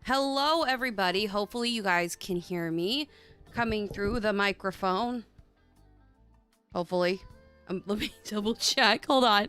Hello, everybody. Hopefully, you guys can hear me coming through the microphone. Hopefully. Let me double check. Hold on.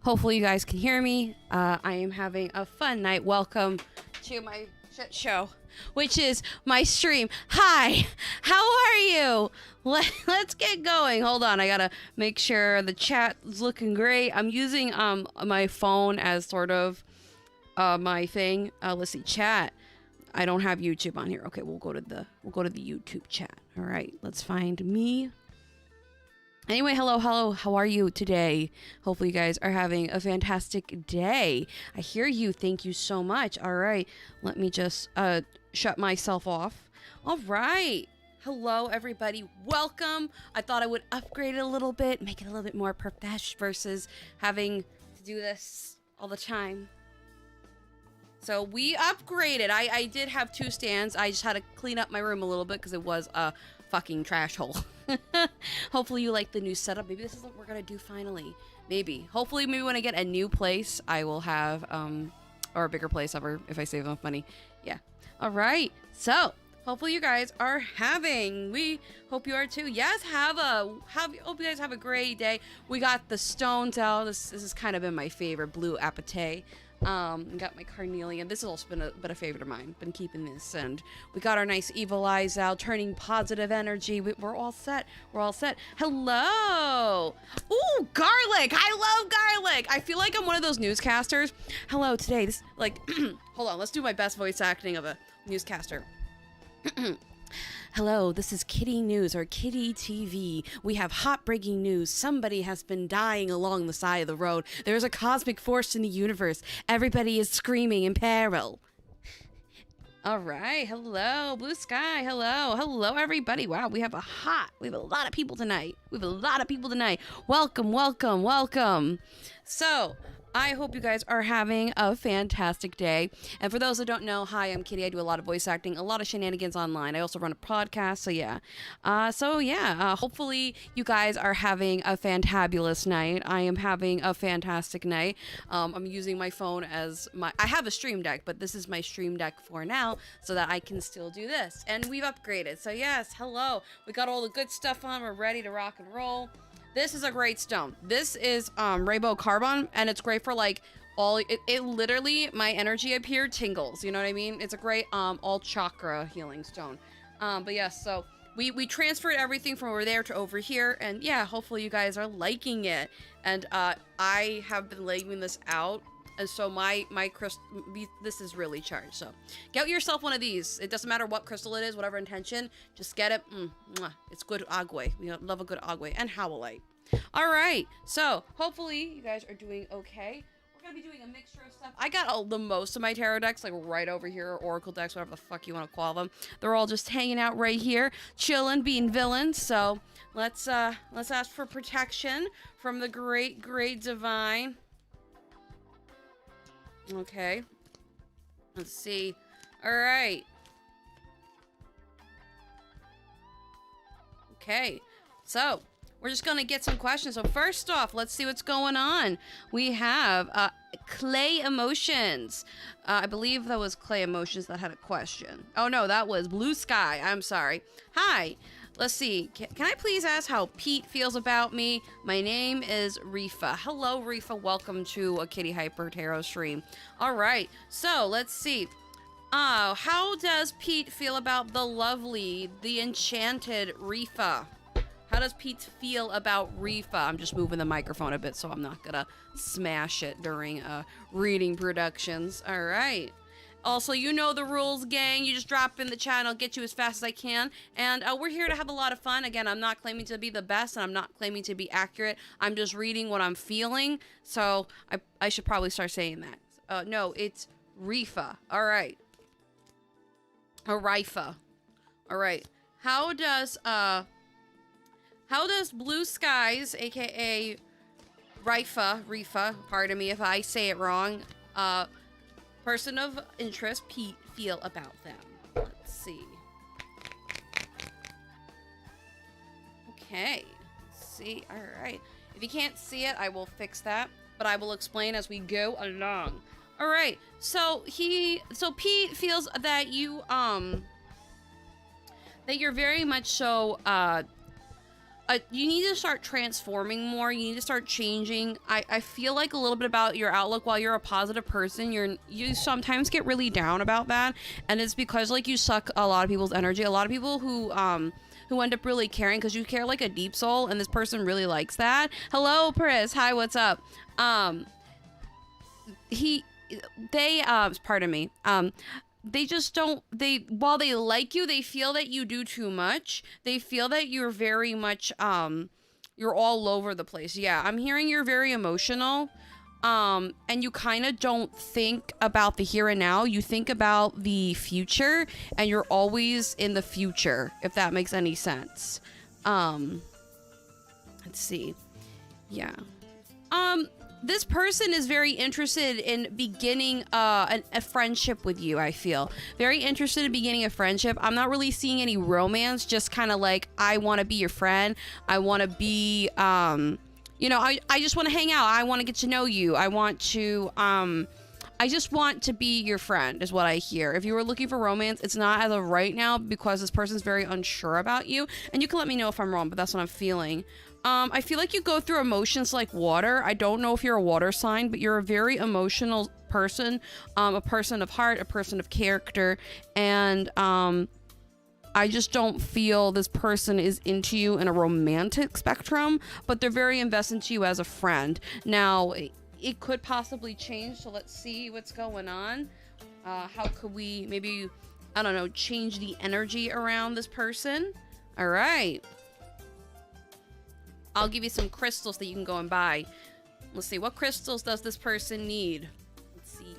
Hopefully, you guys can hear me. I am having a fun night. Welcome to my shit show, which is my stream. Hi, how are you? Let's get going. Hold on, I gotta make sure the chat is looking great. I'm using my phone as sort of my thing. Let's see, chat. I don't have YouTube on here. Okay, we'll go to the YouTube chat. All right, let's find me. Anyway, hello, how are you today? Hopefully you guys are having a fantastic day. I hear you, thank you so much. All right, let me just shut myself off. All right, hello everybody, welcome. I thought I would upgrade it a little bit, make it a little bit more profesh versus having to do this all the time. So we upgraded. I did have 2 stands. I just had to clean up my room a little bit because it was a fucking trash hole. Hopefully you like the new setup. Maybe this is what we're gonna do finally. Maybe. Hopefully maybe when I get a new place, I will have or a bigger place ever if I save enough money. Yeah. All right. So hopefully you guys are having. We hope you are too. Yes. Hope you guys have a great day. We got the stones out. This has kind of been my favorite blue apatite. Got my carnelian. This has also been a favorite of mine. Been keeping this, and we got our nice evil eyes out, turning positive energy. We're all set. We're all set. Hello. Ooh, garlic. I love garlic. I feel like I'm one of those newscasters. Hello. Today, this like, hold on. Let's do my best voice acting of a newscaster. Hello, this is Kitty News or Kitty TV. We have hot breaking news. Somebody has been dying along the side of the road. There is a cosmic force in the universe. Everybody is screaming in peril. All right, hello, blue sky. Hello, everybody. Wow, we have a lot of people tonight. Welcome. So, I hope you guys are having a fantastic day. And for those that don't know, hi, I'm Kitty. I do a lot of voice acting, a lot of shenanigans online. I also run a podcast, so yeah. Hopefully you guys are having a fantabulous night. I am having a fantastic night. I'm using my phone as I have a stream deck, but this is my stream deck for now so that I can still do this. And we've upgraded. So yes, hello. We got all the good stuff on. We're ready to rock and roll. This is a great stone. This is rainbow carbon, and it's great for like it literally, my energy up here tingles, you know what I mean? It's a great all chakra healing stone. But yes, so we transferred everything from over there to over here, and yeah, hopefully you guys are liking it. And I have been leaving this out, and so my crystal, this is really charged. So get yourself one of these. It doesn't matter what crystal it is, whatever intention, just get it. It's good agua. We love a good agua and howlite. All right, so hopefully you guys are doing okay. We're gonna be doing a mixture of stuff. I got the most of my tarot decks like right over here, oracle decks, whatever the fuck you want to call them. They're all just hanging out right here, chilling, being villains. So let's ask for protection from the great divine. Okay, let's see. All right. Okay, so we're just gonna get some questions. So first off, let's see what's going on. We have Clay Emotions. I believe that was Clay Emotions that had a question. Oh no, that was Blue Sky. I'm sorry. Hi. Let's see. Can I please ask how Pete feels about me? My name is Rifa. Hello, Rifa. Welcome to a Kitty Hyper Tarot stream. All right. So let's see. How does Pete feel about the lovely, the enchanted Rifa? How does Pete feel about Rifa? I'm just moving the microphone a bit so I'm not gonna smash it during reading productions. All right. Also, you know the rules, gang. You just drop in the chat and I'll get you as fast as I can. And we're here to have a lot of fun. Again, I'm not claiming to be the best and I'm not claiming to be accurate. I'm just reading what I'm feeling. So I should probably start saying that. No, it's Rifa. All right. Or Rifa. All right. How does Blue Skies, aka Rifa, pardon me if I say it wrong, person of interest Pete feel about them? Let's see. Okay. Let's see. All right. If you can't see it, I will fix that, but I will explain as we go along. All right. So Pete feels that you that you're very much so you need to start transforming more. You need to start changing. I feel like a little bit about your outlook. While you're a positive person, you sometimes get really down about that, and it's because like you suck a lot of people's energy. A lot of people who end up really caring because you care like a deep soul, and this person really likes that. Hello, Pris. Hi, what's up? Pardon me. They just don't, while they like you, they feel that you do too much. They feel that you're very much, you're all over the place. Yeah, I'm hearing you're very emotional. And you kind of don't think about the here and now. You think about the future, and you're always in the future, if that makes any sense. Let's see. Yeah. This person is very interested in beginning a friendship with you, I feel. Very interested in beginning a friendship. I'm not really seeing any romance, just kind of like, I want to be your friend. I want to be, I just want to hang out. I want to get to know you. I just want to be your friend is what I hear. If you were looking for romance, it's not as of right now because this person's very unsure about you. And you can let me know if I'm wrong, but that's what I'm feeling. I feel like you go through emotions like water. I don't know if you're a water sign, but you're a very emotional person, a person of heart, a person of character, and I just don't feel this person is into you in a romantic spectrum, but they're very invested into you as a friend. Now, it could possibly change, so let's see what's going on. How could we maybe, I don't know, change the energy around this person? All right. I'll give you some crystals that you can go and buy. Let's see, what crystals does this person need? Let's see.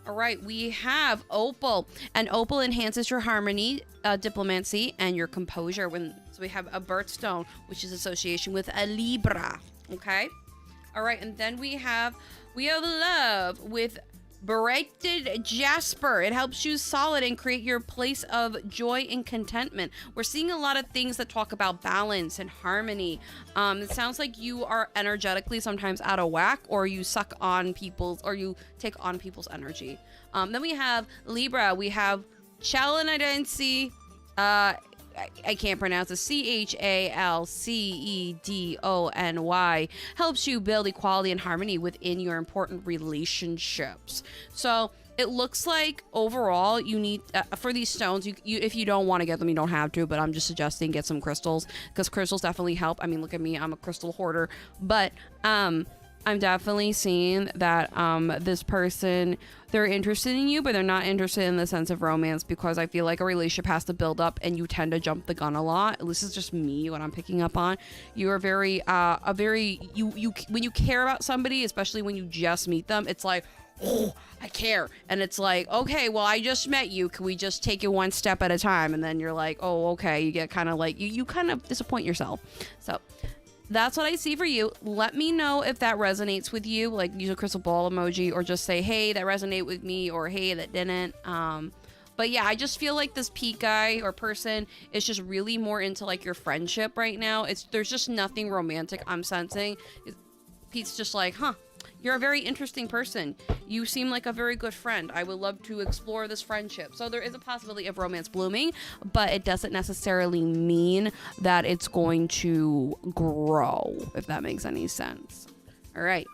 All right, we have opal, and opal enhances your harmony, diplomacy, and your composure. So we have a birthstone, which is association with a Libra. Okay. All right, and then we have love with braided jasper. It helps you solid and create your place of joy and contentment. We're seeing a lot of things that talk about balance and harmony. It sounds like you are energetically sometimes out of whack, or you suck on people's, or you take on people's energy. Then we have Libra. We have Chalcedony. I can't pronounce it. Chalcedony helps you build equality and harmony within your important relationships. So it looks like overall you need for these stones. You if you don't want to get them, you don't have to. But I'm just suggesting get some crystals because crystals definitely help. I mean, look at me. I'm a crystal hoarder. But I'm definitely seeing that this person, they're interested in you, but they're not interested in the sense of romance because I feel like a relationship has to build up and you tend to jump the gun a lot. This is just me, what I'm picking up on. You are very, when you care about somebody, especially when you just meet them, it's like, oh, I care. And it's like, okay, well, I just met you. Can we just take it one step at a time? And then you're like, oh, okay. You get kind of like, you kind of disappoint yourself. So that's what I see for you. Let me know if that resonates with you. Like, use a crystal ball emoji or just say, hey, that resonated with me, or hey, that didn't. But yeah, I just feel like this Pete guy or person is just really more into like your friendship right now. There's just nothing romantic I'm sensing. Pete's just like, huh, you're a very interesting person. You seem like a very good friend. I would love to explore this friendship. So there is a possibility of romance blooming, but it doesn't necessarily mean that it's going to grow, if that makes any sense. All right.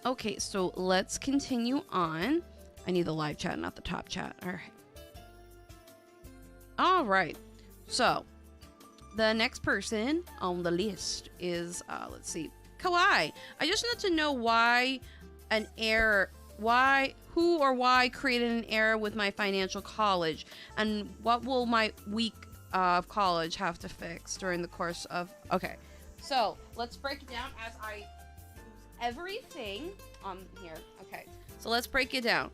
Okay, so let's continue on. I need the live chat, not the top chat. All right. All right. So the next person on the list is, let's see, Kawaii. I just need to know why who or why created an error with my financial college, and what will my week of college have to fix during the course of, okay. So let's break it down as I use everything on here. Okay, so let's break it down.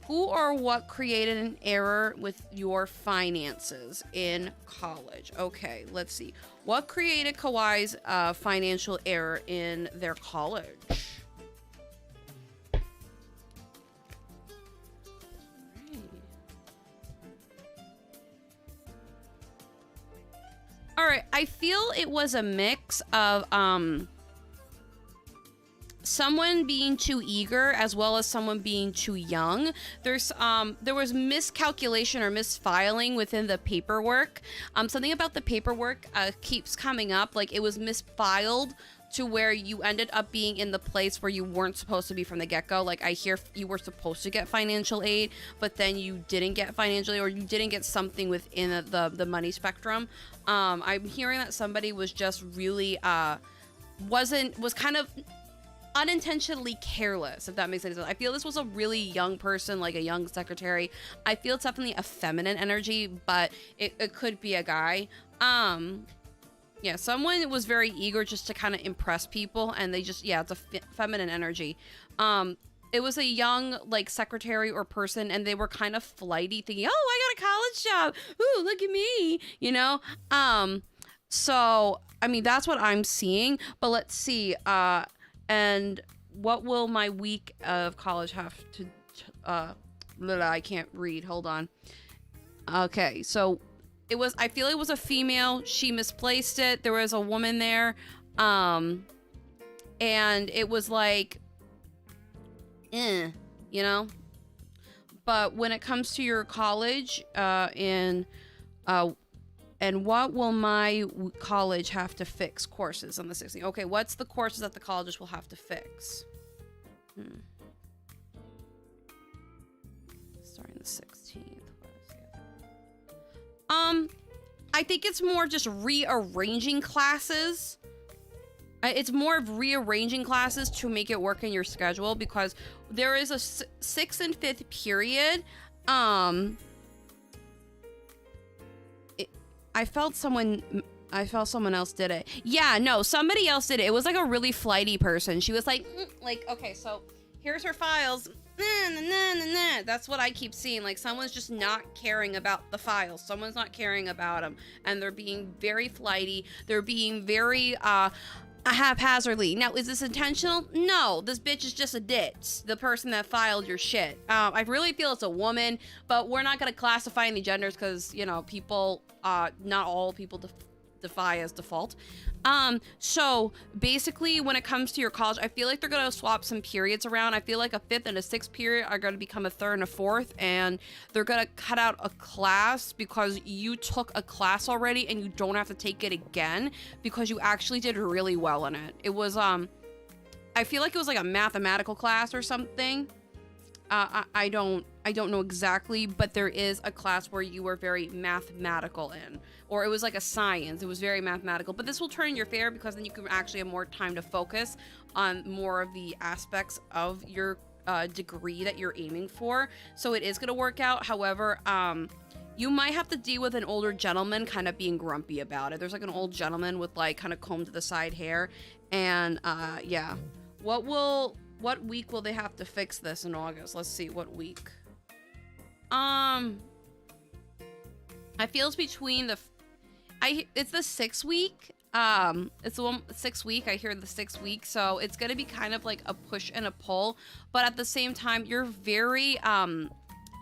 Who or what created an error with your finances in college? Okay, let's see. What created Kawaii's financial error in their college? right, I feel it was a mix of someone being too eager as well as someone being too young. There was miscalculation or misfiling within the paperwork. Something about the paperwork keeps coming up, like it was misfiled to where you ended up being in the place where you weren't supposed to be from the get-go. Like I hear you were supposed to get financial aid, but then you didn't get financial aid, or you didn't get something within the money spectrum. I'm hearing that somebody was just really was kind of unintentionally careless, if that makes any sense. I feel this was a really young person, like a young secretary. I feel it's definitely a feminine energy, but it could be a guy. Yeah, someone was very eager just to kind of impress people, and they just, yeah, it's a feminine energy. It was a young, like, secretary or person, and they were kind of flighty, thinking, oh, I got a college job. Ooh, look at me, you know? So, I mean, that's what I'm seeing, but let's see. And what will my week of college have to, I can't read, hold on. Okay, so I feel it was a female. She misplaced it. There was a woman there. And it was like, you know? But when it comes to your college, and what will my college have to fix? Courses on the 16th. Okay, what's the courses that the colleges will have to fix? Starting the 16th. I think it's more just rearranging classes. It's more of rearranging classes to make it work in your schedule, because there is a 6th and 5th period. I felt someone else did it. Yeah, no, somebody else did it. It was like a really flighty person. She was like, okay, so here's her files. That's what I keep seeing. Like, someone's just not caring about the files. Someone's not caring about them, and they're being very flighty. They're being very haphazardly. Now, is this intentional? No, this bitch is just a ditz, the person that filed your shit. I really feel it's a woman, but we're not gonna classify any genders, because, you know, people, not all people defy as default. So basically, when it comes to your college, I feel like they're gonna swap some periods around. I feel like a 5th and a 6th period are gonna become a 3rd and a 4th, and they're gonna cut out a class because you took a class already and you don't have to take it again because you actually did really well in it. It was, I feel like it was like a mathematical class or something. I don't know exactly, but there is a class where you were very mathematical in, or it was like a science. It was very mathematical, but this will turn in your favor because then you can actually have more time to focus on more of the aspects of your degree that you're aiming for. So it is going to work out. However, you might have to deal with an older gentleman kind of being grumpy about it. There's like an old gentleman with like kind of combed to the side hair, and yeah. What week will they have to fix this in August? Let's see, what week? I feel it's between it's the 6th week. It's the 6th week. I hear the 6th week. So it's going to be kind of like a push and a pull, but at the same time, you're very,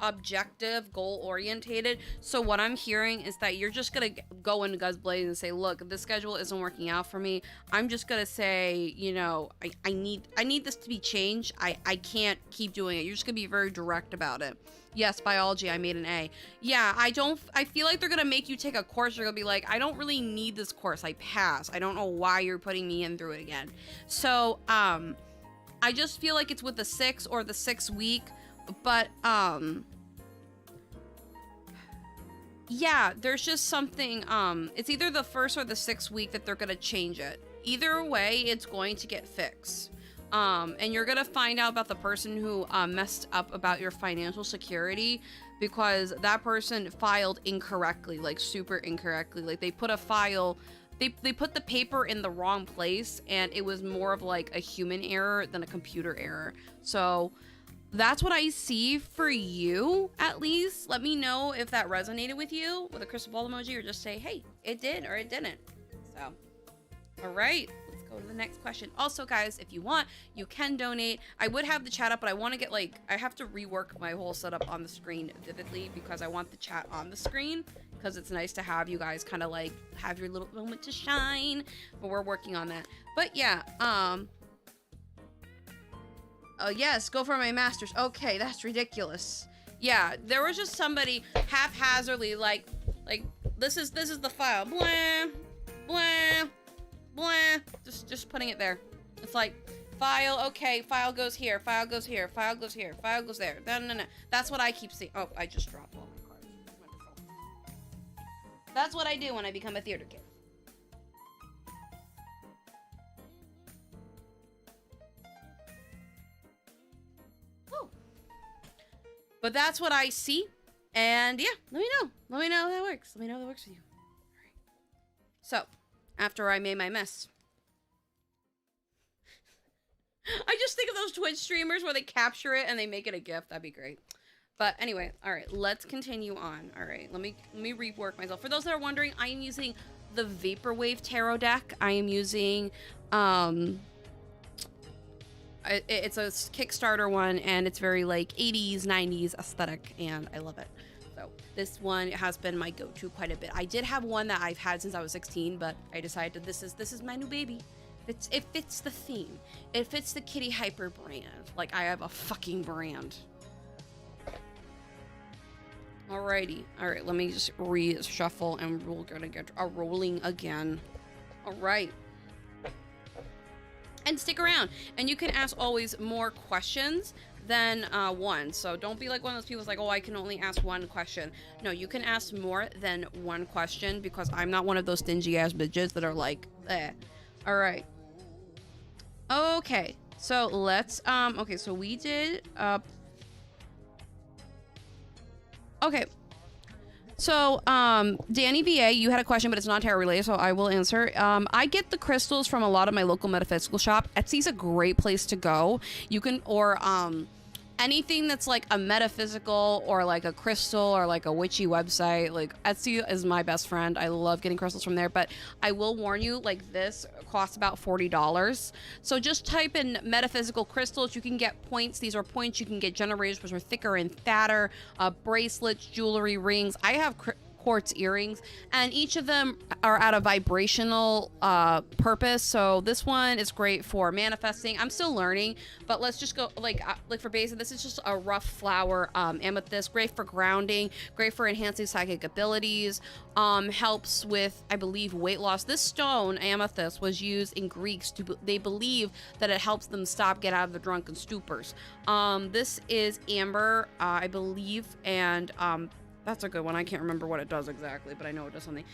objective, goal orientated. So what I'm hearing is that you're just gonna go into guns blazing and say, look, this schedule isn't working out for me. I'm just gonna say, you know, I need this to be changed. I can't keep doing it. You're just gonna be very direct about it. Yes, biology, I made an A. Yeah, I feel like they're gonna make you take a course. You're gonna be like, I don't really need this course. I pass. I don't know why you're putting me in through it again. So I just feel like it's with the 6th or the 6th week. But yeah, there's just something, it's either the 1st or the 6th week that they're gonna change it. Either way, it's going to get fixed. And you're gonna find out about the person who messed up about your financial security, because that person filed incorrectly, like super incorrectly. Like they put a file, they put the paper in the wrong place, and it was more of like a human error than a computer error. So that's what I see for you, at least. Let me know if that resonated with you with a crystal ball emoji, or just say, hey, it did or it didn't. So, all right, let's go to the next question. Also, guys, if you want, you can donate. I would have the chat up, but I want to get like, I have to rework my whole setup on the screen vividly because I want the chat on the screen because it's nice to have you guys kind of like have your little moment to shine, but we're working on that. But yeah, yes, go for my master's. Okay, that's ridiculous. Yeah, there was just somebody haphazardly like this is the file. Blah, blah, blah. Just putting it there. It's like file, okay, file goes here, file goes here, file goes here, file goes there. No. That's what I keep seeing. Oh, I just dropped all my cards. Wonderful. That's what I do when I become a theater kid. But that's what I see. And yeah, let me know. Let me know how that works. Let me know how that works with you. All right. So, after I made my mess. I just think of those Twitch streamers where they capture it and they make it a GIF. That'd be great. But anyway, all right, let's continue on. All right, let me rework myself. For those that are wondering, I am using the Vaporwave Tarot deck. I am using it's a Kickstarter one, and it's very like 80s, 90s aesthetic, and I love it. So this one has been my go-to quite a bit. I did have one that I've had since I was 16, but I decided this is my new baby. It fits the theme. It fits the Kitty Hyper brand. Like, I have a fucking brand. Alrighty. Alright, let me just reshuffle, and we're gonna get rolling again. Alright. And stick around, and you can ask always more questions than one. So don't be like one of those people who's like, oh, I can only ask one question. No, you can ask more than one question because I'm not one of those stingy ass bitches that are like, eh. All right. Okay, so let's okay, so we did okay. So, Danny VA, you had a question, but it's not tarot related, so I will answer. I get the crystals from a lot of my local metaphysical shop. Etsy's a great place to go. You can, or, anything that's like a metaphysical or like a crystal or like a witchy website, like Etsy is my best friend. I love getting crystals from there, but I will warn you, like this costs about $40. So just type in metaphysical crystals. You can get points. These are points you can get generators, which are thicker and fatter, bracelets, jewelry, rings. I have quartz earrings, and each of them are at a vibrational purpose. So this one is great for manifesting. I'm still learning, but let's just go like for basic. This is just a rough flower amethyst, great for grounding, great for enhancing psychic abilities, helps with, I believe, weight loss. This stone amethyst was used in Greeks they believe that it helps them get out of the drunken stupors. This is amber, I believe, and that's a good one. I can't remember what it does exactly, but I know it does something.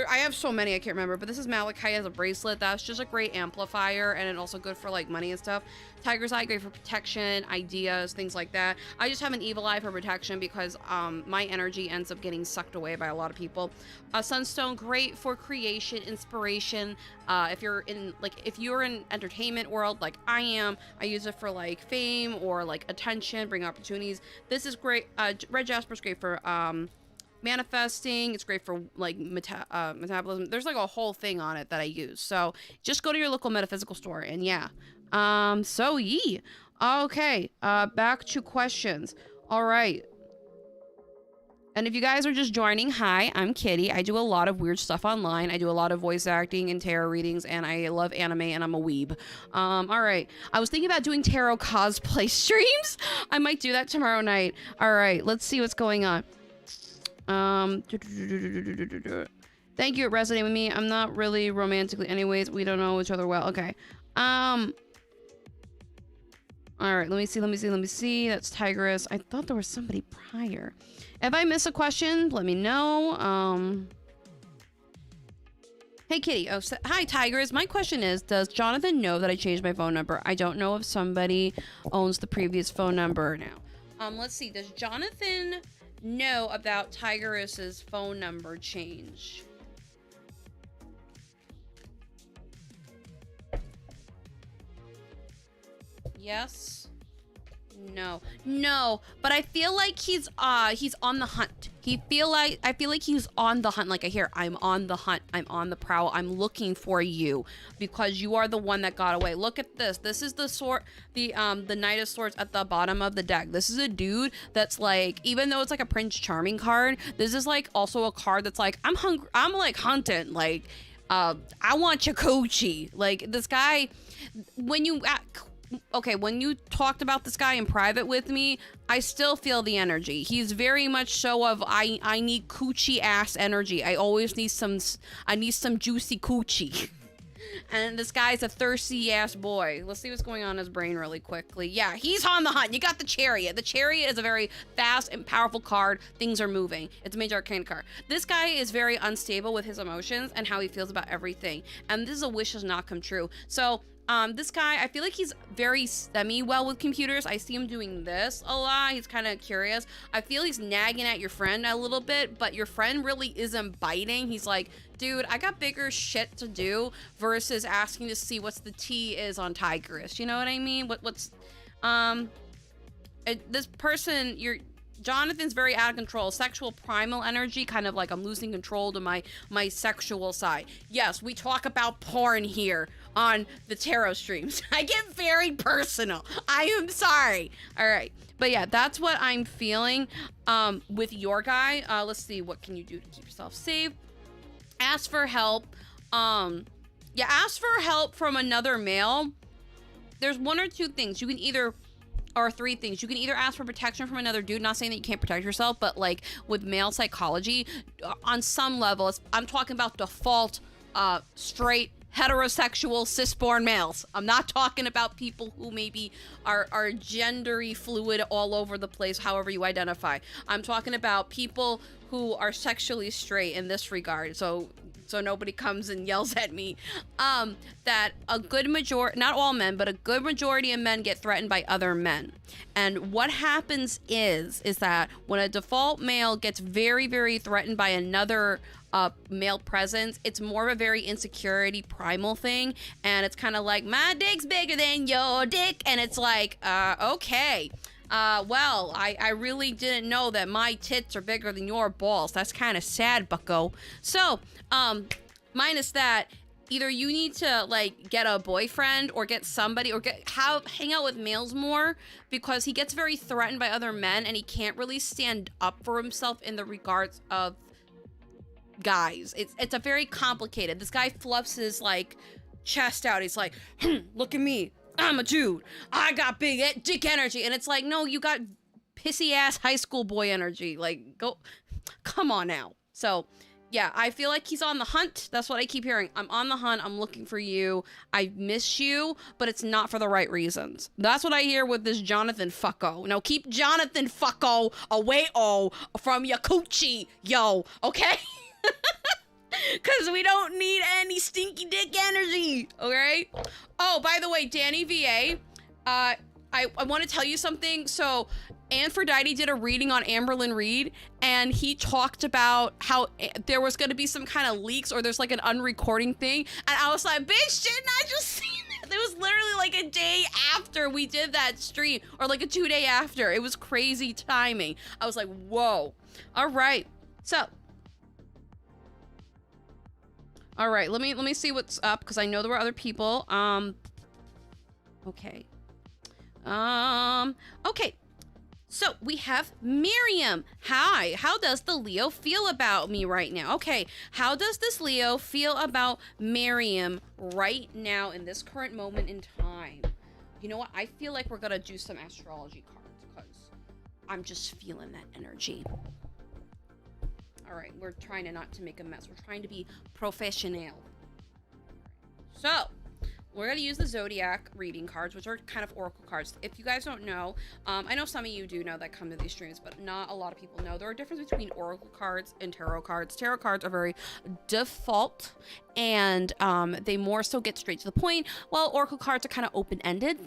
I have so many I can't remember, but this is malachite as a bracelet. That's just a great amplifier, and it's also good for like money and stuff. Tiger's eye, great for protection, ideas, things like that. I just have an evil eye for protection because my energy ends up getting sucked away by a lot of people. Sunstone, great for creation, inspiration. If you're in entertainment world like I am, I use it for like fame or like attention, bring opportunities. This is great. Red jasper's great for manifesting. It's great for like metabolism. There's like a whole thing on it that I use. So just go to your local metaphysical store, and yeah. Okay, back to questions. All right. And if you guys are just joining, hi, I'm Kitty. I do a lot of weird stuff online. I do a lot of voice acting and tarot readings, and I love anime, and I'm a weeb. All right. I was thinking about doing tarot cosplay streams. I might do that tomorrow night. All right, let's see what's going on. Thank you, it resonated with me. I'm not really romantically anyways. We don't know each other well. Okay. All right, let me see. That's Tigress. I thought there was somebody prior. If I miss a question, let me know. Hey, Kitty. Oh, hi, Tigress. My question is, does Jonathan know that I changed my phone number? I don't know if somebody owns the previous phone number now. Let's see. Does Jonathan know about Tigress's phone number change? Yes. No, but I feel like he's on the hunt. I feel like he's on the hunt. Like I hear, I'm on the hunt. I'm on the prowl. I'm looking for you because you are the one that got away. Look at this. This is the sword, the Knight of Swords at the bottom of the deck. This is a dude that's like, even though it's like a Prince Charming card, this is like also a card that's like, I'm hungry. I'm like hunting. Like, I want your coochie. Like this guy, when you talked about this guy in private with me, I still feel the energy. He's very much so of I need coochie ass energy. I always need some juicy coochie. And this guy's a thirsty ass boy. Let's see what's going on in his brain really quickly. Yeah, he's on the hunt. You got the Chariot. The Chariot is a very fast and powerful card. Things are moving. It's a major arcana card. This guy is very unstable with his emotions and how he feels about everything. And this is a wish does not come true. So this guy, I feel like he's very semi-well with computers. I see him doing this a lot. He's kind of curious. I feel he's nagging at your friend a little bit, but your friend really isn't biting. He's like, dude, I got bigger shit to do versus asking to see what's the T is on Tigris. You know what I mean? This person, Jonathan's very out of control. Sexual primal energy, kind of like I'm losing control to my sexual side. Yes, we talk about porn here on the tarot streams. I get very personal. I am sorry. All right. But yeah, that's what I'm feeling with your guy. Let's see. What can you do to keep yourself safe? Ask for help. Ask for help from another male. There's one or two things. You can either... or three things. You can either ask for protection from another dude, not saying that you can't protect yourself, but like with male psychology, on some level, I'm talking about default straight heterosexual cisborn males. I'm not talking about people who maybe are gendery fluid all over the place, however you identify. I'm talking about people who are sexually straight in this regard. So nobody comes and yells at me, that a good majority, not all men, but a good majority of men get threatened by other men. And what happens is that when a default male gets very, very threatened by another male presence, it's more of a very insecurity primal thing. And it's kind of like, my dick's bigger than your dick. And it's like, okay. Well, I really didn't know that my tits are bigger than your balls. That's kind of sad, bucko. So, minus that, either you need to, like, get a boyfriend or get somebody or hang out with males more, because he gets very threatened by other men and he can't really stand up for himself in the regards of guys. It's a very complicated. This guy fluffs his, like, chest out. He's like, look at me. I'm a dude. I got big dick energy. And it's like, no, you got pissy ass high school boy energy. Like, go, come on now. So, yeah, I feel like he's on the hunt. That's what I keep hearing. I'm on the hunt. I'm looking for you. I miss you, but it's not for the right reasons. That's what I hear with this Jonathan fucko. Now, keep Jonathan fucko away, from your coochie, yo, okay? Because we don't need any stinky dick energy, okay? Oh, by the way, Danny VA, I want to tell you something. So, Antphrodite did a reading on Amberlynn Reed, and he talked about how there was going to be some kind of leaks, or there's like an unrecording thing. And I was like, bitch, didn't I just see that? It was literally like a day after we did that stream, or like a 2 day after. It was crazy timing. I was like, whoa. All right. So, all right, let me see what's up, because I know there were other people. Okay. Okay. So we have Miriam. Hi, how does the Leo feel about me right now? Okay, how does this Leo feel about Miriam right now in this current moment in time? You know what? I feel like we're gonna do some astrology cards, because I'm just feeling that energy. All right, we're trying not to make a mess. We're trying to be professional. So, we're going to use the Zodiac reading cards, which are kind of oracle cards. If you guys don't know, I know some of you do know that come to these streams, but not a lot of people know. There are differences between oracle cards and tarot cards. Tarot cards are very default, and they more so get straight to the point, while oracle cards are kind of open-ended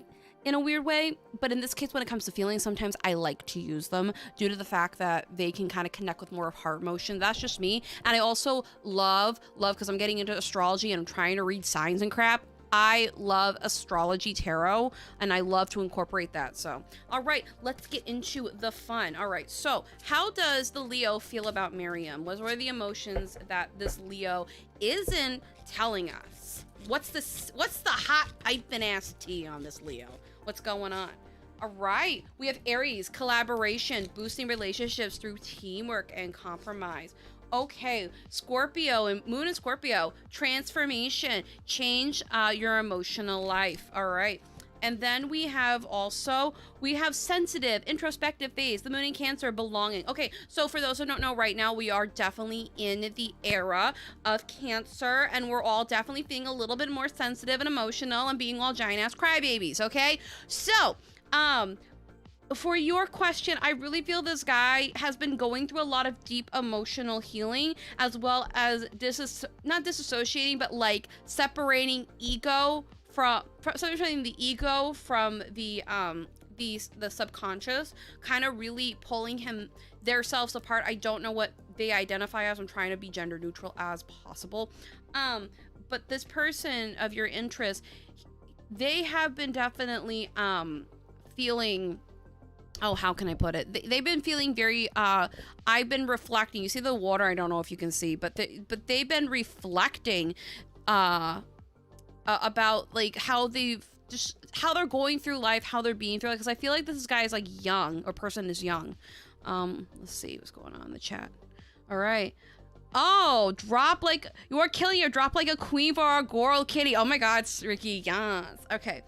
in a weird way. But in this case, when it comes to feelings, sometimes I like to use them due to the fact that they can kind of connect with more of heart emotion. That's just me. And I also love, because I'm getting into astrology and I'm trying to read signs and crap. I love astrology tarot, and I love to incorporate that. So, all right, let's get into the fun. All right, so how does the Leo feel about Miriam? What are the emotions that this Leo isn't telling us? What's the hot piping ass tea on this Leo? What's going on? All right, we have Aries, collaboration, boosting relationships through teamwork and compromise. Okay, Scorpio and Moon and Scorpio, transformation, change your emotional life. All right. And then we have sensitive, introspective phase, the Moon in Cancer, belonging. Okay, so for those who don't know, right now we are definitely in the era of Cancer, and we're all definitely feeling a little bit more sensitive and emotional and being all giant ass crybabies, okay? So, for your question, I really feel this guy has been going through a lot of deep emotional healing, as well as not disassociating, but like separating separating the ego from the subconscious, kind of really pulling their selves apart. I don't know what they identify as. I'm trying to be gender neutral as possible. But this person of your interest, they have been definitely feeling, oh, how can I put it? They've been feeling very, I've been reflecting. You see the water? I don't know if you can see, but they've been reflecting about like how they're going through life, how they're being through it. Because I feel like this guy is like young, or person is young. Let's see what's going on in the chat. All right. Oh, drop like you are killing your drop like a queen for our girl kitty. Oh my God, Ricky, yes. Okay.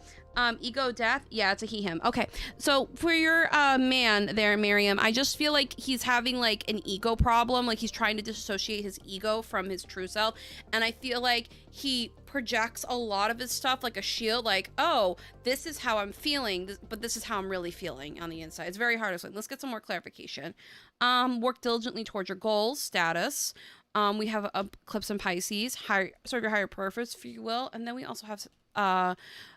Ego death. Yeah, it's a he, him. Okay. So for your man there, Miriam, I just feel like he's having like an ego problem. Like he's trying to disassociate his ego from his true self. And I feel like he projects a lot of his stuff like a shield, like, oh, this is how I'm feeling, but this is how I'm really feeling on the inside. It's very hard to explain. Let's get some more clarification. Work diligently towards your goals, status. We have eclipse in Pisces, serve your higher purpose, if you will. And then we also have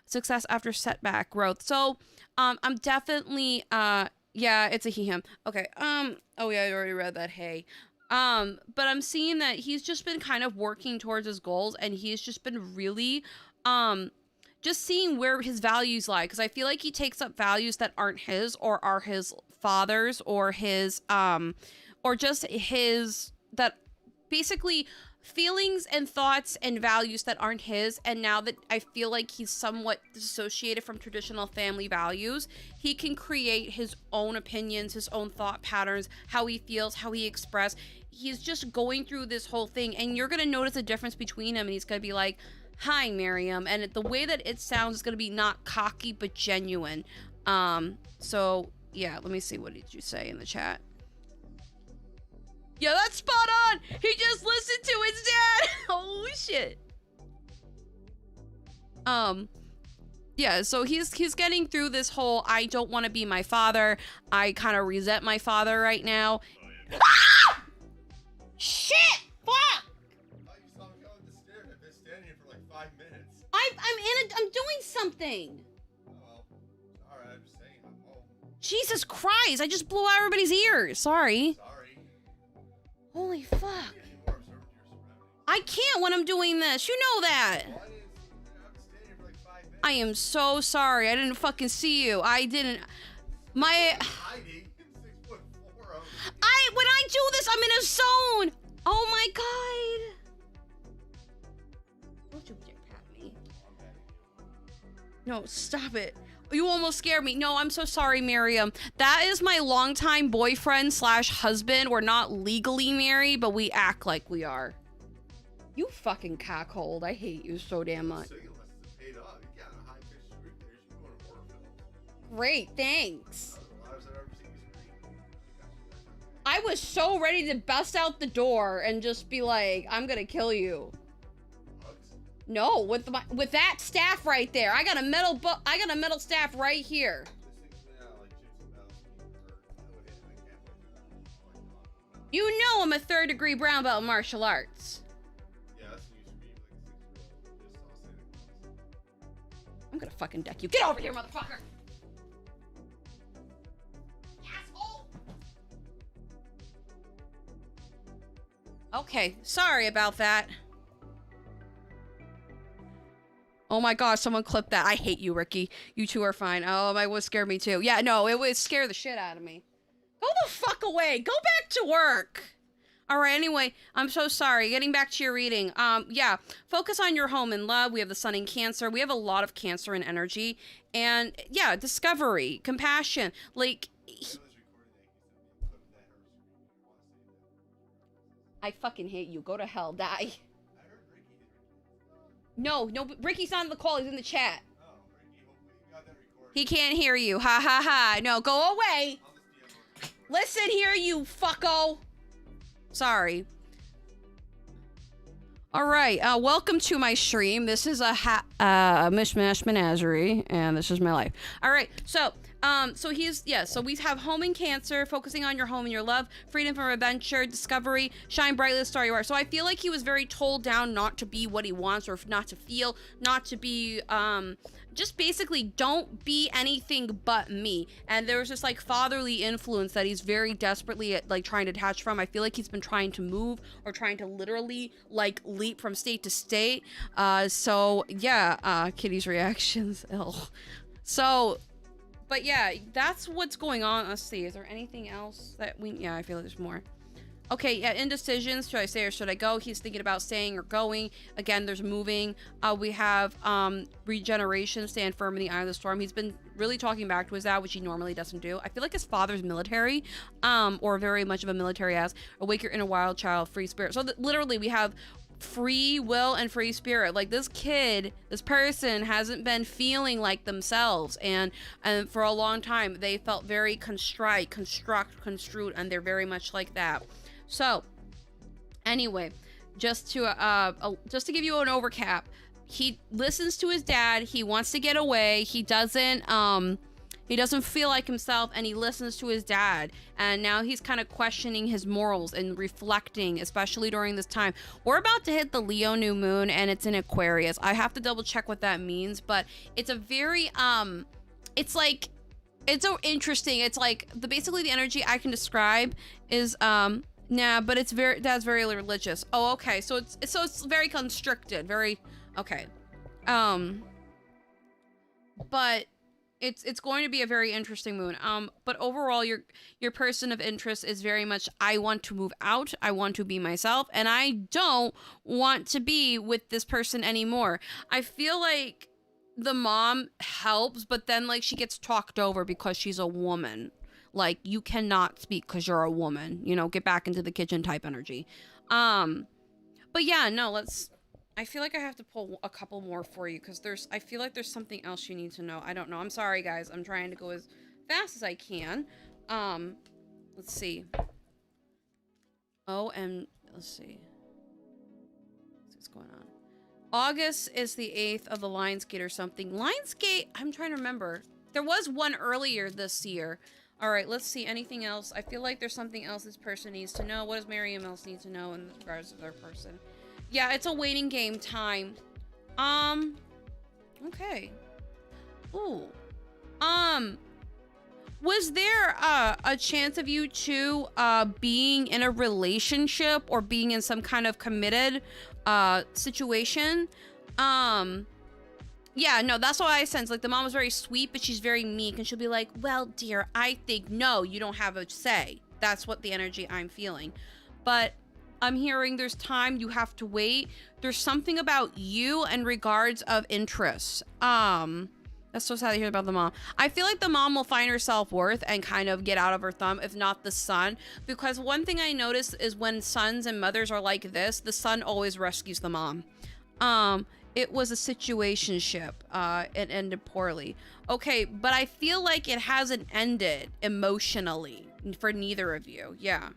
success after setback, growth. So I'm definitely yeah, it's a he, him. Okay. Oh yeah, I already read that. Hey. But I'm seeing that he's just been kind of working towards his goals, and he's just been really just seeing where his values lie, because I feel like he takes up values that aren't his, or are his father's, or his or just his, that basically feelings and thoughts and values that aren't his. And now that I feel like he's somewhat dissociated from traditional family values, he can create his own opinions, his own thought patterns, how he feels, how he expresses. He's just going through this whole thing, and you're gonna notice a difference between him, and he's gonna be like, hi Miriam, and the way that it sounds is gonna be not cocky but genuine. So yeah, let me see, what did you say in the chat? Yeah, that's spot on. He just listened to his dad. Oh shit. Yeah, so he's getting through this whole, I don't want to be my father, I kind of resent my father right now. Ah! Shit! Fuck! I thought you saw me go up the stairs. I've been standing here for like 5 minutes. I'm doing something. Oh, well, sorry, I'm just saying I'm home. Jesus Christ, I just blew out everybody's ears. Sorry. Holy fuck. I can't when I'm doing this. You know that. I am so sorry. I didn't fucking see you. I didn't. When I do this, I'm in a zone. Oh my God. Don't you jetpack me. No, stop it. You almost scared me. No, I'm so sorry, Miriam. That is my longtime boyfriend / husband. We're not legally married, but we act like we are. You fucking cockhold. I hate you so damn much. Great, thanks. I was so ready to bust out the door and just be like, I'm gonna kill you. No, with that staff right there. I got a metal staff right here. You know I'm a 3rd degree brown belt in martial arts. Yeah, that's what you should be, like, I'm gonna fucking deck you. Get over here, motherfucker! Asshole! Okay, sorry about that. Oh my gosh, someone clipped that. I hate you, Ricky. You two are fine. Oh, my was scared me too. Yeah, no, it would scare the shit out of me. Go the fuck away. Go back to work. All right, anyway, I'm so sorry. Getting back to your reading. Yeah, focus on your home and love. We have the sun in Cancer. We have a lot of Cancer in energy. And yeah, discovery, compassion. Like, I fucking hate you. Go to hell. Die. No, Ricky's not on the call. He's in the chat. He can't hear you. Ha ha ha. No, go away. Listen here, you fucko. Sorry. All right. Welcome to my stream. This is a mishmash menagerie, and this is my life. All right. So so we have home in Cancer, focusing on your home and your love, freedom from adventure, discovery, shine brightly the star you are. So I feel like he was very told down not to be what he wants, or not to feel, not to be, just basically don't be anything but me. And there was this like fatherly influence that he's very desperately like trying to detach from. I feel like he's been trying to move, or trying to literally like leap from state to state. So yeah, Kitty's reactions. So, but yeah, that's what's going on. Let's see, is there anything else that yeah, I feel like there's more. Okay, yeah, indecisions. Should I stay or should I go? He's thinking about staying or going. Again, there's moving. We have regeneration, stand firm in the eye of the storm. He's been really talking back to his dad, which he normally doesn't do. I feel like his father's military, or very much of a military ass. Awake your inner wild child, free spirit. So literally we have free will and free spirit. Like this kid, this person hasn't been feeling like themselves, and for a long time they felt very construed, and they're very much like that. So anyway, just to give you an overcap, he listens to his dad. He wants to get away. He doesn't feel like himself, and he listens to his dad. And now he's kind of questioning his morals and reflecting, especially during this time. We're about to hit the Leo new moon, and it's in Aquarius. I have to double check what that means, but it's a very it's so interesting. It's like basically the energy I can describe is but that's very religious. Oh, okay. So it's very constricted, very okay. But it's going to be a very interesting moon. But overall, your person of interest is very much, I want to move out, I want to be myself, and I don't want to be with this person anymore. I feel like the mom helps, but then like she gets talked over because she's a woman. Like, you cannot speak because you're a woman, you know, get back into the kitchen type energy. But yeah, no, I feel like I have to pull a couple more for you because I feel like there's something else you need to know. I don't know. I'm sorry, guys. I'm trying to go as fast as I can. Let's see. Oh, and let's see. What's going on? August is the 8th of the Lionsgate or something. Lionsgate, I'm trying to remember. There was one earlier this year. All right, let's see. Anything else? I feel like there's something else this person needs to know. What does Miriam else need to know in regards to their person? Yeah, it's a waiting game time. Okay. Ooh. Was there a chance of you two being in a relationship or being in some kind of committed situation? Yeah, no, that's what I sense. Like, the mom was very sweet, but she's very meek, and she'll be like, well, dear, I think, no, you don't have a say. That's what the energy I'm feeling. But I'm hearing there's time, you have to wait. There's something about you and regards of interest. That's so sad to hear about the mom. I feel like the mom will find her self-worth and kind of get out of her thumb, if not the son. Because one thing I notice is when sons and mothers are like this, the son always rescues the mom. It was a situationship. It ended poorly. Okay, but I feel like it hasn't ended emotionally for neither of you. Yeah.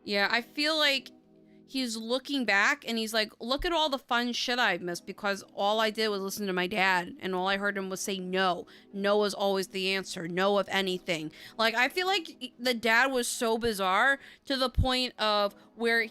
Yeah, I feel like he's looking back and he's like, look at all the fun shit I've missed because all I did was listen to my dad and all I heard him was say no. No is always the answer. No of anything. Like, I feel like the dad was so bizarre to the point of where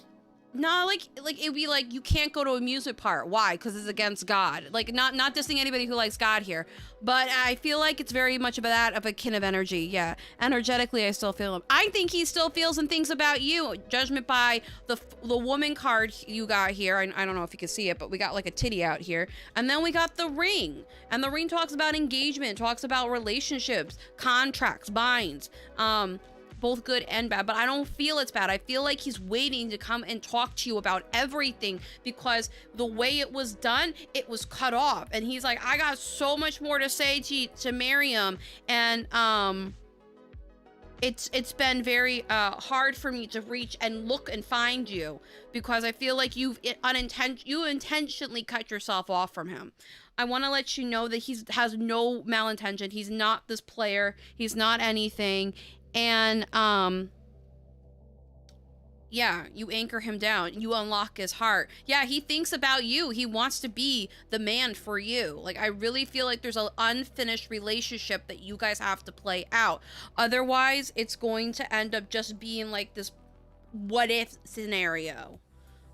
not like it'd be like you can't go to amusement park. Why? Because it's against God. Like not dissing anybody who likes God here, but I feel like it's very much of that of a kin of energy. Yeah, energetically, I still feel him. I think he still feels and thinks about you. Judgment by the woman card you got here. I don't know if you can see it, but we got like a titty out here, and then we got the ring, and the ring talks about engagement, talks about relationships, contracts, binds. Both good and bad, but I don't feel it's bad. I feel like he's waiting to come and talk to you about everything, because the way it was done, it was cut off, and he's like, I got so much more to say to Miriam, and it's been very hard for me to reach and look and find you, because I feel like you intentionally cut yourself off from him. I want to let you know that he has no malintention. He's not this player. He's not anything. And yeah, you anchor him down, you unlock his heart. Yeah, he thinks about you. He wants to be the man for you. Like, I really feel like there's an unfinished relationship that you guys have to play out. Otherwise, it's going to end up just being like this what if scenario.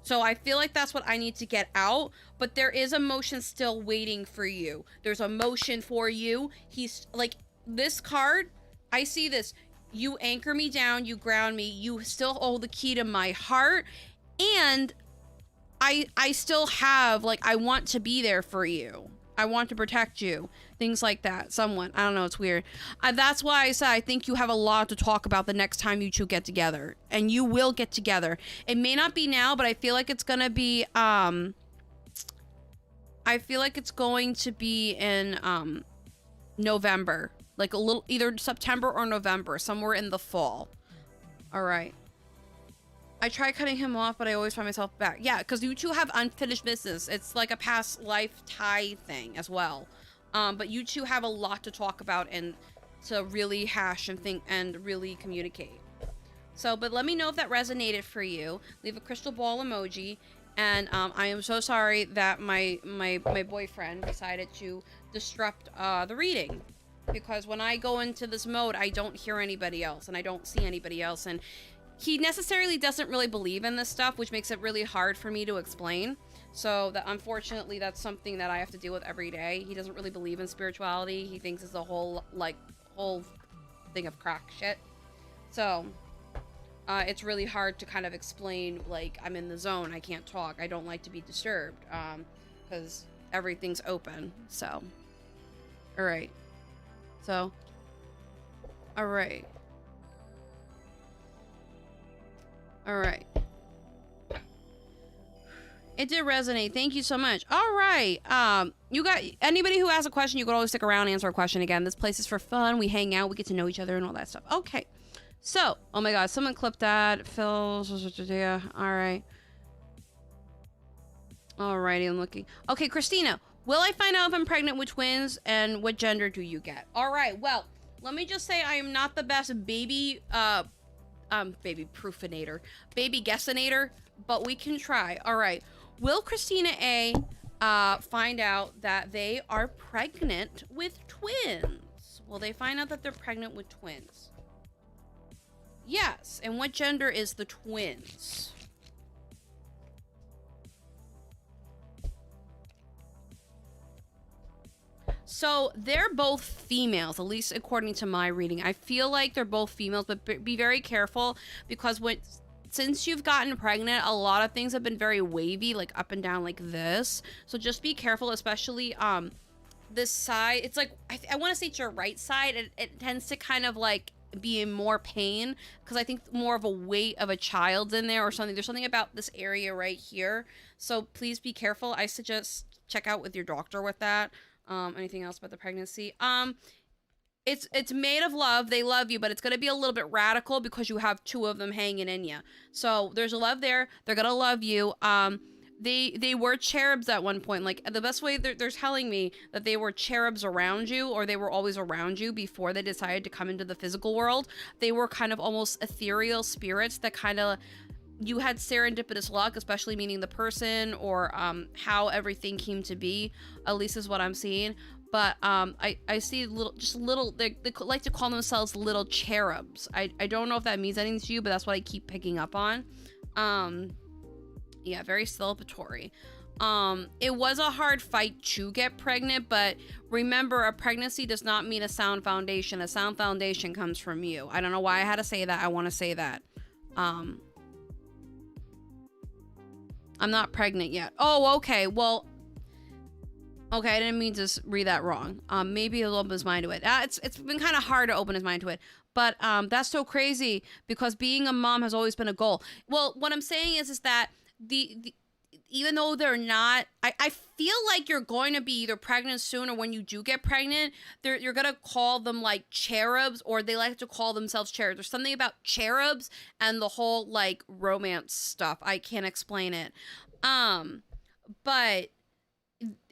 So I feel like that's what I need to get out, but there is emotion still waiting for you. There's emotion for you. He's like, this card, I see this. You anchor me down, you ground me, you still hold the key to my heart, and I still have, like, I want to be there for you. I want to protect you. Things like that. Somewhat. I don't know, it's weird. That's why I said I think you have a lot to talk about the next time you two get together. And you will get together. It may not be now, but I feel like it's gonna be, I feel like it's going to be in, November. Like a little, either September or November, somewhere in the fall. All right. I try cutting him off, but I always find myself back. Yeah, because you two have unfinished business. It's like a past life tie thing as well. But you two have a lot to talk about and to really hash and think and really communicate. So, but let me know if that resonated for you. Leave a crystal ball emoji. And I am so sorry that my boyfriend decided to disrupt the reading. Because when I go into this mode, I don't hear anybody else and I don't see anybody else. And he necessarily doesn't really believe in this stuff, which makes it really hard for me to explain. So that, unfortunately, that's something that I have to deal with every day. He doesn't really believe in spirituality. He thinks it's a whole thing of crack shit. So it's really hard to kind of explain, like, I'm in the zone. I can't talk. I don't like to be disturbed because everything's open. So, all right. So, all right. All right. It did resonate. Thank you so much. All right. You got anybody who has a question, you can always stick around and answer a question again. This place is for fun. We hang out. We get to know each other and all that stuff. Okay. So, oh my God, someone clipped that. Phil. Yeah. All right. All righty. I'm looking. Okay, Christina. Will I find out if I'm pregnant with twins, and what gender do you get? All right, well, let me just say I am not the best baby proofinator, baby guessinator, but we can try. All right, will Christina A find out that they are pregnant with twins? Will they find out that they're pregnant with twins? Yes, and what gender is the twins? So they're both females, at least according to my reading. I feel like they're both females, but be very careful, because since you've gotten pregnant, a lot of things have been very wavy, like up and down like this. So just be careful, especially this side. It's like, I want to say it's your right side. It tends to kind of like be in more pain, because I think more of a weight of a child's in there or something. There's something about this area right here. So please be careful. I suggest check out with your doctor with that. Anything else about the pregnancy? It's made of love. They love you, but it's going to be a little bit radical because you have two of them hanging in you. So there's a love there. They're going to love you. They were cherubs at one point. Like, the best way they're telling me that they were cherubs around you, or they were always around you before they decided to come into the physical world. They were kind of almost ethereal spirits that kind of, you had serendipitous luck, especially meaning the person or how everything came to be, at least is what I'm seeing. But I see little, they like to call themselves little cherubs. I don't know if that means anything to you, but that's what I keep picking up on. Yeah, very celebratory. It was a hard fight to get pregnant, but remember, a pregnancy does not mean a sound foundation. A sound foundation comes from you. I don't know why I had to say that. I want to say that. I'm not pregnant yet. Oh, okay. Well, okay, I didn't mean to read that wrong. Maybe he'll open his mind to it. It's been kind of hard to open his mind to it. But that's so crazy because being a mom has always been a goal. Well, what I'm saying is that the even though they're not, I feel like you're going to be either pregnant soon or when you do get pregnant, you're going to call them like cherubs, or they like to call themselves cherubs. There's something about cherubs and the whole like romance stuff. I can't explain it. But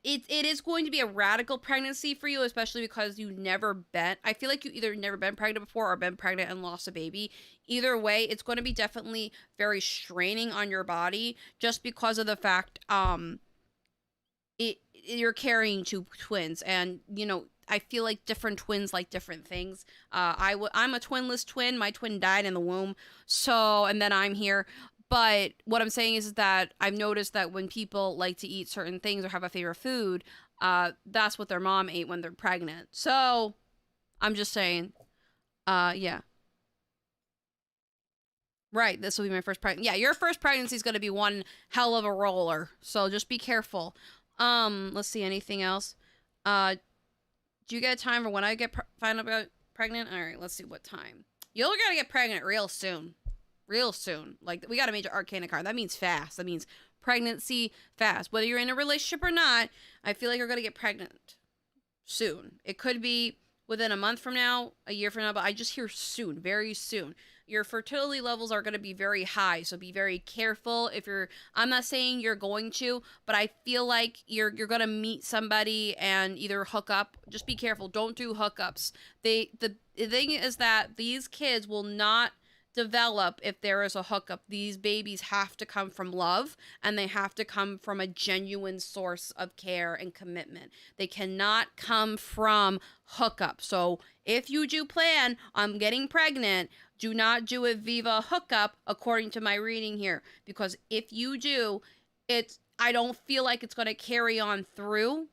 it is going to be a radical pregnancy for you, especially because you never been. I feel like you either never been pregnant before or been pregnant and lost a baby. Either way, it's going to be definitely very straining on your body, just because of the fact you're carrying two twins, and you know I feel like different twins like different things. I'm a twinless twin. My twin died in the womb, so and then I'm here. But what I'm saying is that I've noticed that when people like to eat certain things or have a favorite food, that's what their mom ate when they're pregnant. So I'm just saying, yeah. Right, this will be my first pregnancy. Yeah, your first pregnancy is going to be one hell of a roller. So just be careful. Let's see, anything else? Do you get a time for when I find out pregnant? All right, let's see what time. You're going to get pregnant real soon. Real soon. Like, we got a major arcana card. That means fast. That means pregnancy fast. Whether you're in a relationship or not, I feel like you're going to get pregnant soon. It could be within a month from now, a year from now, but I just hear soon, very soon. Your fertility levels are going to be very high, so be very careful. I'm not saying you're going to, but I feel like you're going to meet somebody and either hook up. Just be careful. Don't do hookups. The thing is that these kids will not develop if there is a hookup. These babies have to come from love, and they have to come from a genuine source of care and commitment. They cannot come from hookup. So if you do plan on getting pregnant, do not do it via hookup according to my reading here, because if you do, I don't feel like it's going to carry on through.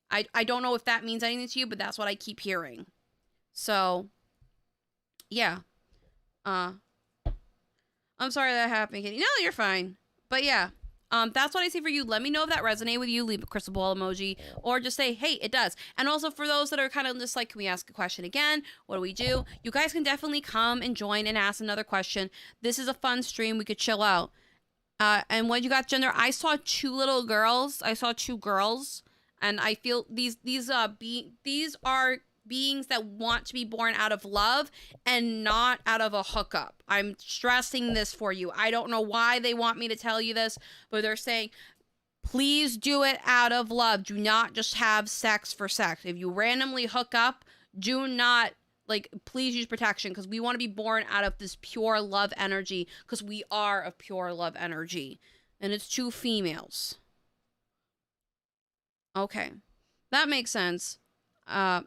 I don't know if that means anything to you, but that's what I keep hearing. So yeah. I'm sorry that happened, Kitty. No, you're fine. But yeah, that's what I see for you. Let me know if that resonated with you. Leave a crystal ball emoji, or just say, hey, it does. And also for those that are kind of just like, can we ask a question again? What do we do? You guys can definitely come and join and ask another question. This is a fun stream. We could chill out. And when you got gender, I saw two little girls. I saw two girls, and I feel these are beings that want to be born out of love and not out of a hookup. I'm stressing this for you. I don't know why they want me to tell you this, but they're saying, please do it out of love. Do not just have sex for sex. If you randomly hook up, do not, please use protection, because we want to be born out of this pure love energy, because we are of pure love energy. And it's two females. Okay. That makes sense.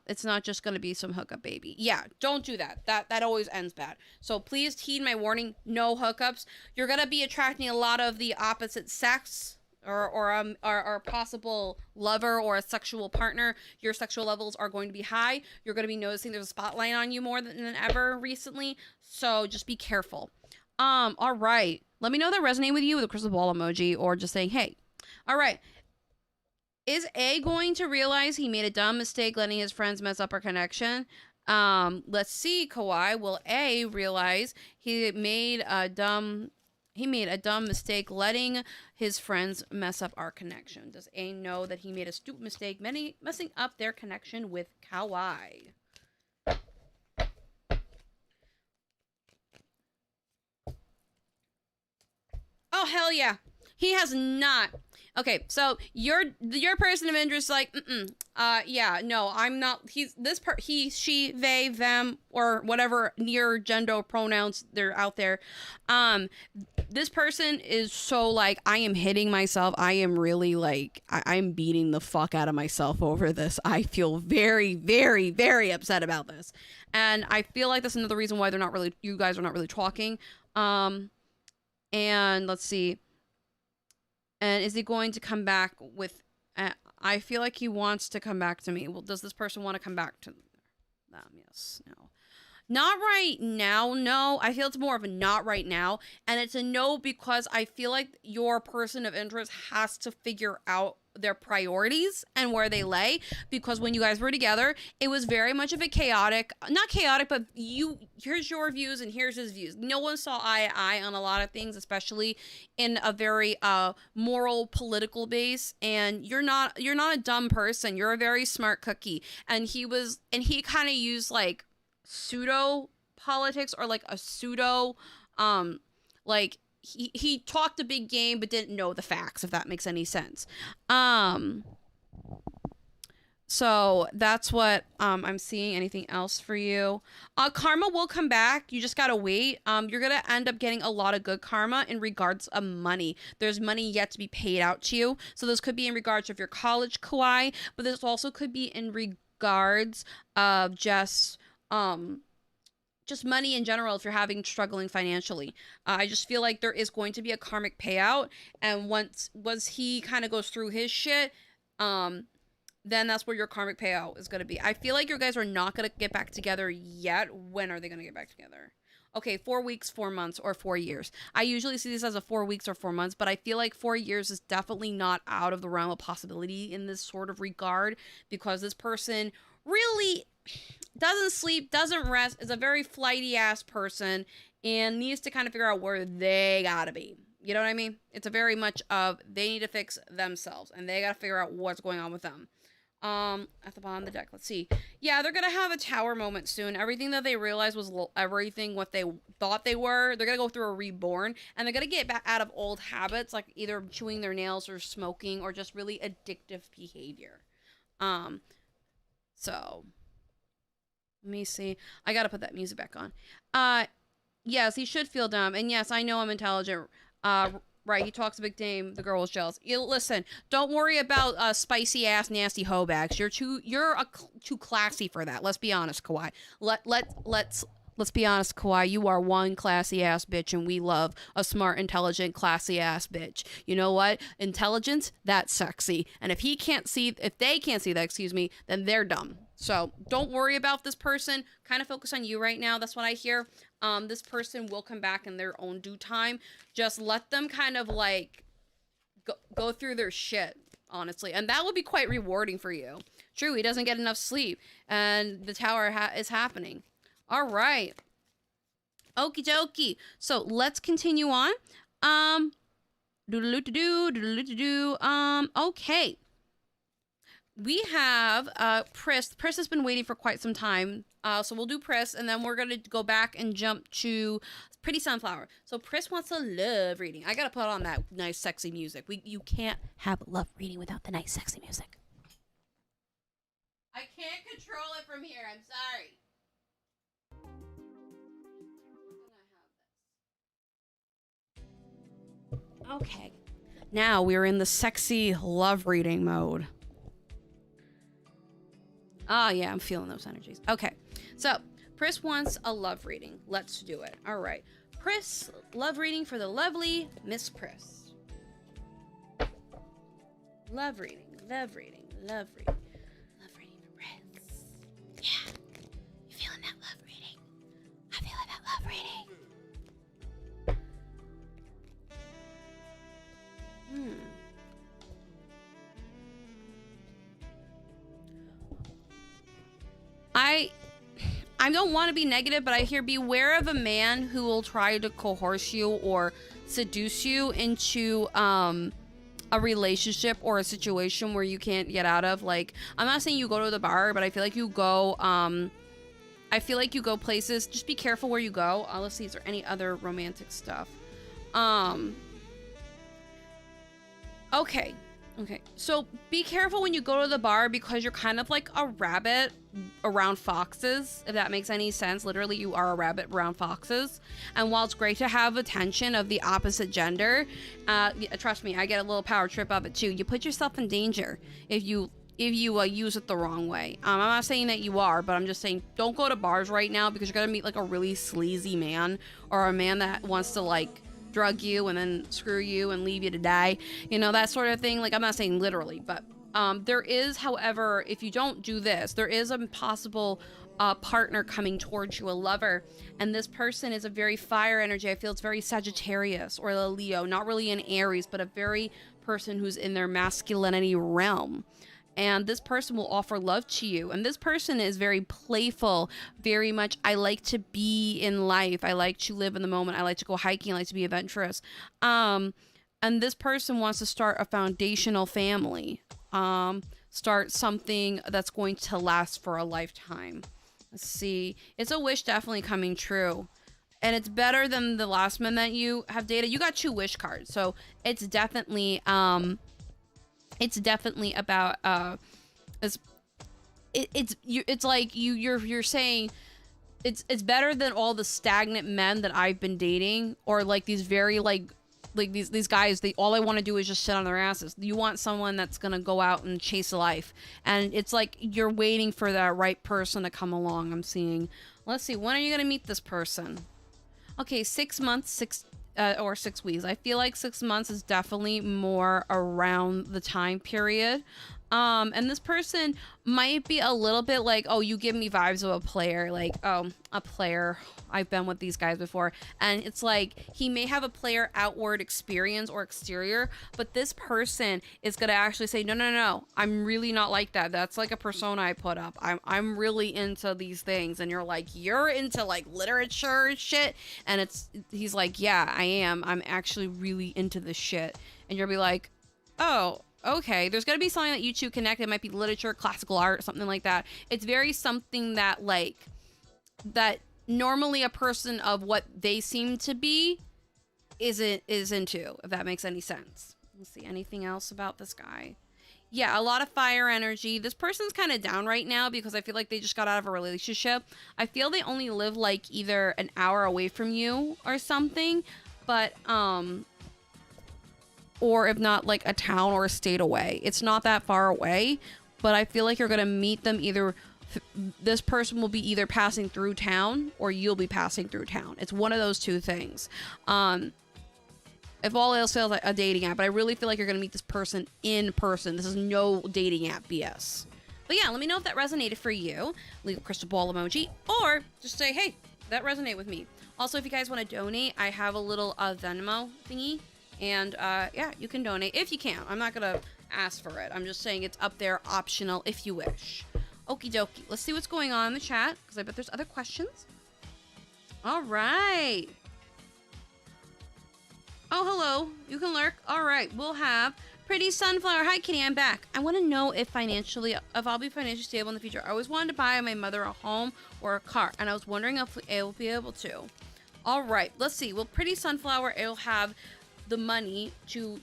It's not just going to be some hookup baby. Yeah, don't do that. That always ends bad. So please heed my warning. No hookups. You're going to be attracting a lot of the opposite sex, or possible lover or a sexual partner. Your sexual levels are going to be high. You're going to be noticing there's a spotlight on you more than ever recently. So just be careful. All right. Let me know that resonated with you with a crystal ball emoji, or just saying, hey. All right. Is A going to realize he made a dumb mistake letting his friends mess up our connection? Let's see, Kawhi. Will A realize he made a dumb mistake letting his friends mess up our connection? Does A know that he made a stupid mistake messing up their connection with Kawhi? Oh, hell yeah. He has not. Okay, so your person of interest, yeah, no, I'm not. He, she, they, them, or whatever near gender pronouns they're out there. This person is so I am hitting myself. I am really I'm beating the fuck out of myself over this. I feel very, very, very upset about this, and I feel like that's another reason why you guys are not really talking. And let's see. And is he going to come back with... I feel like he wants to come back to me. Well, does this person want to come back to them? Yes, no. Not right now, no. I feel it's more of a not right now. And it's a no because I feel like your person of interest has to figure out their priorities and where they lay. Because when you guys were together, it was very much of a chaotic, not chaotic, but here's your views and here's his views. No one saw eye to eye on a lot of things, especially in a very moral, political base. And you're not a dumb person. You're a very smart cookie. And he kind of used like pseudo politics or like a pseudo like he talked a big game but didn't know the facts, if that makes any sense. So that's what I'm seeing. Anything else for you? Karma will come back. You just gotta wait. You're gonna end up getting a lot of good karma in regards of money. There's money yet to be paid out to you. So this could be in regards of your college, Kawaii, but this also could be in regards of just money in general if you're struggling financially. I just feel like there is going to be a karmic payout, and once he kind of goes through his shit, then that's where your karmic payout is going to be. I feel like you guys are not going to get back together yet. When are they going to get back together? Okay, 4 weeks, 4 months, or 4 years. I usually see this as a 4 weeks or 4 months, but I feel like 4 years is definitely not out of the realm of possibility in this sort of regard, because this person really doesn't sleep, doesn't rest, is a very flighty ass person, and needs to kind of figure out where they gotta be. You know what I mean? It's a very much of they need to fix themselves, and they gotta figure out what's going on with them. At the bottom of the deck, let's see. Yeah, they're gonna have a tower moment soon. Everything that they realized was everything what they thought they were. They're gonna go through a reborn, and they're gonna get back out of old habits, like either chewing their nails or smoking or just really addictive behavior. So let me see. I gotta put that music back on. Yes, he should feel dumb. And yes, I know I'm intelligent. Right, he talks a big game. The girl was jealous. Listen, don't worry about spicy ass nasty hoe bags. You're too classy for that. Let's be honest, Kawaii. Let's be honest, Kawaii. You are one classy ass bitch, and we love a smart, intelligent, classy ass bitch. You know what? Intelligence, that's sexy. And if they can't see that, then they're dumb. So don't worry about this person. Kind of focus on you right now. That's what I hear. This person will come back in their own due time. Just let them kind of like go through their shit, honestly. And that will be quite rewarding for you. True, he doesn't get enough sleep, and the tower is happening. All right. Okie dokie. So let's continue on. Okay. We have Pris. Pris has been waiting for quite some time. So we'll do Pris, and then we're gonna go back and jump to Pretty Sunflower. So Pris wants a love reading. I gotta put on that nice sexy music. You can't have a love reading without the nice sexy music. I can't control it from here. I'm sorry. Okay. Now we're in the sexy love reading mode. Oh, yeah, I'm feeling those energies. Okay, so Pris wants a love reading. Let's do it. All right. Pris, love reading for the lovely Miss Pris. Love reading, love reading, love reading. Love reading for Pris. Yeah. You feeling that love reading? I'm feeling that love reading. I don't want to be negative, but I hear beware of a man who will try to coerce you or seduce you into a relationship or a situation where you can't get out of. Like, I'm not saying you go to the bar, but I feel like you go places. Just be careful where you go. Let's see, is there any other romantic stuff? Okay. So be careful when you go to the bar, because you're kind of like a rabbit around foxes, if that makes any sense. Literally, you are a rabbit around foxes. And while it's great to have attention of the opposite gender, trust me, I get a little power trip of it too. You put yourself in danger if you use it the wrong way. I'm not saying that you are, but I'm just saying don't go to bars right now, because you're gonna meet like a really sleazy man, or a man that wants to like drug you and then screw you and leave you to die, you know, that sort of thing. Like, I'm not saying literally, but there is, however, if you don't do this, there is a possible partner coming towards you, a lover, and this person is a very fire energy. I feel it's very Sagittarius or a Leo, not really an Aries, but a very person who's in their masculinity realm. And this person will offer love to you. And this person is very playful, very much, I like to be in life. I like to live in the moment. I like to go hiking. I like to be adventurous. And this person wants to start a foundational family. Start something that's going to last for a lifetime. Let's see. It's a wish definitely coming true. And it's better than the last man that you have dated. You got 2 wish cards. So it's definitely about it's like you're saying it's better than all the stagnant men that I've been dating, or like these very like these guys, all I want to do is just sit on their asses. You want someone that's gonna go out and chase life, and it's like you're waiting for that right person to come along. I'm seeing. Let's see, when are you gonna meet this person? Okay, 6 months, or 6 weeks. I feel like 6 months is definitely more around the time period. And this person might be a little bit like, oh, you give me vibes of a player, like, oh, a player. I've been with these guys before. And it's like, he may have a player outward experience or exterior, but this person is going to actually say, no, I'm really not like that. That's like a persona I put up. I'm really into these things. And you're like, you're into like literature and shit. And he's like, yeah, I am. I'm actually really into this shit. And you'll be like, oh, okay, there's gonna be something that you two connect. It might be literature, classical art, something like that. It's very something that like that normally a person of what they seem to be is into, if that makes any sense. Let's see, anything else about this guy? Yeah, a lot of fire energy. This person's kind of down right now because I feel like they just got out of a relationship. I feel they only live like either an hour away from you or something, but or if not like a town or a state away. It's not that far away, but I feel like you're gonna meet them either. This person will be either passing through town or you'll be passing through town. It's one of those 2 things. If all else fails, like a dating app, but I really feel like you're gonna meet this person in person. This is no dating app BS. But yeah, let me know if that resonated for you. Leave a crystal ball emoji or just say, hey, that resonated with me. Also, if you guys want to donate, I have a little Venmo thingy. And yeah, you can donate if you can. I'm not gonna ask for it. I'm just saying it's up there, optional if you wish. Okie dokie. Let's see what's going on in the chat, because I bet there's other questions. All right. Oh, hello. You can lurk. All right. We'll have Pretty Sunflower. Hi, Kitty. I'm back. I want to know if I'll be financially stable in the future. I always wanted to buy my mother a home or a car, and I was wondering if I will be able to. All right. Let's see. Well, Pretty Sunflower, it'll have the money to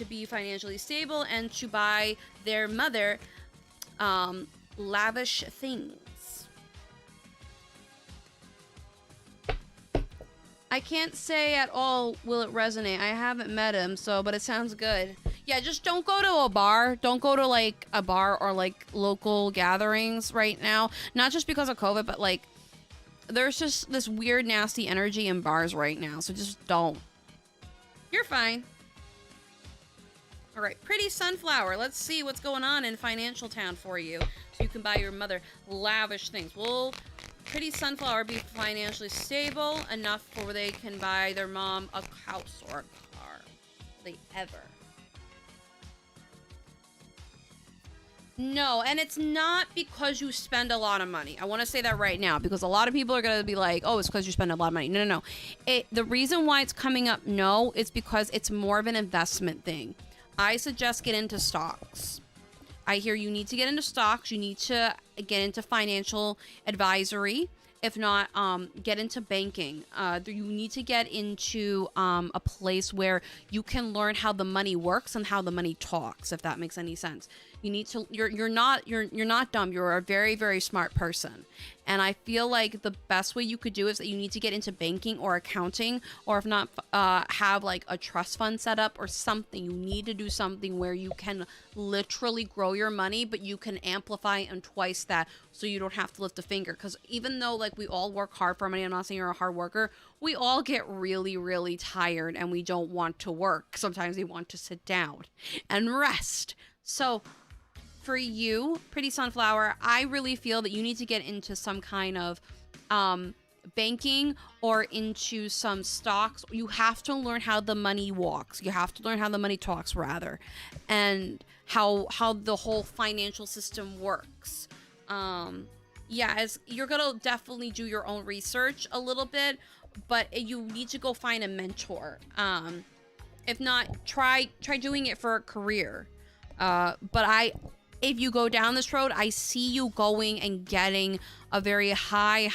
be financially stable and to buy their mother lavish things. I can't say at all will it resonate. I haven't met him, but it sounds good. Yeah, just don't go to a bar. Don't go to like a bar or like local gatherings right now. Not just because of COVID, but like there's just this weird nasty energy in bars right now. So just don't. You're fine. All right, Pretty Sunflower. Let's see what's going on in Financial Town for you, so you can buy your mother lavish things. Will Pretty Sunflower be financially stable enough for they can buy their mom a house or a car? Will they ever? No, and it's not because you spend a lot of money. I want to say that right now, because a lot of people are going to be like, oh, it's because you spend a lot of money. No. The reason why it's coming up, no, it's because it's more of an investment thing. I suggest get into stocks. I hear you need to get into stocks. You need to get into financial advisory. If not, get into banking. You need to get into a place where you can learn how the money works and how the money talks, if that makes any sense. You need to, you're not dumb. You're a very, very smart person. And I feel like the best way you could do is that you need to get into banking or accounting, or if not, have like a trust fund set up or something. You need to do something where you can literally grow your money, but you can amplify and twice that, so you don't have to lift a finger. Because even though like we all work hard for money, I'm not saying you're a hard worker, we all get really, really tired and we don't want to work. Sometimes we want to sit down and rest. So for you, Pretty Sunflower, I really feel that you need to get into some kind of banking or into some stocks. You have to learn how the money walks. You have to learn how the money talks, rather, and how the whole financial system works. Yeah, as you're gonna definitely do your own research a little bit, but you need to go find a mentor. If not, try doing it for a career. But if you go down this road, I see you going and getting a very high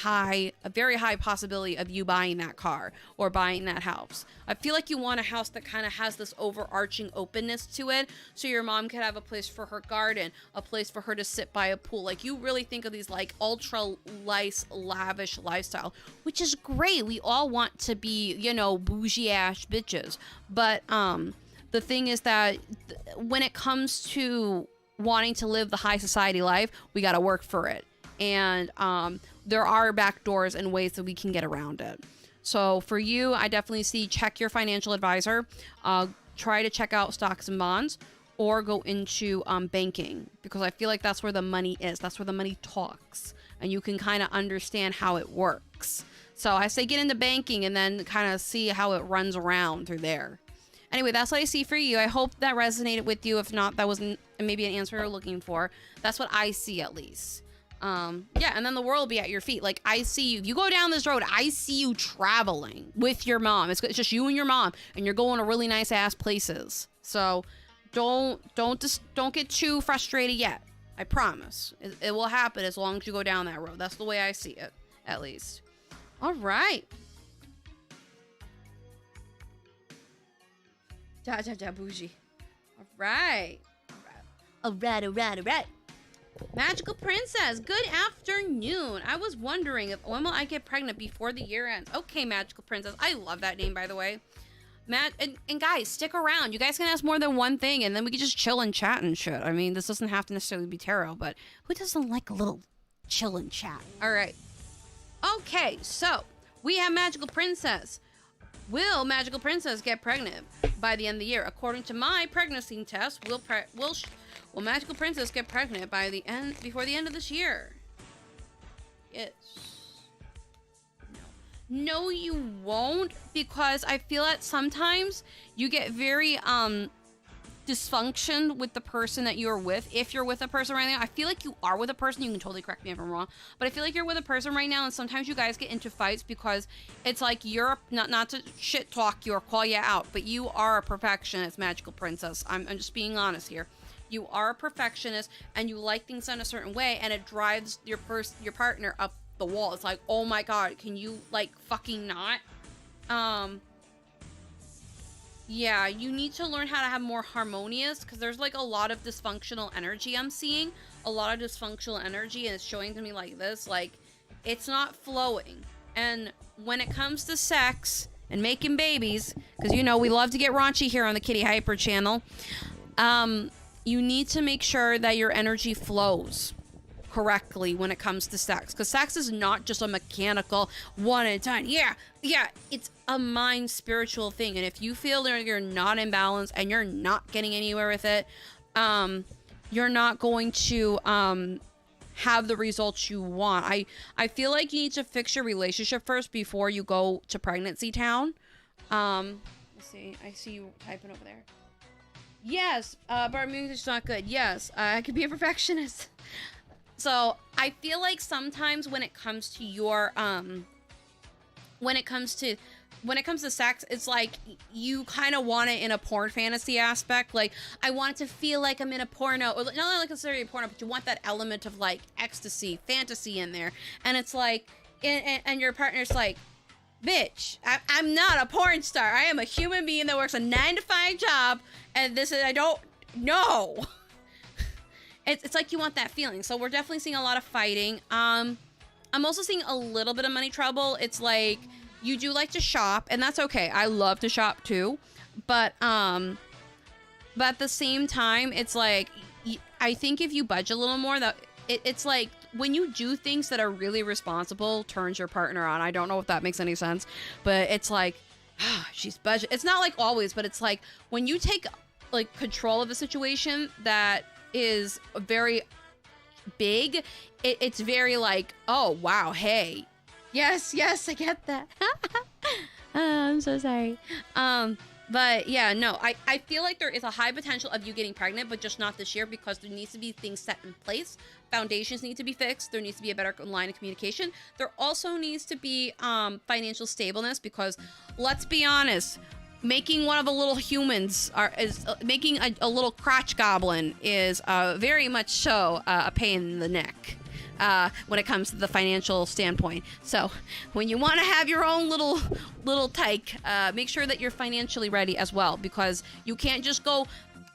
possibility of you buying that car or buying that house. I feel like you want a house that kind of has this overarching openness to it, so your mom could have a place for her garden, a place for her to sit by a pool. Like, you really think of these like ultra nice, lavish lifestyle, which is great. We all want to be, you know, bougie ass bitches. But the thing is that when it comes to wanting to live the high society life, we got to work for it. And there are back doors and ways that we can get around it. So for you, I definitely see check your financial advisor, try to check out stocks and bonds, or go into banking, because I feel like that's where the money is. That's where the money talks, and you can kind of understand how it works. So I say get into banking and then kind of see how it runs around through there. Anyway, that's what I see for you. I hope that resonated with you. If not, that wasn't maybe an answer you're looking for. That's what I see, at least. Yeah, and then the world will be at your feet. Like, I see you. If you go down this road, I see you traveling with your mom. It's just you and your mom, and you're going to really nice ass places. So don't get too frustrated yet. I promise. It will happen as long as you go down that road. That's the way I see it, at least. All right. Bougie. All right. Magical Princess, good afternoon. I was wondering when will I get pregnant before the year ends. Okay, Magical Princess. I love that name, by the way. And guys, stick around. You guys can ask more than one thing, and then we can just chill and chat and shit. I mean, this doesn't have to necessarily be tarot, but who doesn't like a little chill and chat? All right. Okay, so we have Magical Princess. Will Magical Princess get pregnant by the end of the year? According to my pregnancy test, will Magical Princess get pregnant before the end of this year? Yes. No, you won't, because I feel that sometimes you get very dysfunction with the person that you're with. If you're with a person right now, I feel like you are with a person. You can totally correct me if I'm wrong, but I feel like you're with a person right now, and sometimes you guys get into fights because it's like you're not to shit talk you or call you out, but you are a perfectionist, Magical Princess. I'm just being honest here. You are a perfectionist, and you like things done a certain way, and it drives your partner up the wall. It's like, oh my god, can you like fucking not? Yeah, you need to learn how to have more harmonious, because there's like a lot of dysfunctional energy I'm seeing. A lot of dysfunctional energy, and it's showing to me like this. Like, it's not flowing. And when it comes to sex and making babies, because you know we love to get raunchy here on the Kitty Hyper channel, you need to make sure that your energy flows correctly when it comes to sex, because sex is not just a mechanical one and done. Yeah, it's a mind spiritual thing, and if you feel that you're not in balance and you're not getting anywhere with it, you're not going to have the results you want. I feel like you need to fix your relationship first before you go to pregnancy town. Let's see, I see you typing over there. Yes, but music's not good. Yes, I could be a perfectionist. So I feel like sometimes when it comes to your when it comes to sex, it's like you kind of want it in a porn fantasy aspect. Like, I want it to feel like I'm in a porno, or not like necessarily a porno, but you want that element of like ecstasy, fantasy in there. And it's like, and your partner's like, bitch, I'm not a porn star. I am a human being that works a 9-to-5 job, and I don't know. it's like you want that feeling. So we're definitely seeing a lot of fighting. I'm also seeing a little bit of money trouble. It's like you do like to shop, and that's okay. I love to shop too, but at the same time, it's like I think if you budget a little more, that it's like when you do things that are really responsible, turns your partner on. I don't know if that makes any sense, but it's like she's budget. It's not like always, but it's like when you take like control of a situation that is very big, it's very like, oh wow, hey, yes, I get that. I'm so sorry. But yeah, no, I feel like there is a high potential of you getting pregnant, but just not this year, because there needs to be things set in place. Foundations need to be fixed. There needs to be a better line of communication. There also needs to be financial stableness, because let's be honest, making one of the little humans making a little crotch goblin is very much so a pain in the neck. When it comes to the financial standpoint. So when you want to have your own little tyke, make sure that you're financially ready as well, because you can't just go,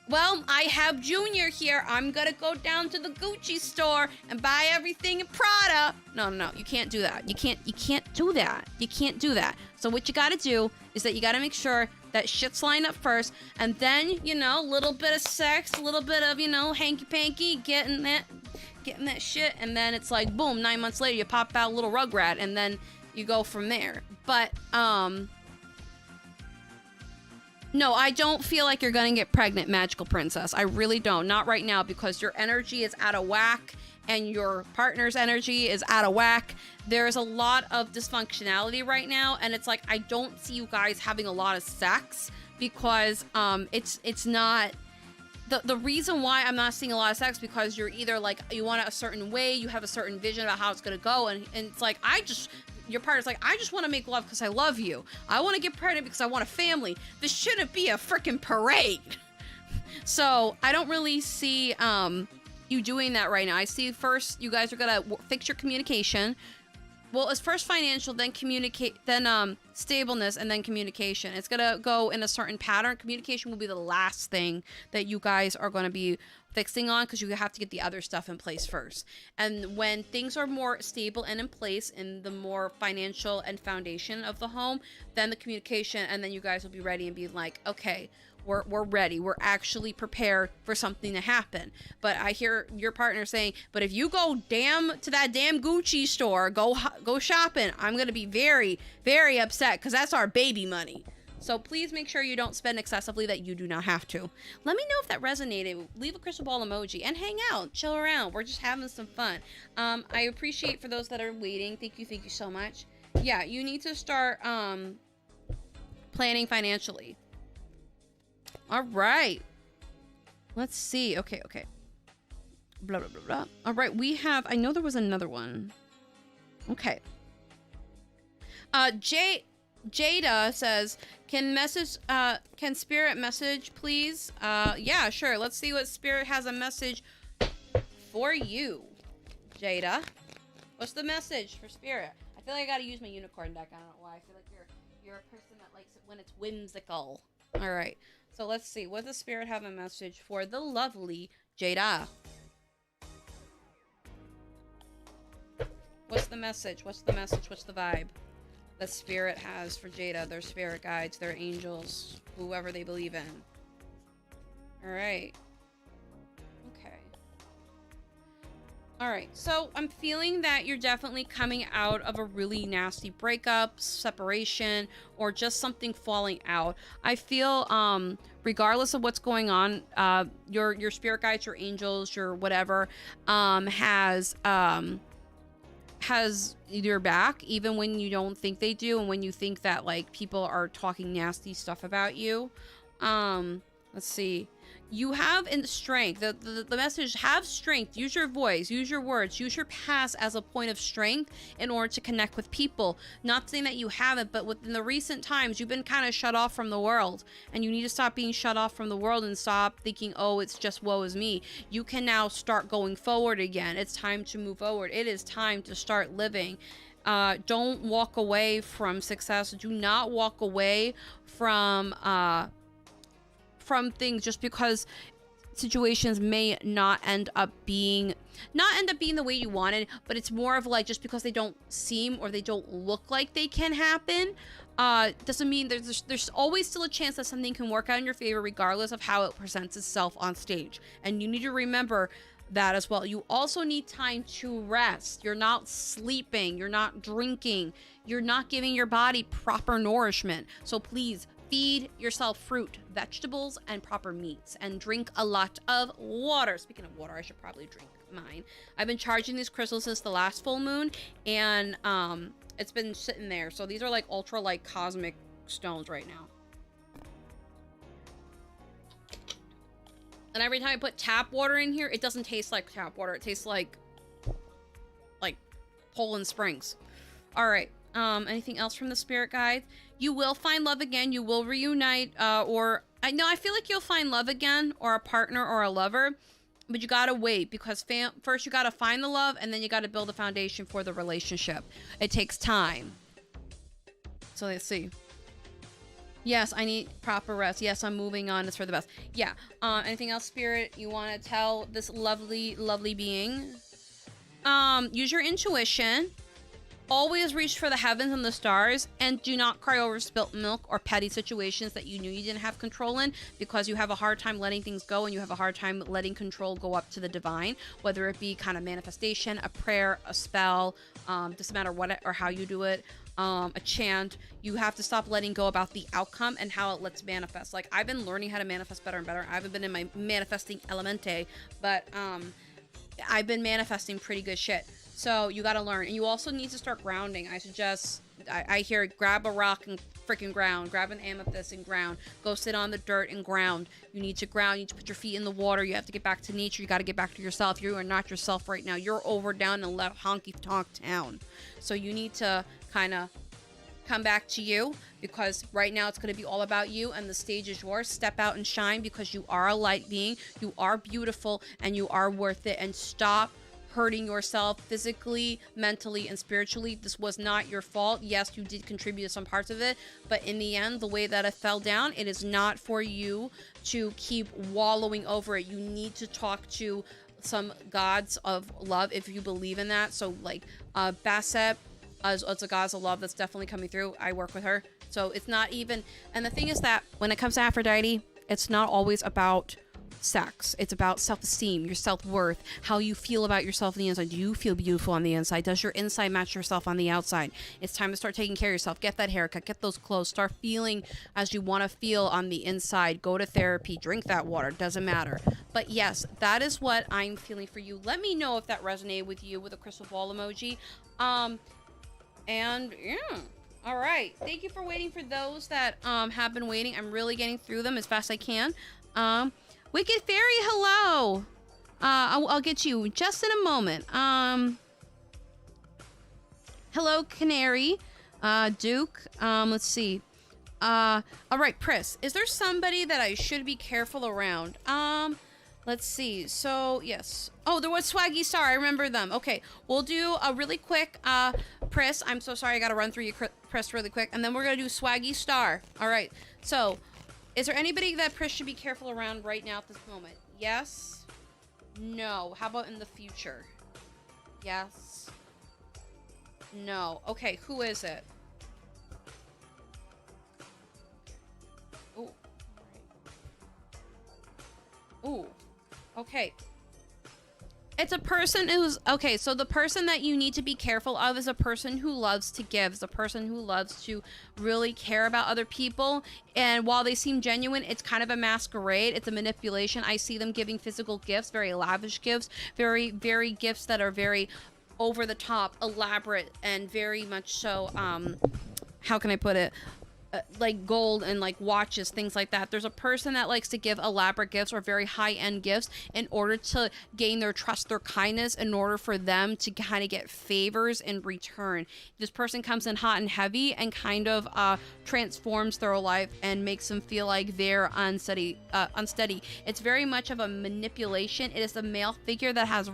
well, I have Junior here, I'm gonna go down to the Gucci store and buy everything in Prada. No, you can't do that. You can't do that. You can't do that. So what you gotta do is that you gotta make sure that shit's lined up first, and then, a little bit of sex, a little bit of, hanky-panky, getting that shit, and then it's like, boom, 9 months later, you pop out a little rugrat, and then you go from there. But, no, I don't feel like you're gonna get pregnant, Magical Princess. I really don't. Not right now, because your energy is out of whack, and your partner's energy is out of whack. There's a lot of dysfunctionality right now, and it's like, I don't see you guys having a lot of sex, because it's not... The reason why I'm not seeing a lot of sex, because you're either like, you want it a certain way, you have a certain vision about how it's gonna go, and it's like, your partner's like, I just want to make love because I love you. I want to get pregnant because I want a family. This shouldn't be a freaking parade. So I don't really see you doing that right now. I see first you guys are gonna fix your communication. Well, it's first financial, then communicate, then stableness, and then communication. It's gonna go in a certain pattern. Communication will be the last thing that you guys are gonna be fixing on, because you have to get the other stuff in place first. And when things are more stable and in place in the more financial and foundation of the home, then the communication, and then you guys will be ready and be like, okay, we're ready. We're actually prepared for something to happen. But I hear your partner saying, but if you go to that damn Gucci store, go shopping, I'm going to be very, very upset, because that's our baby money. So please make sure you don't spend excessively that you do not have to. Let me know if that resonated. Leave a crystal ball emoji and hang out, chill around. We're just having some fun. I appreciate for those that are waiting. Thank you so much. Yeah, you need to start planning financially. All right. Let's see. Okay. Blah, blah, blah, blah. All right. We have... I know there was another one. Okay. Jada says, can Spirit message, please? Yeah, sure. Let's see what Spirit has a message for you. Jada. What's the message for Spirit? I feel like I gotta use my unicorn deck. I don't know why. I feel like you're a person that likes it when it's whimsical. All right. So let's see. What does Spirit have a message for the lovely Jada? What's the message? What's the vibe that Spirit has for Jada? Their spirit guides, their angels, whoever they believe in. All right. Okay. All right. So I'm feeling that you're definitely coming out of a really nasty breakup, separation, or just something falling out. I feel, regardless of what's going on, your spirit guides, your angels, your whatever, has your back, even when you don't think they do, and when you think that like people are talking nasty stuff about you. Let's see. You have in strength. The message: have strength. Use your voice. Use your words. Use your past as a point of strength in order to connect with people. Not saying that you haven't, but within the recent times, you've been kind of shut off from the world, and you need to stop being shut off from the world and stop thinking, oh, it's just woe is me. You can now start going forward again. It's time to move forward. It is time to start living. Don't walk away from success. Do not walk away from things just because situations may not end up being the way you wanted, but it's more of like, just because they don't seem or they don't look like they can happen, doesn't mean there's always still a chance that something can work out in your favor regardless of how it presents itself on stage. And you need to remember that as well. You also need time to rest. You're not sleeping, you're not drinking, you're not giving your body proper nourishment. So please feed yourself fruit, vegetables, and proper meats, and drink a lot of water. Speaking of water, I should probably drink mine. I've been charging these crystals since the last full moon, and it's been sitting there. So these are like ultra like cosmic stones right now. And every time I put tap water in here, it doesn't taste like tap water. It tastes like Poland Springs. All right. Anything else from the spirit guide? You will find love again. You will reunite, I feel like you'll find love again, or a partner or a lover, but you gotta wait, because first you gotta find the love, and then you gotta build a foundation for the relationship. It takes time. So let's see. Yes, I need proper rest. Yes, I'm moving on. It's for the best. Yeah. Anything else, spirit, you want to tell this lovely, lovely being? Use your intuition. Always reach for the heavens and the stars, and do not cry over spilt milk or petty situations that you knew you didn't have control in, because you have a hard time letting things go, and you have a hard time letting control go up to the divine, whether it be kind of manifestation, a prayer, a spell, doesn't matter what or how you do it, a chant. You have to stop letting go about the outcome and how it lets manifest. Like, I've been learning how to manifest better and better. I haven't been in my manifesting elemente, but I've been manifesting pretty good shit. So you got to learn. And you also need to start grounding. I suggest, I hear, grab a rock and freaking ground. Grab an amethyst and ground. Go sit on the dirt and ground. You need to ground. You need to put your feet in the water. You have to get back to nature. You got to get back to yourself. You are not yourself right now. You're over, down, and left honky tonk town. So you need to kind of come back to you, because right now it's going to be all about you, and the stage is yours. Step out and shine, because you are a light being. You are beautiful, and you are worth it. And stop hurting yourself physically, mentally, and spiritually. This was not your fault. Yes, you did contribute to some parts of it, but in the end, the way that it fell down, it is not for you to keep wallowing over it. You need to talk to some gods of love if you believe in that. So like Basset, as a goddess of love, that's definitely coming through. I work with her. So it's not even, and the thing is that when it comes to Aphrodite, it's not always about sex. It's about self-esteem, your self-worth, how you feel about yourself on the inside. Do you feel beautiful on the inside? Does your inside match yourself on the outside? It's time to start taking care of yourself. Get that haircut, get those clothes, start feeling as you want to feel on the inside. Go to therapy, drink that water, doesn't matter. But yes, that is what I'm feeling for you. Let me know if that resonated with you with a crystal ball emoji. And yeah. All right. Thank you for waiting. For those that have been waiting, I'm really getting through them as fast as I can. Wicked Fairy, hello. I'll get you just in a moment. Hello, Canary. Duke. Let's see. All right, Pris. Is there somebody that I should be careful around? Let's see. So, yes. Oh, there was Swaggy Star. I remember them. Okay. We'll do a really quick, Pris. I'm so sorry. I got to run through you, Pris, really quick. And then we're going to do Swaggy Star. All right. So, is there anybody that Pris should be careful around right now at this moment? Yes. No. How about in the future? Yes. No. Okay. Who is it? Oh. Ooh. Okay. It's a person who's... Okay, so the person that you need to be careful of is a person who loves to give. Is a person who loves to really care about other people. And while they seem genuine, it's kind of a masquerade. It's a manipulation. I see them giving physical gifts, very lavish gifts, very, very gifts that are very over the top, elaborate, and very much so, how can I put it? Like gold and like watches, things like that. There's a person that likes to give elaborate gifts or very high-end gifts in order to gain their trust, their kindness, in order for them to kind of get favors in return. This person comes in hot and heavy and kind of transforms their life and makes them feel like they're unsteady. It's very much of a manipulation. It is a male figure that has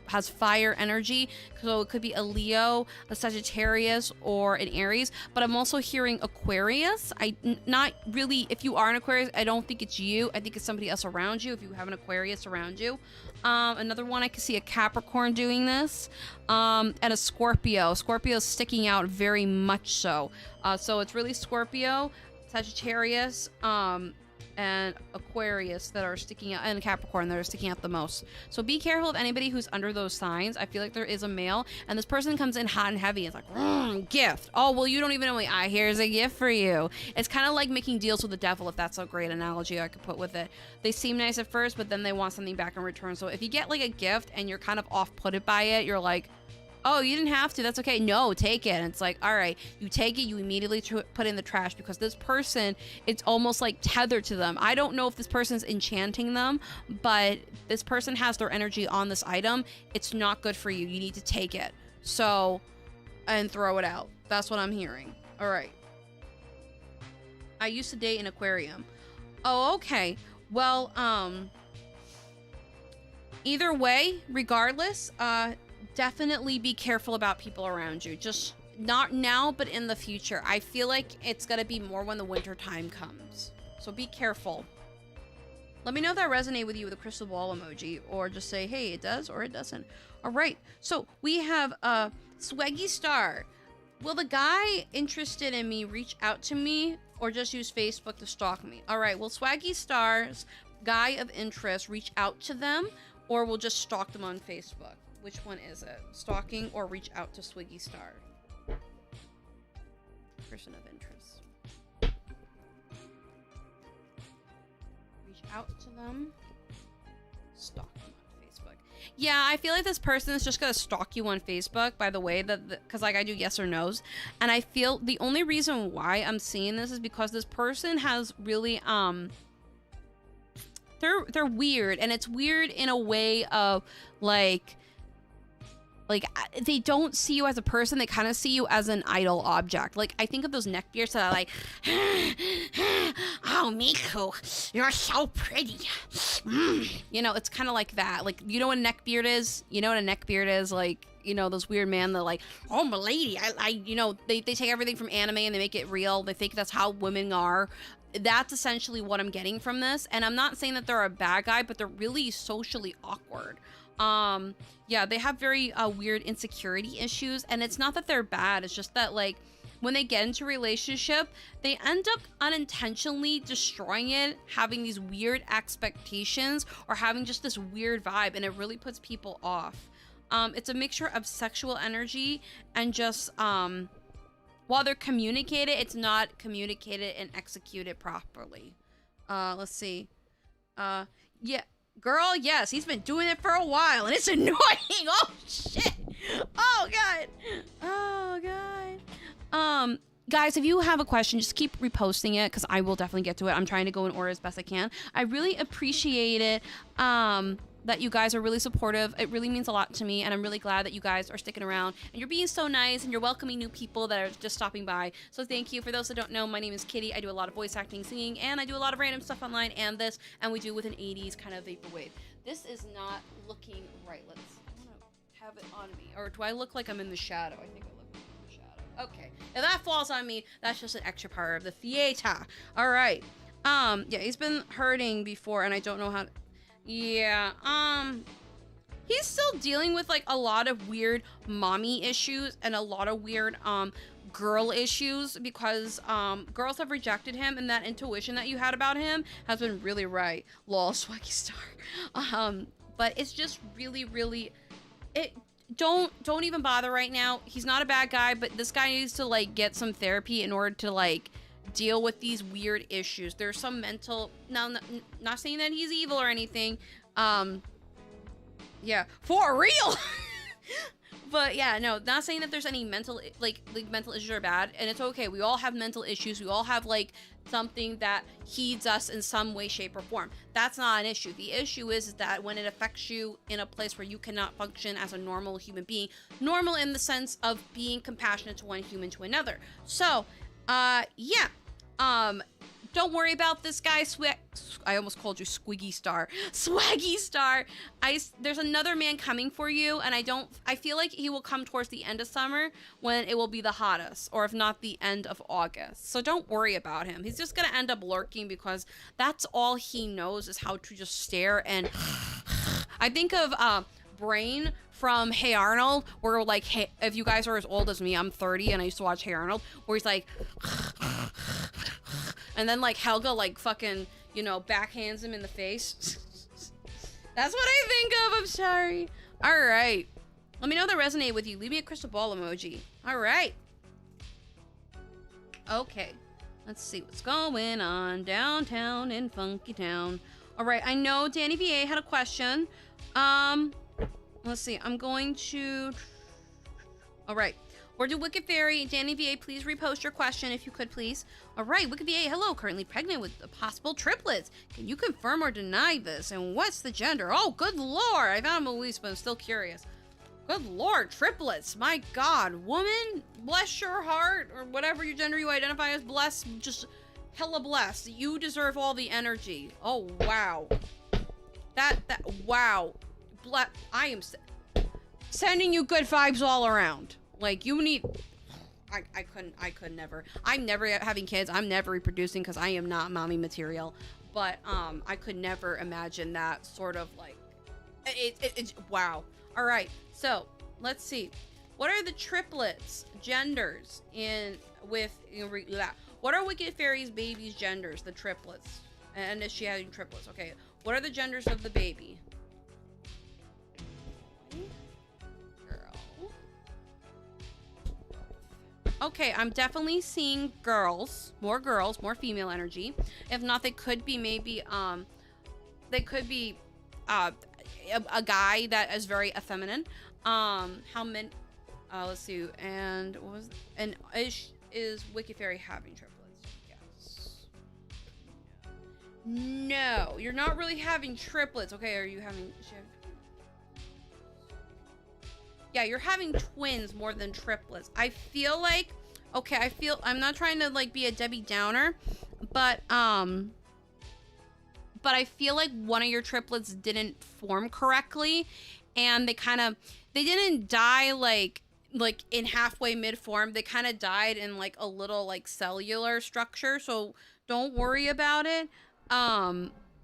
has fire energy, so it could be a Leo, a Sagittarius, or an Aries. But I'm also hearing Aquarius. Not really, if you are an Aquarius, I don't think it's you. I think it's somebody else around you if you have an Aquarius around you. Another one, I can see a Capricorn doing this, and a Scorpio. Scorpio is sticking out very much so. So it's really Scorpio, Sagittarius, and Aquarius that are sticking out, and Capricorn that are sticking out the most. So be careful of anybody who's under those signs. I feel like there is a male, and this person comes in hot and heavy. It's like, gift. Oh, well, you don't even know me. Here's a gift for you. It's kind of like making deals with the devil, if that's a great analogy I could put with it. They seem nice at first, but then they want something back in return. So if you get like a gift and you're kind of off-putted by it, you're like, oh, you didn't have to. That's okay. No, take it. And it's like, all right, you take it, you immediately put it in the trash, because this person, it's almost like tethered to them. I don't know if this person's enchanting them, but this person has their energy on this item. It's not good for you. You need to take it. So, and throw it out. That's what I'm hearing. All right. I used to date an aquarium. Oh, okay. Well, either way, regardless, definitely be careful about people around you. Just not now, but in the future. I feel like it's gonna be more when the winter time comes. So be careful. Let me know if that resonates with you with a crystal ball emoji, or just say, hey, it does or it doesn't. All right. So we have Swaggy Star. Will the guy interested in me reach out to me, or just use Facebook to stalk me? All right. Will Swaggy Star's guy of interest reach out to them, or we'll just stalk them on Facebook? Which one is it? Stalking or reach out to Swiggy Star? Person of interest. Reach out to them. Stalk them on Facebook. Yeah, I feel like this person is just gonna stalk you on Facebook, by the way, because like I do yes or no's. And I feel the only reason why I'm seeing this is because this person has really, they're weird. And it's weird in a way of like they don't see you as a person. They kind of see you as an idol object. Like, I think of those neckbeards that are like, oh, Miku, you're so pretty. You know, it's kind of like that. Like, you know what a neckbeard is? You know what a neckbeard is? Like, you know, those weird men that like, oh, my lady, you know, they take everything from anime and they make it real. They think that's how women are. That's essentially what I'm getting from this. And I'm not saying that they're a bad guy, but they're really socially awkward. Yeah, they have very weird insecurity issues, and it's not that they're bad, it's just that like when they get into a relationship, they end up unintentionally destroying it, having these weird expectations or having just this weird vibe, and it really puts people off. It's a mixture of sexual energy and just while they're communicated, it's not communicated and executed properly. Let's see. Yeah. Girl, yes, he's been doing it for a while, and it's annoying. Oh, shit. Oh, God. Oh, God. Guys, if you have a question, just keep reposting it, because I will definitely get to it. I'm trying to go in order as best I can. I really appreciate it, that you guys are really supportive. It really means a lot to me, and I'm really glad that you guys are sticking around, and you're being so nice, and you're welcoming new people that are just stopping by. So thank you. For those that don't know, my name is Kitty. I do a lot of voice acting, singing, and I do a lot of random stuff online, and we do with an 80s kind of vaporwave. This is not looking right. I want to have it on me. Or do I look like I'm in the shadow? I think I look like I'm in the shadow. Okay. If that falls on me, that's just an extra part of the theater. All right. Yeah, he's been hurting before, and I don't know how to... Yeah, he's still dealing with like a lot of weird mommy issues and a lot of weird girl issues, because girls have rejected him, and that intuition that you had about him has been really right. Lol, Swaggy Star. But it's just really don't even bother right now. He's not a bad guy, but this guy needs to like get some therapy in order to like deal with these weird issues. There's some mental, now not saying that he's evil or anything, yeah, for real. But yeah, no, not saying that there's any mental like mental issues are bad, and it's okay. We all have mental issues. We all have like something that heeds us in some way, shape, or form. That's not an issue. The issue is that when it affects you in a place where you cannot function as a normal human being, normal in the sense of being compassionate to one human to another. So yeah, don't worry about this guy. I almost called you Squiggy Star. Swaggy Star. There's another man coming for you, and I feel like he will come towards the end of summer when it will be the hottest, or if not the end of August. So don't worry about him. He's just gonna end up lurking because that's all he knows is how to just stare. And I think of Brain from Hey Arnold, where like, hey, if you guys are as old as me, I'm 30 and I used to watch Hey Arnold, where he's like, and then like Helga like fucking, you know, backhands him in the face. That's what I think of. I'm sorry. All right. Let me know that resonate with you. Leave me a crystal ball emoji. All right. Okay. Let's see what's going on downtown in Funky Town. All right. I know Danny VA had a question. Let's see. I'm going to... All right. Or do Wicked Fairy, Danny VA, please repost your question if you could, please. All right, Wicked VA, hello, currently pregnant with possible triplets. Can you confirm or deny this? And what's the gender? Oh, good lord. I found him Elise, but I'm still curious. Good lord, triplets. My god. Woman, bless your heart, or whatever your gender you identify as, bless, just hella blessed. You deserve all the energy. Oh, wow. Wow. I am sending you good vibes all around. Like, you need... I could never. I'm never having kids. I'm never reproducing because I am not mommy material. But, I could never imagine that sort of, like... It's wow. All right. So, let's see. What are the triplets' genders what are Wicked Fairy's baby's genders, the triplets? And is she having triplets? Okay. What are the genders of the baby? Okay, I'm definitely seeing girls, more female energy. If not, they could be maybe, a guy that is very effeminate. How many, let's see, and what was, and is Wicked Fairy having triplets? Yes. No, you're not really having triplets. Okay, are you having, yeah, you're having twins more than triplets. I feel like, okay, I'm not trying to like be a Debbie Downer, but I feel like one of your triplets didn't form correctly, and they didn't die like in halfway mid-form. They kind of died in like a little like cellular structure, so don't worry about it.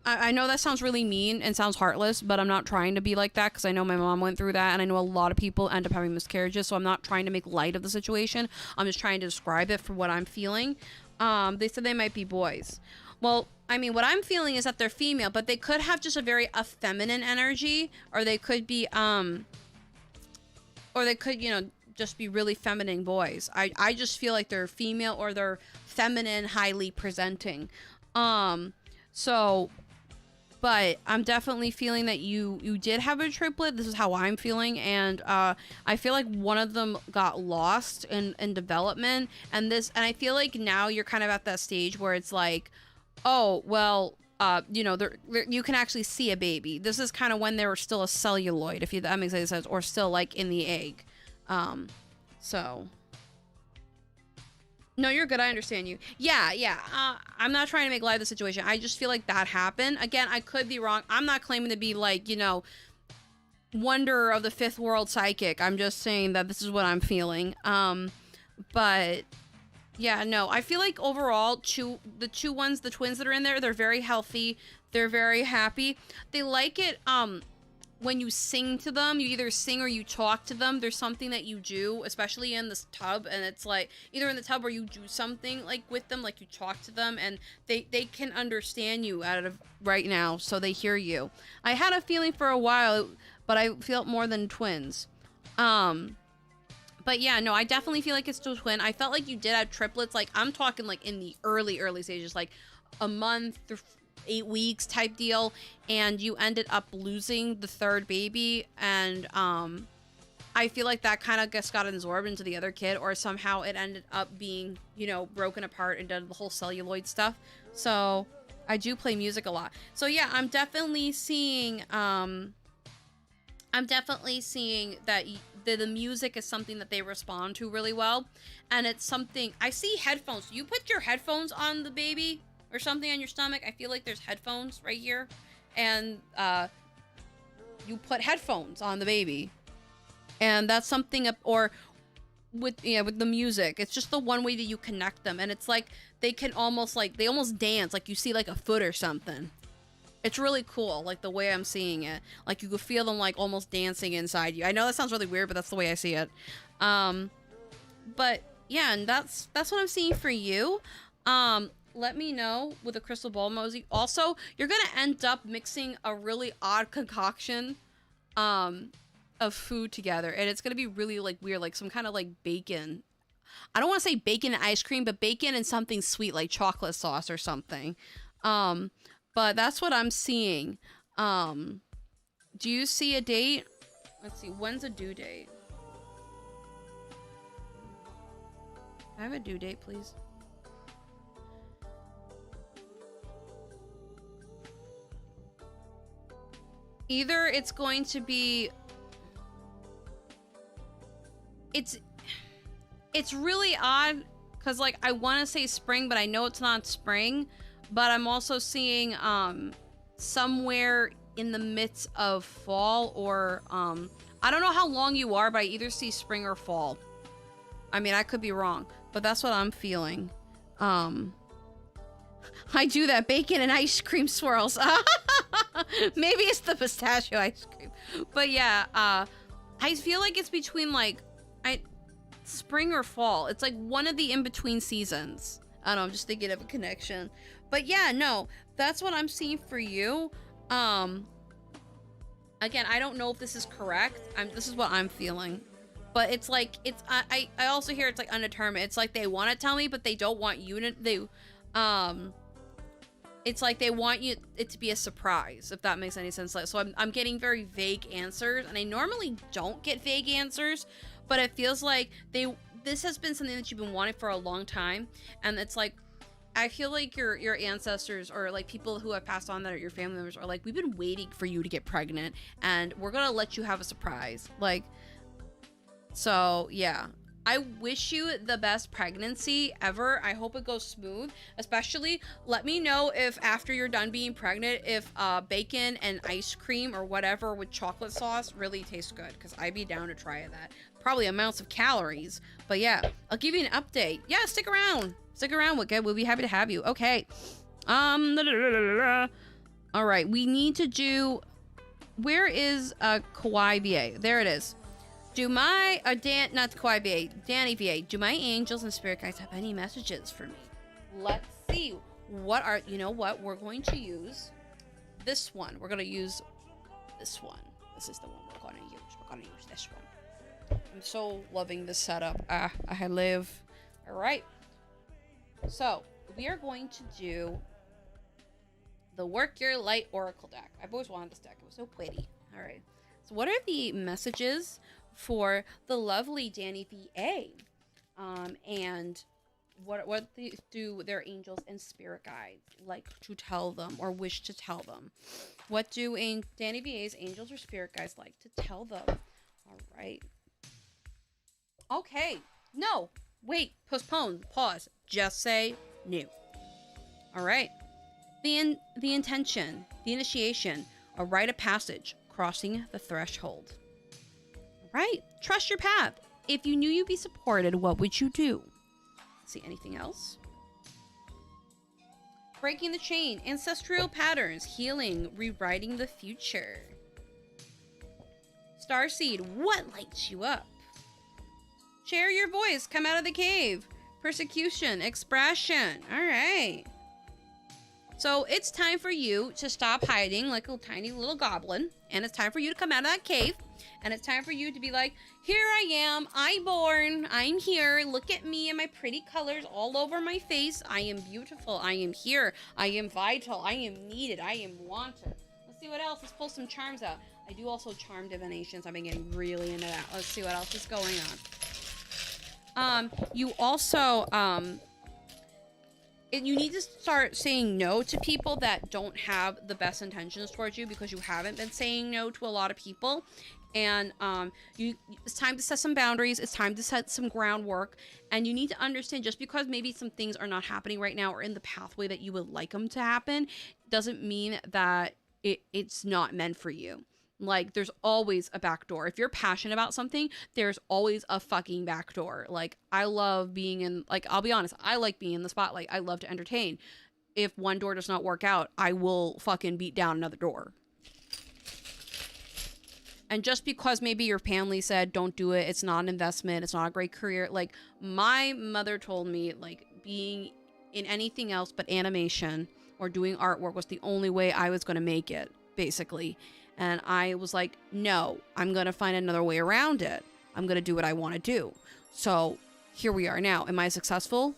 I know that sounds really mean and sounds heartless, but I'm not trying to be like that because I know my mom went through that, and I know a lot of people end up having miscarriages, so I'm not trying to make light of the situation. I'm just trying to describe it for what I'm feeling. They said they might be boys. Well, I mean, what I'm feeling is that they're female, but they could have just a very feminine energy, or they could be, you know, just be really feminine boys. I just feel like they're female or they're feminine, highly presenting. So... But I'm definitely feeling that you did have a triplet. This is how I'm feeling. And I feel like one of them got lost in development. And I feel like now you're kind of at that stage where it's like, oh, well, you know, you can actually see a baby. This is kind of when they were still a celluloid, if that makes any sense, or still like in the egg. So... No, you're good. I understand you. Yeah. I'm not trying to make light of the situation. I just feel like that happened. Again, I could be wrong. I'm not claiming to be like, you know, wonder of the fifth world psychic. I'm just saying that this is what I'm feeling. But yeah, no, I feel like overall, the twins that are in there, they're very healthy. They're very happy. They like it, when you sing to them, you either sing or you talk to them. There's something that you do, especially in this tub, and it's like either in the tub or you do something like with them, like you talk to them, and they can understand you out of right now, so they hear you. I had a feeling for a while, but I felt more than twins. But yeah, no, I definitely feel like it's still twin. I felt like you did have triplets. Like I'm talking like in the early stages, like a month or 8 weeks type deal, and you ended up losing the third baby, and I feel like that kind of just got absorbed into the other kid, or somehow it ended up being, you know, broken apart into the whole celluloid stuff. So I do play music a lot, so yeah, I'm definitely seeing that the music is something that they respond to really well, and it's something. I see headphones. You put your headphones on the baby? or something on your stomach. I feel like there's headphones right here, and you put headphones on the baby, and that's something or with the music. It's just the one way that you connect them, and it's like they almost dance, like you see like a foot or something. It's really cool, like the way I'm seeing it. Like you could feel them like almost dancing inside you. I know that sounds really weird, but that's the way I see it. But yeah, and that's what I'm seeing for you. Let me know with a crystal ball emoji. Also, you're gonna end up mixing a really odd concoction of food together, and it's gonna be really like weird, like some kind of like bacon. I don't want to say bacon and ice cream, but bacon and something sweet like chocolate sauce or something. But that's what I'm seeing. Do you see a date? Let's see, when's a due date? Can I have a due date, please? Either it's going to be... It's really odd, because like I want to say spring, but I know it's not spring. But I'm also seeing somewhere in the midst of fall, or I don't know how long you are, but I either see spring or fall. I mean, I could be wrong, but that's what I'm feeling. I do that bacon and ice cream swirls. Maybe it's the pistachio ice cream. But yeah, I feel like it's between like spring or fall. It's like one of the in-between seasons. I don't know, I'm just thinking of a connection. But yeah, no, that's what I'm seeing for you. Again, I don't know if this is correct. This is what I'm feeling. But it's like, I also hear it's like undetermined. It's like they want to tell me, but they don't want you to, it's like they want it to be a surprise, if that makes any sense. Like, so I'm getting very vague answers, and I normally don't get vague answers, but it feels like this has been something that you've been wanting for a long time, and it's like, I feel like your ancestors, or like people who have passed on that are your family members, are like, we've been waiting for you to get pregnant, and we're gonna let you have a surprise. Like, so yeah, I wish you the best pregnancy ever. I hope it goes smooth. Especially, let me know if after you're done being pregnant, if bacon and ice cream or whatever with chocolate sauce really tastes good, because I'd be down to try that. Probably amounts of calories, but yeah, I'll give you an update. Yeah, stick around. Stick around, Wicked. We'll be happy to have you. Okay. All right, we need to do... Where is Kawaii VA? There it is. Do my... not Kawaii VA. Danny VA. Do my angels and spirit guides have any messages for me? Let's see. What are... You know what? We're going to use this one. We're going to use this one. This is the one we're going to use. We're going to use this one. I'm so loving this setup. I live. All right. So, we are going to do the Work Your Light Oracle deck. I've always wanted this deck. It was so pretty. All right. So, what are the messages for the lovely Danny VA? And what do their angels and spirit guides like to tell them, or wish to tell them? What do Danny VA's angels or spirit guides like to tell them? All right. Okay. No. Wait. Postpone. Pause. Just say new. All right. The intention, the initiation, a rite of passage, crossing the threshold. All right. Trust your path. If you knew you'd be supported, what would you do? See anything else? Breaking the chain, ancestral patterns, healing, rewriting the future. Starseed, what lights you up? Share your voice, come out of the cave. Persecution, expression. All right. So it's time for you to stop hiding like a tiny little goblin. And it's time for you to come out of that cave. And it's time for you to be like, here I am. I'm born. I'm here. Look at me and my pretty colors all over my face. I am beautiful. I am here. I am vital. I am needed. I am wanted. Let's see what else. Let's pull some charms out. I do also charm divinations. I've been getting really into that. Let's see what else is going on. You also, you need to start saying no to people that don't have the best intentions towards you, because you haven't been saying no to a lot of people. And it's time to set some boundaries. It's time to set some groundwork. And you need to understand, just because maybe some things are not happening right now or in the pathway that you would like them to happen, doesn't mean that it's not meant for you. Like, there's always a back door. If you're passionate about something, there's always a fucking back door. Like, I love being in, like, I'll be honest, I like being in the spotlight. I love to entertain. If one door does not work out, I will fucking beat down another door. And just because maybe your family said, don't do it, it's not an investment, it's not a great career. Like, my mother told me, like, being in anything else but animation or doing artwork was the only way I was going to make it, basically. And I was like, no, I'm going to find another way around it. I'm going to do what I want to do. So here we are now. Am I successful?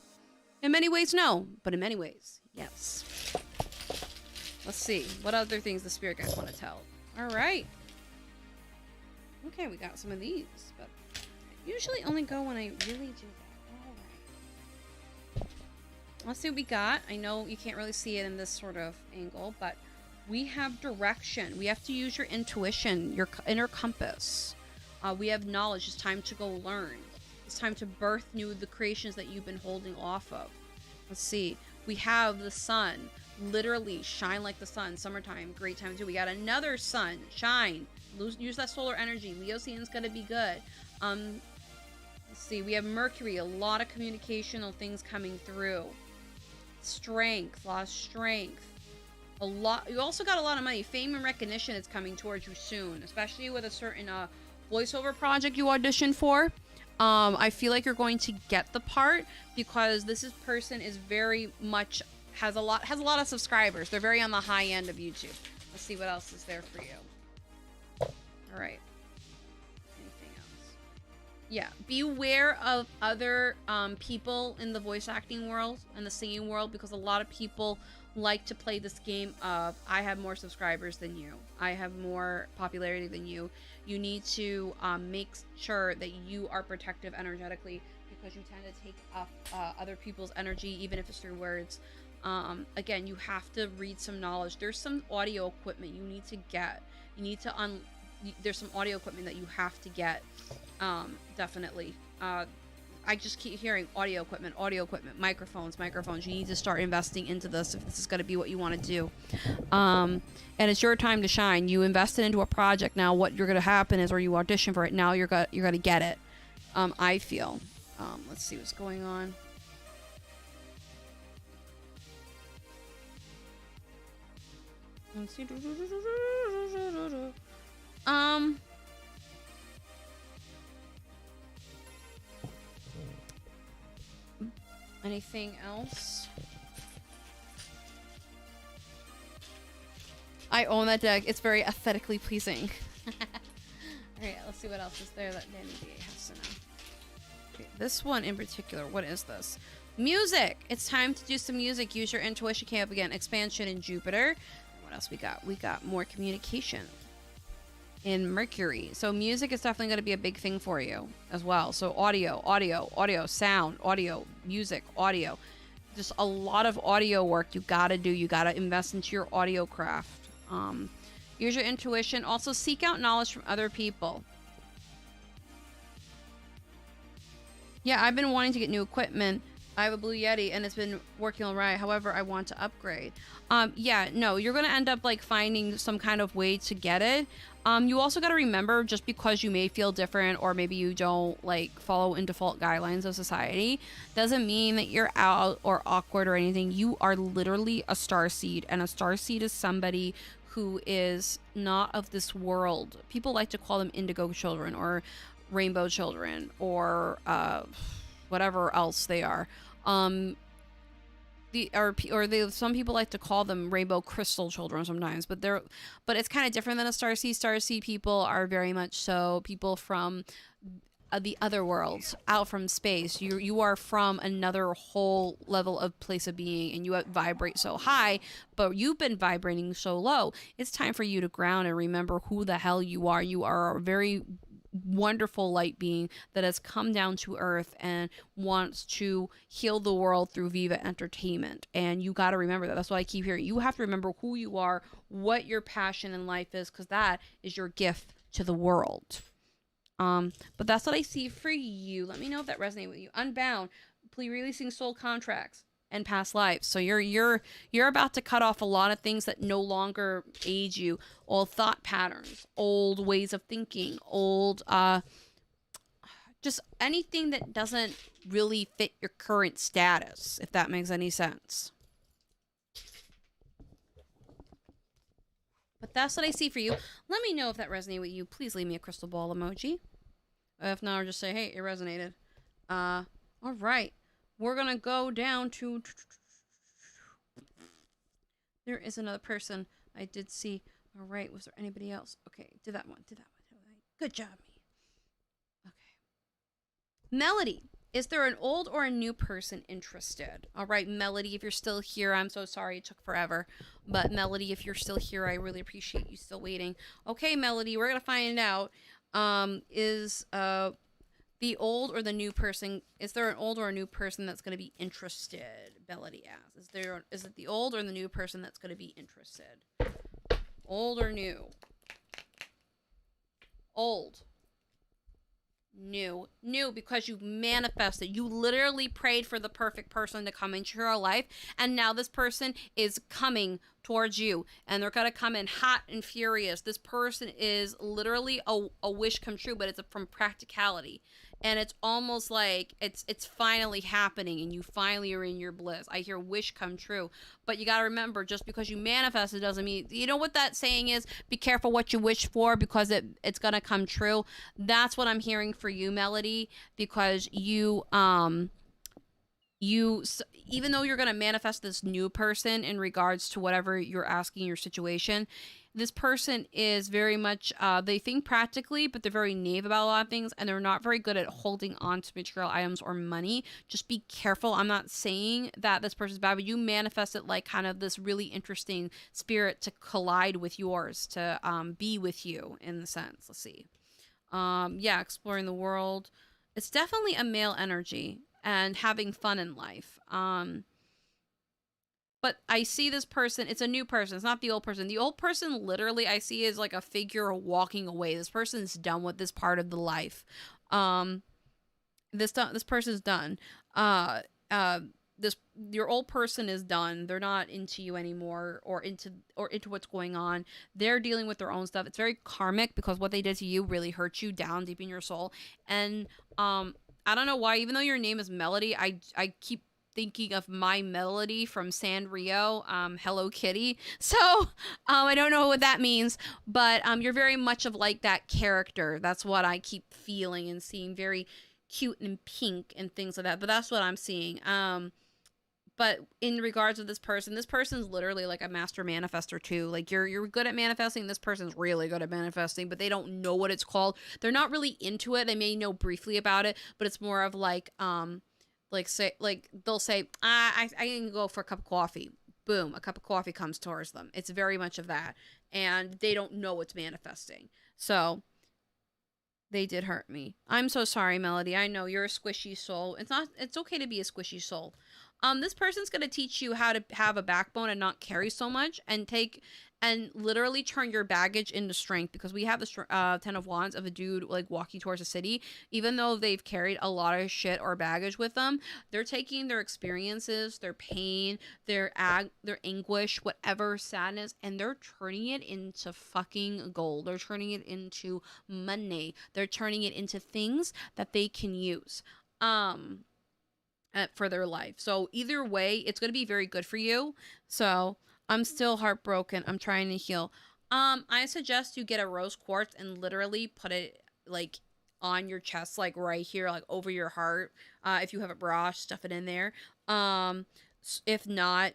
In many ways, no. But in many ways, yes. Let's see. What other things the spirit guides want to tell? All right. Okay, we got some of these. But I usually only go when I really do that. All right. Let's see what we got. I know you can't really see it in this sort of angle, but we have direction. We have to use your intuition, your inner compass. We have knowledge. It's time to go learn. It's time to birth the creations that you've been holding off of. Let's see. We have the sun. Literally shine like the sun. Summertime, great time too. We got another sun. Shine. Use that solar energy. Leo season's gonna be good. Let's see. We have Mercury. A lot of communicational things coming through. Strength. A lot of strength. You also got a lot of money. Fame and recognition is coming towards you soon, especially with a certain voiceover project you auditioned for. I feel like you're going to get the part, because person is very much has a lot of subscribers. They're very on the high end of YouTube. Let's see what else is there for you. All right. Anything else? Yeah. Beware of other people in the voice acting world and the singing world, because a lot of people like to play this game of, I have more subscribers than you, I have more popularity than you. You need to make sure that you are protective energetically, because you tend to take up other people's energy, even if it's through words. Again, you have to read some knowledge. There's some audio equipment you need to get. You need to there's some audio equipment that you have to get. Definitely. I just keep hearing audio equipment, microphones. You need to start investing into this if this is going to be what you want to do. And it's your time to shine. You invested into a project. Now what you're going to happen is, or you audition for it, now you're going to get it. I feel. Let's see what's going on. Let's see. Anything else? I own that deck. It's very aesthetically pleasing. Alright, let's see what else is there that Danny D has to know. Okay, this one in particular, what is this? Music! It's time to do some music. Use your intuition. Came up again. Expansion in Jupiter. What else we got? We got more communication in Mercury. So music is definitely going to be a big thing for you as well. So audio, sound, audio, music, audio. Just a lot of audio work you got to do. You got to invest into your audio craft. Use your intuition. Also seek out knowledge from other people. Yeah, I've been wanting to get new equipment. I have a Blue Yeti and it's been working all right. However, I want to upgrade. Yeah, no, you're going to end up like finding some kind of way to get it. You also got to remember, just because you may feel different or maybe you don't like follow in default guidelines of society, doesn't mean that you're out or awkward or anything. You are literally a starseed, and a starseed is somebody who is not of this world. People like to call them indigo children or rainbow children or whatever else they are. Some people like to call them rainbow crystal children sometimes, but it's kind of different than a starseed. Starseed people are very much so people from the other worlds, out from space. You are from another whole level of place of being, and you vibrate so high, but you've been vibrating so low. It's time for you to ground and remember who the hell you are. You are a very wonderful light being that has come down to earth and wants to heal the world through Viva Entertainment. And you got to remember that. That's what I keep hearing. You have to remember who you are, what your passion in life is, because that is your gift to the world. But that's what I see for you. Let me know if that resonates with you. Unbound, releasing soul contracts and past lives. So you're about to cut off a lot of things that no longer aid you. Old thought patterns, old ways of thinking, old just anything that doesn't really fit your current status, if that makes any sense. But that's what I see for you. Let me know if that resonated with you. Please leave me a crystal ball emoji. If not, I'll just say, hey, it resonated. All right. We're going to go down to... There is another person I did see. All right. Was there anybody else? Okay. Did that one. Good job, me. Okay. Melody. Is there an old or a new person interested? All right, Melody, if you're still here, I'm so sorry it took forever. But Melody, if you're still here, I really appreciate you still waiting. Okay, Melody, we're going to find out. Is the old or the new person, is there an old or a new person that's going to be interested? Melody asks. Is it the old or the new person that's going to be interested? Old or new? Old. New because you manifested. You literally prayed for the perfect person to come into your life, and now this person is coming towards you, and they're gonna come in hot and furious. This person is literally a wish come true, but it's from practicality, and it's almost like it's finally happening, and you finally are in your bliss. I hear wish come true, but you gotta remember, just because you manifest it doesn't mean, you know what that saying is, be careful what you wish for, because it's gonna come true. That's what I'm hearing for you, Melody, because you even though you're going to manifest this new person in regards to whatever you're asking your situation, this person is very much they think practically, but they're very naive about a lot of things, and they're not very good at holding on to material items or money. Just be careful. I'm not saying that this person's bad, but you manifest it like kind of this really interesting spirit to collide with yours, to be with you in the sense. Let's see. Yeah, exploring the world. It's definitely a male energy and having fun in life. But I see this person, it's a new person. It's not the old person. The old person, literally, I see is like a figure walking away. This person's done with this part of the life. This person's done. Your old person is done. They're not into you anymore, or into what's going on. They're dealing with their own stuff. It's very karmic, because what they did to you really hurt you down deep in your soul. And I don't know why, even though your name is Melody, I keep thinking of My Melody from Sanrio, Hello Kitty. So I don't know what that means, but you're very much of like that character. That's what I keep feeling and seeing, very cute and pink and things like that. But that's what I'm seeing. But in regards to this person's literally like a master manifester too. Like you're good at manifesting. This person's really good at manifesting, but they don't know what it's called. They're not really into it. They may know briefly about it, but it's more of like they'll say, I can go for a cup of coffee. Boom, a cup of coffee comes towards them. It's very much of that, and they don't know it's manifesting. So they did hurt me. I'm so sorry, Melody. I know you're a squishy soul. It's okay to be a squishy soul. This person's going to teach you how to have a backbone and not carry so much, and literally turn your baggage into strength, because we have the 10 of Wands of a dude like walking towards a city. Even though they've carried a lot of shit or baggage with them, they're taking their experiences, their pain, their anguish, whatever, sadness, and they're turning it into fucking gold. They're turning it into money. They're turning it into things that they can use. For their life. So either way, it's going to be very good for you. So I'm still heartbroken. I'm trying to heal. I suggest you get a rose quartz and literally put it like on your chest, like right here, like over your heart. If you have a bra, stuff it in there. If not,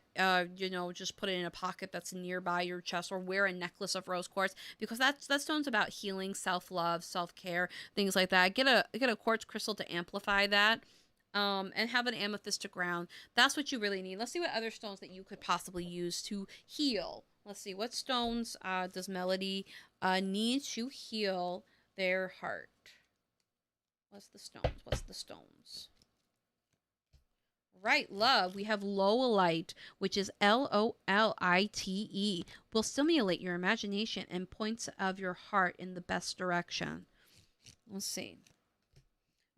just put it in a pocket that's nearby your chest, or wear a necklace of rose quartz, because that stone's about healing, self-love, self-care, things like that. Get a quartz crystal to amplify that. And have an amethyst to ground. That's what you really need. Let's see what other stones that you could possibly use to heal. Let's see, what stones does Melody need to heal their heart. What's the stones? What's the stones? Right, love. We have Lolite, which is Lolite. Will stimulate your imagination and points of your heart in the best direction. Let's see.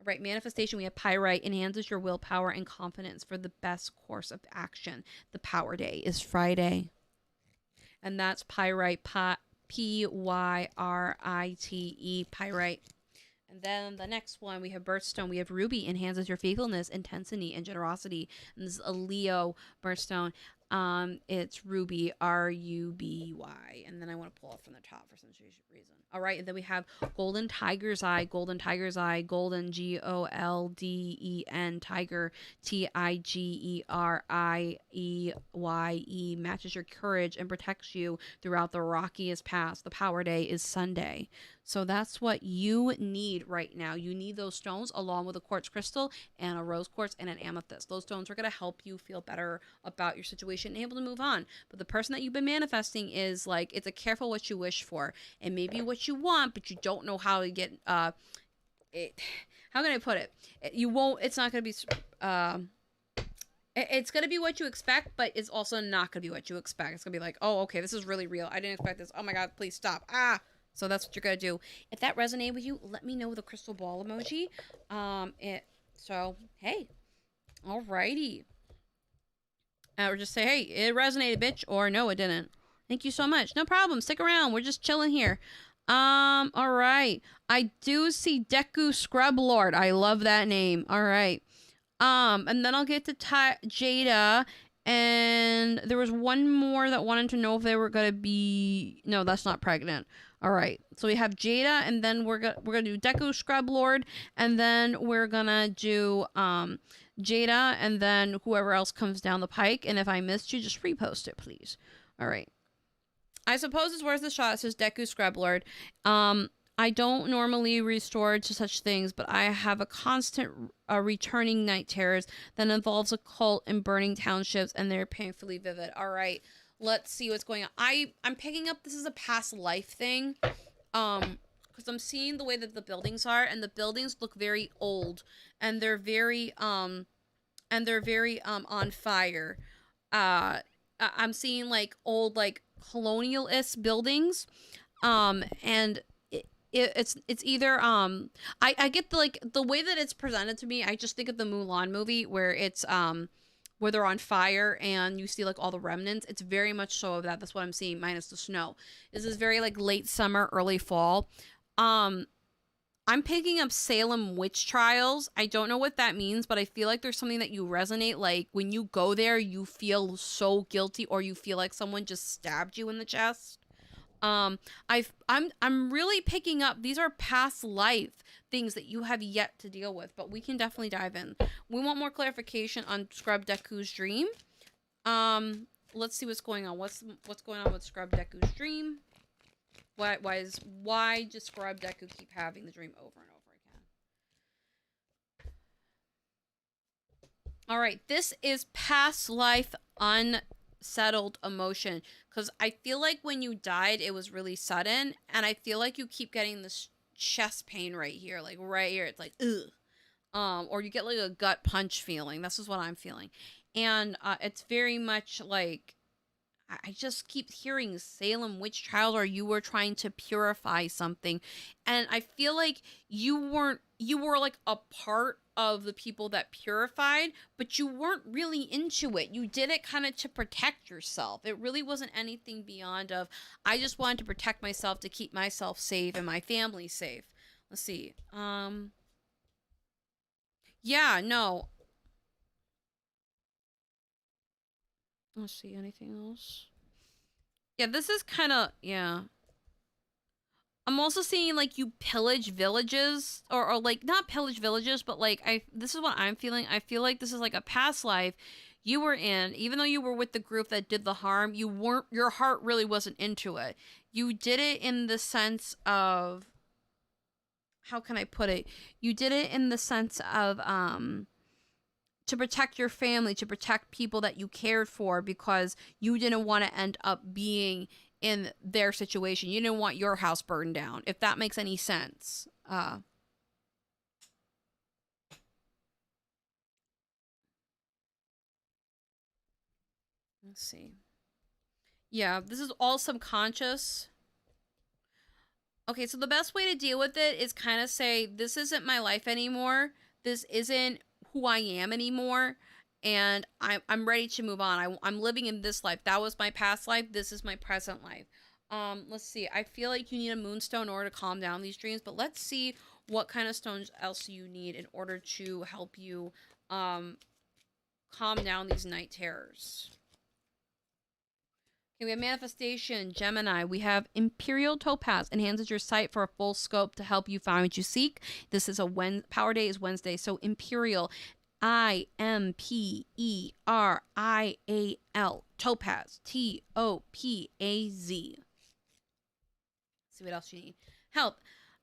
All right, manifestation. We have Pyrite, enhances your willpower and confidence for the best course of action. The power day is Friday. And that's Pyrite, Pyrite, Pyrite. And then the next one, we have birthstone. We have ruby, enhances your faithfulness, intensity, and generosity. And this is a Leo birthstone. It's ruby, Ruby. And then I want to pull up from the top for some reason. All right, and then we have golden tiger's eye, golden, Golden, tiger, Tigerieye, matches your courage and protects you throughout the rockiest paths. The power day is Sunday. So that's what you need right now. You need those stones along with a quartz crystal and a rose quartz and an amethyst. Those stones are going to help you feel better about your situation and able to move on. But the person that you've been manifesting is like, it's a careful what you wish for. And maybe what you want, but you don't know how to get, how can I put it? It's not going to be, it's going to be what you expect, but it's also not going to be what you expect. It's going to be like, oh, okay, this is really real. I didn't expect this. Oh my God, please stop. So that's what you're going to do. If that resonated with you, let me know with a crystal ball emoji. So, hey. Alrighty. Or just say, hey, it resonated, bitch. Or no, it didn't. Thank you so much. No problem. Stick around. We're just chilling here. Alright. I do see Deku Scrub Lord. I love that name. Alright. And then I'll get to Jada. And there was one more that wanted to know if they were going to be... No, that's not pregnant. All right, so we have Jada, and then we're gonna do Deku Scrub Lord, and then we're gonna do Jada, and then whoever else comes down the pike. And if I missed you, just repost it, please. All right. I suppose it's worth the shot. It says Deku Scrub Lord. I don't normally restore to such things, but I have a constant returning night terrors that involves a cult and burning townships, and they're painfully vivid. All right. Let's see what's going on. I'm picking up this is a past life thing. Because I'm seeing the way that the buildings are, and the buildings look very old, and they're very on fire. I'm seeing like old like colonialist buildings. And it's either I get the way that it's presented to me. I just think of the Mulan movie where it's where they're on fire and you see like all the remnants. It's very much so of that. That's what I'm seeing, minus the snow. This is very like late summer, early fall. I'm picking up Salem witch trials. I don't know what that means, but I feel like there's something that you resonate. Like when you go there, you feel so guilty, or you feel like someone just stabbed you in the chest. I'm really picking up, these are past life things that you have yet to deal with, but we can definitely dive in. We want more clarification on Scrub Deku's dream. Let's see what's going on. What's going on with Scrub Deku's dream? Why does Scrub Deku keep having the dream over and over again? All right, this is past life unsettled emotion, because I feel like when you died, it was really sudden, and I feel like you keep getting this chest pain right here, like right here. It's like ugh, or you get like a gut punch feeling. This is what I'm feeling, and it's very much like I just keep hearing Salem witch trials, or you were trying to purify something, and I feel like you were like a part of the people that purified, but you weren't really into it. You did it kind of to protect yourself. It really wasn't anything beyond of, I just wanted to protect myself to keep myself safe and my family safe. Let's see. Yeah, no. Let's see, anything else? Yeah, this is kind of, yeah. I'm also seeing like you pillage villages, or like not pillage villages, but like this is what I'm feeling. I feel like this is like a past life you were in, even though you were with the group that did the harm, your heart really wasn't into it. You did it in the sense of, how can I put it? You did it in the sense of to protect your family, to protect people that you cared for, because you didn't want to end up being in their situation. You didn't want your house burned down, if that makes any sense. Let's see. Yeah, this is all subconscious. Okay, so the best way to deal with it is kind of say, this isn't my life anymore. This isn't who I am anymore. And I'm ready to move on. I'm living in this life. That was my past life. This is my present life. Let's see. I feel like you need a moonstone in order to calm down these dreams. But let's see what kind of stones else you need in order to help you calm down these night terrors. Okay, we have manifestation, Gemini. We have Imperial Topaz. Enhances your sight for a full scope to help you find what you seek. This is Power Day is Wednesday. So Imperial, Imperial. Topaz, Topaz. See what else you need. Health.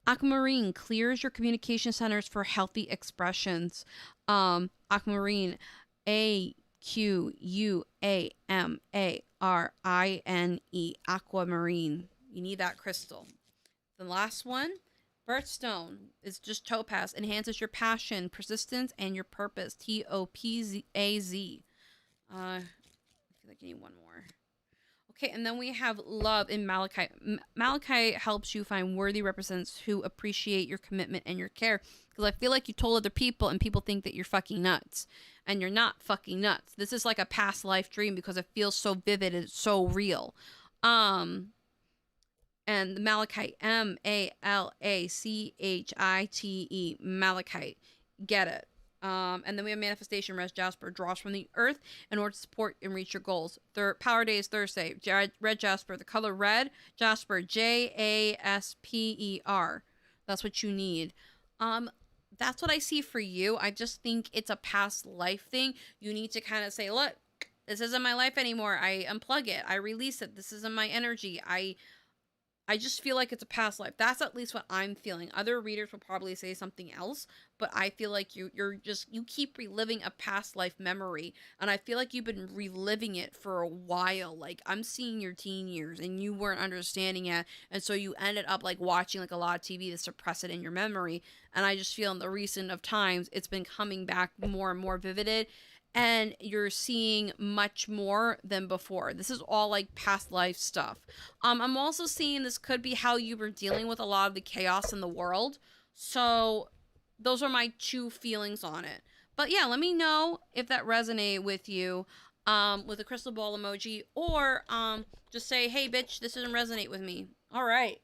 Aquamarine clears your communication centers for healthy expressions. Aquamarine, AQUAMARINE, aquamarine. You need that crystal. The last one, birthstone, is just topaz. Enhances your passion, persistence, and your purpose. TOPAZ. I feel like you need one more. Okay, and then we have love in Malachite. Malachite helps you find worthy representatives who appreciate your commitment and your care. Because I feel like you told other people and people think that you're fucking nuts. And you're not fucking nuts. This is like a past life dream because it feels so vivid. It's so real. And the Malachite, Malachite, Malachite. Get it. And then we have manifestation. Red Jasper draws from the earth in order to support and reach your goals. Power Day is Thursday. Red Jasper, the color red. Jasper, JASPER. That's what you need. That's what I see for you. I just think it's a past life thing. You need to kind of say, look, this isn't my life anymore. I unplug it. I release it. This isn't my energy. I just feel like it's a past life. That's at least what I'm feeling. Other readers will probably say something else, but I feel like you keep reliving a past life memory, and I feel like you've been reliving it for a while. Like, I'm seeing your teen years and you weren't understanding it, and so you ended up like watching like a lot of TV to suppress it in your memory. And I just feel in the recent of times it's been coming back more and more vivid, and you're seeing much more than before. This is all like past life stuff. I'm also seeing this could be how you were dealing with a lot of the chaos in the world. So those are my two feelings on it. But yeah, let me know if that resonated with you with a crystal ball emoji, or just say, hey bitch, this doesn't resonate with me. All right.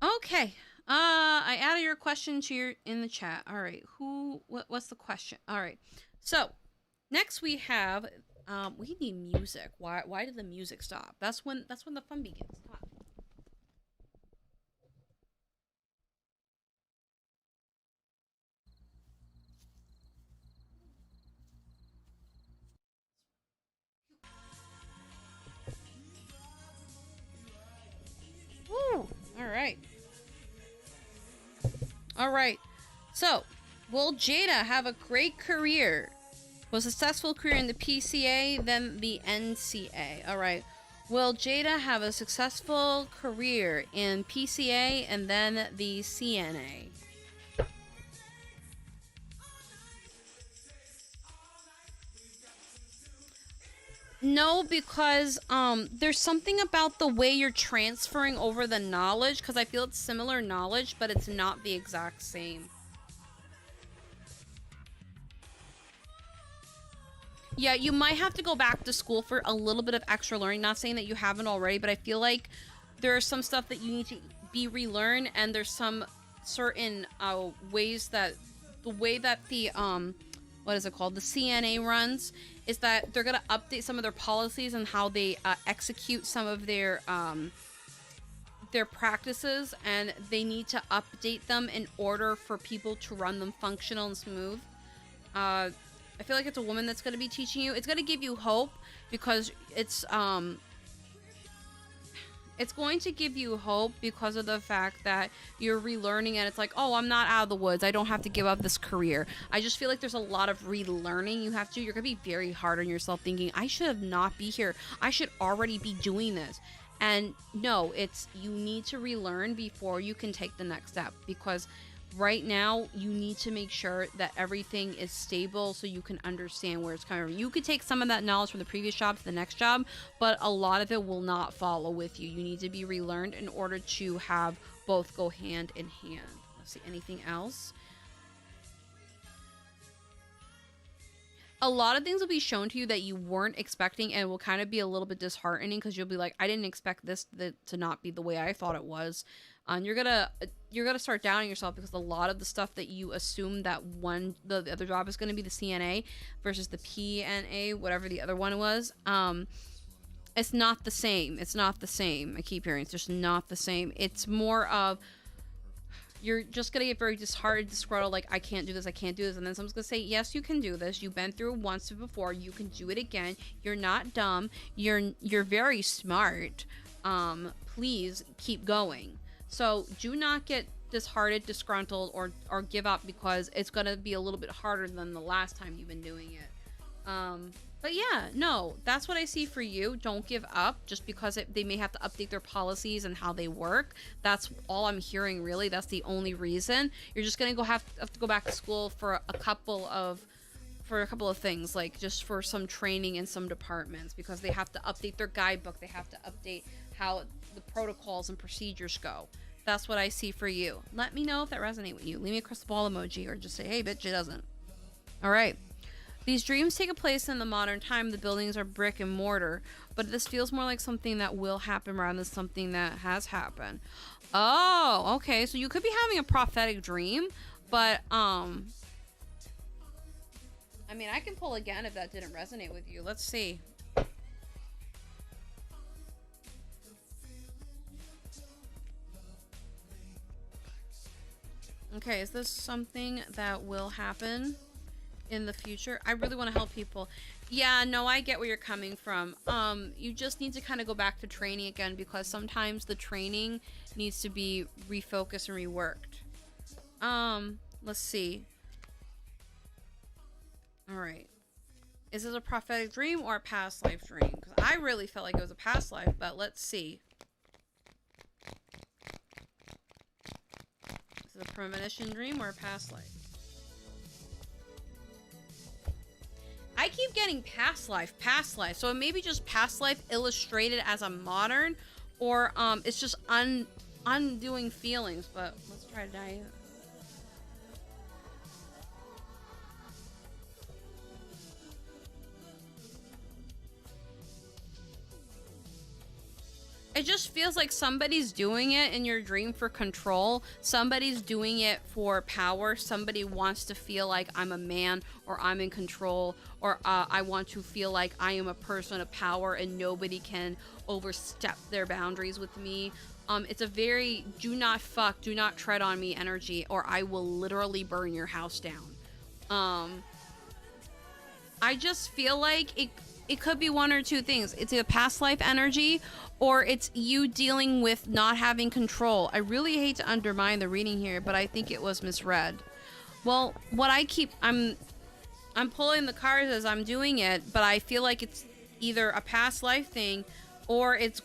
Okay. I added your question to your in the chat. All right. What's the question? All right. So, next we have we need music. Why did the music stop? That's when the fun begins. Come on. Woo! All right. All right. So, will Jada have a great career? Was a successful career in the PCA, then the NCA. All right. Will Jada have a successful career in PCA and then the CNA? No, because there's something about the way you're transferring over the knowledge, because I feel it's similar knowledge, but it's not the exact same. Yeah, you might have to go back to school for a little bit of extra learning. Not saying that you haven't already, but I feel like there's some stuff that you need to be relearn, and there's some certain ways that the way that the what is it called, the CNA runs, is that they're gonna update some of their policies and how they execute some of their practices, and they need to update them in order for people to run them functional and smooth. I feel like it's a woman that's going to be teaching you. It's going to give you hope because it's It's going to give you hope because of the fact that you're relearning and it's like, oh, I'm not out of the woods. I don't have to give up this career. I just feel like there's a lot of relearning you have to. You're going to be very hard on yourself thinking, I should not be here. I should already be doing this. And no, it's you need to relearn before you can take the next step, because right now you need to make sure that everything is stable so you can understand where it's coming from. You could take some of that knowledge from the previous job to the next job, but a lot of it will not follow with you. You need to be relearned in order to have both go hand in hand. Let's see, anything else? A lot of things will be shown to you that you weren't expecting, and will kind of be a little bit disheartening because you'll be like, I didn't expect this to not be the way I thought it was. And you're gonna start doubting yourself because a lot of the stuff that you assume that the other job is going to be the CNA versus the PNA, whatever the other one was, it's not the same. It's not the same. I keep hearing it's just not the same. It's more of you're just gonna get very disheartened, disgruntled, like, I can't do this, I can't do this. And then someone's gonna say, yes, you can do this. You've been through it once before. You can do it again. You're not dumb. You're very smart. Please keep going. So do not get disheartened, disgruntled, or give up because it's gonna be a little bit harder than the last time you've been doing it. But yeah, no, that's what I see for you. Don't give up just because they may have to update their policies and how they work. That's all I'm hearing, really. That's the only reason. You're just gonna have to go back to school for a couple of things, like just for some training in some departments, because they have to update their guidebook. They have to update how the protocols and procedures go. That's what I see for you. Let me know if that resonates with you. Leave me a crystal ball emoji, or just say, hey, bitch, it doesn't. All right. These dreams take place in the modern time. The buildings are brick and mortar, but this feels more like something that will happen rather than something that has happened. Oh, okay. So you could be having a prophetic dream, but I mean, I can pull again if that didn't resonate with you. Let's see. Okay, is this something that will happen in the future? I really want to help people. Yeah, no, I get where you're coming from. You just need to kind of go back to training again, because sometimes the training needs to be refocused and reworked. Let's see. All right. Is this a prophetic dream or a past life dream? Because I really felt like it was a past life, but let's see. Is it a premonition dream or a past life? I keep getting past life. So it may be just past life illustrated as a modern, or it's just undoing feelings. But let's try to dive. It just feels like somebody's doing it in your dream for control. Somebody's doing it for power. Somebody wants to feel like I'm a man, or I'm in control, or I want to feel like I am a person of power and nobody can overstep their boundaries with me. It's a very do not tread on me energy, or I will literally burn your house down. I just feel like it could be one or two things. It's a past life energy, or it's you dealing with not having control. I really hate to undermine the reading here, but I think it was misread. Well, I'm pulling the cards as I'm doing it, but I feel like it's either a past life thing, or it's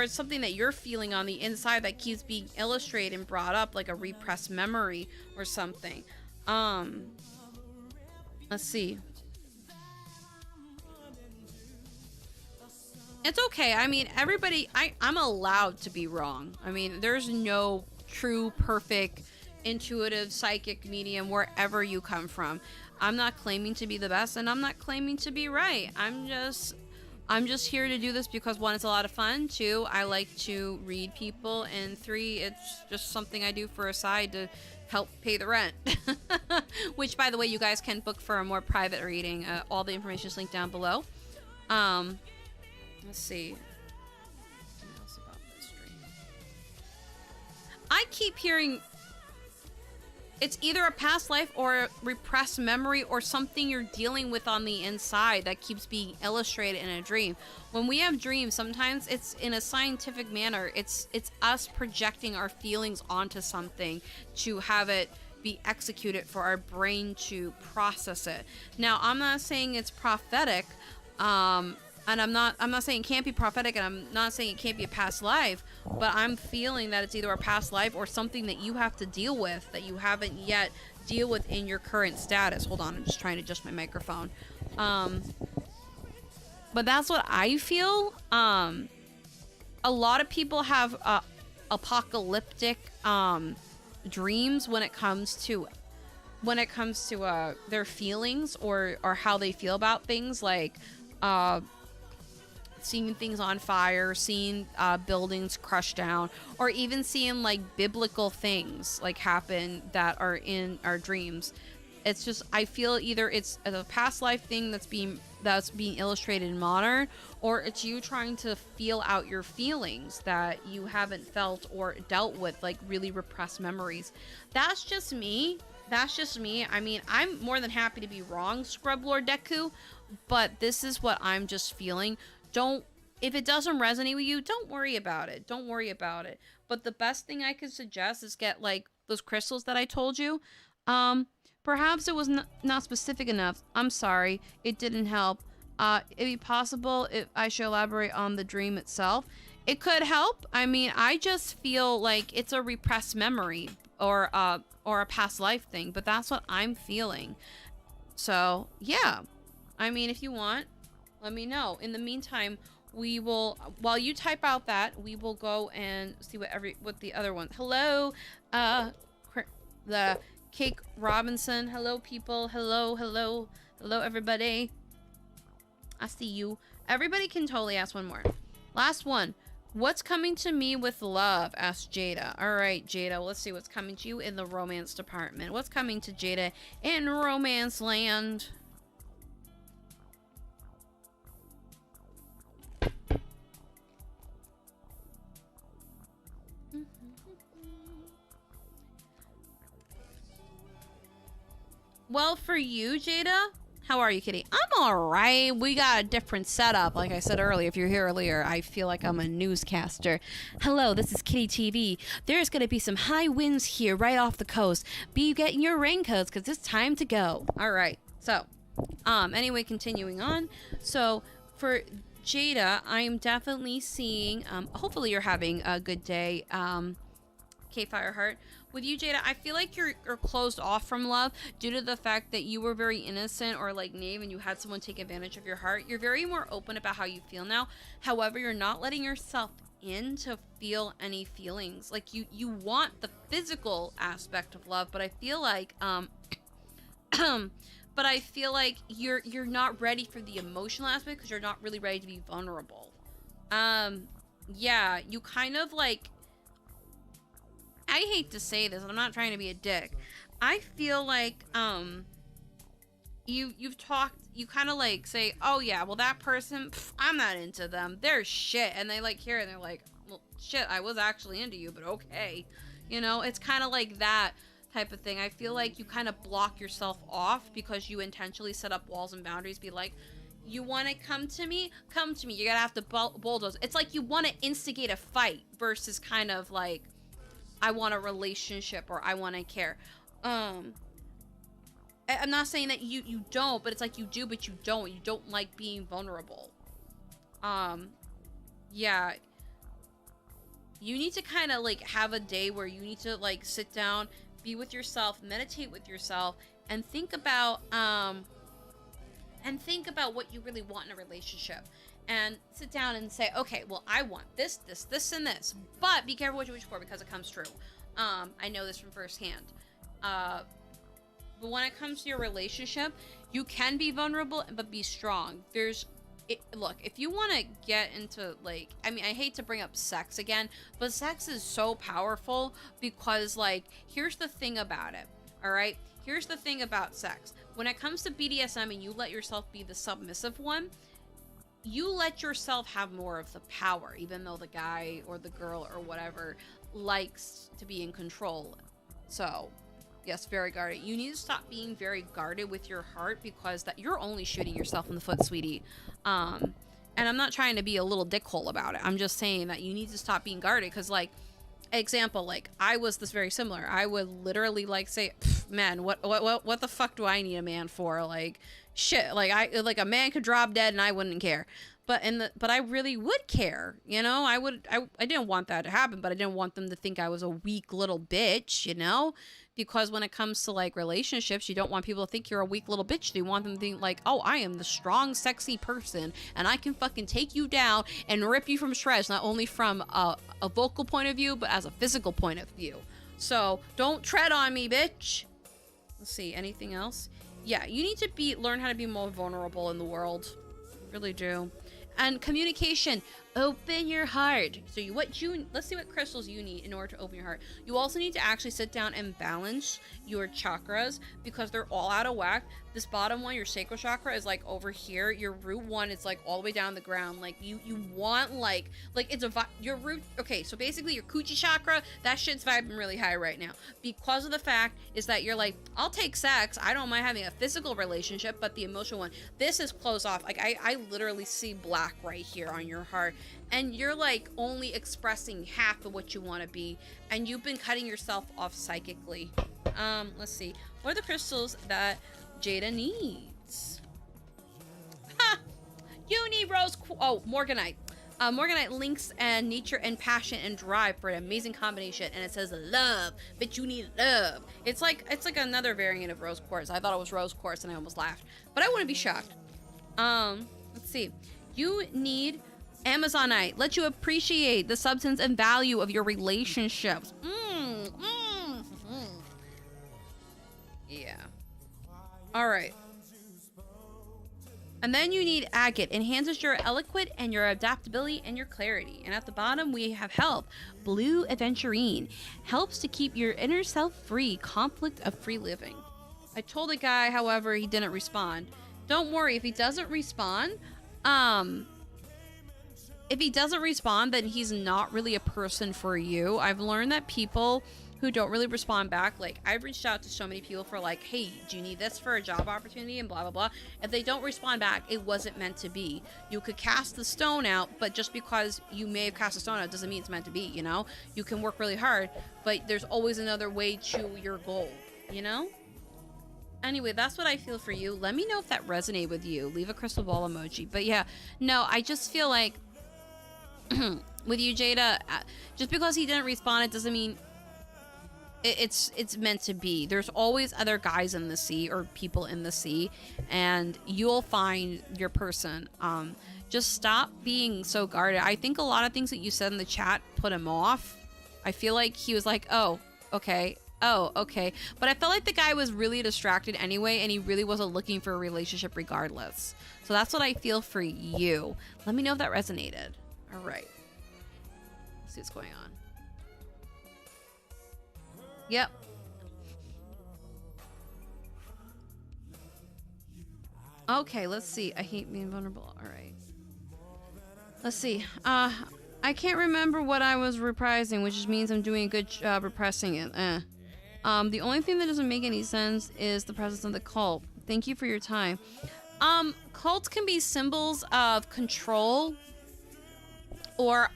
something that you're feeling on the inside that keeps being illustrated and brought up, like a repressed memory or something. Let's see. It's okay. I mean, everybody, I'm allowed to be wrong. I mean, there's no true, perfect, intuitive, psychic medium wherever you come from. I'm not claiming to be the best, and I'm not claiming to be right. I'm just here to do this because, one, it's a lot of fun. Two, I like to read people. And three, it's just something I do for a side to help pay the rent. Which, by the way, you guys can book for a more private reading. All the information is linked down below. Let's see. What else about this dream? I keep hearing... it's either a past life or a repressed memory or something you're dealing with on the inside that keeps being illustrated in a dream. When we have dreams, sometimes it's in a scientific manner. It's us projecting our feelings onto something to have it be executed for our brain to process it. Now, I'm not saying it's prophetic, and I'm not saying it can't be prophetic, and I'm not saying it can't be a past life, but I'm feeling that it's either a past life or something that you have to deal with that you haven't yet deal with in your current status. Hold on, I'm just trying to adjust my microphone. But that's what I feel. A lot of people have apocalyptic dreams when it comes to their feelings or how they feel about things, like seeing things on fire, seeing buildings crushed down, or even seeing like biblical things like happen that are in our dreams. It's just, I feel either it's a past life thing that's being illustrated in modern, or it's you trying to feel out your feelings that you haven't felt or dealt with, like really repressed memories. That's just me. I mean, I'm more than happy to be wrong, Scrub Lord Deku, but this is what I'm just feeling. If it doesn't resonate with you, don't worry about it. But the best thing I could suggest is get like those crystals that I told you. Perhaps it was not specific enough. I'm sorry, it didn't help. It'd be possible if I should elaborate on the dream itself. It could help. I mean, I just feel like it's a repressed memory or a past life thing, but that's what I'm feeling. So yeah, I mean, if you want, let me know. In the meantime, we will, while you type out that, we will go and see what the other one. Hello, the Cake Robinson. Hello, people. Hello, everybody. I see you. Everybody can totally ask one more. Last one. What's coming to me with love? Asked Jada. All right, Jada. Let's see what's coming to you in the romance department. What's coming to Jada in romance land? Well, for you, Jada, how are you, kitty? I'm all right. We got a different setup. Like I said earlier, if you're here earlier, I feel like I'm a newscaster. Hello, this is Kitty TV. There's going to be some high winds here right off the coast. Be getting your raincoats because it's time to go. All right. So, anyway, continuing on. So, for Jada, I'm definitely seeing, hopefully you're having a good day, K Fireheart. With you, Jada, I feel like you're closed off from love due to the fact that you were very innocent or like naive and you had someone take advantage of your heart. You're very more open about how you feel now. However, you're not letting yourself in to feel any feelings. Like you want the physical aspect of love, but I feel like you're not ready for the emotional aspect because you're not really ready to be vulnerable. Yeah, you kind of like, I hate to say this, and I'm not trying to be a dick. I feel like, you've talked, you kind of like say, oh yeah, well that person, I'm not into them. They're shit. And they like hear it and they're like, well shit, I was actually into you, but okay. You know, it's kind of like that type of thing. I feel like you kind of block yourself off because you intentionally set up walls and boundaries. Be like, you want to come to me? Come to me. You're gonna have to bulldoze. It's like you want to instigate a fight versus kind of like, I want a relationship or I want to care. I'm not saying that you don't, but it's like you do, but you don't. You don't like being vulnerable. Yeah. You need to kind of like have a day where you need to like sit down, be with yourself, meditate with yourself, and think about what you really want in a relationship. And sit down and say, okay, well, I want this, and this. But be careful what you wish for because it comes true. I know this from firsthand. But when it comes to your relationship, you can be vulnerable, but be strong. Look, if you want to get into, like, I mean, I hate to bring up sex again, but sex is so powerful because, like, here's the thing about it, all right? Here's the thing about sex. When it comes to BDSM and you let yourself be the submissive one, you let yourself have more of the power, even though the guy or the girl or whatever likes to be in control. So, Yes, very guarded. You need to stop being very guarded with your heart, because that you're only shooting yourself in the foot, sweetie. And I'm not trying to be a little dickhole about it. I'm just saying that you need to stop being guarded, because, like, example, like, I was this very similar. I would literally, like, say, man, what the fuck do I need a man for? Like, shit, like, a man could drop dead and I wouldn't care. But I really would care, you know. I didn't want that to happen, but I didn't want them to think I was a weak little bitch, you know, because when it comes to, like, relationships, you don't want people to think you're a weak little bitch. You want them to think, like, oh, I am the strong, sexy person, and I can fucking take you down and rip you from shreds, not only from a vocal point of view, but as a physical point of view. So don't tread on me, bitch. Let's see, anything else? Yeah, you need to learn how to be more vulnerable in the world. Really do. And communication. Open your heart. So let's see what crystals you need in order to open your heart. You also need to actually sit down and balance your chakras, because they're all out of whack. This bottom one, your sacral chakra, is like over here. Your root one is like all the way down the ground. Like you want like it's your root. Okay, so basically your coochie chakra, that shit's vibing really high right now, because of the fact is that you're like, I'll take sex, I don't mind having a physical relationship, but the emotional one, this is closed off. Like I literally see black right here on your heart. And you're like only expressing half of what you want to be, and you've been cutting yourself off psychically. Let's see, what are the crystals that Jada needs? Ha! You need morganite. Morganite links and nature and passion and drive for an amazing combination, and it says love, but you need love. It's like another variant of rose quartz. I thought it was rose quartz and I almost laughed, but I wouldn't be shocked. Let's see, you need Amazonite. Let you appreciate the substance and value of your relationships. Yeah. All right. And then you need agate. Enhances your eloquent and your adaptability and your clarity. And at the bottom, we have health. Blue aventurine. Helps to keep your inner self free. Conflict of free living. I told the guy, however, he didn't respond. Don't worry. If he doesn't respond, then he's not really a person for you. I've learned that people who don't really respond back, like, I've reached out to so many people for, like, hey, do you need this for a job opportunity and blah blah blah. If they don't respond back, it wasn't meant to be. You could cast the stone out, but just because you may have cast the stone out doesn't mean it's meant to be, you know. You can work really hard, but there's always another way to your goal, you know. Anyway, that's what I feel for you. Let me know if that resonated with you. Leave a crystal ball emoji. But yeah, no, I just feel like with you, Jada, just because he didn't respond, it doesn't mean it's meant to be. There's always other guys in the sea, or people in the sea, and you'll find your person. Just stop being so guarded. I think a lot of things that you said in the chat put him off. I feel like he was like, oh, okay. But I felt like the guy was really distracted anyway, and he really wasn't looking for a relationship regardless. So that's what I feel for you. Let me know if that resonated. All right. Let's see what's going on. Yep. Okay, let's see. I hate being vulnerable. All right. Let's see. I can't remember what I was reprising, which just means I'm doing a good job repressing it. The only thing that doesn't make any sense is the presence of the cult. Thank you for your time. Cults can be symbols of control, or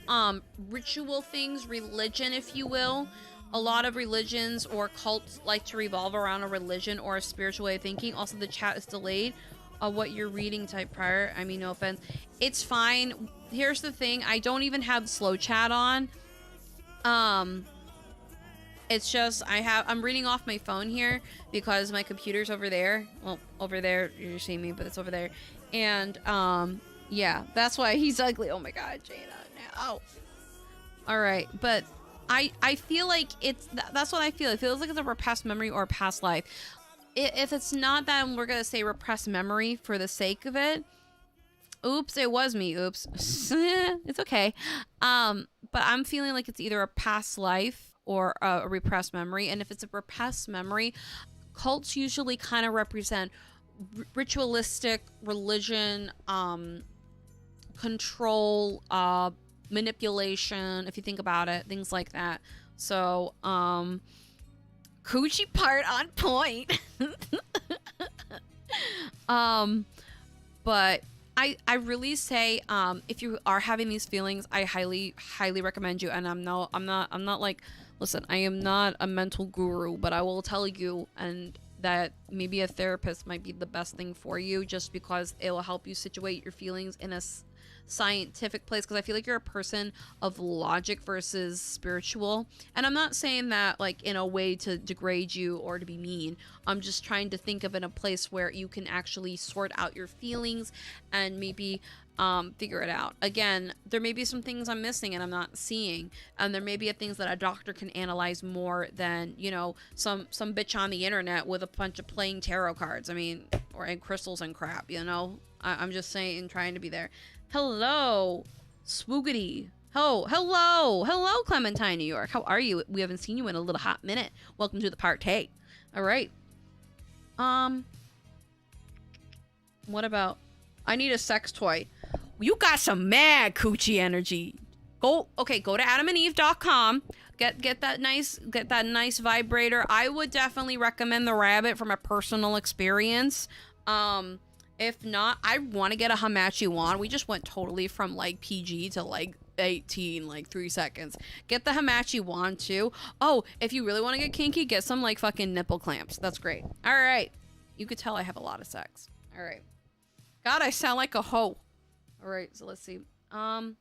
ritual things, religion, if you will. A lot of religions or cults like to revolve around a religion or a spiritual way of thinking. Also, the chat is delayed. What you're reading, type prior. I mean, no offense. It's fine. Here's the thing. I don't even have slow chat on. It's just I'm reading off my phone here because my computer's over there. Well, over there, you're seeing me, but it's over there. And yeah, that's why he's ugly. Oh my God, Jada. No. All right, but I feel like that's what I feel. It feels like it's a repressed memory or a past life. If it's not that, we're gonna say repressed memory for the sake of it. Oops, it was me. Oops. It's okay. But I'm feeling like it's either a past life or a repressed memory. And if it's a repressed memory, cults usually kind of represent ritualistic religion, control, manipulation, if you think about it, things like that. So Coochie part on point. But I really say, if you are having these feelings, I highly recommend you. And I'm not like, listen, I am not a mental guru, but I will tell you, and that maybe a therapist might be the best thing for you, just because it will help you situate your feelings in a scientific place, because I feel like you're a person of logic versus spiritual. And I'm not saying that like in a way to degrade you or to be mean. I'm just trying to think of in a place where you can actually sort out your feelings and maybe figure it out. Again, there may be some things I'm missing and I'm not seeing, and there may be things that a doctor can analyze more than, you know, some bitch on the internet with a bunch of playing tarot cards. I mean, and crystals and crap, you know. I'm just saying, trying to be there. Hello, Swoogity. Oh, hello, Clementine, New York. How are you? We haven't seen you in a little hot minute. Welcome to the party. All right. What about? I need a sex toy. You got some mad coochie energy. Go to adamandeve.com. Get that nice vibrator. I would definitely recommend the rabbit from a personal experience. If not, I want to get a Hamachi wand. We just went totally from like PG to like 18, like 3 seconds. Get the Hamachi wand too. Oh, if you really want to get kinky, get some like fucking nipple clamps. That's great. All right. You could tell I have a lot of sex. All right. God, I sound like a hoe. All right. So let's see. I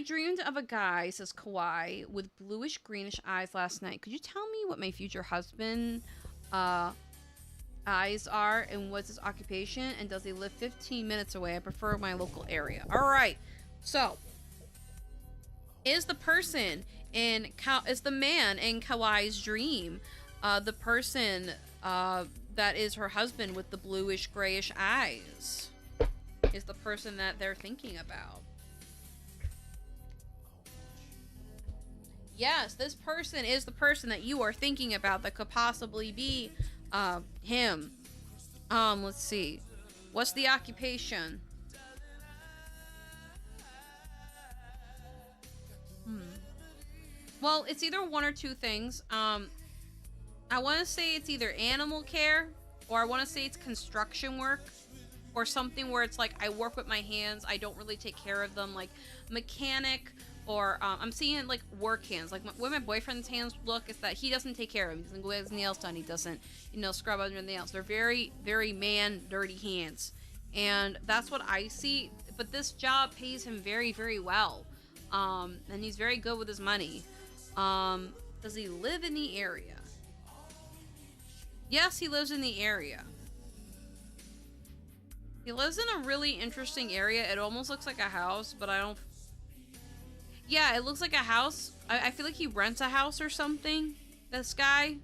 dreamed of a guy, says Kawhi, with bluish greenish eyes last night. Could you tell me what my future husband eyes are, and what's his occupation, and does he live 15 minutes away? I prefer my local area. All right. So, is the man in Kawhi's dream the person that is her husband with the bluish grayish eyes? Is the person that they're thinking about? Yes, this person is the person that you are thinking about that could possibly be him. Let's see. What's the occupation? Well, it's either one or two things. I want to say it's either animal care, or I want to say it's construction work, or something where it's like I work with my hands, I don't really take care of them, like mechanic, or I'm seeing like work hands. Like where my boyfriend's hands look is that he doesn't take care of them. He doesn't go get his nails done. He doesn't, scrub under the nails. They're very, very man dirty hands, and that's what I see. But this job pays him very, very well, and he's very good with his money. Does he live in the area? Yes, he lives in the area. He lives in a really interesting area. It almost looks like a house, but I don't... Yeah, it looks like a house. I feel like he rents a house or something, this guy.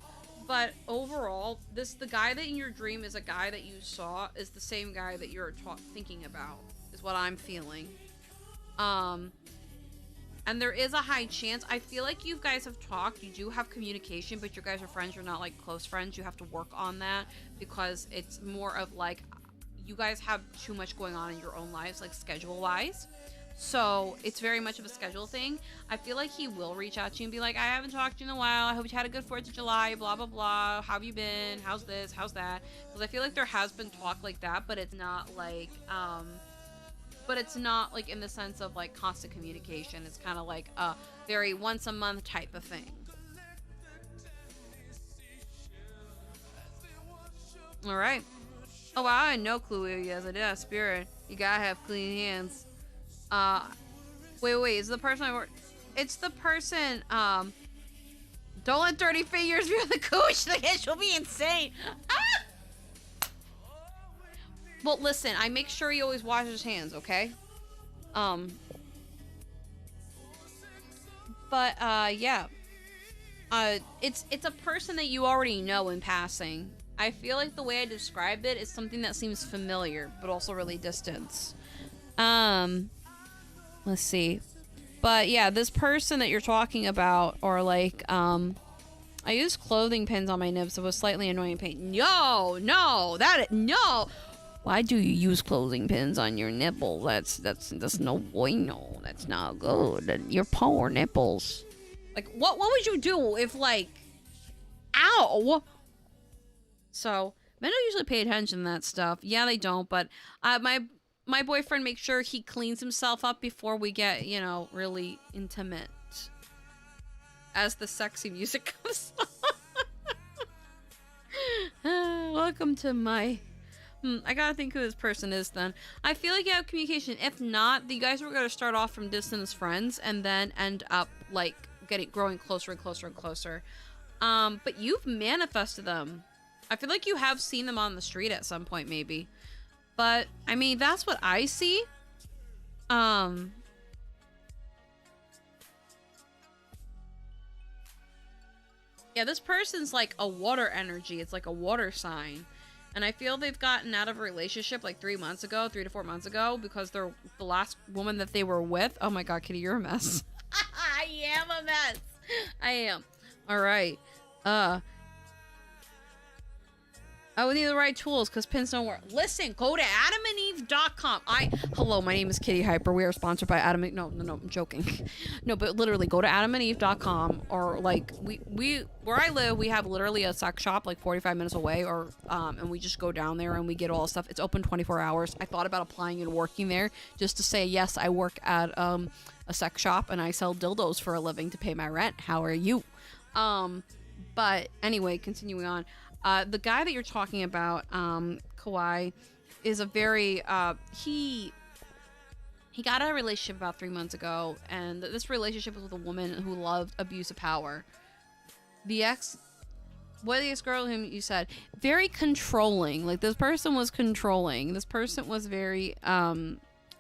But overall, the guy that in your dream is a guy that you saw is the same guy that you're thinking about, is what I'm feeling. And there is a high chance. I feel like you guys have talked. You do have communication, but you guys are friends. You're not like close friends. You have to work on that, because it's more of like you guys have too much going on in your own lives, like schedule-wise. So it's very much of a schedule thing. I feel like he will reach out to you and be like, I haven't talked to you in a while. I hope you had a good 4th of July, blah, blah, blah. How have you been? How's this? How's that? Because I feel like there has been talk like that, but it's not like, in the sense of like constant communication. It's kind of like a very once a month type of thing. All right. Oh, wow, I had no clue who he is. I did have spirit. You gotta have clean hands. Wait, is the person it's the person, don't let dirty fingers be on the cooch. The kid, she'll be insane. Ah! Well, listen, I make sure he always washes his hands, okay? Yeah. It's a person that you already know in passing. I feel like the way I described it is something that seems familiar, but also really distant. Let's see. But yeah, this person that you're talking about, or like, I use clothing pins on my nibs, so it was slightly annoying pain. No! Why do you use clothing pins on your nipple? That's no bueno. That's not good. Your poor nipples. Like, what would you do if, like, ow? So, men don't usually pay attention to that stuff. Yeah, they don't, but my boyfriend makes sure he cleans himself up before we get, you know, really intimate. As the sexy music comes on. Welcome to my... I gotta think who this person is then. I feel like you have communication. If not, you guys were gonna start off from distant as friends and then end up, like, growing closer and closer and closer. But you've manifested them. I feel like you have seen them on the street at some point, maybe. But, I mean, that's what I see. Yeah, this person's like a water energy. It's like a water sign. And I feel they've gotten out of a relationship like 3 to 4 months ago because they're the last woman that they were with. Oh my God, Kitty, you're a mess. I am a mess. I am. All right. I would need the right tools because pins don't work. Listen, go to adamandeve.com. Hello, my name is Kitty Hyper. We are sponsored by Adam. No, I'm joking. No, but literally go to adamandeve.com or like we where I live, we have literally a sex shop like 45 minutes away or and we just go down there and we get all the stuff. It's open 24 hours. I thought about applying and working there just to say, yes, I work at a sex shop and I sell dildos for a living to pay my rent. How are you? But anyway, continuing on. The guy that you're talking about, Kawhi, is a very, he got out of a relationship about 3 months ago, and this relationship was with a woman who loved abuse of power. The ex-girl whom you said, very controlling. Like, this person was controlling. This person was very,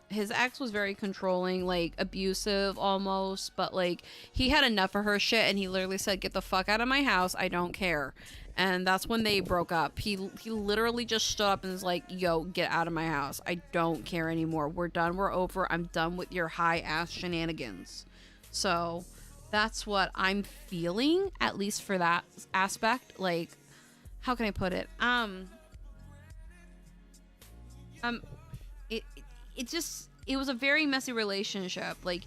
his ex was very controlling, like, abusive almost, but, like, he had enough of her shit, and he literally said, get the fuck out of my house, I don't care. And that's when they broke up. He literally just stood up and was like, yo, get out of my house. I don't care anymore. We're done. We're over. I'm done with your high-ass shenanigans. So that's what I'm feeling, at least for that aspect. Like, how can I put it? It was a very messy relationship. Like,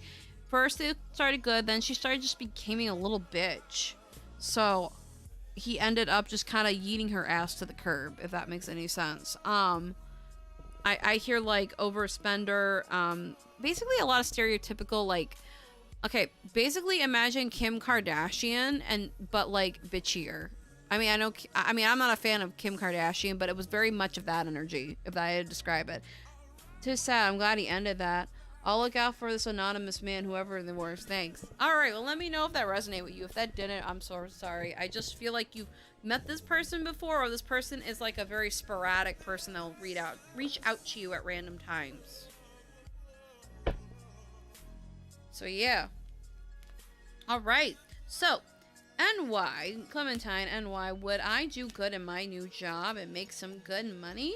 first it started good, then she started just becoming a little bitch. So he ended up just kind of yeeting her ass to the curb, if that makes any sense. I hear like overspender, basically a lot of stereotypical, like, okay, basically imagine Kim Kardashian but like bitchier. I mean, I'm not a fan of Kim Kardashian, but it was very much of that energy, if I had to describe it. Too sad. I'm glad he ended that. I'll look out for this anonymous man, whoever the worst. Thanks. All right, well, let me know if that resonated with you. If that didn't, I'm so sorry. I just feel like you've met this person before, or this person is like a very sporadic person that will reach out to you at random times. So, yeah. All right. So, NY, Clementine, NY, would I do good in my new job and make some good money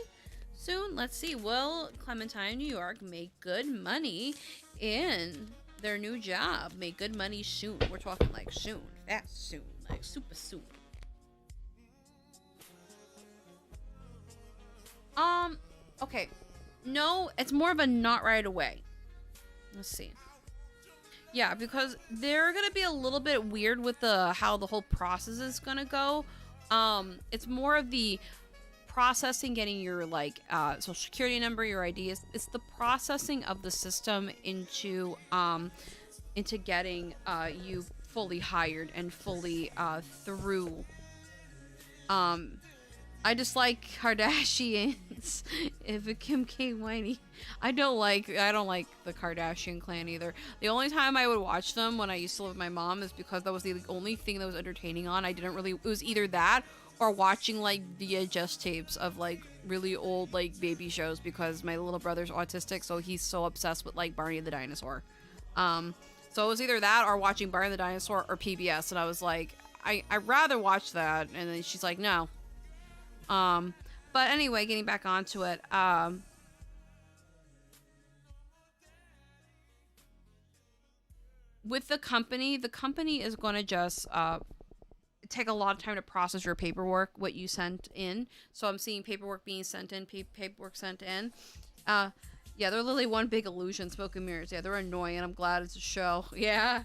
soon? Let's see. Will Clementine, New York, make good money in their new job? Make good money soon. We're talking like soon, fast soon, like super soon. Okay. No, it's more of a not right away. Let's see. Yeah, because they're gonna be a little bit weird with how the whole process is gonna go. It's more of the processing, getting your like social security number, your ID. It's the processing of the system into getting you fully hired and fully through. I dislike Kardashians. If it Kim K Whitey, I don't like the Kardashian clan either. The only time I would watch them when I used to live with my mom is because that was the only thing that was entertaining on. It was either that or watching like VHS tapes of like really old like baby shows, because my little brother's autistic, so he's so obsessed with like Barney the Dinosaur. So it was either that or watching Barney the Dinosaur or PBS, and I was like, I'd rather watch that. And then she's like, no. But anyway, getting back onto it, with the company is going to just, take a lot of time to process your paperwork, what you sent in. So I'm seeing paperwork being sent in, paperwork sent in. Yeah, they're literally one big illusion, smoke and mirrors. Yeah, they're annoying, and I'm glad it's a show. Yeah.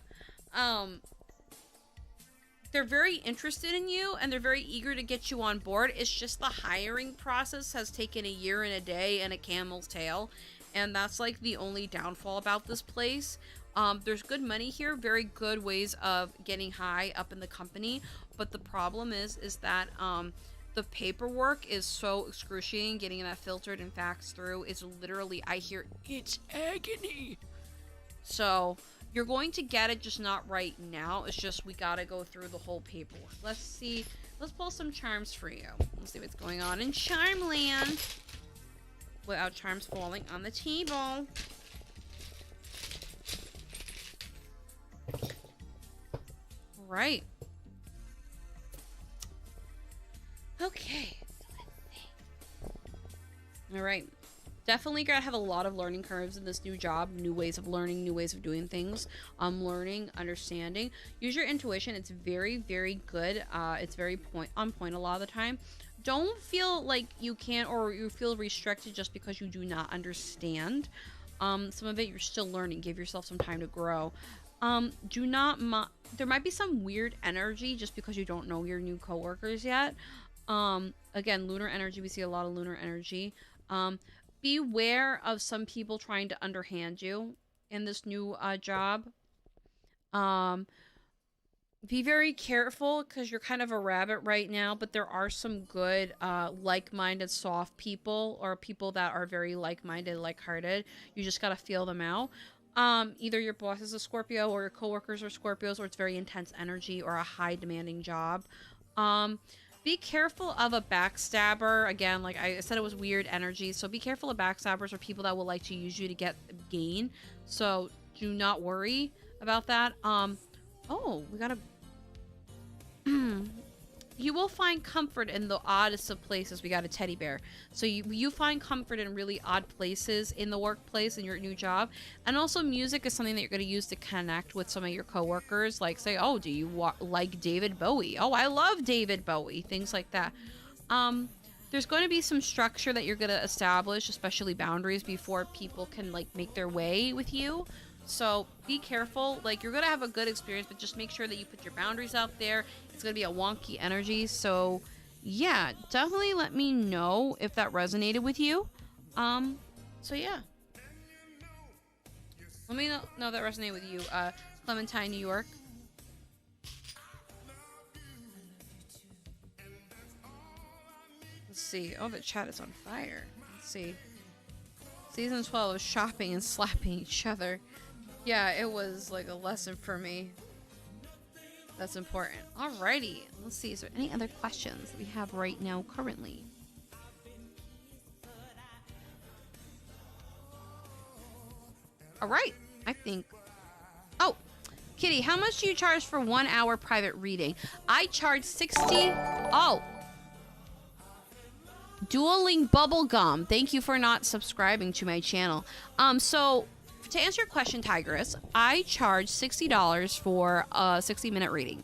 they're very interested in you and they're very eager to get you on board. It's just the hiring process has taken a year and a day and a camel's tail, and that's like the only downfall about this place. There's good money here, very good ways of getting high up in the company, but the problem is that the paperwork is so excruciating. Getting that filtered and faxed through is literally, I hear it's agony. So you're going to get it, just not right now. It's just we gotta go through the whole paperwork. Let's see. Let's pull some charms for you. Let's see what's going on in Charmland without charms falling on the table. All right. Okay. All right. Definitely gonna have a lot of learning curves in this new job, new ways of learning, new ways of doing things. Learning, understanding. Use your intuition. It's very, very good. It's very on point a lot of the time. Don't feel like you can't or you feel restricted just because you do not understand. Some of it you're still learning. Give yourself some time to grow. Do not there might be some weird energy just because you don't know your new coworkers yet. Again, lunar energy. We see a lot of lunar energy. Beware of some people trying to underhand you in this new job. Be very careful because you're kind of a rabbit right now, but there are some good like-minded soft people or people that are very like-minded, like-hearted. You just gotta feel them out. Either your boss is a Scorpio or your coworkers are Scorpios, or it's very intense energy or a high demanding job. Be careful of a backstabber. Again, like I said, it was weird energy. So be careful of backstabbers or people that will like to use you to get gain. So do not worry about that. Oh, we got a... You will find comfort in the oddest of places. We got a teddy bear. So you find comfort in really odd places in the workplace, in your new job. And also music is something that you're going to use to connect with some of your coworkers. Like say, oh, do you like David Bowie? Oh, I love David Bowie. Things like that. There's going to be some structure that you're going to establish, especially boundaries, before people can like make their way with you. So be careful. Like, you're gonna have a good experience, but just make sure that you put your boundaries out there. It's gonna be a wonky energy. So yeah, definitely let me know if that resonated with you. So yeah, let me know that resonated with you. Clementine, New York. Let's see. Oh, the chat is on fire. Let's see. Season 12 of shopping and slapping each other. Yeah, it was like a lesson for me. That's important. Alrighty. Let's see. Is there any other questions that we have right now currently? Alright. I think... Oh! Kitty, how much do you charge for 1 hour private reading? I charge 60... Oh! Dueling Bubblegum. Thank you for not subscribing to my channel. So... To answer your question, Tigress, I charge $60 for a 60-minute reading.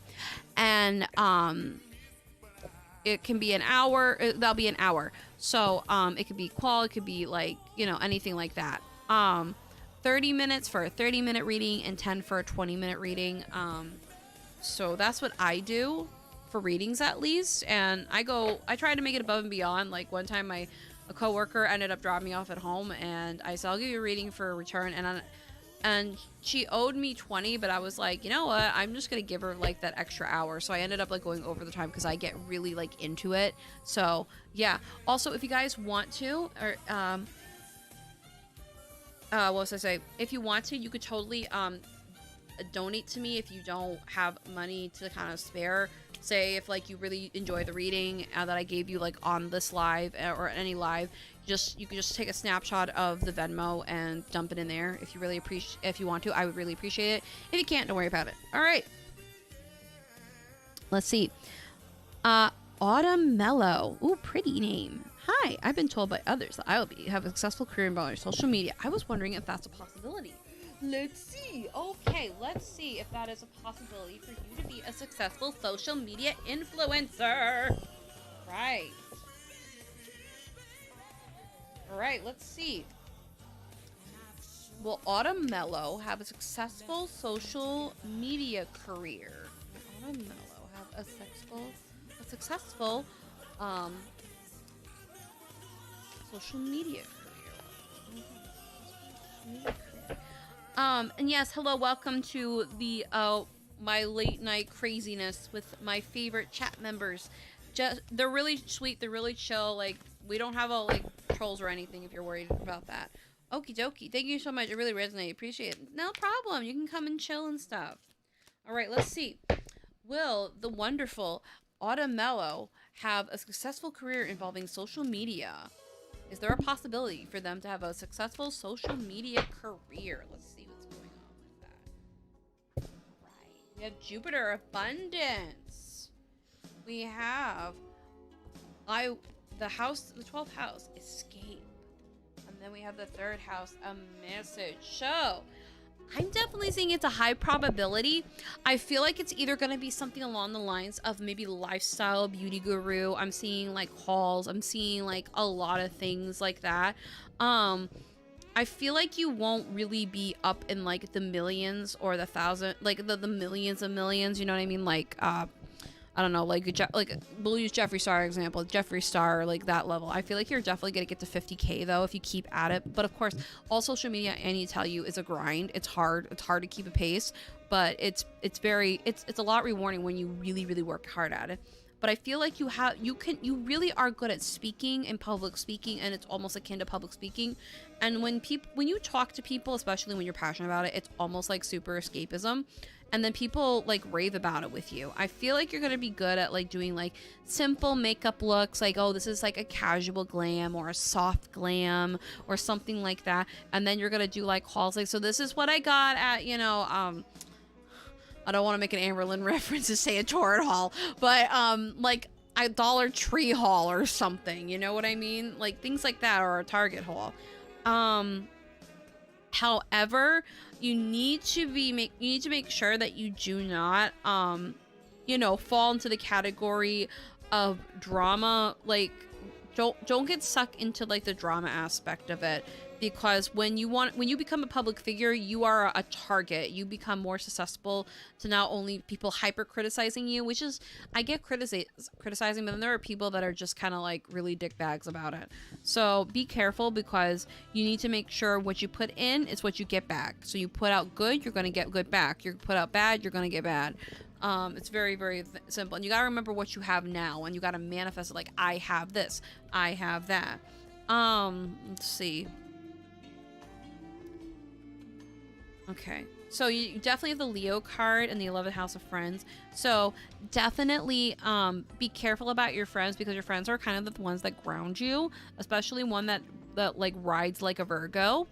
And it can be an hour. That'll be an hour. So it could be qual, it could be like, you know, anything like that. 30 minutes for a 30-minute reading and 10 for a 20-minute reading. So that's what I do for readings, at least. And I try to make it above and beyond. Like one time a coworker ended up dropping me off at home, and I said, I'll give you a reading for a return, and she owed me 20, but I was like, you know what, I'm just gonna give her like that extra hour. So I ended up like going over the time because I get really like into it. So yeah. Also, if you guys want to, or what was I say? If you want to, you could totally donate to me if you don't have money to kind of spare. Say if like you really enjoy the reading that I gave you like on this live or any live, you could just take a snapshot of the Venmo and dump it in there if you really if you want to. I would really appreciate it. If you can't, don't worry about it. All right. Let's see. Autumn Mellow. Ooh, pretty name. Hi, I've been told by others that I will have a successful career in social media. I was wondering if that's a possibility. Let's see. Okay, let's see if that is a possibility for you to be a successful social media influencer. Right. All right, let's see. Will Autumn Mellow have a successful social media career? Autumn Mellow have successful social media career. And yes, hello, welcome to the my late night craziness with my favorite chat members. Just they're really sweet, they're really chill. Like, we don't have all like trolls or anything if you're worried about that. Okie dokie. Thank you so much. It really resonated. Appreciate it. No problem. You can come and chill and stuff. All right, let's see. Will the wonderful Autumn Mello have a successful career involving social media? Is there a possibility for them to have a successful social media career? Let's see what's going on with that. Right. We have Jupiter Abundance. We have the 12th house, Escape. And then we have the 3rd house, A Message. So I'm definitely seeing it's a high probability. I feel like it's either going to be something along the lines of maybe lifestyle beauty guru. I'm seeing like hauls. I'm seeing like a lot of things like that. I feel like you won't really be up in like the millions or the thousand, like the millions of millions. You know what I mean? Like, I don't know, like we'll use Jeffree Star example, Jeffree Star, like that level. I feel like you're definitely gonna get to 50K though if you keep at it. But of course, all social media, I need to tell you, is a grind. It's hard to keep a pace, but it's a lot rewarding when you really work hard at it. But I feel like you really are good at speaking and public speaking, and it's almost akin to public speaking. And when you talk to people, especially when you're passionate about it, it's almost like super escapism. And then people like rave about it with you. I feel like you're gonna be good at like doing like simple makeup looks, like, oh, this is like a casual glam or a soft glam or something like that. And then you're gonna do like hauls, like, so this is what I got at, I don't want to make an Amberlynn reference to say a Torrid haul, but like a Dollar Tree haul or something, you know what I mean? Like things like that, or a Target haul. However, you need to make sure that you do not fall into the category of drama. Like, don't get sucked into like the drama aspect of it, because when you become a public figure, you are a target. You become more susceptible to not only people hyper criticizing you, which is, I get criticizing, but then there are people that are just kind of like really dick bags about it. So be careful, because you need to make sure what you put in is what you get back. So you put out good, you're going to get good back. You put out bad, you're going to get bad. It's very simple, and you gotta remember what you have now, and you gotta manifest it. Like, I have this, I have that. Let's see. Okay, so you definitely have the Leo card and the 11th house of friends. So definitely be careful about your friends, because your friends are kind of the ones that ground you, especially one that like rides like a Virgo.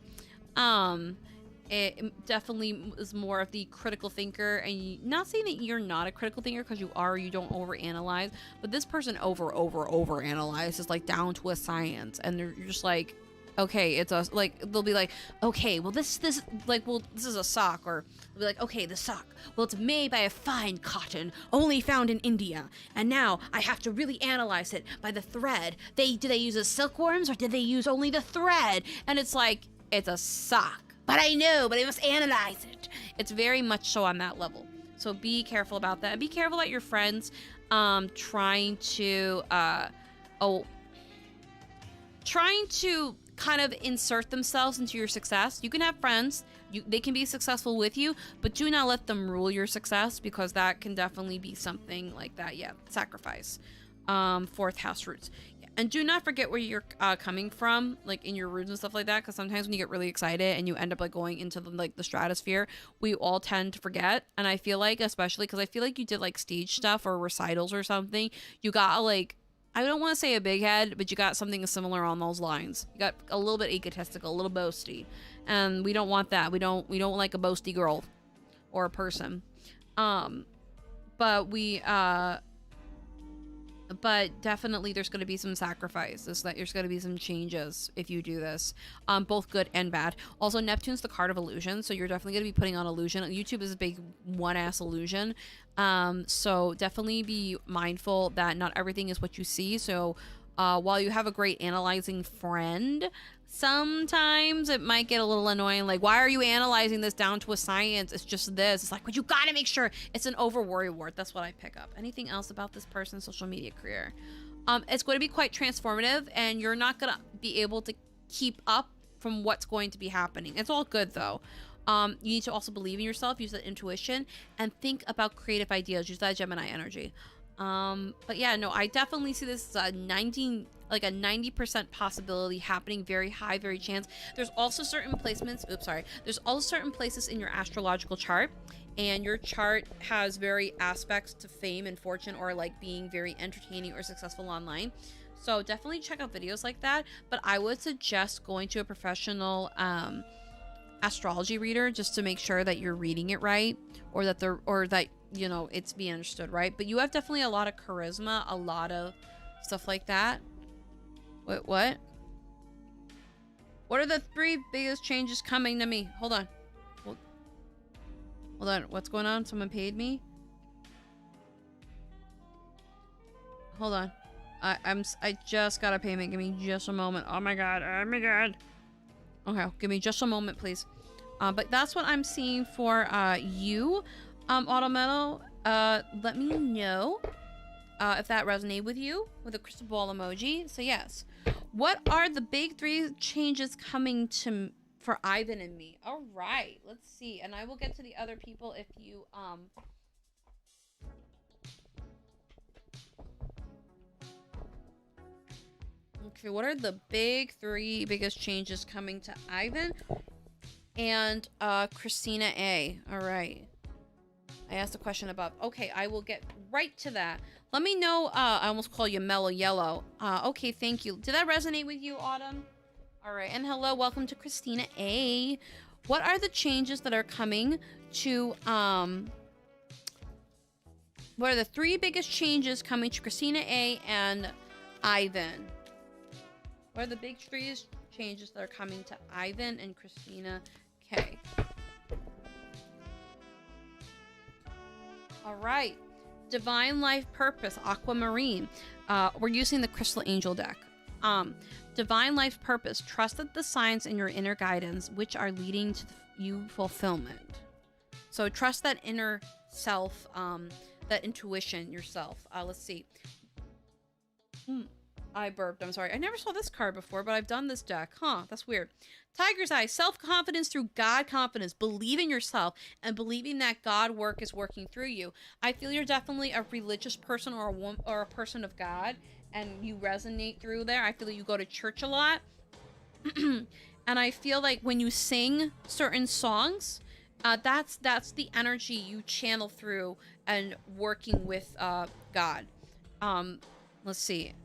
It definitely is more of the critical thinker, and not saying that you're not a critical thinker, because you are, you don't overanalyze, but this person overanalyzes, like down to a science, and you're just like, okay, it's a, like, they'll be like, okay, well this is a sock, or they'll be like, okay, the sock, well, it's made by a fine cotton only found in India, and now I have to really analyze it by the thread. Did they use the silkworms, or did they use only the thread? And it's like, it's a sock. But I must analyze it. It's very much so on that level. So be careful about that. And be careful about your friends trying to kind of insert themselves into your success. You can have friends. They can be successful with you, but do not let them rule your success, because that can definitely be something like that. Yeah, sacrifice. 4th house roots. And do not forget where you're coming from, like in your roots and stuff like that, because sometimes when you get really excited and you end up like going into the stratosphere, we all tend to forget. And I feel like, especially because I feel like you did like stage stuff or recitals or something, you got like, I don't want to say a big head, but you got something similar on those lines. You got a little bit egotistical, a little boasty, and we don't want that. We don't like a boasty girl or a person. But definitely there's going to be some sacrifices, that there's going to be some changes if you do this, both good and bad. Also, Neptune's the card of illusion, so you're definitely going to be putting on illusion. YouTube is a big one-ass illusion, so definitely be mindful that not everything is what you see. So while you have a great analyzing friend, sometimes it might get a little annoying. Like, why are you analyzing this down to a science? It's just this. It's like, but you gotta make sure it's an over worry ward. That's what I pick up. Anything else about this person's social media career? It's going to be quite transformative, and you're not gonna be able to keep up from what's going to be happening. It's all good though. You need to also believe in yourself, use that intuition, and think about creative ideas. Use that Gemini energy. But yeah, no, I definitely see this as a 90% possibility happening, very high, very chance. There's also certain placements, there's also certain places in your astrological chart, and your chart has very aspects to fame and fortune, or like being very entertaining or successful online. So definitely check out videos like that, but I would suggest going to a professional astrology reader just to make sure that you're reading it right, or that you know it's being understood right. But you have definitely a lot of charisma, a lot of stuff like that. Wait, what are the 3 biggest changes coming to me? Hold on, what's going on? Someone paid me. Hold on, I just got a payment. Give me just a moment. Oh my god. Okay, give me just a moment, please. But that's what I'm seeing for you, Autometal. Let me know if that resonated with you with a crystal ball emoji. So yes, what are the big 3 changes coming for Ivan and me? All right, let's see, and I will get to the other people if you Okay, what are the big 3 biggest changes coming to Ivan and Christina A? All right. I asked a question about, okay, I will get right to that. Let me know. I almost call you Mellow Yellow. Okay, thank you. Did that resonate with you, Autumn? All right, and hello, welcome to Christina A. What are the changes that are coming to, what are the 3 biggest changes coming to Christina A and Ivan? What are the big 3 changes that are coming to Ivan and Christina K? All right. Divine Life Purpose, Aquamarine. We're using the Crystal Angel deck. Divine Life Purpose. Trust that the signs in your inner guidance, which are leading to you fulfillment. So trust that inner self, that intuition yourself. Let's see. I burped. I'm sorry. I never saw this card before, but I've done this deck. Huh, that's weird. Tiger's Eye, self-confidence through God confidence. Believe in yourself and believing that God work is working through you. I feel you're definitely a religious person or a person of God, and you resonate through there. I feel like you go to church a lot. And I feel like when you sing certain songs, that's the energy you channel through and working with God. Let's see.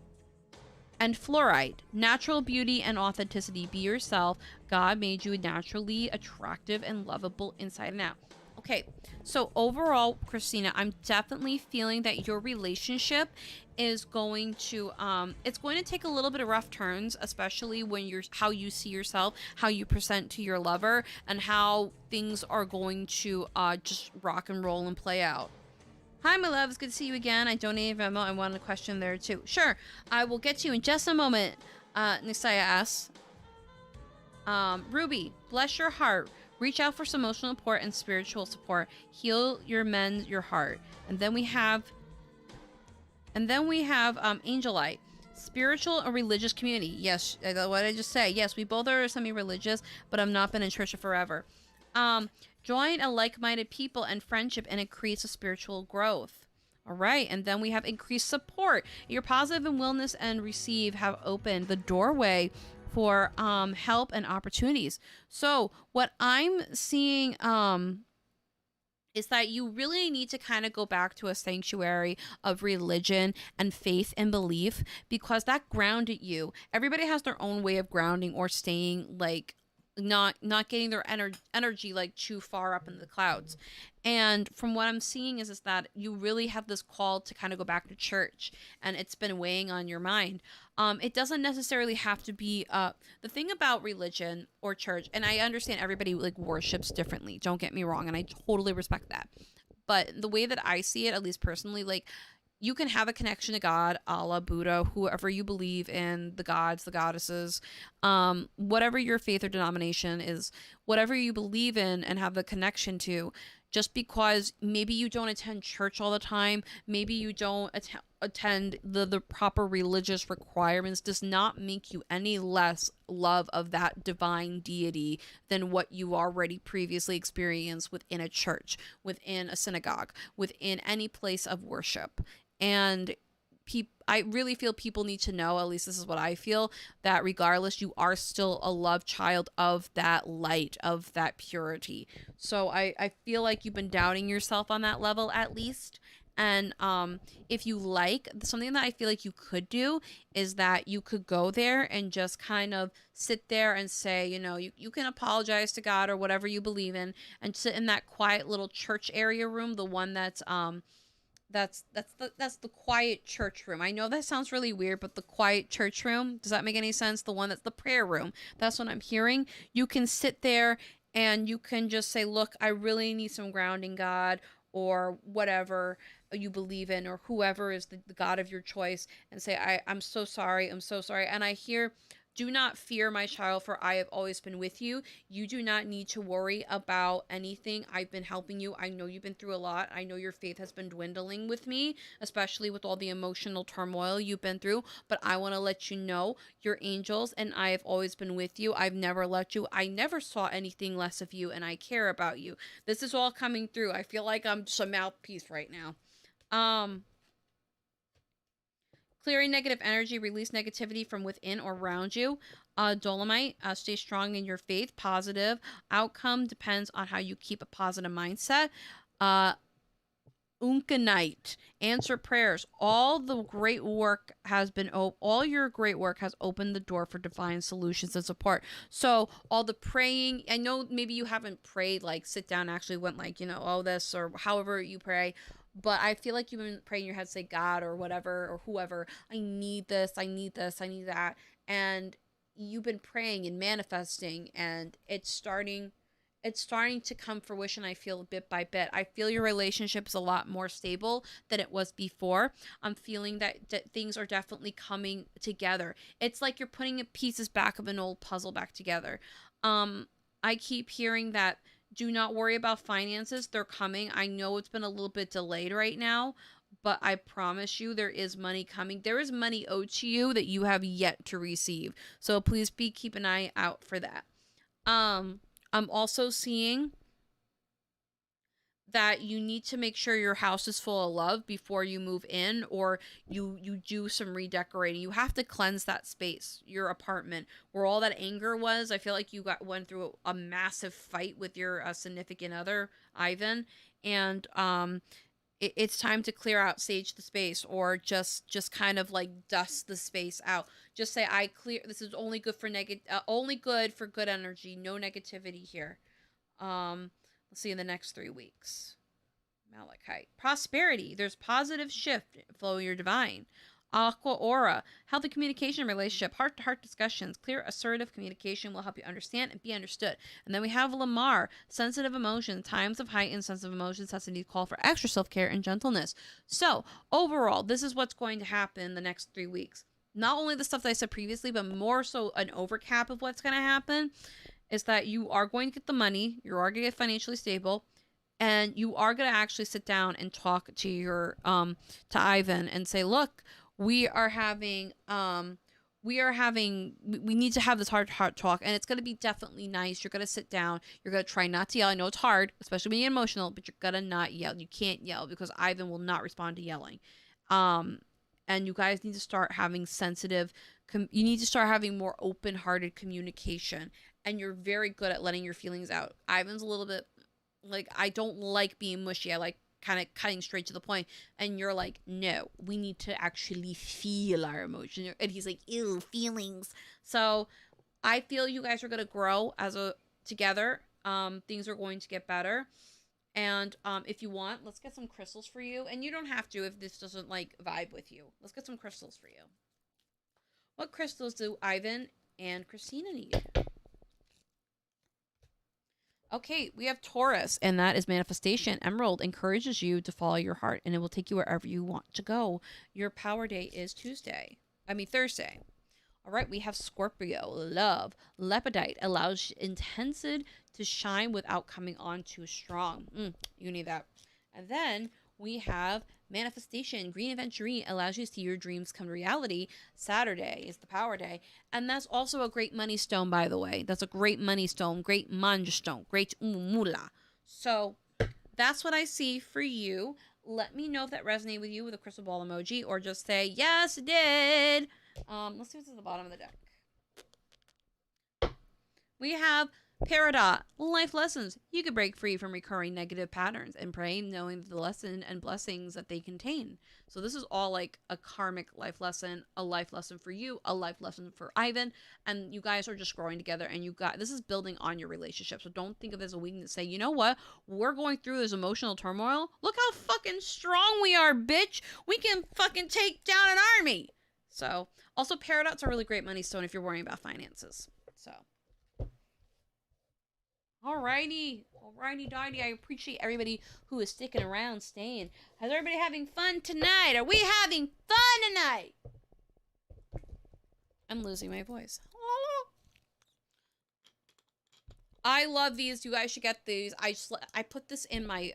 And fluorite, natural beauty and authenticity. Be yourself. God made you naturally attractive and lovable inside and out. Okay, so overall, Christina, I'm definitely feeling that your relationship is going to, it's going to take a little bit of rough turns, especially when how you see yourself, how you present to your lover, and how things are going to just rock and roll and play out. Hi, my love. It's good to see you again. I donated Venmo. I wanted a question there, too. Sure. I will get to you in just a moment. Nisaya asks. Ruby, bless your heart. Reach out for some emotional support and spiritual support. Heal mend your heart. And then we have Angelite. Spiritual and religious community. Yes, what did I just say? Yes, we both are semi-religious, but I've not been in church forever. Join a like-minded people and friendship, and it creates a spiritual growth. All right, and then we have increased support. Your positive and willingness and receive have opened the doorway for help and opportunities. So what I'm seeing is that you really need to kind of go back to a sanctuary of religion and faith and belief, because that grounded you. Everybody has their own way of grounding or staying, like, not getting their energy like too far up in the clouds. And from what I'm seeing is that you really have this call to kind of go back to church, and it's been weighing on your mind. It doesn't necessarily have to be the thing about religion or church, and I understand everybody like worships differently, don't get me wrong, and I totally respect that. But the way that I see it, at least personally, like, you can have a connection to God, Allah, Buddha, whoever you believe in, the gods, the goddesses, whatever your faith or denomination is, whatever you believe in and have the connection to. Just because maybe you don't attend church all the time, maybe you don't attend the proper religious requirements, does not make you any less love of that divine deity than what you already previously experienced within a church, within a synagogue, within any place of worship. And I really feel people need to know, at least this is what I feel, that regardless, you are still a love child of that light, of that purity. So I feel like you've been doubting yourself on that level at least. And if you like, something that I feel like you could do is that you could go there and just kind of sit there and say, you can apologize to God or whatever you believe in, and sit in that quiet little church area room, the one that's the quiet church room. I know that sounds really weird, but the quiet church room, does that make any sense? The one that's the prayer room. That's what I'm hearing. You can sit there and you can just say, look, I really need some grounding, God, or whatever you believe in, or whoever is the God of your choice, and say, I'm so sorry. I'm so sorry. And I hear, do not fear, my child, for I have always been with you. You do not need to worry about anything. I've been helping you. I know you've been through a lot. I know your faith has been dwindling with me, especially with all the emotional turmoil you've been through. But I want to let you know, your angels and I have always been with you. I've never left you. I never saw anything less of you, and I care about you. This is all coming through. I feel like I'm just a mouthpiece right now. Clearing negative energy, release negativity from within or around you. Dolomite, stay strong in your faith. Positive outcome depends on how you keep a positive mindset. Uncanite, answer prayers. All the great work has been all your great work has opened the door for divine solutions and support. So all the praying, I know maybe you haven't prayed, like sit down, actually went like, oh, this, or however you pray. But I feel like you've been praying in your head, say God or whatever, or whoever, I need this, I need this, I need that. And you've been praying and manifesting, and it's starting to come fruition. I feel bit by bit. I feel your relationship is a lot more stable than it was before. I'm feeling that things are definitely coming together. It's like you're putting the pieces back of an old puzzle back together. I keep hearing that, do not worry about finances. They're coming. I know it's been a little bit delayed right now, but I promise you there is money coming. There is money owed to you that you have yet to receive. So please keep an eye out for that. I'm also seeing that you need to make sure your house is full of love before you move in, or you do some redecorating. You have to cleanse that space, your apartment, where all that anger was. I feel like you went through a massive fight with your significant other, Ivan, and it's time to clear out, sage the space, or just kind of like dust the space out. Just say, I clear, this is only good for only good for good energy, no negativity here. Let's see in the next 3 weeks. Malachite. Prosperity. There's positive shift flowing your divine. Aqua aura. Healthy communication relationship. Heart-to-heart discussions. Clear, assertive communication will help you understand and be understood. And then we have Lamar. Sensitive emotions. Times of heightened sensitive emotions has a need to call for extra self-care and gentleness. So, overall, this is what's going to happen in the next 3 weeks. Not only the stuff that I said previously, but more so an overcap of what's going to happen is that you are going to get the money, you are going to get financially stable, and you are going to actually sit down and talk to your to Ivan and say, look, we need to have this heart talk, and it's going to be definitely nice. You're going to sit down, you're going to try not to yell. I know it's hard, especially when you're emotional, but you're going to not yell. You can't yell because Ivan will not respond to yelling. And you guys need to start having you need to start having more open-hearted communication. And you're very good at letting your feelings out. Ivan's a little bit like, I don't like being mushy. I like kind of cutting straight to the point. And you're like, no, we need to actually feel our emotions. And he's like, ew, feelings. So I feel you guys are going to grow together. Things are going to get better. And if you want, let's get some crystals for you. And you don't have to if this doesn't like vibe with you. Let's get some crystals for you. What crystals do Ivan and Christina need? Okay, we have Taurus, and that is manifestation. Emerald encourages you to follow your heart, and it will take you wherever you want to go. Your power day is Thursday. All right, we have Scorpio, love. Lepidite allows intensity to shine without coming on too strong. You need that. And then we have manifestation. Green aventurine allows you to see your dreams come to reality. Saturday is the power day. And that's also a great money stone, by the way. That's a great money stone, great manja stone, great umula. So that's what I see for you. Let me know if that resonated with you with a crystal ball emoji, or just say, yes, it did. Let's see what's at the bottom of the deck. We have Peridot, life lessons. You could break free from recurring negative patterns and pray knowing the lesson and blessings that they contain. So this is all like a karmic life lesson, a life lesson for you, a life lesson for Ivan, and you guys are just growing together, and this is building on your relationship. So don't think of it as a weakness. Say, you know what? We're going through this emotional turmoil. Look how fucking strong we are, bitch. We can fucking take down an army. So also Peridot's a really great money stone if you're worrying about finances. So Alrighty, Dottie. I appreciate everybody who is sticking around, staying. Is everybody having fun tonight? Are we having fun tonight? I'm losing my voice. I love these. You guys should get these. I put this in my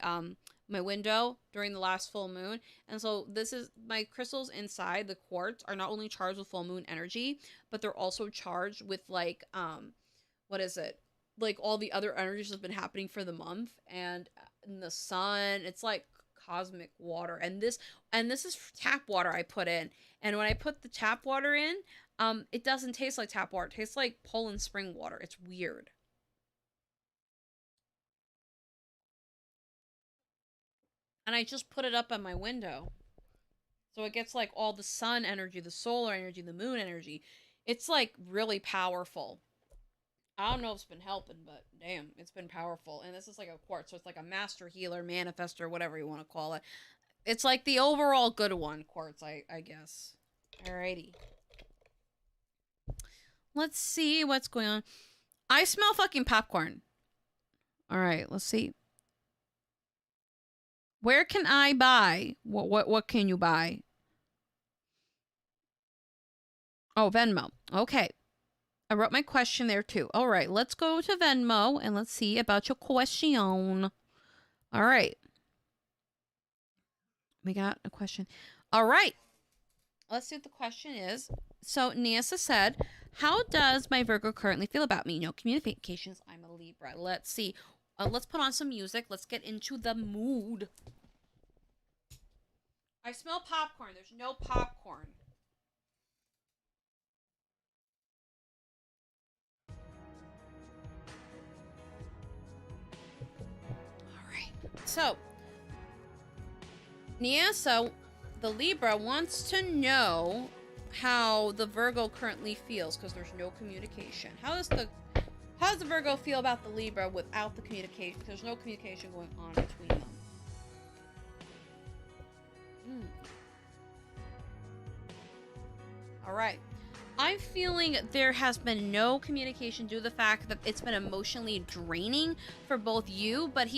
my window during the last full moon, and so this is my crystals inside the quartz are not only charged with full moon energy, but they're also charged with like what is it? Like all the other energies that have been happening for the month, and in the sun, it's like cosmic water. And this is tap water I put in. And when I put the tap water in, it doesn't taste like tap water. It tastes like Poland spring water. It's weird. And I just put it up on my window. So it gets like all the sun energy, the solar energy, the moon energy. It's like really powerful. I don't know if it's been helping, but damn, it's been powerful. And this is like a quartz, so it's like a master healer, manifester, whatever you want to call it. It's like the overall good one, quartz, I guess. Alrighty. Let's see what's going on. I smell fucking popcorn. Alright, let's see. Where can I buy? What can you buy? Oh, Venmo. Okay. I wrote my question there too. All right, let's go to Venmo and let's see about your question. All right. We got a question. All right. Let's see what the question is. So Nancy said, how does my Virgo currently feel about me? No communications. I'm a Libra. Let's see. Let's put on some music. Let's get into the mood. I smell popcorn. There's no popcorn. So, Niasa, the Libra, wants to know how the Virgo currently feels because there's no communication. How does the Virgo feel about the Libra without the communication? There's no communication going on between them. All right. I'm feeling there has been no communication due to the fact that it's been emotionally draining for both you, but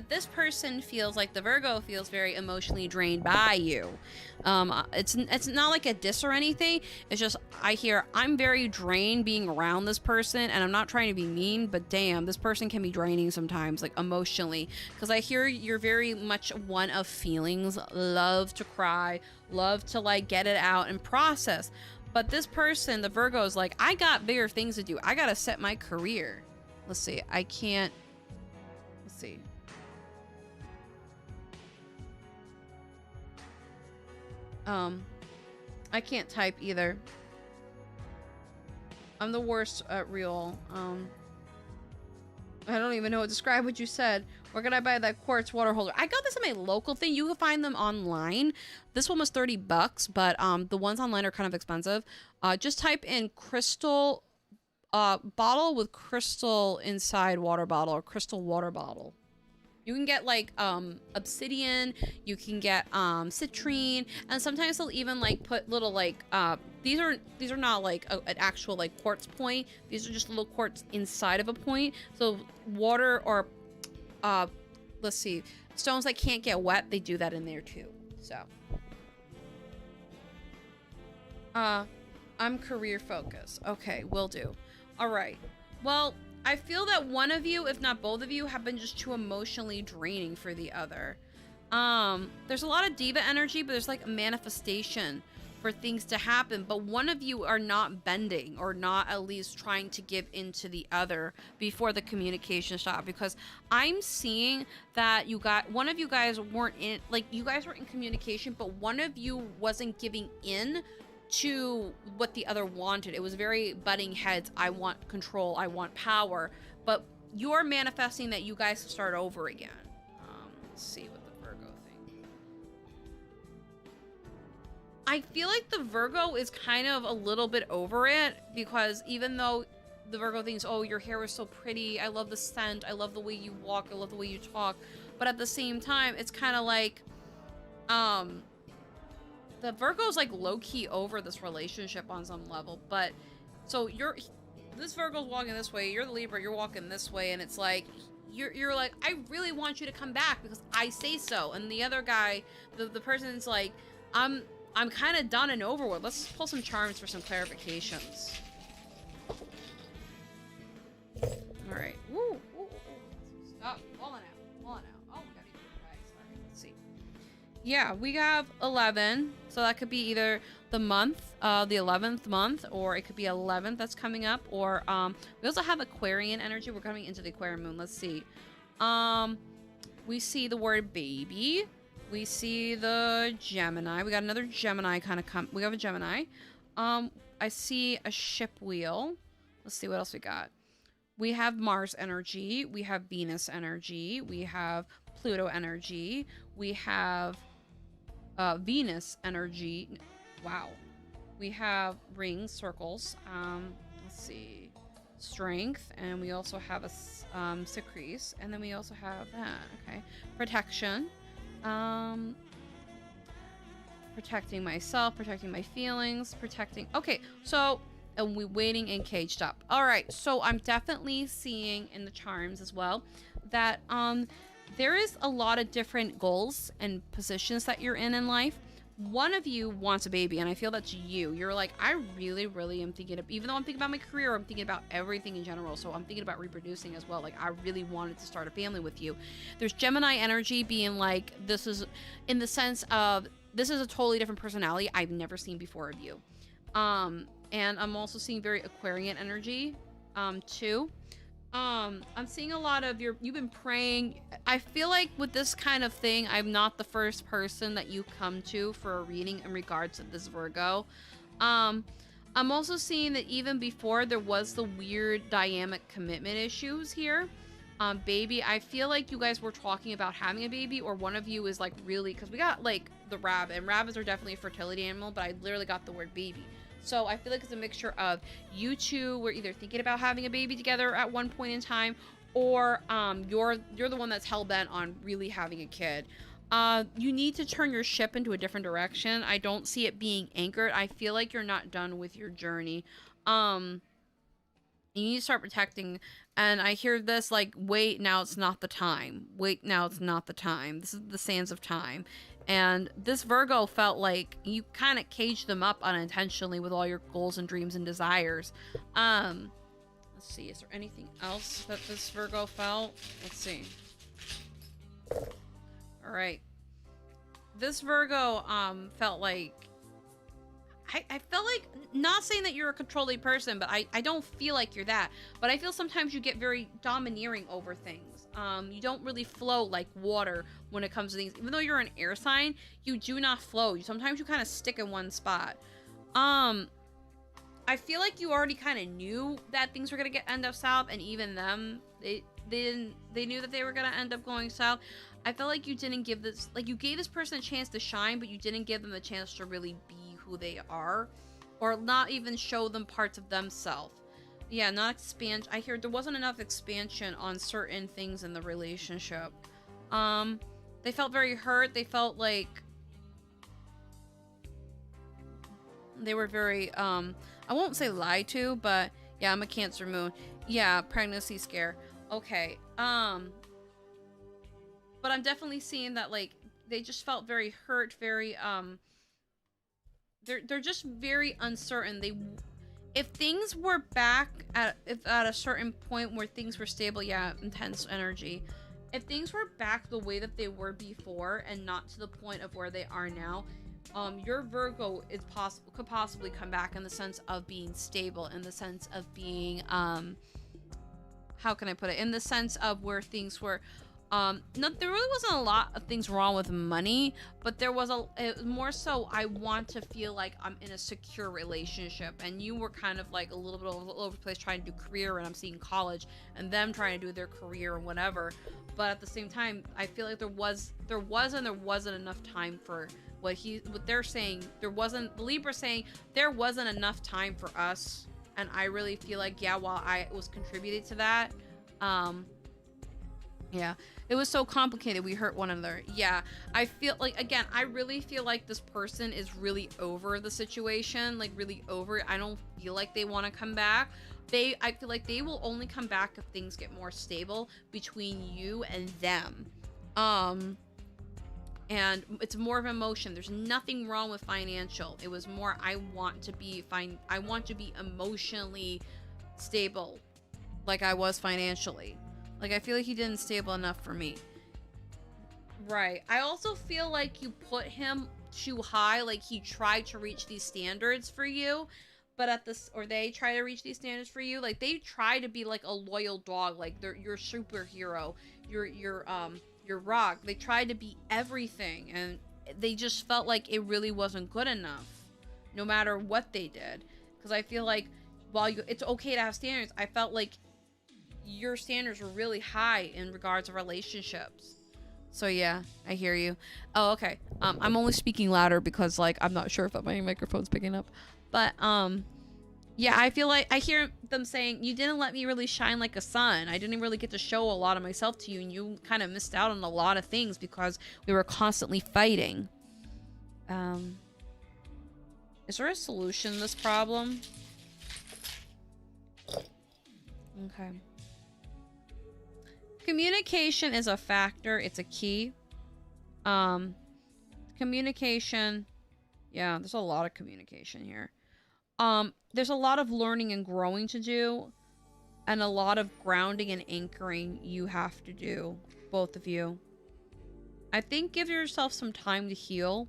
this person feels like the Virgo feels very emotionally drained by you. It's not like a diss or anything. It's just I'm very drained being around this person, and I'm not trying to be mean, but damn, this person can be draining sometimes, like emotionally, because I hear you're very much one of feelings, love to cry, love to like get it out and process. But this person, the Virgo, is like, I got bigger things to do. I gotta set my career. Let's see. Let's see. I can't type either. I'm the worst at real. I don't even know what to describe what you said. Where can I buy that quartz water holder? I got this in my local thing. You can find them online. This one was $30, but the ones online are kind of expensive. Just type in crystal bottle with crystal inside water bottle, or crystal water bottle. You can get like obsidian, you can get citrine, and sometimes they'll even like put little like these are not like an actual like quartz point. These are just little quartz inside of a point. So water or let's see, stones that can't get wet, they do that in there too. So I'm career focused. Okay, will do. All right. Well, I feel that one of you, if not both of you, have been just too emotionally draining for the other. There's a lot of diva energy, but there's like a manifestation for things to happen, but one of you are not bending, or not at least trying to give into the other before the communication stop, because I'm seeing that one of you guys weren't in, like, you guys were in communication, but one of you wasn't giving in to what the other wanted. It was very butting heads. I want control, I want power, but you're manifesting that you guys start over again. Let's see what the Virgo thing. I feel like the Virgo is kind of a little bit over it, because even though the Virgo thinks, oh, your hair is so pretty, I love the scent, I love the way you walk, I love the way you talk, but at the same time, it's kind of like, the Virgo's like low-key over this relationship on some level. But so this Virgo's walking this way, you're the Libra, you're walking this way, and it's like you're like, I really want you to come back because I say so. And the other guy, the person's like, I'm kind of done and over with. Let's pull some charms for some clarifications. All right. Woo. Stop falling out. Oh, we gotta do it, guys. All right, let's see. Yeah, we have 11, so that could be either the month, the 11th month, or it could be 11th that's coming up, or we also have Aquarian energy. We're coming into the Aquarian moon. Let's see. We see the word baby. We see the Gemini. We got another Gemini kind of we have a Gemini. I see a ship wheel. Let's see what else we got. We have Mars energy. We have Venus energy. We have Pluto energy. We have Venus energy. Wow. We have rings, circles. Let's see. Strength. And we also have a Sycris. And then we also have that. Okay. Protection. Protecting myself, protecting my feelings, protecting. Okay. So, and we waiting and caged up. All right. So I'm definitely seeing in the charms as well that, there is a lot of different goals and positions that you're in life. One of you wants a baby, and I feel that's you. You're like, I really, really am thinking of, even though I'm thinking about my career, I'm thinking about everything in general. So I'm thinking about reproducing as well. Like, I really wanted to start a family with you. There's Gemini energy being like, this is in the sense of, this is a totally different personality I've never seen before of you. And I'm also seeing very Aquarian energy, too. I'm seeing a lot of you've been praying. I feel like with this kind of thing, I'm not the first person that you come to for a reading in regards to this Virgo. I'm also seeing that even before there was the weird dynamic commitment issues here. Baby, I feel like you guys were talking about having a baby, or one of you is like really, because we got like the rabbit, and rabbits are definitely a fertility animal, but I literally got the word baby. So I feel like it's a mixture of you two were either thinking about having a baby together at one point in time, or you're the one that's hell-bent on really having a kid. You need to turn your ship into a different direction. I don't see it being anchored. I feel like you're not done with your journey. You need to start protecting. And I hear this like, wait, now it's not the time. Wait, now it's not the time. This is the sands of time. And this Virgo felt like you kind of caged them up unintentionally with all your goals and dreams and desires. Let's see. Is there anything else that this Virgo felt? Let's see. All right. This Virgo felt like... I felt like, not saying that you're a controlling person, but I don't feel like you're that. But I feel sometimes you get very domineering over things. You don't really flow like water when it comes to things. Even though you're an air sign, you do not flow. Sometimes you kind of stick in one spot. I feel like you already kind of knew that things were gonna end up south, and even them, they knew that they were gonna end up going south. I felt like you didn't give this, like, you gave this person a chance to shine, but you didn't give them a chance to really be who they are, or not even show them parts of themselves. Yeah, not expand. I hear there wasn't enough expansion on certain things in the relationship. They felt very hurt. They felt like They were very, I won't say lied to, but yeah, I'm a Cancer moon. Yeah, pregnancy scare. Okay. But I'm definitely seeing that, like, they just felt very hurt, very, they're just very uncertain. If things were back at a certain point where things were stable, yeah, intense energy. If things were back the way that they were before and not to the point of where they are now, your Virgo could possibly come back in the sense of being stable, in the sense of being, how can I put it? In the sense of where things were, there really wasn't a lot of things wrong with money, but there was it was more so, I want to feel like I'm in a secure relationship, and you were kind of like a little bit all over the place trying to do career, and I'm seeing college and them trying to do their career and whatever. But at the same time, I feel like there wasn't enough time for what they're saying. The Libra saying there wasn't enough time for us, and I really feel like, yeah, while I was contributing to that, yeah, it was so complicated. We hurt one another. Yeah, I feel like, again, I really feel like this person is really over the situation, like really over it. I don't feel like they want to come back. I feel like they will only come back if things get more stable between you and them. And it's more of emotion. There's nothing wrong with financial. It was more, I want to be emotionally stable, like I was financially. Like, I feel like he didn't stable enough for me. Right. I also feel like you put him too high. Like, he tried to reach these standards for you, but they try to reach these standards for you. Like, they try to be like a loyal dog. Like, they're your superhero. Your rock. They tried to be everything, and they just felt like it really wasn't good enough, no matter what they did. Because I feel like, while it's okay to have standards, I felt like your standards were really high in regards to relationships. So yeah, I hear you. Oh, okay. I'm only speaking louder because, like, I'm not sure if my microphone's picking up. But yeah, I feel like I hear them saying, you didn't let me really shine like a sun. I didn't really get to show a lot of myself to you, and you kind of missed out on a lot of things because we were constantly fighting. Is there a solution to this problem? Okay. Communication is a factor. It's a key. Communication. Yeah, there's a lot of communication here. There's a lot of learning and growing to do, and a lot of grounding and anchoring you have to do, both of you. I think give yourself some time to heal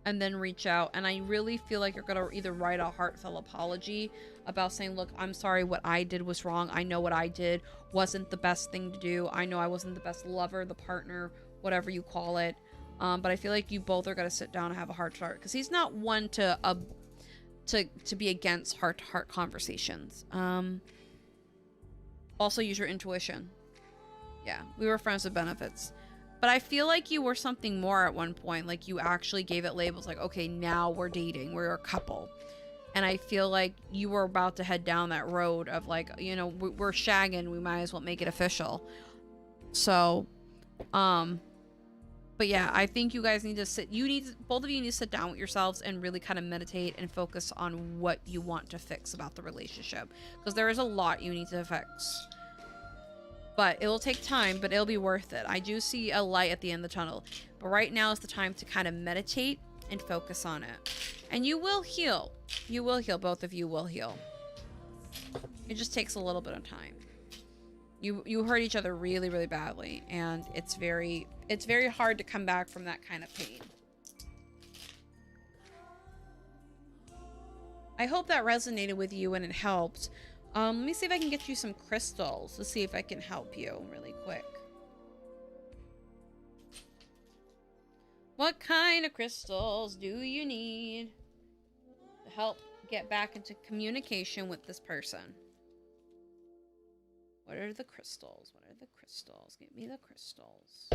and then reach out. And I really feel like you're gonna either write a heartfelt apology about saying, look, I'm sorry, what I did was wrong. I know what I did wasn't the best thing to do. I know I wasn't the best lover, the partner, whatever you call it. But I feel like you both are gonna sit down and have a heart to heart, because he's not one to be against heart-to-heart conversations. Also use your intuition. Yeah, we were friends with benefits. But I feel like you were something more at one point. Like, you actually gave it labels like, okay, now we're dating. We're a couple. And I feel like you were about to head down that road of, like, you know, we're shagging. We might as well make it official. So, but yeah, I think you guys need to both of you need to sit down with yourselves and really kind of meditate and focus on what you want to fix about the relationship. Because there is a lot you need to fix. But it'll take time, but it'll be worth it. I do see a light at the end of the tunnel. But right now is the time to kind of meditate and focus on it. And you will heal. You will heal. Both of you will heal. It just takes a little bit of time. You hurt each other really, really badly. And it's very hard to come back from that kind of pain. I hope that resonated with you and it helped. Let me see if I can get you some crystals to see if I can help you really quick. What kind of crystals do you need to help get back into communication with this person? What are the crystals? What are the crystals? Give me the crystals.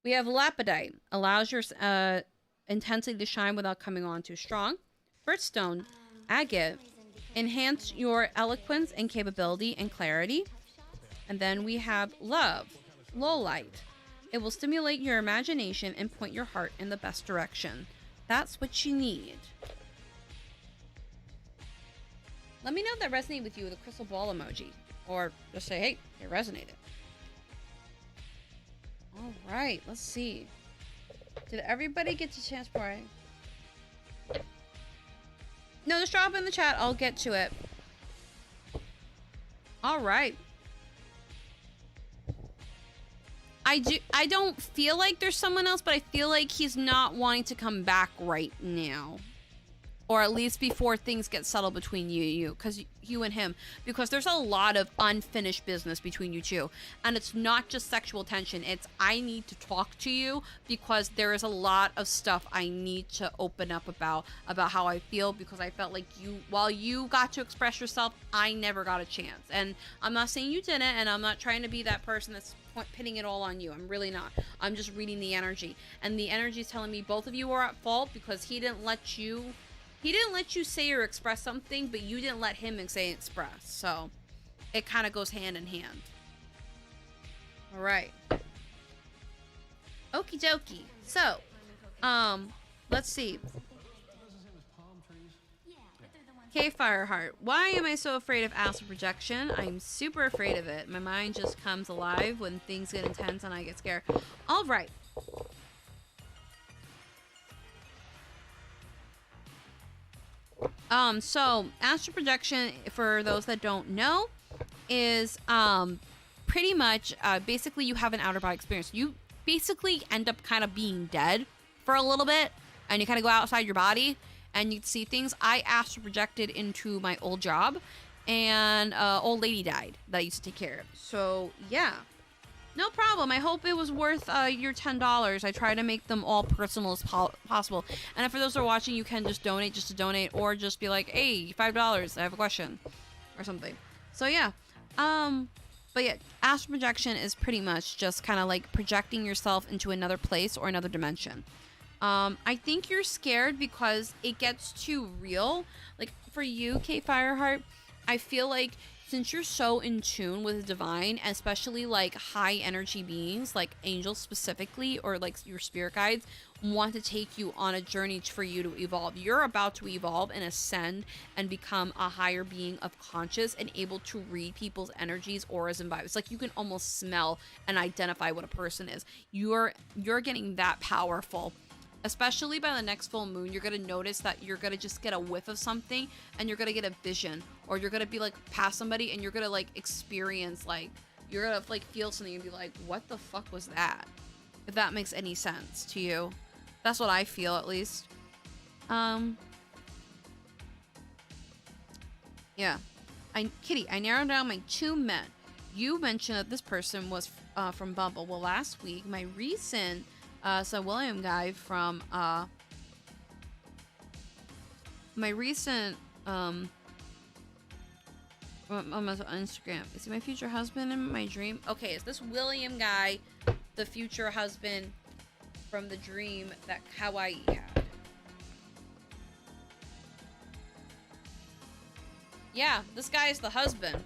We have lapidite. Allows your intensity to shine without coming on too strong. Birthstone, agate, enhance your eloquence and capability and clarity. And then we have love, low light, It will stimulate your imagination and point your heart in the best direction. That's what you need. Let me know if that resonated with you with a crystal ball emoji. Or just say, hey, it resonated. All right, let's see. Did everybody get to chance for it? No, just drop it in the chat. I'll get to it. All right. I don't feel like there's someone else, but I feel like he's not wanting to come back right now. Or at least before things get settled between you and him. Because there's a lot of unfinished business between you two. And it's not just sexual tension. It's I need to talk to you because there is a lot of stuff I need to open up about how I feel, because I felt like while you got to express yourself, I never got a chance. And I'm not saying you didn't, and I'm not trying to be that person that's pinning it all on you. I'm really not. I'm just reading the energy. And the energy is telling me both of you are at fault because he didn't let you say or express something, but you didn't let him say and express. So it kind of goes hand in hand. All right. Okie dokie. So, let's see. Okay, Fireheart. Why am I so afraid of astral projection? I'm super afraid of it. My mind just comes alive when things get intense and I get scared. All right. So astral projection, for those that don't know, is pretty much basically you have an outer body experience. You basically end up kind of being dead for a little bit, and you kind of go outside your body and you see things. I astral projected into my old job, and old lady died that I used to take care of. So yeah, no problem. I hope it was worth your $10. I try to make them all personal as possible. And for those who are watching, you can just donate, or just be like, hey, $5, I have a question or something. So yeah, but yeah, astral projection is pretty much just kind of like projecting yourself into another place or another dimension. I think you're scared because it gets too real. Like for you, Kate Fireheart, I feel like since you're so in tune with the divine, especially like high energy beings, like angels specifically, or like your spirit guides, want to take you on a journey for you to evolve. You're about to evolve and ascend and become a higher being of conscious and able to read people's energies, auras, and vibes. Like you can almost smell and identify what a person is. You're getting that powerful. Especially by the next full moon, you're going to notice that you're going to just get a whiff of something and you're going to get a vision, or you're going to be like past somebody and you're going to like experience, like you're going to like feel something and be like, what the fuck was that? If that makes any sense to you. That's what I feel, at least. Yeah. Kitty, I narrowed down my 2 men. You mentioned that this person was from Bumble. Well, last week, my recent William guy from my recent on my Instagram. Is he my future husband in my dream? Okay, is this William guy the future husband from the dream that Hawaii had? Yeah, this guy is the husband.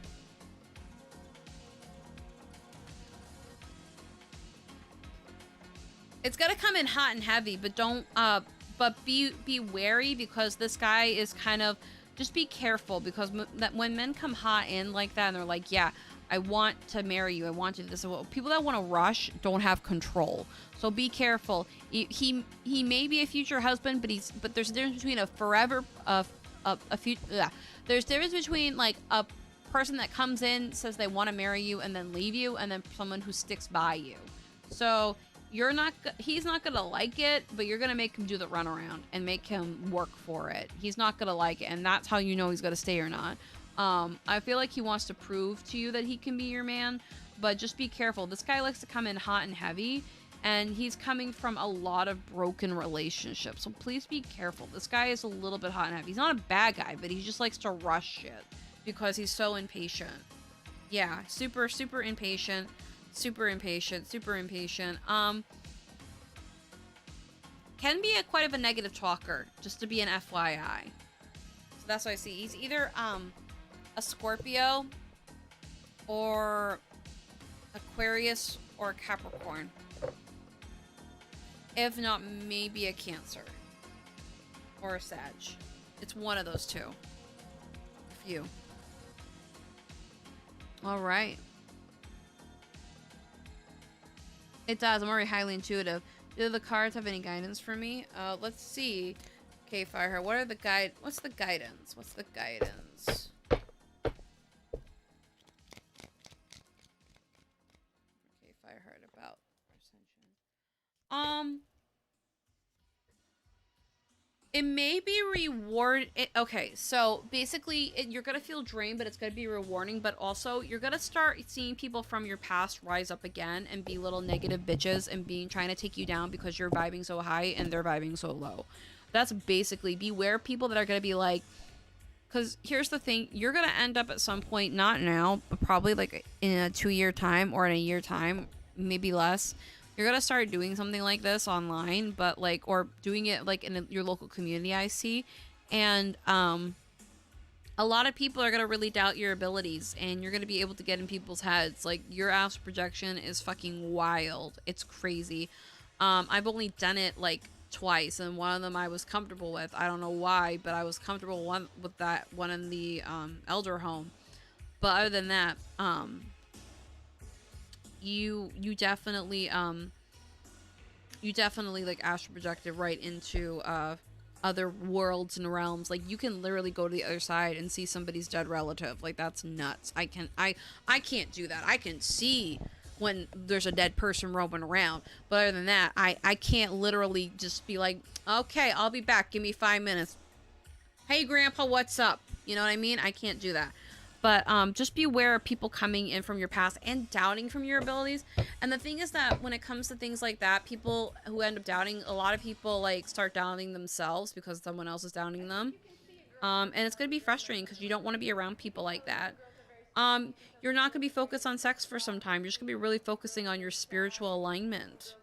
It's gonna come in hot and heavy, but don't but be wary, because this guy is kind of, just be careful, because that when men come hot in like that and they're like, yeah, I want to marry you, I want to do this, people that want to rush don't have control. So be careful. He may be a future husband, but there's a difference between a forever there's a difference between like a person that comes in, says they want to marry you and then leave you, and then someone who sticks by you. So he's not gonna like it, but you're gonna make him do the runaround and make him work for it. He's not gonna like it, and that's how you know he's gonna stay or not. I feel like he wants to prove to you that he can be your man, but just be careful. This guy likes to come in hot and heavy, and he's coming from a lot of broken relationships, so please be careful. This guy is a little bit hot and heavy. He's not a bad guy, but he just likes to rush shit because he's so impatient. Yeah, super impatient. Super impatient. Can be quite of a negative talker, just to be an FYI. So that's what I see. He's either a Scorpio or Aquarius or Capricorn. If not, maybe a Cancer. Or a Sag. It's one of those two. Few. Alright. It does. I'm already highly intuitive. Do the cards have any guidance for me? Let's see. Okay, Fireheart. What are the guide? What's the guidance? What's the guidance? Okay, Fireheart about ascension. It may be okay, so basically you're gonna feel drained, but it's gonna be rewarding. But also you're gonna start seeing people from your past rise up again and be little negative bitches and trying to take you down because you're vibing so high and they're vibing so low. That's basically, beware of people that are gonna be like, because here's the thing, you're gonna end up at some point, not now, but probably like in a 2-year time or in a year time, maybe less. You're gonna start doing something like this online, but like, or doing it like in your local community, I see. And a lot of people are gonna really doubt your abilities, and you're gonna be able to get in people's heads. Like, your astral projection is fucking wild. It's crazy. I've only done it like twice, and one of them I was comfortable with. I don't know why, but I was comfortable with that one in the elder home. But other than that, you definitely like astral projected right into other worlds and realms. Like, you can literally go to the other side and see somebody's dead relative. Like, that's nuts. I can't do that. I can see when there's a dead person roaming around, but other than that, I can't literally just be like, okay, I'll be back, give me 5 minutes, hey grandpa, what's up, you know what I mean? I can't do that. But just be aware of people coming in from your past and doubting from your abilities. And the thing is that when it comes to things like that, people who end up doubting, a lot of people like start doubting themselves because someone else is doubting them. And it's going to be frustrating because you don't want to be around people like that. You're not going to be focused on sex for some time. You're just going to be really focusing on your spiritual alignment.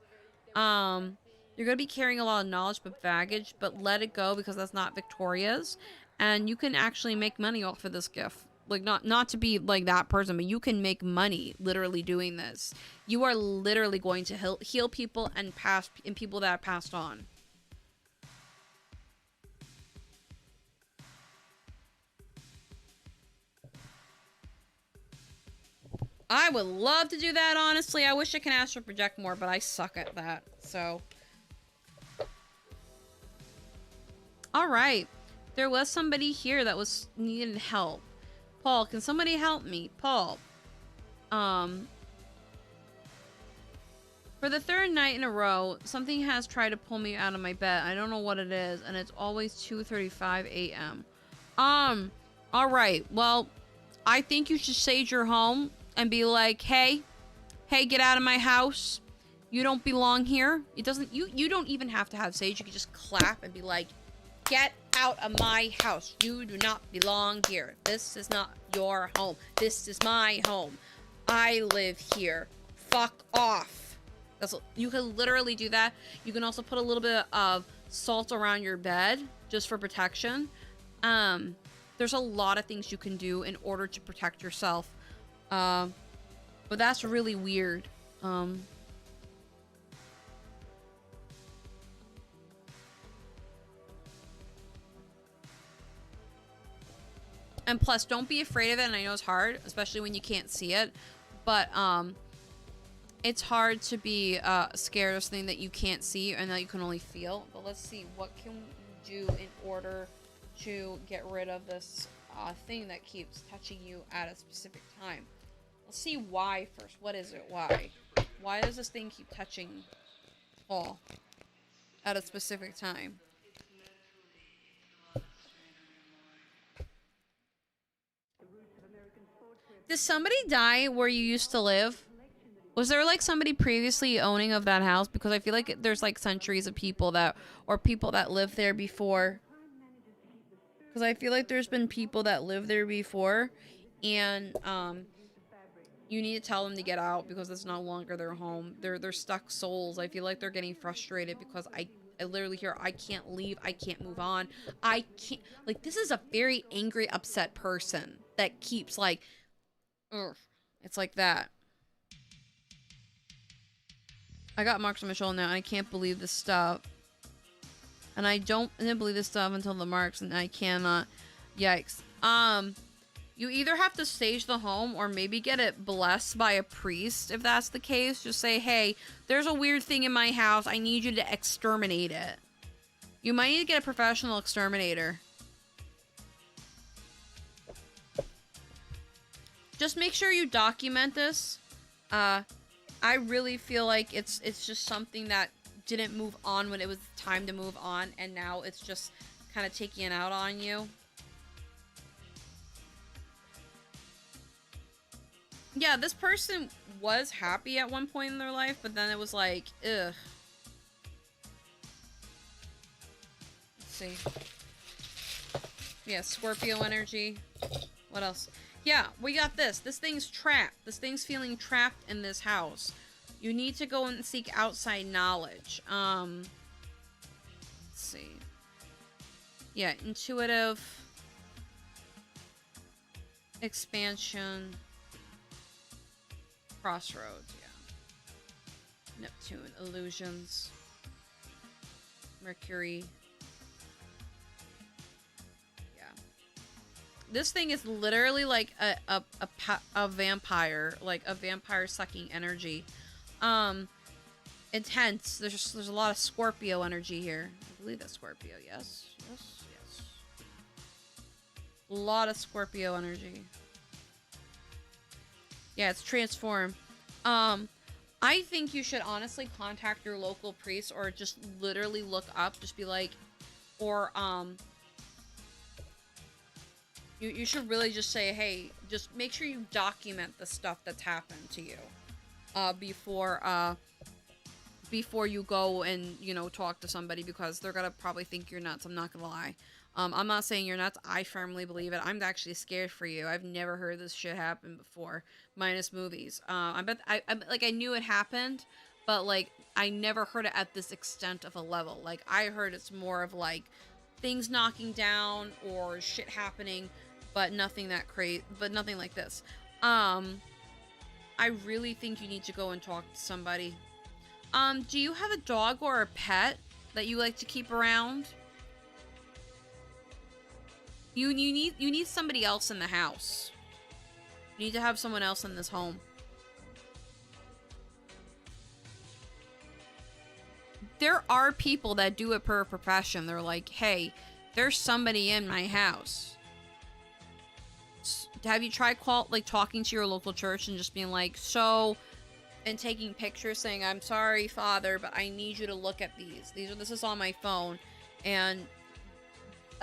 You're going to be carrying a lot of knowledge but baggage, but let it go because that's not Victoria's. And you can actually make money off of this gift. Like, not to be like that person, but you can make money literally doing this. You are literally going to heal people and people that have passed on. I would love to do that, honestly. I wish I can astral project more, but I suck at that. So, all right. There was somebody here that was needing help. Paul, can somebody help me? Paul. For the third night in a row, something has tried to pull me out of my bed. I don't know what it is, and it's always 2:35 a.m. All right. Well, I think you should sage your home and be like, hey, get out of my house. You don't belong here. It doesn't, you don't even have to have sage. You can just clap and be like, get out of my house. You do not belong here. This is not your home. This is my home. I live here. Fuck off. You can literally do that. You can also put a little bit of salt around your bed just for protection. There's a lot of things you can do in order to protect yourself. But that's really weird. And plus, don't be afraid of it. And I know it's hard, especially when you can't see it. But it's hard to be scared of something that you can't see and that you can only feel. But let's see, what can you do in order to get rid of this thing that keeps touching you at a specific time? Let's see why first. What is it? Why? Why does this thing keep touching Paul at a specific time? Did somebody die where you used to live? Was there like somebody previously owning of that house? Because I feel like there's like centuries of people that, or people that lived there before. Because I feel like there's been people that lived there before, and you need to tell them to get out because it's no longer their home. They're stuck souls. I feel like they're getting frustrated because I literally hear, I can't leave, I can't move on, I can't, like, this is a very angry, upset person that keeps like, ugh, it's like that. I got marks on my shoulder now, and I can't believe this stuff. And I didn't believe this stuff until the marks, and I cannot. Yikes. You either have to stage the home or maybe get it blessed by a priest. If that's the case, just say, hey, there's a weird thing in my house. I need you to exterminate it. You might need to get a professional exterminator. Just make sure you document this. I really feel like it's just something that didn't move on when it was time to move on, and now it's just kind of taking it out on you. Yeah, this person was happy at one point in their life, but then it was like, ugh. Let's see. Yeah, Scorpio energy. What else? Yeah, we got this. This thing's trapped. This thing's feeling trapped in this house. You need to go and seek outside knowledge. Let's see. Yeah, intuitive. Expansion. Crossroads, yeah. Neptune, illusions. Mercury. Yeah. This thing is literally like a vampire, like a vampire sucking energy. Intense. There's a lot of Scorpio energy here. I believe that's Scorpio. Yes. A lot of Scorpio energy. Yeah, it's transform. I think you should honestly contact your local priest, or just literally look up, just be like, or you should really just say, hey, just make sure you document the stuff that's happened to you before you go and, you know, talk to somebody, because they're gonna probably think you're nuts. I'm not gonna lie. I'm not saying you're nuts. I firmly believe it. I'm actually scared for you. I've never heard this shit happen before, minus movies. I knew it happened, but like I never heard it at this extent of a level. Like I heard it's more of like things knocking down or shit happening, but nothing that crazy. But nothing like this. I really think you need to go and talk to somebody. Do you have a dog or a pet that you like to keep around? You need somebody else in the house. You need to have someone else in this home. There are people that do it per profession. They're like, hey, there's somebody in my house. Have you tried talking to your local church and just being like, so, and taking pictures saying, I'm sorry, Father, but I need you to look at these. This is on my phone, and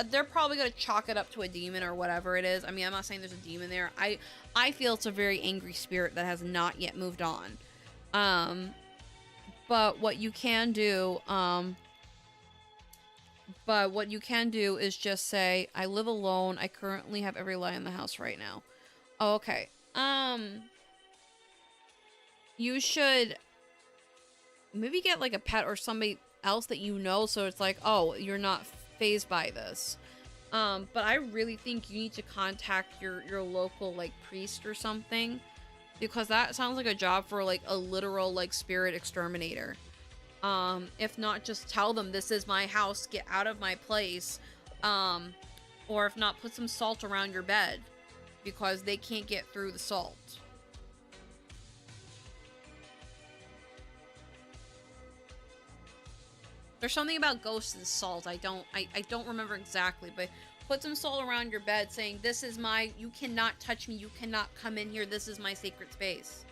they're probably going to chalk it up to a demon or whatever it is. I mean, I'm not saying there's a demon there. I feel it's a very angry spirit that has not yet moved on. But what you can do, is just say, I live alone. I currently have every light in the house right now. Oh, okay. You should maybe get like a pet or somebody else that you know, so it's like, oh, you're not phased by this. But I really think you need to contact your local like priest or something, because that sounds like a job for like a literal like spirit exterminator. If not, just tell them, this is my house, get out of my place. Or if not, put some salt around your bed, because they can't get through the salt. There's something about ghosts and salt. I don't remember exactly, but put some salt around your bed saying, this is you cannot touch me, you cannot come in here, this is my sacred space.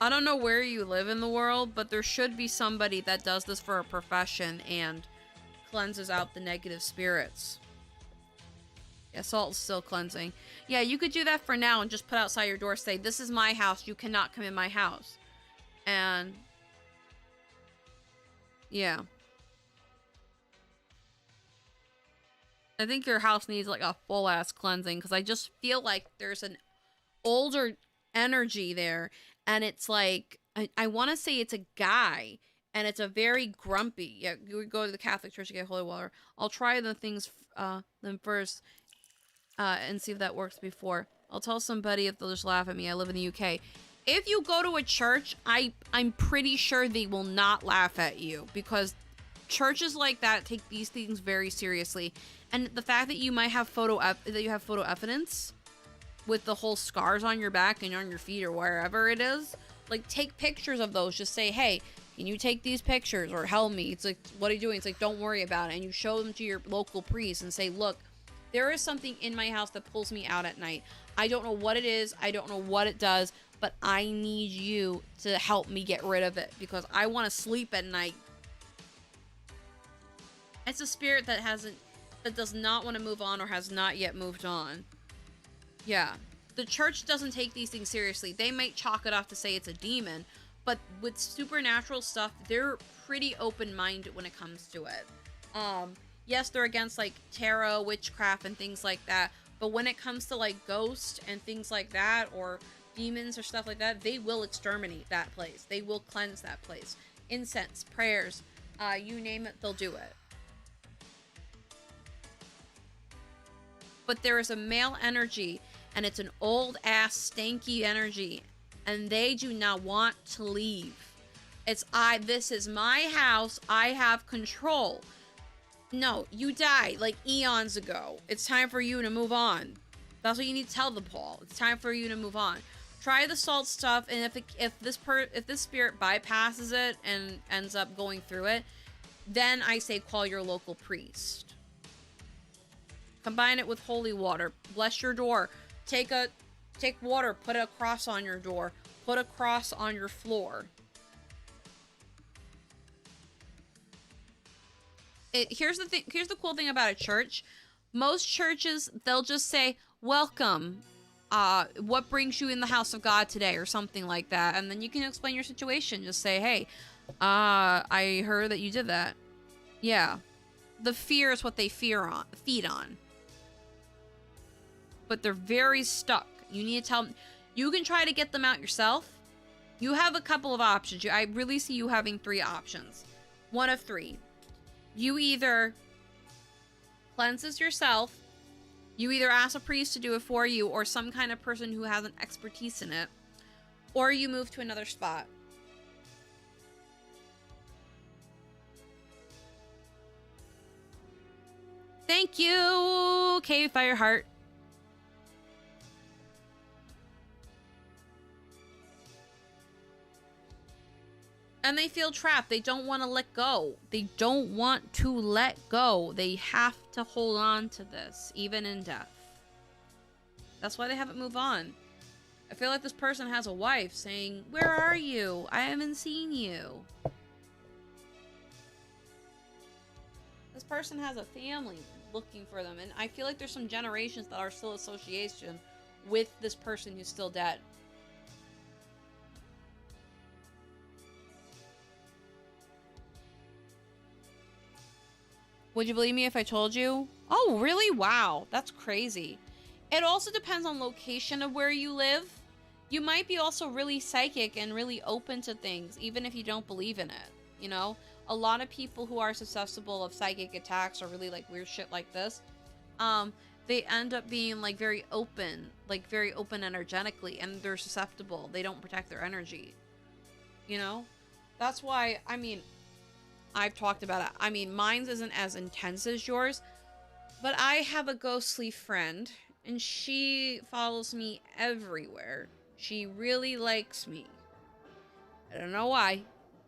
I don't know where you live in the world, but there should be somebody that does this for a profession and cleanses out the negative spirits. Yeah, salt's still cleansing. Yeah, you could do that for now and just put outside your door, say, this is my house, you cannot come in my house. And yeah. I think your house needs like a full ass cleansing, because I just feel like there's an older energy there, and it's like, I want to say it's a guy, and it's a very grumpy. Yeah, you would go to the Catholic Church to get holy water. I'll try the things them first, and see if that works before. I'll tell somebody if they'll just laugh at me. I live in the UK. If you go to a church, I'm pretty sure they will not laugh at you, because churches like that take these things very seriously. And the fact that you might have photo evidence with the whole scars on your back and on your feet or wherever it is, like, take pictures of those. Just say, hey, can you take these pictures or help me? It's like, what are you doing? It's like, don't worry about it. And you show them to your local priest and say, look, there is something in my house that pulls me out at night. I don't know what it is. I don't know what it does, but I need you to help me get rid of it, because I want to sleep at night. It's a spirit that does not want to move on or has not yet moved on. Yeah. The church doesn't take these things seriously. They might chalk it off to say it's a demon, but with supernatural stuff, they're pretty open-minded when it comes to it. Yes, they're against, like, tarot, witchcraft, and things like that, but when it comes to, like, ghosts and things like that, or demons or stuff like that, they will exterminate that place. They will cleanse that place. Incense, prayers, you name it, they'll do it. But there is a male energy, and it's an old-ass, stanky energy, and they do not want to leave. This is my house, I have control. No, you died, like, eons ago. It's time for you to move on. That's what you need to tell the Paul. It's time for you to move on. Try the salt stuff, and if this spirit bypasses it and ends up going through it, then I say call your local priest. Combine it with holy water. Bless your door. Take water, put a cross on your door. Put a cross on your floor. Here's the cool thing about a church. Most churches, they'll just say, welcome. What brings you in the house of God today, or something like that. And then you can explain your situation. Just say, hey, I heard that you did that. Yeah. The fear is what they feed on. But they're very stuck. You need to tell them. You can try to get them out yourself. You have a couple of options. I really see you having 3 options. One of 3. You either cleanse this yourself, you either ask a priest to do it for you, or some kind of person who has an expertise in it, or you move to another spot. Thank you, Cave Fireheart. And they feel trapped. They don't want to let go. They don't want to let go. They have to hold on to this, even in death. That's why they haven't moved on. I feel like this person has a wife saying, where are you? I haven't seen you. This person has a family looking for them. And I feel like there's some generations that are still association with this person who's still dead. Would you believe me if I told you? Oh, really? Wow. That's crazy. It also depends on location of where you live. You might be also really psychic and really open to things, even if you don't believe in it. You know? A lot of people who are susceptible of psychic attacks or really, like, weird shit like this, they end up being, like, very open energetically, and they're susceptible. They don't protect their energy. You know? That's why, I mean, I've talked about it. I mean, mine's isn't as intense as yours, but I have a ghostly friend, and she follows me everywhere. She really likes me. I don't know why,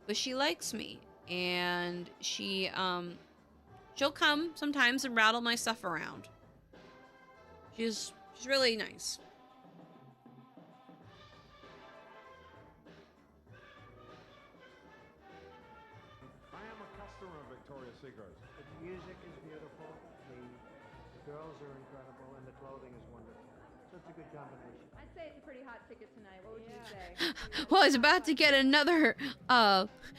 but she likes me. And she'll come sometimes and rattle my stuff around. She's really nice. The music is beautiful, the girls are incredible, and the clothing is wonderful. So it's a good combination. I'd say it's a pretty hot ticket tonight. What would you say? Well, I was about to get another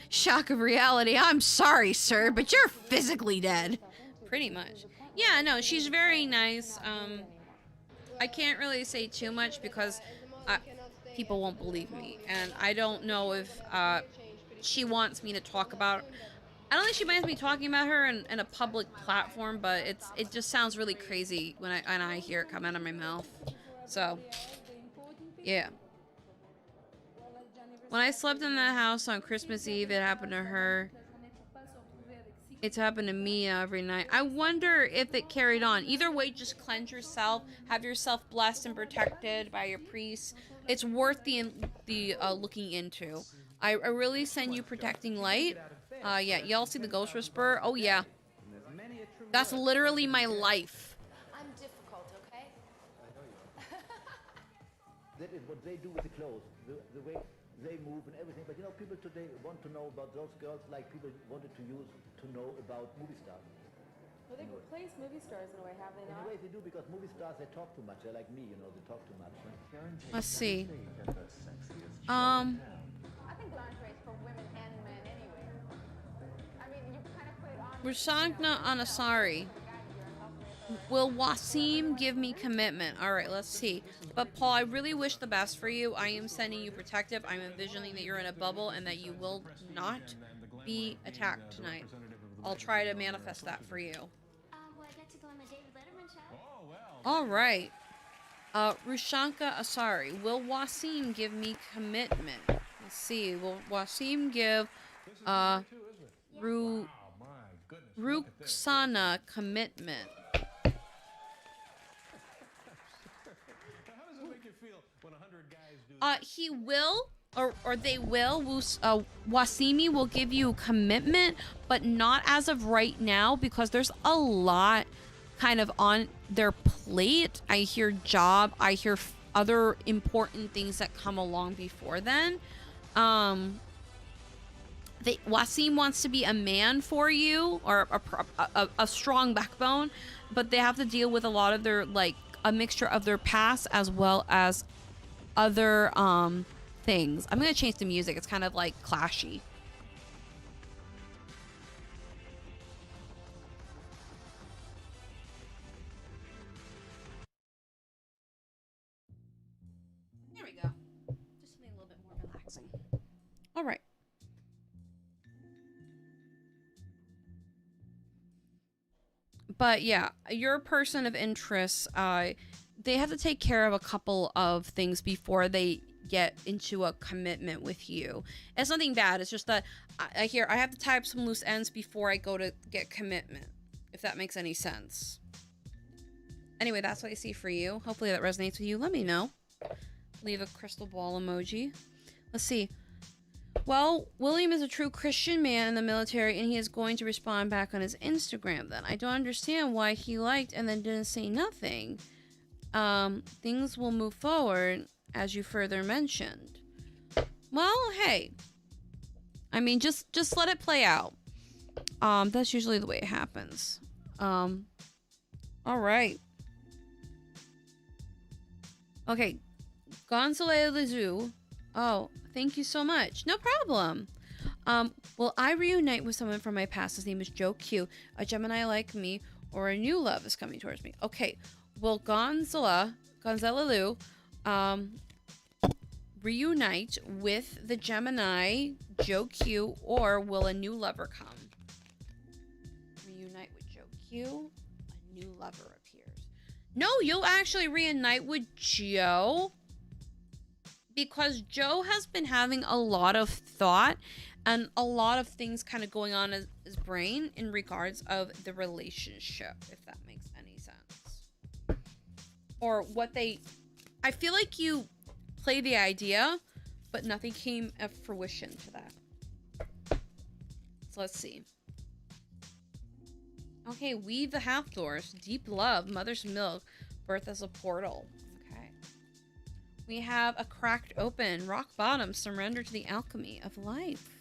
shock of reality. I'm sorry, sir, but you're physically dead. Pretty much. Yeah, no, she's very nice. I can't really say too much because people won't believe me, and I don't know if she wants me to talk about. I don't think she minds me talking about her in a public platform, but it just sounds really crazy when I hear it come out of my mouth. So, yeah. When I slept in that house on Christmas Eve, it happened to her. It's happened to me every night. I wonder if it carried on. Either way, just cleanse yourself, have yourself blessed and protected by your priest. It's worth the looking into. I really send you protecting light. Yeah, y'all see the ghost whisperer? Oh yeah, that's literally my life. I'm difficult, okay? That is what they do with the clothes, the way they move and everything. But you know, people today want to know about those girls like people wanted to know about movie stars. Well, they replace movie stars in a way, have they In not? a way they do, because movie stars, they talk too much. They're like me, you know, they talk too much. Let's see. I think lingerie is for women and men anyway. I mean, you kind of put it on. Rashangna Anasari. Will Wasim give me commitment? All right, let's see. But Paul, I really wish the best for you. I am sending you protective. I'm envisioning that you're in a bubble and that you will not be attacked tonight. I'll try to manifest that for you. Well, I got to go on the David Letterman show. Oh, well. All right. Rushanka Asari. Will Wasim give me commitment? Let's see. Will Wasim give Wow, my goodness. Look at this. Ruxana commitment? How does it make you feel when 100 guys do He will, or they will. Wasimi will give you commitment, but not as of right now because there's a lot kind of on their plate. I hear job, I hear other important things that come along before then. Wasim wants to be a man for you, or a strong backbone, but they have to deal with a lot of their, like, a mixture of their past as well as other things. I'm gonna change the music. It's kind of like clashy. There we go. Just something a little bit more relaxing. All right. But yeah, you're a person of interest. They have to take care of a couple of things before they get into a commitment with you. It's nothing bad. It's just that I have to tie up some loose ends before I go to get commitment, if that makes any sense. Anyway, that's what I see for you. Hopefully that resonates with you. Let me know. Leave a crystal ball emoji. Let's see. Well, William is a true Christian man in the military, and he is going to respond back on his Instagram then. I don't understand why he liked and then didn't say nothing. Things will move forward, as you further mentioned. Well, hey. I mean, just let it play out. That's usually the way it happens. All right. Okay. Gonzalo Lizu. Oh, thank you so much. No problem. Will I reunite with someone from my past? His name is Joe Q, a Gemini like me, or a new love is coming towards me. Okay. Will Gonzalo Lu, reunite with the Gemini Joe Q, or will a new lover come? Reunite with Joe Q, a new lover appears. No, you'll actually reunite with Joe, because Joe has been having a lot of thought and a lot of things kind of going on in his brain in regards of the relationship, if that makes any sense. Or what I feel like you play the idea, but nothing came of fruition to that. So let's see. Okay, Weave the Half-Doors, Deep Love, Mother's Milk, Birth as a Portal. Okay. We have a Cracked Open, Rock Bottom, Surrender to the Alchemy of Life.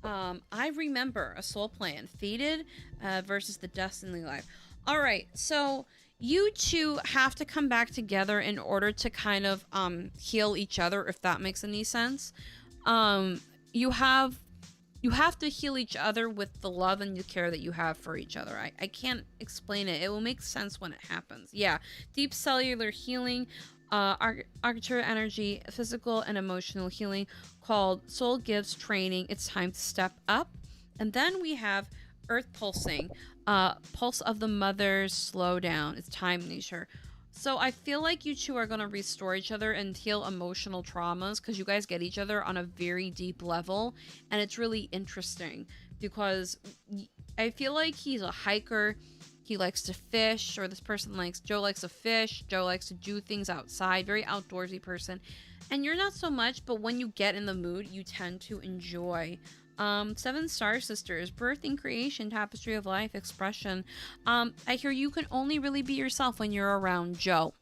I Remember, A Soul Plan, Faded versus the Destiny Life. All right, so you two have to come back together in order to kind of heal each other, if that makes any sense. You have to heal each other with the love and the care that you have for each other. I can't explain it. It will make sense when it happens. Yeah, deep cellular healing. Arcturus energy, physical and emotional healing, called Soul Gives Training. It's time to step up. And then we have Earth pulsing, pulse of the mother's slow down. It's time nature. So I feel like you two are going to restore each other and heal emotional traumas because you guys get each other on a very deep level. And it's really interesting because I feel like he's a hiker. He likes to fish, or this person Joe likes to fish. Joe likes to do things outside, very outdoorsy person. And you're not so much, but when you get in the mood, you tend to enjoy. 7 Star Sisters, birthing, creation, tapestry of life, expression. I hear you can only really be yourself when you're around Joe.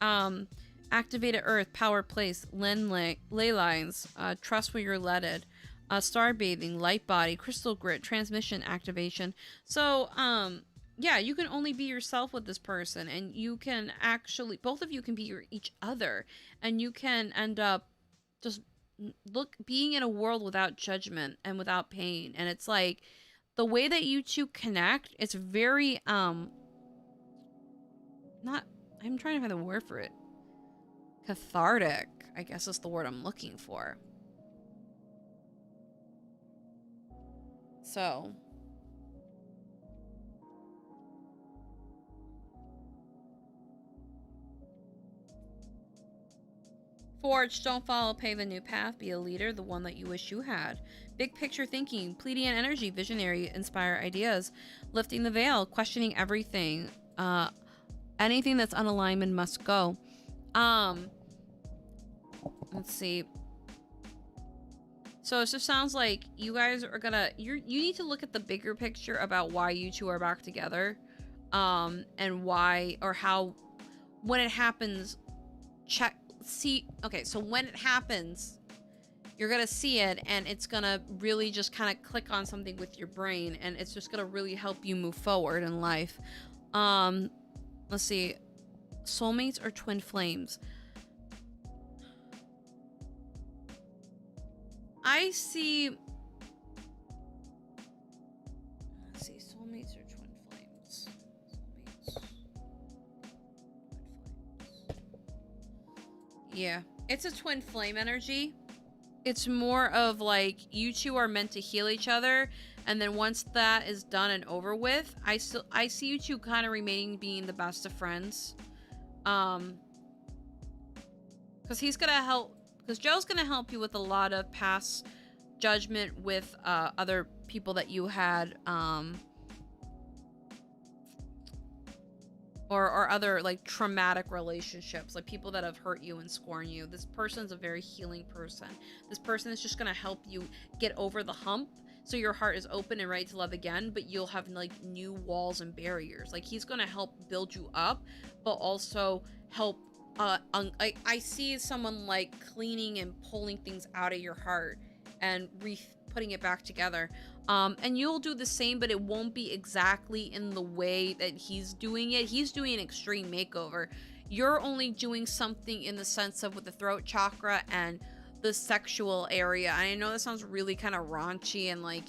Activated Earth, power place, ley lines, trust where you're leaded. Star bathing, light body, crystal grit, transmission activation. So, yeah, you can only be yourself with this person, and you can actually, both of you can be each other, and you can end up just being in a world without judgment and without pain. And it's like the way that you two connect, it's very I'm trying to find the word for it. Cathartic, I guess is the word I'm looking for. So Forge, don't follow, pave a new path, be a leader, the one that you wish you had. Big picture thinking, Pleiadian energy, visionary, inspire ideas, lifting the veil, questioning everything. Anything that's unalignment must go. Let's see. So it just sounds like you guys are gonna, you need to look at the bigger picture about why you two are back together. And why, or how, when it happens, okay, so when it happens, you're gonna see it, and it's gonna really just kind of click on something with your brain, and it's just gonna really help you move forward in life. Let's see, soulmates or twin flames. I see. Let's see, soulmates or twin flames. Yeah, it's a twin flame energy. It's more of like you two are meant to heal each other, and then once that is done and over with, I see you two kind of remaining being the best of friends. Because he's gonna help. Because Joe's gonna help you with a lot of past judgment with other people that you had, or other like traumatic relationships, like people that have hurt you and scorned you. This person's a very healing person. This person is just gonna help you get over the hump, so your heart is open and ready to love again, but you'll have like new walls and barriers. Like he's gonna help build you up, but also help. I see someone like cleaning and pulling things out of your heart and putting it back together. And you'll do the same, but it won't be exactly in the way that he's doing it. He's doing an extreme makeover. You're only doing something in the sense of with the throat chakra and the sexual area. And I know that sounds really kind of raunchy and like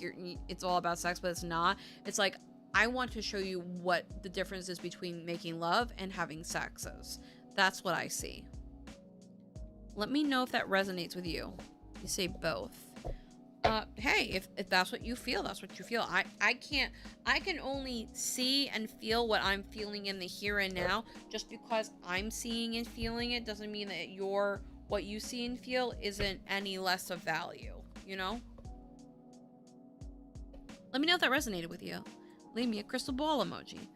it's all about sex, but it's not. It's like, I want to show you what the difference is between making love and having sex is. That's what I see. Let me know if that resonates with you. You say both. Hey, if that's what you feel, that's what you feel. I can only see and feel what I'm feeling in the here and now. Just because I'm seeing and feeling it doesn't mean that what you see and feel isn't any less of value, you know? Let me know if that resonated with you. Leave me a crystal ball emoji.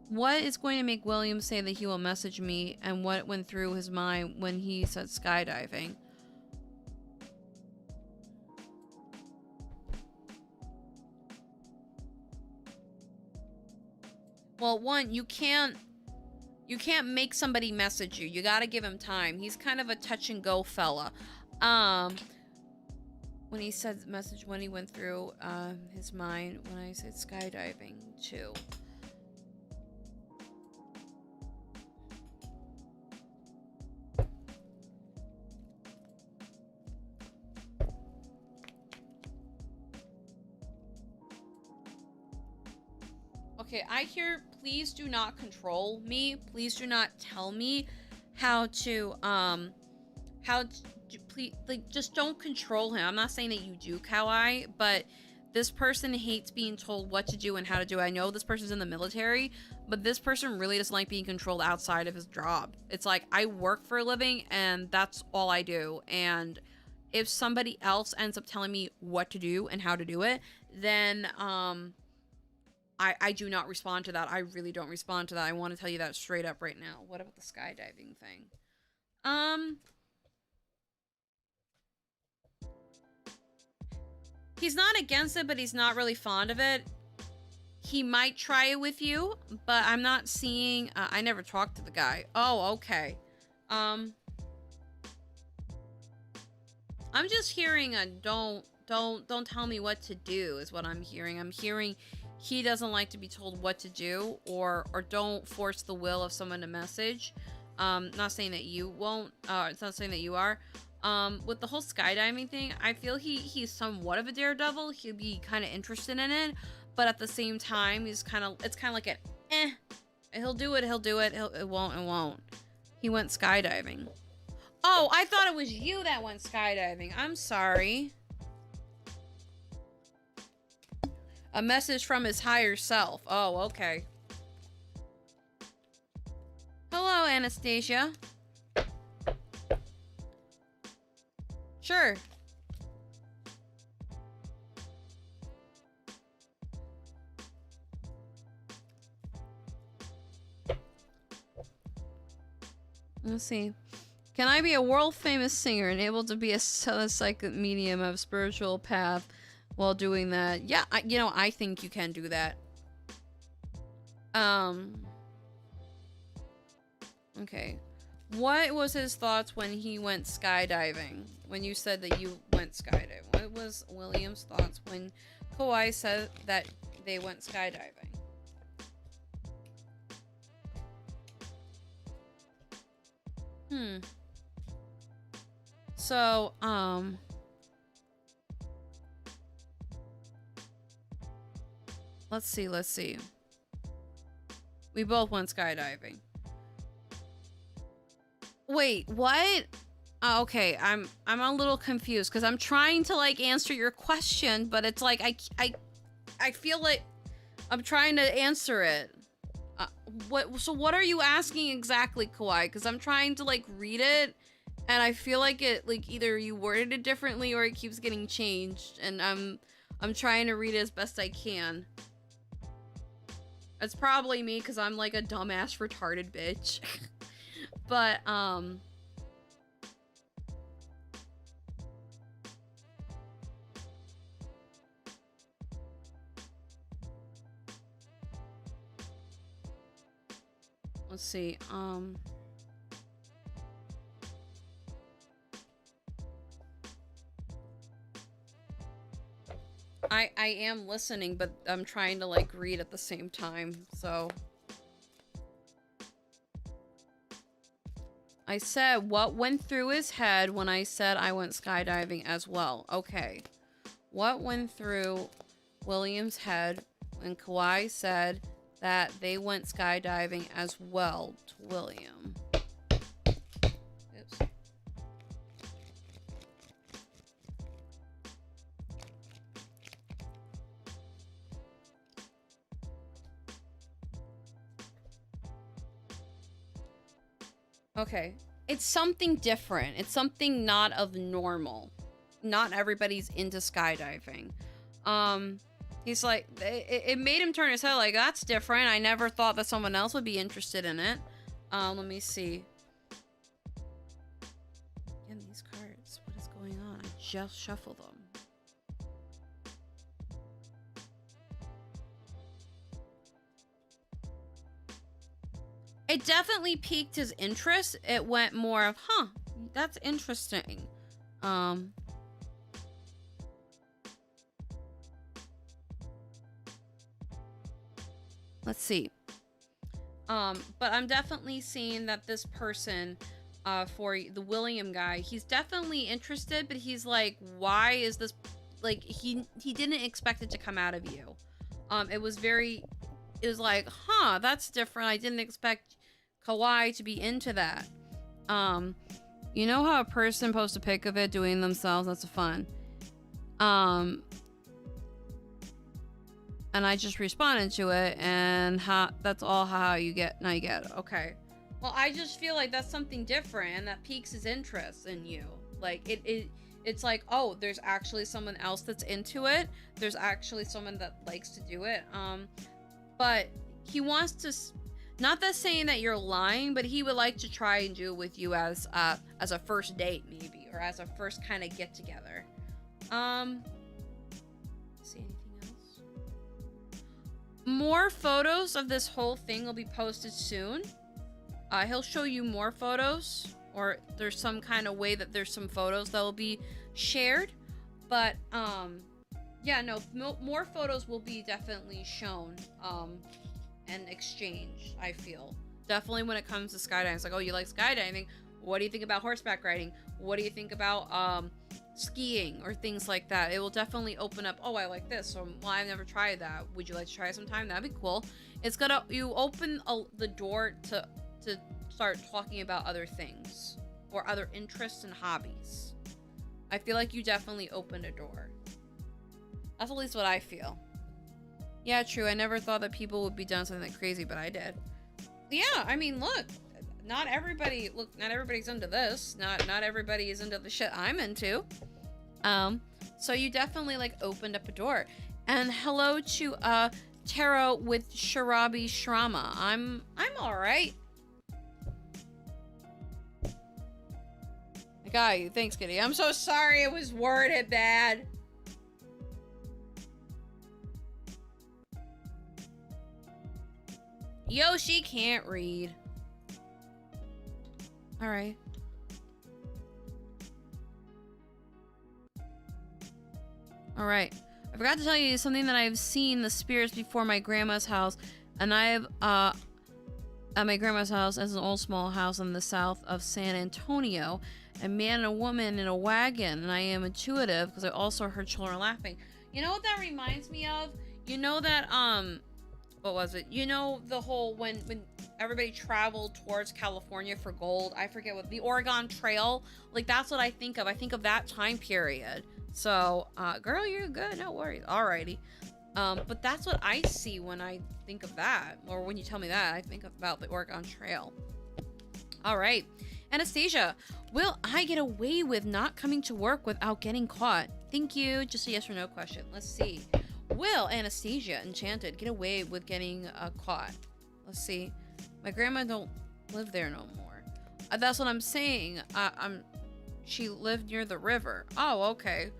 What is going to make William say that he will message me, and what went through his mind when he said skydiving? Well, one, you can't make somebody message you. You gotta give him time. He's kind of a touch and go fella. When he said message, when he went through his mind when I said skydiving too. Okay, I hear, please do not control me. Please do not tell me how to please, like, just don't control him. I'm not saying that you do, Kawaii, but this person hates being told what to do and how to do it. I know this person's in the military, but this person really doesn't like being controlled outside of his job. It's like, I work for a living and that's all I do. And if somebody else ends up telling me what to do and how to do it, then I do not respond to that. I really don't respond to that. I want to tell you that straight up right now. What about the skydiving thing? He's not against it, but he's not really fond of it. He might try it with you, but I'm not seeing... I never talked to the guy. Oh, okay. I'm just hearing a don't tell me what to do is what I'm hearing. I'm hearing he doesn't like to be told what to do, or don't force the will of someone to message. Not saying that you won't. It's not saying that you are. With the whole skydiving thing, I feel he's somewhat of a daredevil. He'll be kind of interested in it, but at the same time, it's kind of like an He'll do it. It won't. He went skydiving. Oh, I thought it was you that went skydiving. I'm sorry. A message from his higher self. Oh, okay. Hello, Anastasia. Sure. Let's see. Can I be a world-famous singer and able to be a psychic medium of spiritual path while doing that? Yeah, I think you can do that. Okay. What was his thoughts when he went skydiving? When you said that you went skydiving? What was William's thoughts when Kawhi said that they went skydiving? So, let's see. We both went skydiving. Wait, what? Oh, okay, I'm a little confused because I'm trying to like answer your question, but it's like I feel like I'm trying to answer it. What are you asking exactly, Kawaii? Because I'm trying to like read it, and I feel like it like either you worded it differently or it keeps getting changed, and I'm trying to read it as best I can. It's probably me because I'm like a dumbass retarded bitch. But let's see. I am listening, but I'm trying to like read at the same time, so. I said what went through his head when I said I went skydiving as well. Okay. What went through William's head when Kawhi said that they went skydiving as well to William? Oops. Okay. It's something different. It's something not of normal. Not everybody's into skydiving. He's like, it made him turn his head like, that's different. I never thought that someone else would be interested in it. Let me see. Again, these cards. What is going on? I just shuffled them. It definitely piqued his interest. It went more of, huh, that's interesting. Let's see. But I'm definitely seeing that this person, for the William guy, he's definitely interested, but he's like, why is this, like, he didn't expect it to come out of you. It was like, huh, that's different. I didn't expect Kawhi to be into that. You know how a person posts a pic of it doing themselves? That's fun. And I just responded to it, and that's all how you get. Now you get it. Okay. Well, I just feel like that's something different, and that piques his interest in you. Like it's like, oh, there's actually someone else that's into it. There's actually someone that likes to do it. But he wants to. Not that saying that you're lying, but he would like to try and do it with you as a first date, maybe, or as a first kind of get together. See anything else? More photos of this whole thing will be posted soon. He'll show you more photos, or there's some kind of way that there's some photos that will be shared. But yeah, no, more photos will be definitely shown. And exchanged, I feel. Definitely when it comes to skydiving. It's like, oh, you like skydiving? What do you think about horseback riding? What do you think about skiing or things like that? It will definitely open up, oh, I like this. Or, well, I've never tried that. Would you like to try it sometime? That'd be cool. It's gonna, you open the door to start talking about other things or other interests and hobbies. I feel like you definitely opened a door. That's at least what I feel. Yeah, true. I never thought that people would be doing something that crazy, but I did. Yeah, I mean, look, not everybody's into this. Not everybody is into the shit I'm into. So you definitely like opened up a door. And hello to Taro with Sharabi Shrama. I'm all right. I got you. Thanks, Kitty. I'm so sorry it was worded bad. Yoshi can't read. All right. All right. I forgot to tell you something that I've seen the spirits before my grandma's house, and I've at my grandma's house as an old small house in the south of San Antonio, a man and a woman in a wagon, and I am intuitive because I also heard children laughing. You know what that reminds me of? You know that what was it? You know the whole when everybody traveled towards California for gold. I forget what the Oregon Trail. Like that's what I think of. I think of that time period. So, girl, you're good. No worries. Alrighty. But that's what I see when I think of that, or when you tell me that, I think about the Oregon Trail. All right, Anastasia, will I get away with not coming to work without getting caught? Thank you. Just a yes or no question. Let's see. Will Anastasia Enchanted get away with getting caught? Let's see. My grandma don't live there no more. That's what I'm saying. She lived near the river. Oh, okay.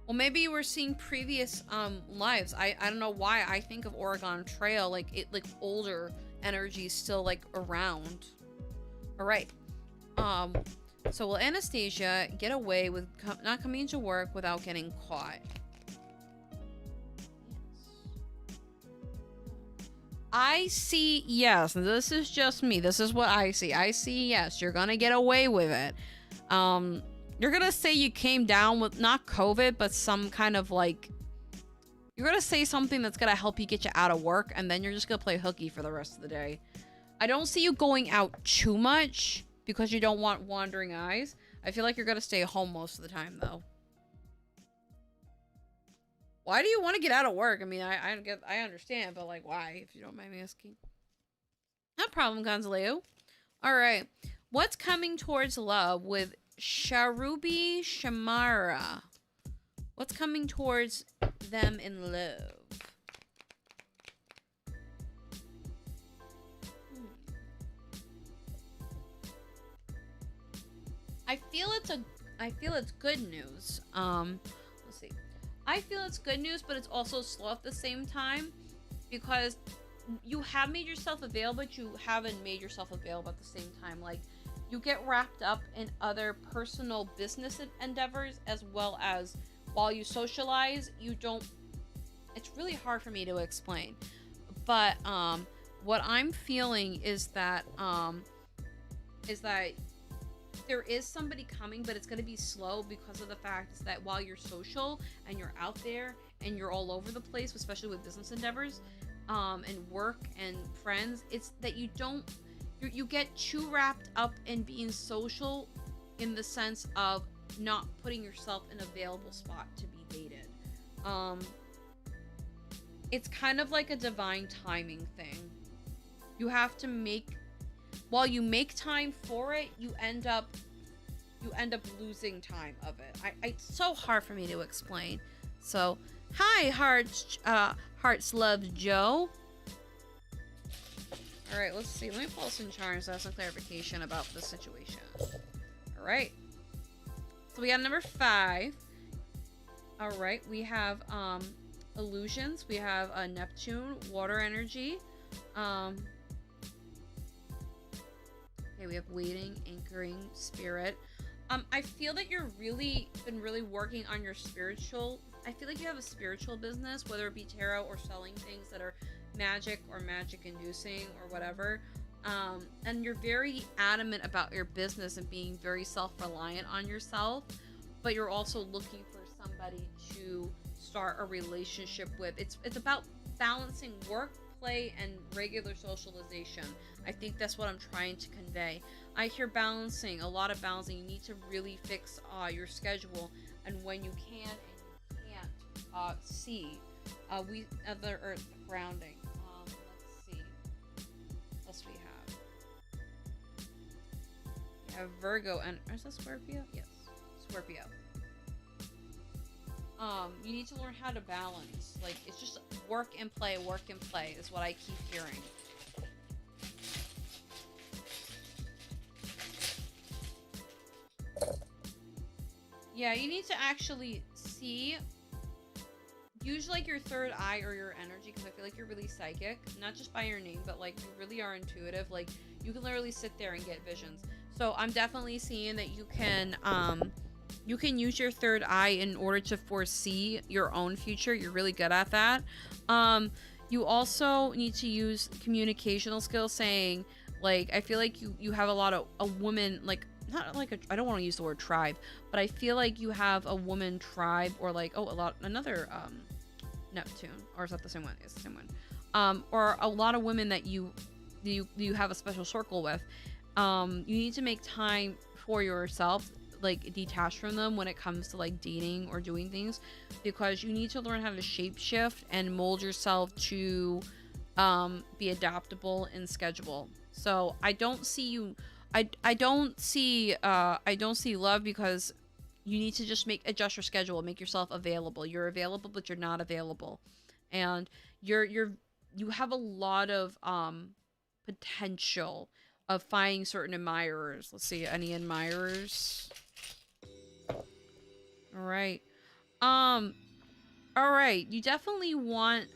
Well, maybe you were seeing previous lives. I don't know why I think of Oregon Trail like older energy still like around. All right. So will Anastasia get away with not coming to work without getting caught? I see yes. This is just me. This is what I see. I see yes. You're gonna get away with it. You're gonna say you came down with not COVID, but some kind of like. You're gonna say something that's gonna help you get you out of work, and then you're just gonna play hooky for the rest of the day. I don't see you going out too much because you don't want wandering eyes. I feel like you're gonna stay home most of the time though. Why do you want to get out of work? I mean, I understand, but like, why? If you don't mind me asking. No problem, Gonzaleo. All right, what's coming towards love with Sharubi Shamara? What's coming towards them in love? I feel it's good news. Let's see. I feel it's good news, but it's also slow at the same time because you have made yourself available, but you haven't made yourself available at the same time. Like, you get wrapped up in other personal business endeavors as well as while you socialize, you don't. It's really hard for me to explain, but what I'm feeling is that there is somebody coming, but it's going to be slow because of the fact that while you're social and you're out there and you're all over the place, especially with business endeavors and work and friends, it's that you're you get too wrapped up in being social in the sense of not putting yourself in a available spot to be dated. It's kind of like a divine timing thing. You have to while you make time for it, you end up losing time of it. It's so hard for me to explain. So, hi, Hearts Loves Joe. All right, let's see. Let me pull some charms to have some clarification about this situation. All right. So we got number 5. All right, we have illusions. We have Neptune, water energy. Okay, we have waiting, anchoring, spirit. I feel that you're been really working on your spiritual. I feel like you have a spiritual business, whether it be tarot or selling things that are magic or magic inducing or whatever. And you're very adamant about your business and being very self-reliant on yourself, but you're also looking for somebody to start a relationship with. It's about balancing work, play, and regular socialization. I think that's what I'm trying to convey. I hear balancing, a lot of balancing. You need to really fix your schedule and when you can and you can't see. Other Earth grounding. Let's see. What else we have? We have Virgo and is that Scorpio? Yes, Scorpio. You need to learn how to balance. Like, it's just work and play is what I keep hearing. Yeah, you need to actually see, use like your third eye or your energy, because I feel like you're really psychic, not just by your name, but like you really are intuitive. Like, you can literally sit there and get visions. So I'm definitely seeing that you can use your third eye in order to foresee your own future. You're really good at that. You also need to use communicational skills, saying, like, I feel like you have a lot of a woman, like, not like I don't want to use the word tribe, but I feel like you have a woman tribe, or like, another Neptune, or is that the same one? It's the same one. Or a lot of women that you have a special circle with. You need to make time for yourself, like detach from them when it comes to like dating or doing things, because you need to learn how to shape shift and mold yourself to be adaptable and schedule. So I don't see you. I don't see love, because you need to just adjust your schedule, make yourself available. You're available, but you're not available, and you have a lot of potential of finding certain admirers. Let's see, any admirers? All right. All right. You definitely want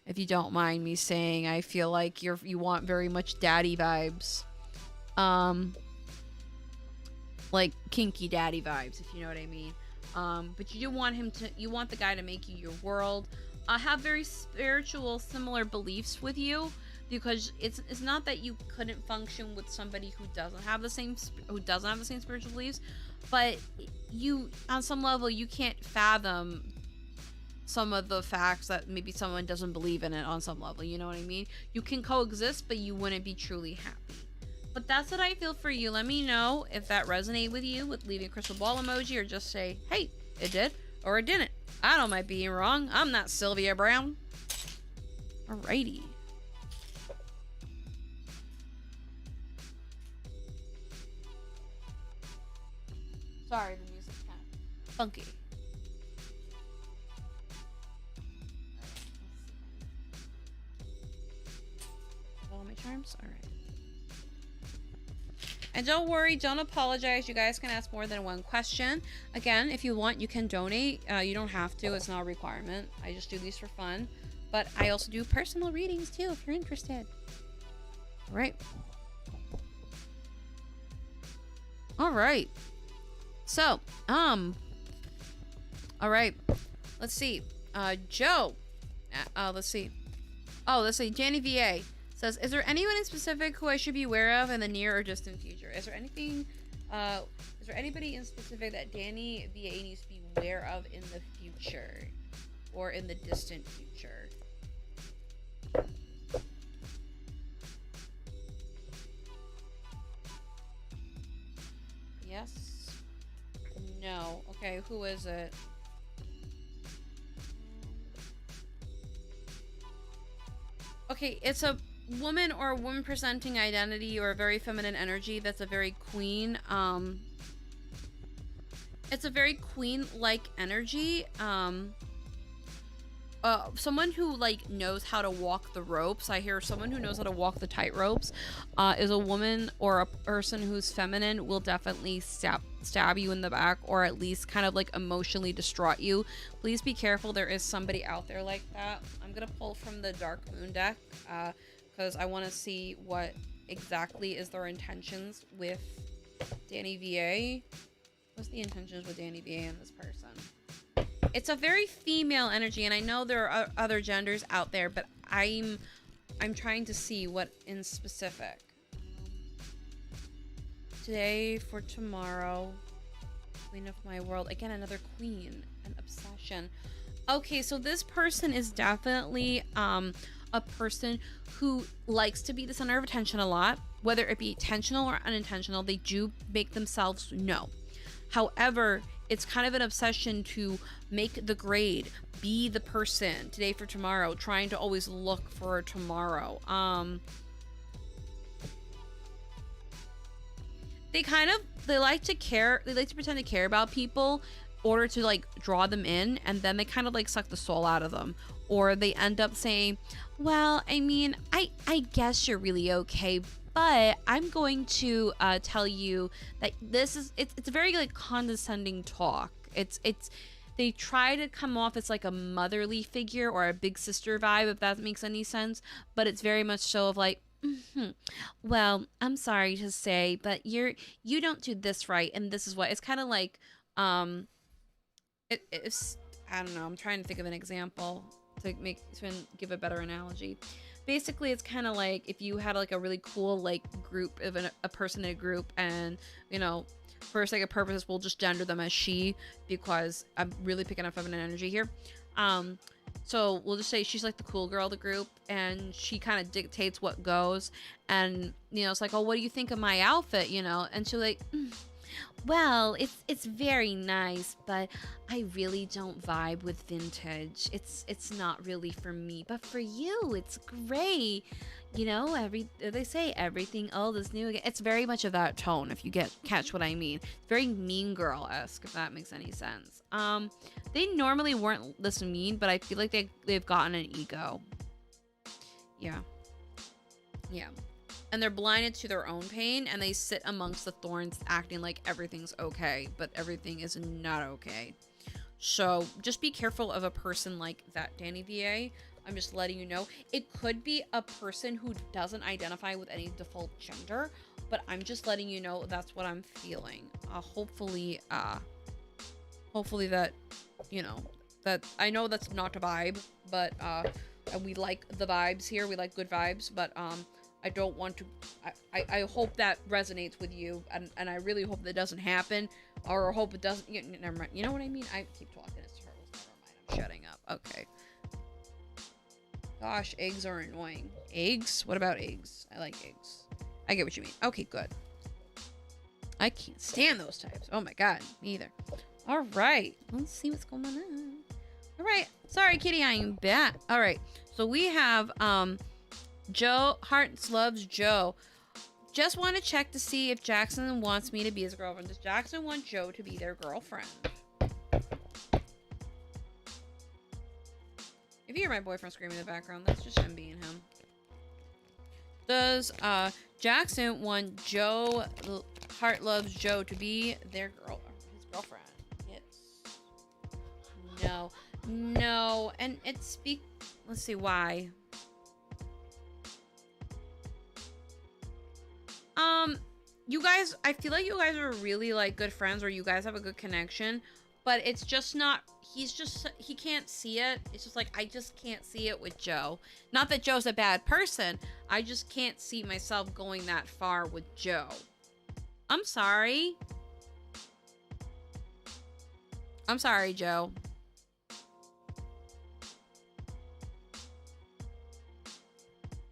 if you don't mind me saying, I feel like you want very much daddy vibes. Like kinky daddy vibes, if you know what I mean. But you want the guy to make you your world. Have very spiritual, similar beliefs with you, because it's not that you couldn't function with somebody who doesn't have the same spiritual beliefs, but you, on some level, you can't fathom some of the facts that maybe someone doesn't believe in it on some level. You know what I mean? You can coexist, but you wouldn't be truly happy. But that's what I feel for you. Let me know if that resonated with you, with leaving a crystal ball emoji, or just say, hey, it did, or it didn't. I don't mind being wrong. I'm not Sylvia Brown. Alrighty. Sorry, the music's kind of funky. All my charms? Alright. And don't worry, don't apologize. You guys can ask more than one question. Again, if you want, you can donate. You don't have to. It's not a requirement. I just do these for fun. But I also do personal readings too, if you're interested. All right. All right. So, all right. Let's see. Joe. Let's see. Oh, let's see. Janny VA says, is there anyone in specific who I should be aware of in the near or distant future? Is there anything, is there anybody in specific that Danny VA needs to be aware of in the future or in the distant future? Okay, who is it? Okay, it's a woman or a woman presenting identity or a very feminine energy that's a very queen. It's a very queen-like energy. Someone who like knows how to walk the ropes. I hear someone who knows how to walk the tight ropes is a woman or a person who's feminine will definitely stab you in the back or at least kind of like emotionally distraught you. Please be careful. There is somebody out there like that. I'm gonna pull from the Dark Moon deck because I want to see what exactly is their intentions with Danny VA. What's the intentions with Danny VA and this person? It's a very female energy, and I know there are other genders out there, but I'm trying to see what in specific. Today for tomorrow, Queen of my world. Again, another queen, an obsession. Okay, so this person is definitely a person who likes to be the center of attention a lot, whether it be intentional or unintentional. They do make themselves known. However, it's kind of an obsession to make the grade, be the person today for tomorrow, trying to always look for tomorrow. They like to pretend to care about people in order to like draw them in, and then they kind of like suck the soul out of them. Or they end up saying, well, I mean, I guess you're really okay, but I'm going to tell you that it's a very like condescending talk. They try to come off as like a motherly figure or a big sister vibe, if that makes any sense, but it's very much so of like, well, I'm sorry to say, but you don't do this right, and this is what it's kind of like. It's I don't know. I'm trying to think of an example to give a better analogy. Basically, it's kind of like if you had like a really cool like group of a person in a group, and you know, for sake of purposes, we'll just gender them as she because I'm really picking up feminine energy here. So we'll just say she's like the cool girl of the group, and she kind of dictates what goes. And you know, it's like, oh, what do you think of my outfit? You know, and she's like, well, it's very nice, but I really don't vibe with vintage. It's not really for me, but for you, it's great. You know, they say everything old is new again. It's very much of that tone, if you catch what I mean. It's very Mean Girl-esque, if that makes any sense. They normally weren't this mean, but I feel like they've gotten an ego. Yeah. And they're blinded to their own pain, and they sit amongst the thorns acting like everything's okay, but everything is not okay. So just be careful of a person like that, Danny VA. I'm just letting you know. It could be a person who doesn't identify with any default gender, but I'm just letting you know that's what I'm feeling. Hopefully that, you know, that I know that's not a vibe, but and we like the vibes here. We like good vibes, but I don't want to, I hope that resonates with you, and I really hope that doesn't happen, or hope it doesn't, never mind, you know what I mean? I keep talking, it's turtles, never mind, I'm shutting up, okay. Gosh, eggs are annoying. Eggs? What about eggs? I like eggs. I get what you mean. Okay, good. I can't stand those types. Oh my god, me either. Alright, let's see what's going on. Alright, sorry kitty, I am back. Alright, so we have, Joe Hearts loves Joe. Just want to check to see if Jackson wants me to be his girlfriend. Does Jackson want Joe to be their girlfriend? If you hear my boyfriend screaming in the background, that's just him being him. Does Jackson want Joe Heart loves Joe to be their his girlfriend? Yes. No, and it's let's see why. You guys, I feel like you guys are really like good friends, or you guys have a good connection, but it's just not, he can't see it. It's just like, I just can't see it with Joe. Not that Joe's a bad person. I just can't see myself going that far with Joe. I'm sorry. I'm sorry, Joe.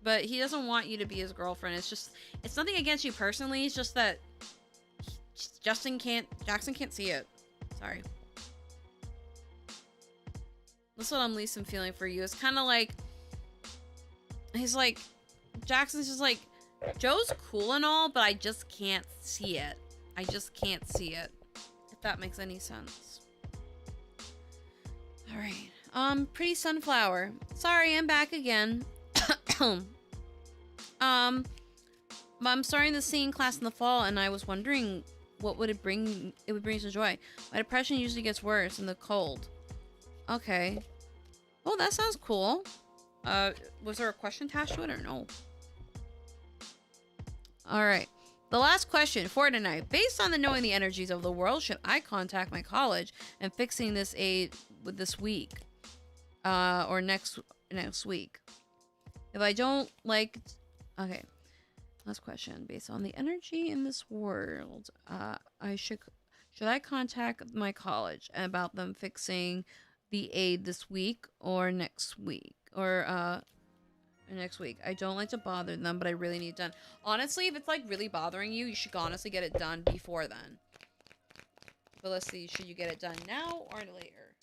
But he doesn't want you to be his girlfriend. It's nothing against you personally. It's just that Jackson can't see it. Sorry. That's what I'm least am feeling for you. It's kind of like, he's like, Jackson's just like, Joe's cool and all, but I just can't see it. I just can't see it. If that makes any sense. All right. Pretty Sunflower. Sorry, I'm back again. I'm starting the singing class in the fall, and I was wondering what would it bring. It would bring some joy. My depression usually gets worse in the cold. Okay. Oh, that sounds cool. Was there a question attached to it or no? All right. The last question for tonight. Based on the knowing the energies of the world, should I contact my college and fixing this aid with this week? Or next week? If I don't like... Okay. Last question. Based on the energy in this world, should I contact my college about them fixing the aid this week or next week? Or next week. I don't like to bother them, but I really need it done. Honestly, if it's like really bothering you, you should honestly get it done before then. But let's see, should you get it done now or later?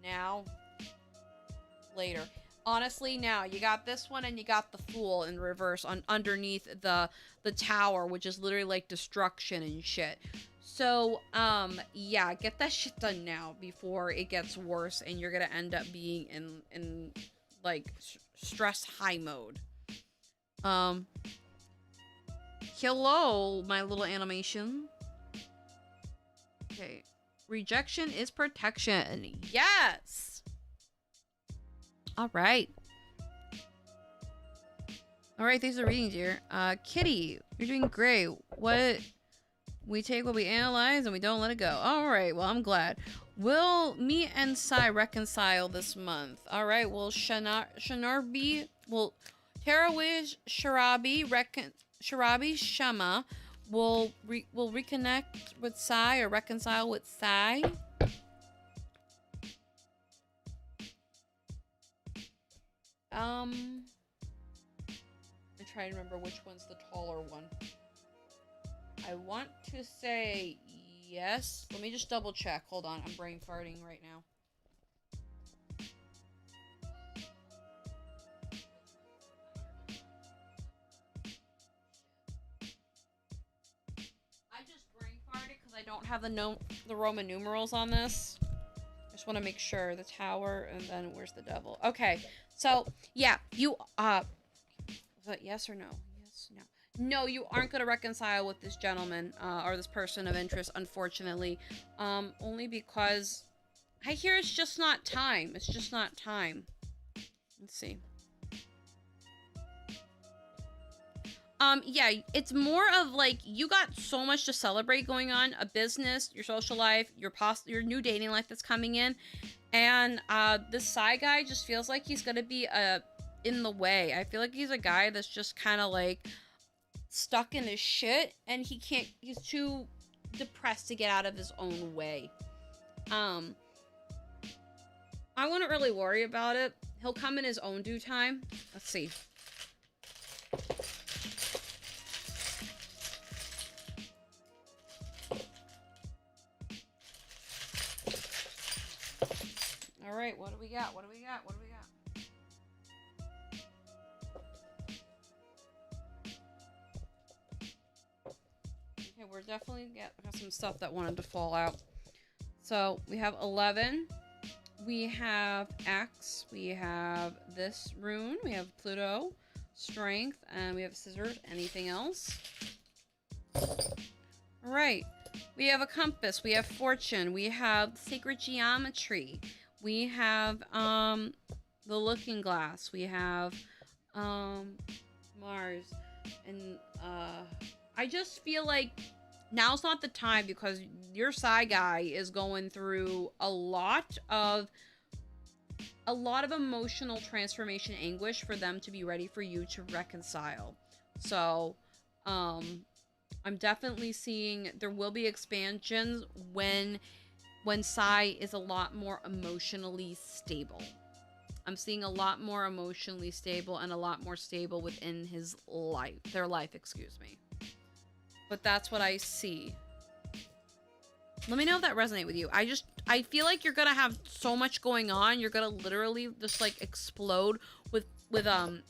Now. Later. Honestly, now. You got this one and you got the Fool in reverse on underneath the tower, which is literally like destruction and shit. So, yeah, get that shit done now before it gets worse and you're gonna end up being in like stress high mode. Hello, my little animation. Okay. Rejection is protection. Yes. All right. All right, thanks for reading, dear. Kitty, you're doing great. What we take what we analyze and we don't let it go. All right, well, I'm glad. Will me and Sai reconcile this month? All right, well, Shanarbi, well, Tarawish, Sharabi, Shama will reconnect with Sai or reconcile with Sai. I try to remember which one's the taller one. I want to say yes. Let me just double check. Hold on. I'm brain farting right now. I just brain farted because I don't have the Roman numerals on this. I just want to make sure. The tower and then where's the devil? Okay. So, yeah, you is that yes or no? Yes, no. No, you aren't going to reconcile with this gentleman or this person of interest, unfortunately. Only because I hear it's just not time. It's just not time. Let's see. Yeah, it's more of like you got so much to celebrate going on, a business, your social life, your new dating life that's coming in, and this side guy just feels like he's gonna be in the way. I feel like he's a guy that's just kind of like stuck in his shit, and he's too depressed to get out of his own way. I wouldn't really worry about it. He'll come in his own due time. Let's see. All right, what do we got? What do we got? What do we got? Okay, we're definitely got some stuff that wanted to fall out. So we have 11. We have X. We have this rune. We have Pluto, Strength, and we have Scissors. Anything else? All right. We have a Compass. We have Fortune. We have Sacred Geometry. We have the Looking Glass. We have Mars. And I just feel like now's not the time because your side guy is going through a lot of emotional transformation anguish for them to be ready for you to reconcile. So I'm definitely seeing there will be expansions when Sai is a lot more emotionally stable. I'm seeing a lot more emotionally stable and a lot more stable within their life, excuse me. But that's what I see. Let me know if that resonates with you. I feel like you're gonna have so much going on. You're gonna literally just like explode with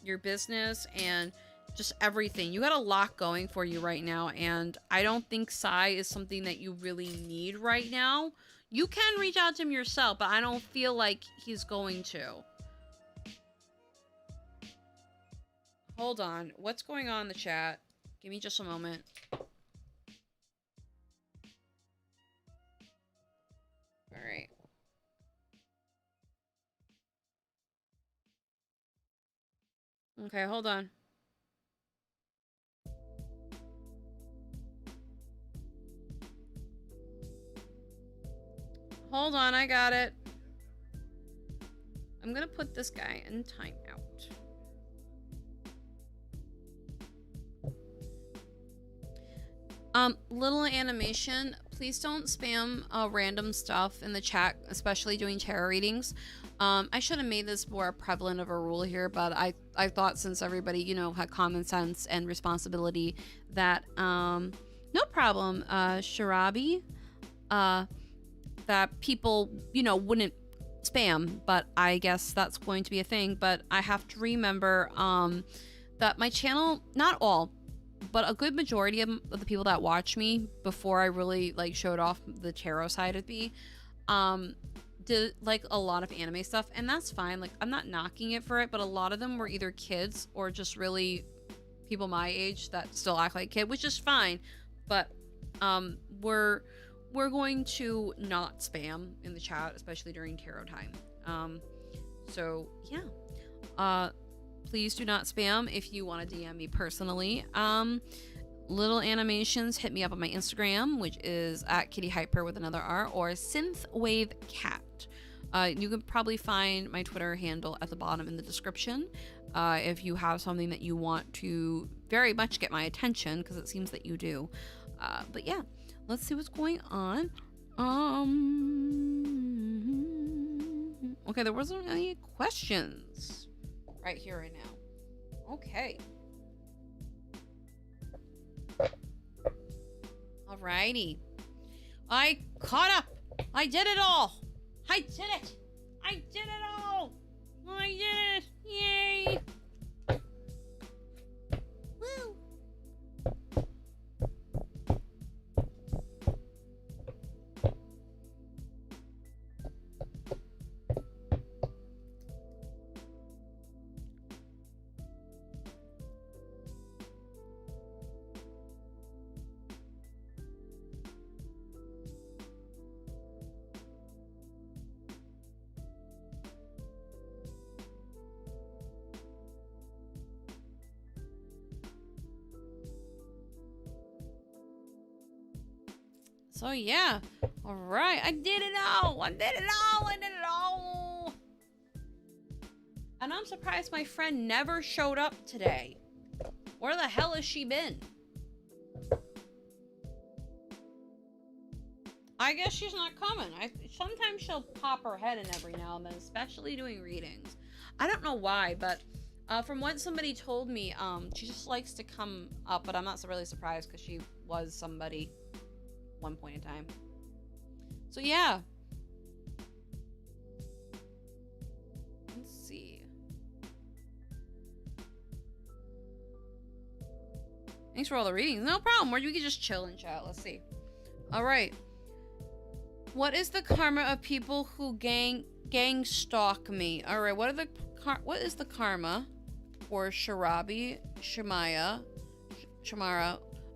your business and just everything. You got a lot going for you right now, and I don't think Sai is something that you really need right now. You can reach out to him yourself, but I don't feel like he's going to. Hold on. What's going on in the chat? Give me just a moment. All right. Okay, hold on. Hold on, I got it. I'm gonna put this guy in timeout. Little animation. Please don't spam random stuff in the chat, especially doing tarot readings. I should have made this more prevalent of a rule here, but I thought since everybody, you know, had common sense and responsibility that, no problem, Shirabi, that people, you know, wouldn't spam, but I guess that's going to be a thing. But I have to remember, that my channel, not all, but a good majority of the people that watch me before I really like showed off the tarot side of me, did like a lot of anime stuff, and that's fine. Like, I'm not knocking it for it, but a lot of them were either kids or just really people my age that still act like kid, which is fine. But we're going to not spam in the chat, especially during tarot time. So yeah, please do not spam if you want to DM me personally. Little animations, hit me up on my Instagram, which is at kittyhyper with another R, or synthwavecat. You can probably find my Twitter handle at the bottom in the description if you have something that you want to very much get my attention, because it seems that you do. But yeah, let's see what's going on. Okay, there wasn't any questions right here, right now. Okay. Alrighty. I caught up. I did it all. I did it. I did it all. I did it. Yay. Woo. So yeah, all right, I did it all. I did it all. I did it all. And I'm surprised my friend never showed up today. Where the hell has she been? I guess she's not coming. Sometimes she'll pop her head in every now and then, especially doing readings. I don't know why, but from what somebody told me, she just likes to come up, but I'm not really surprised because she was somebody one point in time. So yeah, let's see. Thanks for all the readings. No problem. Or we can just chill and chat. Let's see. All right. What is the karma of people who gang stalk me? All right. What is the karma for Shirabi, Shamara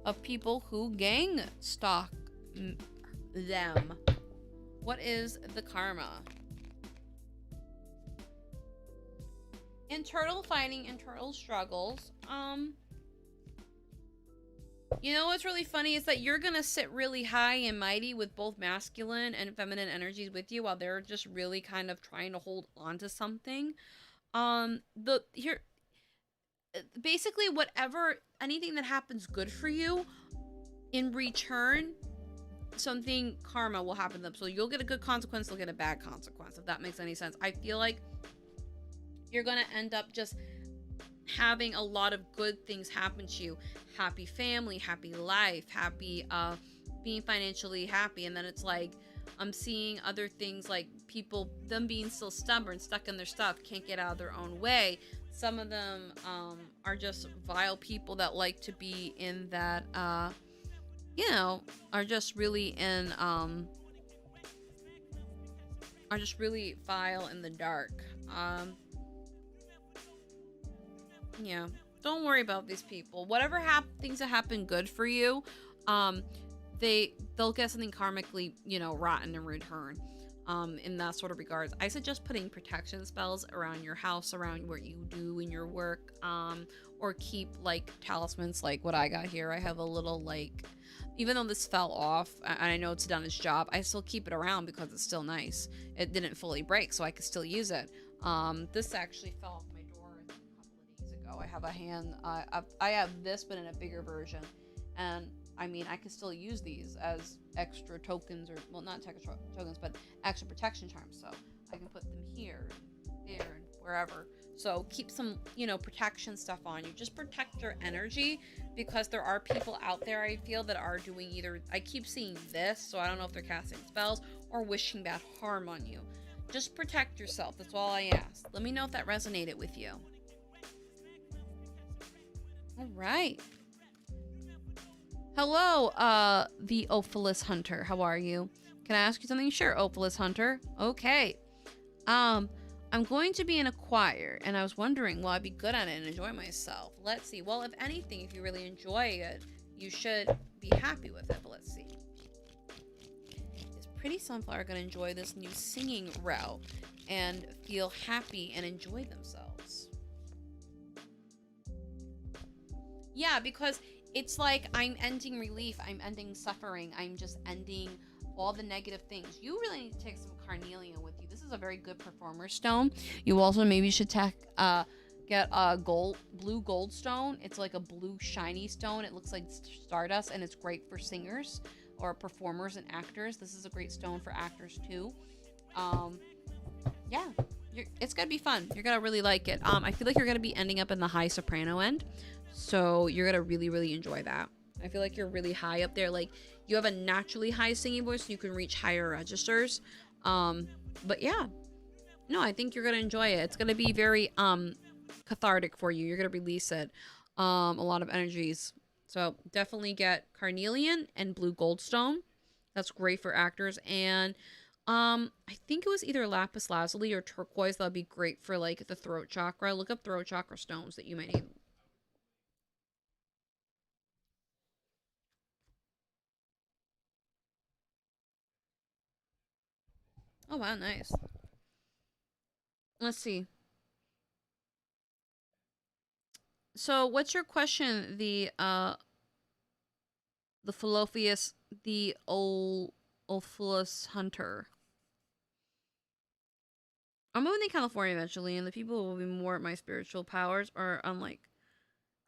of people who gang stalk them? What is the karma? Internal fighting, internal struggles. You know what's really funny is that you're gonna sit really high and mighty with both masculine and feminine energies with you, while they're just really kind of trying to hold on to something. Basically anything that happens good for you, in return, something karma will happen to them. So you'll get a good consequence, they'll get a bad consequence, if that makes any sense. I feel like you're gonna end up just having a lot of good things happen to you. Happy family, happy life, happy being financially happy, and then it's like I'm seeing other things like people, them being still stubborn, stuck in their stuff, can't get out of their own way. Some of them are just vile people that like to be in that, you know, are just really in, are just really vile in the dark. Yeah, don't worry about these people. Whatever things that happen good for you, they'll get something karmically, you know, rotten in return. In that sort of regards, I suggest putting protection spells around your house, around what you do in your work, or keep like talismans like what I got here. I have a little, like, even though this fell off and I know it's done its job, I still keep it around because it's still nice. It didn't fully break, so I could still use it. This actually fell off my door a couple of days ago. I have a hand, I have this but in a bigger version, and I mean, I can still use these as extra tokens, or, well, not extra tokens, but extra protection charms. So I can put them here, there, and wherever. So keep some, you know, protection stuff on you. Just protect your energy, because there are people out there, I feel, that are doing either, I keep seeing this, so I don't know if they're casting spells or wishing bad harm on you. Just protect yourself. That's all I ask. Let me know if that resonated with you. All right. Hello, the Ophilis Hunter. How are you? Can I ask you something? Sure, Ophilis Hunter. Okay. I'm going to be in a choir, and I was wondering, will I be good at it and enjoy myself? Let's see. Well, if anything, if you really enjoy it, you should be happy with it. But let's see. Is Pretty Sunflower going to enjoy this new singing route and feel happy and enjoy themselves? Yeah, because it's like I'm ending relief, I'm ending suffering, I'm just ending all the negative things. You really need to take some carnelian with you. This is a very good performer stone. You also maybe should get a blue gold stone. It's like a blue shiny stone. It looks like stardust, and it's great for singers or performers and actors. This is a great stone for actors too. Yeah, it's gonna be fun. You're gonna really like it. I feel like you're gonna be ending up in the high soprano end. So you're gonna really, really enjoy that. I feel like you're really high up there. Like, you have a naturally high singing voice, so you can reach higher registers. But yeah, no, I think you're gonna enjoy it. It's gonna be very cathartic for you. You're gonna release it, a lot of energies. So definitely get carnelian and blue goldstone. That's great for actors. And I think it was either lapis lazuli or turquoise. That'd be great for like the throat chakra. Look up throat chakra stones that you might need. Oh, wow, nice. Let's see. So, what's your question? The Philopheus, the Ophilis Hunter. I'm moving to California eventually, and the people will be more at my spiritual powers, or unlike.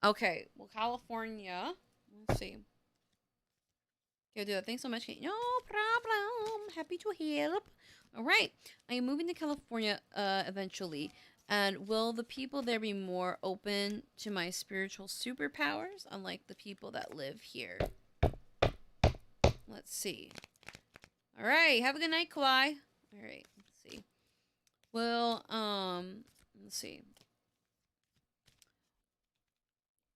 Okay, well, California. Let's see. Okay, do that. Thanks so much, Kate. No problem. Happy to help. All right, I am moving to California eventually, and will the people there be more open to my spiritual superpowers, unlike the people that live here? Let's see. All right, have a good night, Kawhi. All right, let's see. Well, let's see.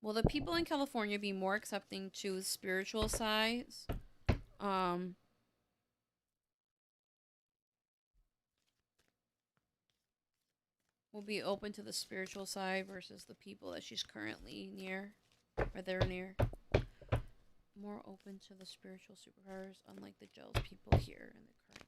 Will the people in California be more accepting to spiritual sides? Will be open to the spiritual side versus the people that she's currently near, or they're near. More open to the spiritual superpowers, unlike the jealous people here in the current.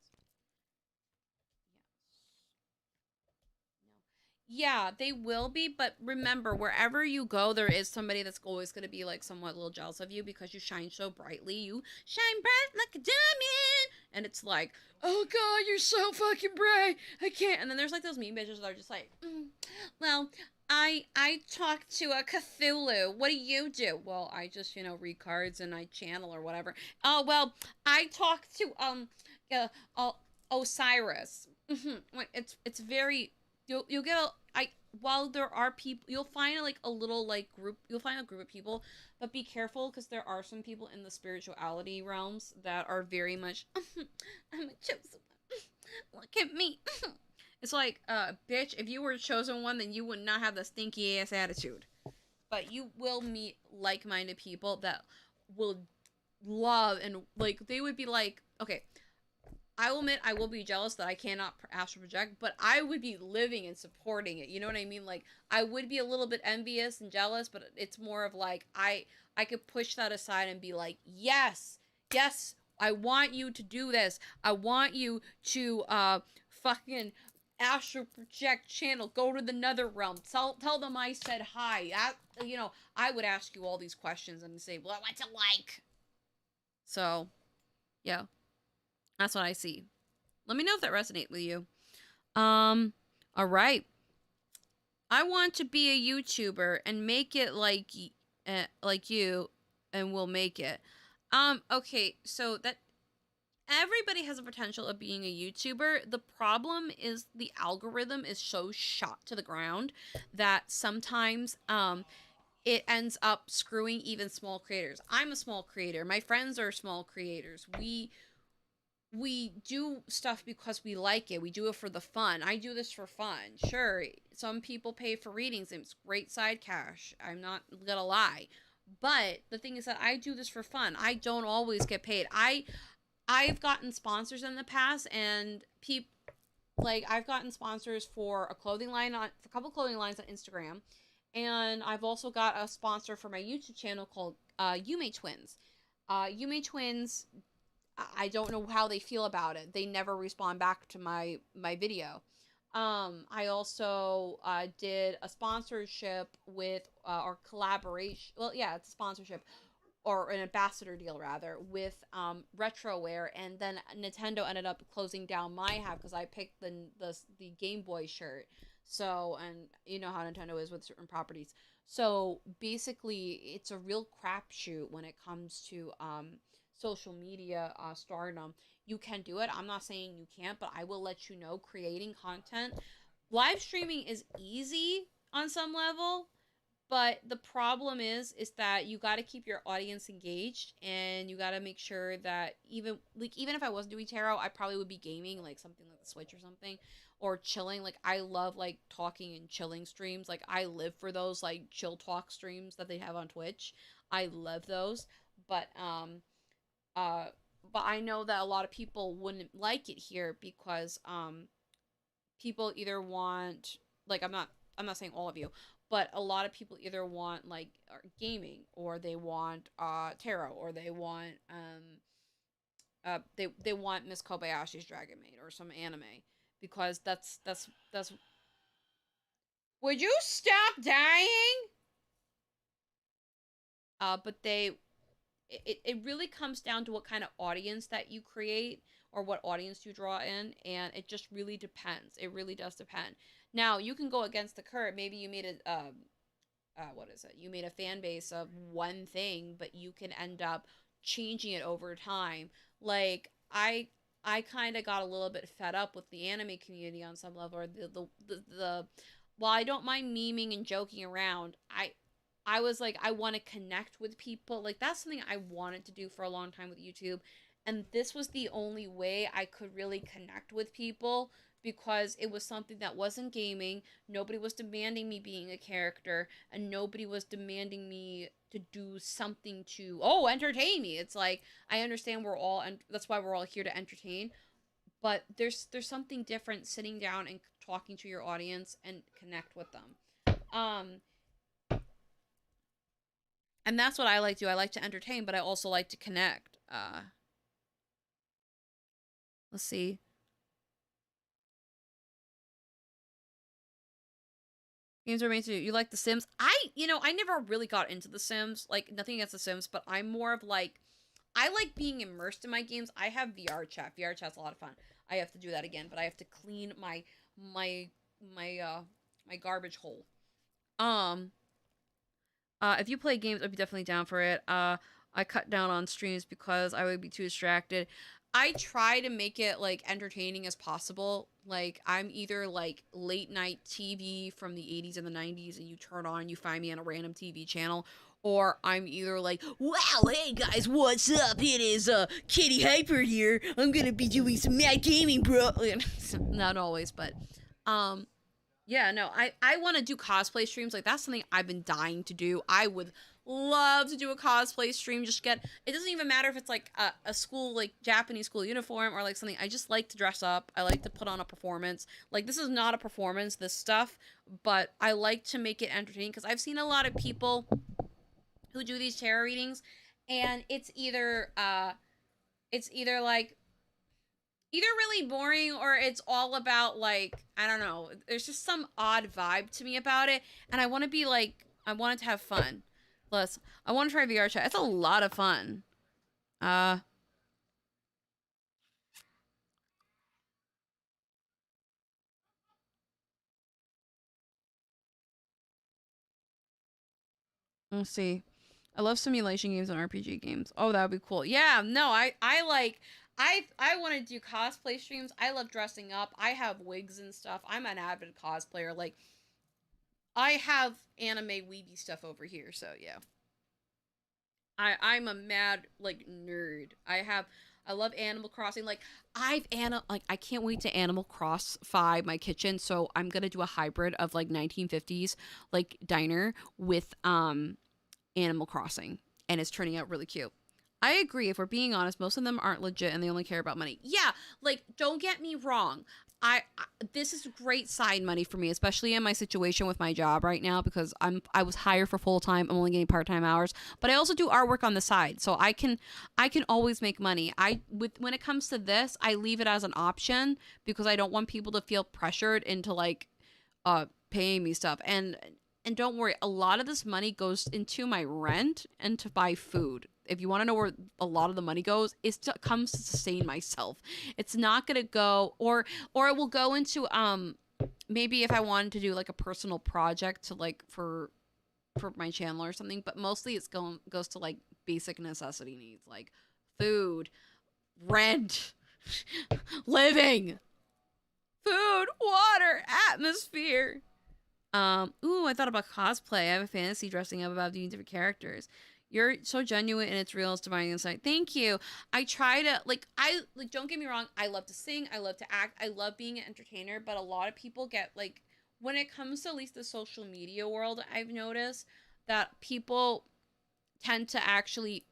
Yeah, they will be, but remember, wherever you go, there is somebody that's always going to be like somewhat a little jealous of you because you shine so brightly. You shine bright like a diamond, and it's like, oh god, you're so fucking bright, I can't. And then there's like those meme bitches that are just like, well, I talk to a Cthulhu. What do you do? Well, I just, you know, read cards and I channel or whatever. Oh, well, I talk to Osiris. It's very you'll get a I while there are people, you'll find like a little like group, you'll find a group of people, but be careful because there are some people in the spirituality realms that are very much I'm a chosen one. Look at me. It's like, bitch, if you were a chosen one, then you would not have the stinky ass attitude. But you will meet like-minded people that will love, and like they would be like, okay, I will admit I will be jealous that I cannot astral project, but I would be living and supporting it. You know what I mean? Like I would be a little bit envious and jealous, but it's more of like I could push that aside and be like, yes, yes, I want you to do this. I want you to fucking astral project channel, go to the nether realm, tell them I said hi. I would ask you all these questions and say, well, what's it like? So, yeah. That's what I see. Let me know if that resonates with you. All right. I want to be a YouTuber and make it like you, and we'll make it. Okay, so that everybody has a potential of being a YouTuber. The problem is the algorithm is so shot to the ground that sometimes it ends up screwing even small creators. I'm a small creator. My friends are small creators. We do stuff because we like it. We do it for the fun. I do this for fun. Sure, some people pay for readings and it's great side cash. I'm not gonna lie. But the thing is that I do this for fun. I don't always get paid. I've gotten sponsors in the past, and I've gotten sponsors for a couple clothing lines on Instagram, and I've also got a sponsor for my YouTube channel called Yume Twins. Yume Twins, I don't know how they feel about it. They never respond back to my video. I also did a sponsorship with or collaboration. Well, yeah, it's a sponsorship or an ambassador deal rather with Retroware, and then Nintendo ended up closing down my half because I picked the Game Boy shirt. So, and you know how Nintendo is with certain properties. So basically, it's a real crapshoot when it comes to social media stardom. You can do it. I'm not saying you can't, but I will let you know creating content. Live streaming is easy on some level, but the problem is that you got to keep your audience engaged, and you got to make sure that even if I wasn't doing tarot, I probably would be gaming like something like the Switch or something, or chilling. Like I love like talking and chilling streams. Like I live for those like chill talk streams that they have on Twitch. I love those. But uh but I know that a lot of people wouldn't like it here because people either want, like, I'm not saying all of you, but a lot of people either want like gaming, or they want tarot, or they want they want Miss Kobayashi's Dragon Maid or some anime, because that's would you stop dying? But it really comes down to what kind of audience that you create, or what audience you draw in, and it just really depends. It really does depend. Now, you can go against the current. Maybe you made what is it? You made a fan base of one thing, but you can end up changing it over time. Like I kind of got a little bit fed up with the anime community on some level, or the while I don't mind memeing and joking around, I was like, I want to connect with people. Like that's something I wanted to do for a long time with YouTube, and this was the only way I could really connect with people, because it was something that wasn't gaming. Nobody was demanding me being a character, and nobody was demanding me to do something to entertain me. It's like I understand we're all, and that's why we're all here to entertain, but there's something different sitting down and talking to your audience and connect with them. And that's what I like to do. I like to entertain, but I also like to connect. Let's see. Games are made to do. You like The Sims? I never really got into The Sims. Like, nothing against The Sims, but I'm more of like, I like being immersed in my games. I have VR chat. VR chat's a lot of fun. I have to do that again, but I have to clean my garbage hole. If you play games, I'd be definitely down for it. I cut down on streams because I would be too distracted. I try to make it like entertaining as possible. Like I'm either like late night TV from the 80s and the 90s and you turn on, you find me on a random TV channel, or I'm either like, wow, hey guys, what's up? It is Kitty Hyper here. I'm gonna be doing some Mad Gaming, bro. Not always, but yeah, no, I want to do cosplay streams. Like that's something I've been dying to do. I would love to do a cosplay stream. Just get, it doesn't even matter if it's like a school, like Japanese school uniform or like something. I just like to dress up. I like to put on a performance. Like this is not a performance, this stuff, but I like to make it entertaining because I've seen a lot of people who do these tarot readings, and it's either like either really boring or it's all about like, I don't know, there's just some odd vibe to me about it, and I want to be like, I want it to have fun. Plus I want to try VR chat. It's a lot of fun. Let's see. I love simulation games and RPG games. Oh, that would be cool. Yeah, no, I like, I want to do cosplay streams. I love dressing up. I have wigs and stuff. I'm an avid cosplayer. Like I have anime weeby stuff over here, so yeah. I'm a mad like nerd. I love Animal Crossing. Like I can't wait to Animal Crossify my kitchen. So I'm gonna do a hybrid of like 1950s like diner with Animal Crossing, and it's turning out really cute. I agree. If we're being honest, most of them aren't legit and they only care about money. Yeah, like don't get me wrong. I this is great side money for me, especially in my situation with my job right now because I was hired for full time. I'm only getting part-time hours, but I also do artwork on the side. So I can always make money. I with when it comes to this, I leave it as an option because I don't want people to feel pressured into like paying me stuff. And don't worry, a lot of this money goes into my rent and to buy food. If you want to know where a lot of the money goes, comes to sustain myself. It's not gonna go, or it will go into maybe if I wanted to do like a personal project to like for my channel or something. But mostly it's goes to like basic necessity needs like food, rent, living, food, water, atmosphere. Ooh, I thought about cosplay. I have a fantasy dressing up about doing different characters. You're so genuine and it's real. It's divine insight. Thank you. I try to don't get me wrong. I love to sing. I love to act. I love being an entertainer. But a lot of people get like, when it comes to at least the social media world, I've noticed that people tend to actually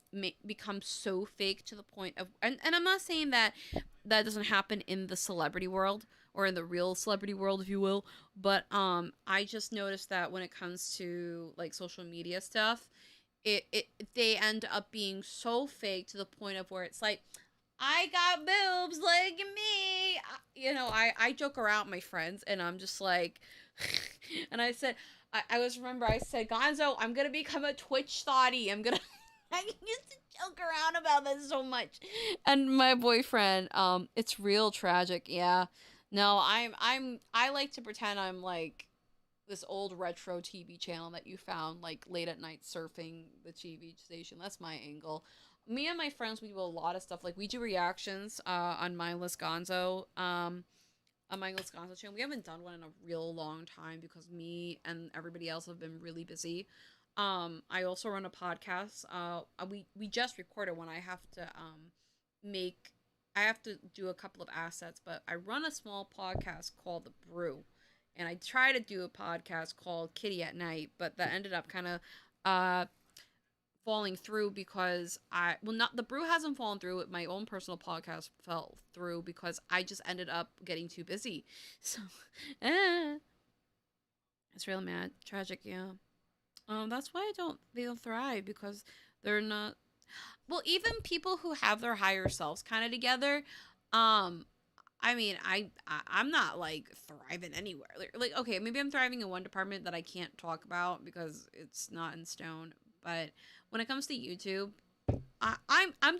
become so fake to the point of, and I'm not saying that that doesn't happen in the celebrity world or in the real celebrity world, if you will, but I just noticed that when it comes to like social media stuff, it they end up being so fake to the point of where it's like, I got boobs like me. You know, I joke around with my friends and I'm just like, and I said, I said, Gonzo, I'm going to become a Twitch thotty. I used to joke around about this so much. And my boyfriend, it's real tragic. Yeah. No, I like to pretend I'm like this old retro TV channel that you found like late at night surfing the TV station. That's my angle. Me and my friends, we do a lot of stuff. Like we do reactions on Mindless Gonzo. On Mindless Gonzo channel. We haven't done one in a real long time because me and everybody else have been really busy. I also run a podcast. We just recorded one. Make I have to do a couple of assets, but I run a small podcast called The Brew. And I try to do a podcast called Kitty at Night, but that ended up kind of falling through because the Brew hasn't fallen through. My own personal podcast fell through because I just ended up getting too busy. So, it's real mad, tragic, yeah. That's why they don't thrive because they're not. Well, even people who have their higher selves kind of together, I mean, I'm not like thriving anywhere. Like, okay, maybe I'm thriving in one department that I can't talk about because it's not in stone. But when it comes to YouTube, I'm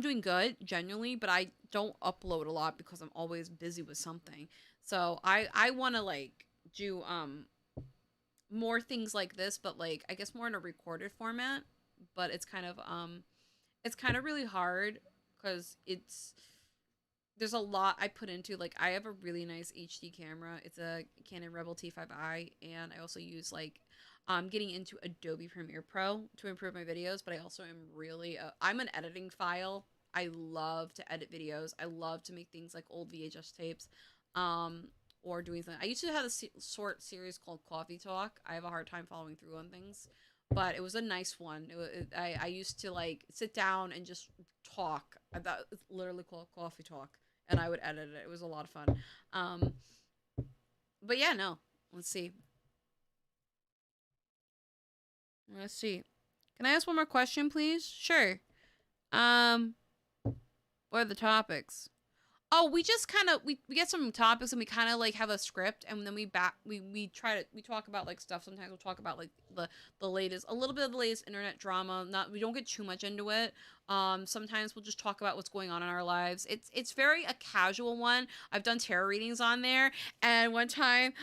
doing good genuinely, but I don't upload a lot because I'm always busy with something. So I want to like do more things like this, but like I guess more in a recorded format. But it's kind of really hard because there's a lot I put into, like, I have a really nice HD camera. It's a Canon Rebel T5i, and I also use, like, getting into Adobe Premiere Pro to improve my videos, but I also am really, I'm an editing file. I love to edit videos. I love to make things like old VHS tapes, or doing something. I used to have a short series called Coffee Talk. I have a hard time following through on things, but it was a nice one. I used to, like, sit down and just talk. That it's literally called Coffee Talk, and I would edit it. It was a lot of fun. But yeah, no. Let's see. Let's see. Can I ask one more question, please? Sure. What are the topics? Oh, we just kind of we get some topics and we kind of like have a script, and then we talk about like stuff. Sometimes we'll talk about like the latest, a little bit of the latest internet drama. Not, we don't get too much into it. Sometimes we'll just talk about what's going on in our lives. It's very a casual one. I've done tarot readings on there, and one time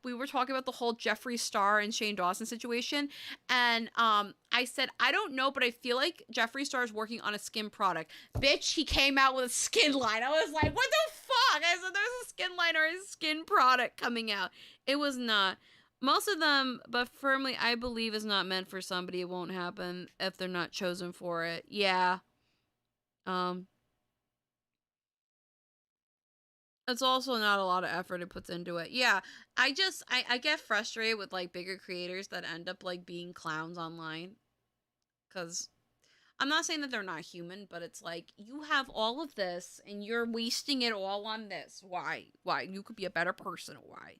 we were talking about the whole Jeffree Star and Shane Dawson situation, and I said, I don't know, but I feel like Jeffree Star is working on a skin product. Bitch, he came out with a skin line. I was like, what the fuck? I said, there's a skin line or a skin product coming out. It was not. Most of them, but firmly, I believe is not meant for somebody. It won't happen if they're not chosen for it. Yeah. It's also not a lot of effort it puts into it. Yeah. I get frustrated with like bigger creators that end up like being clowns online. Because I'm not saying that they're not human, but it's like, you have all of this and you're wasting it all on this. Why? You could be a better person. Why?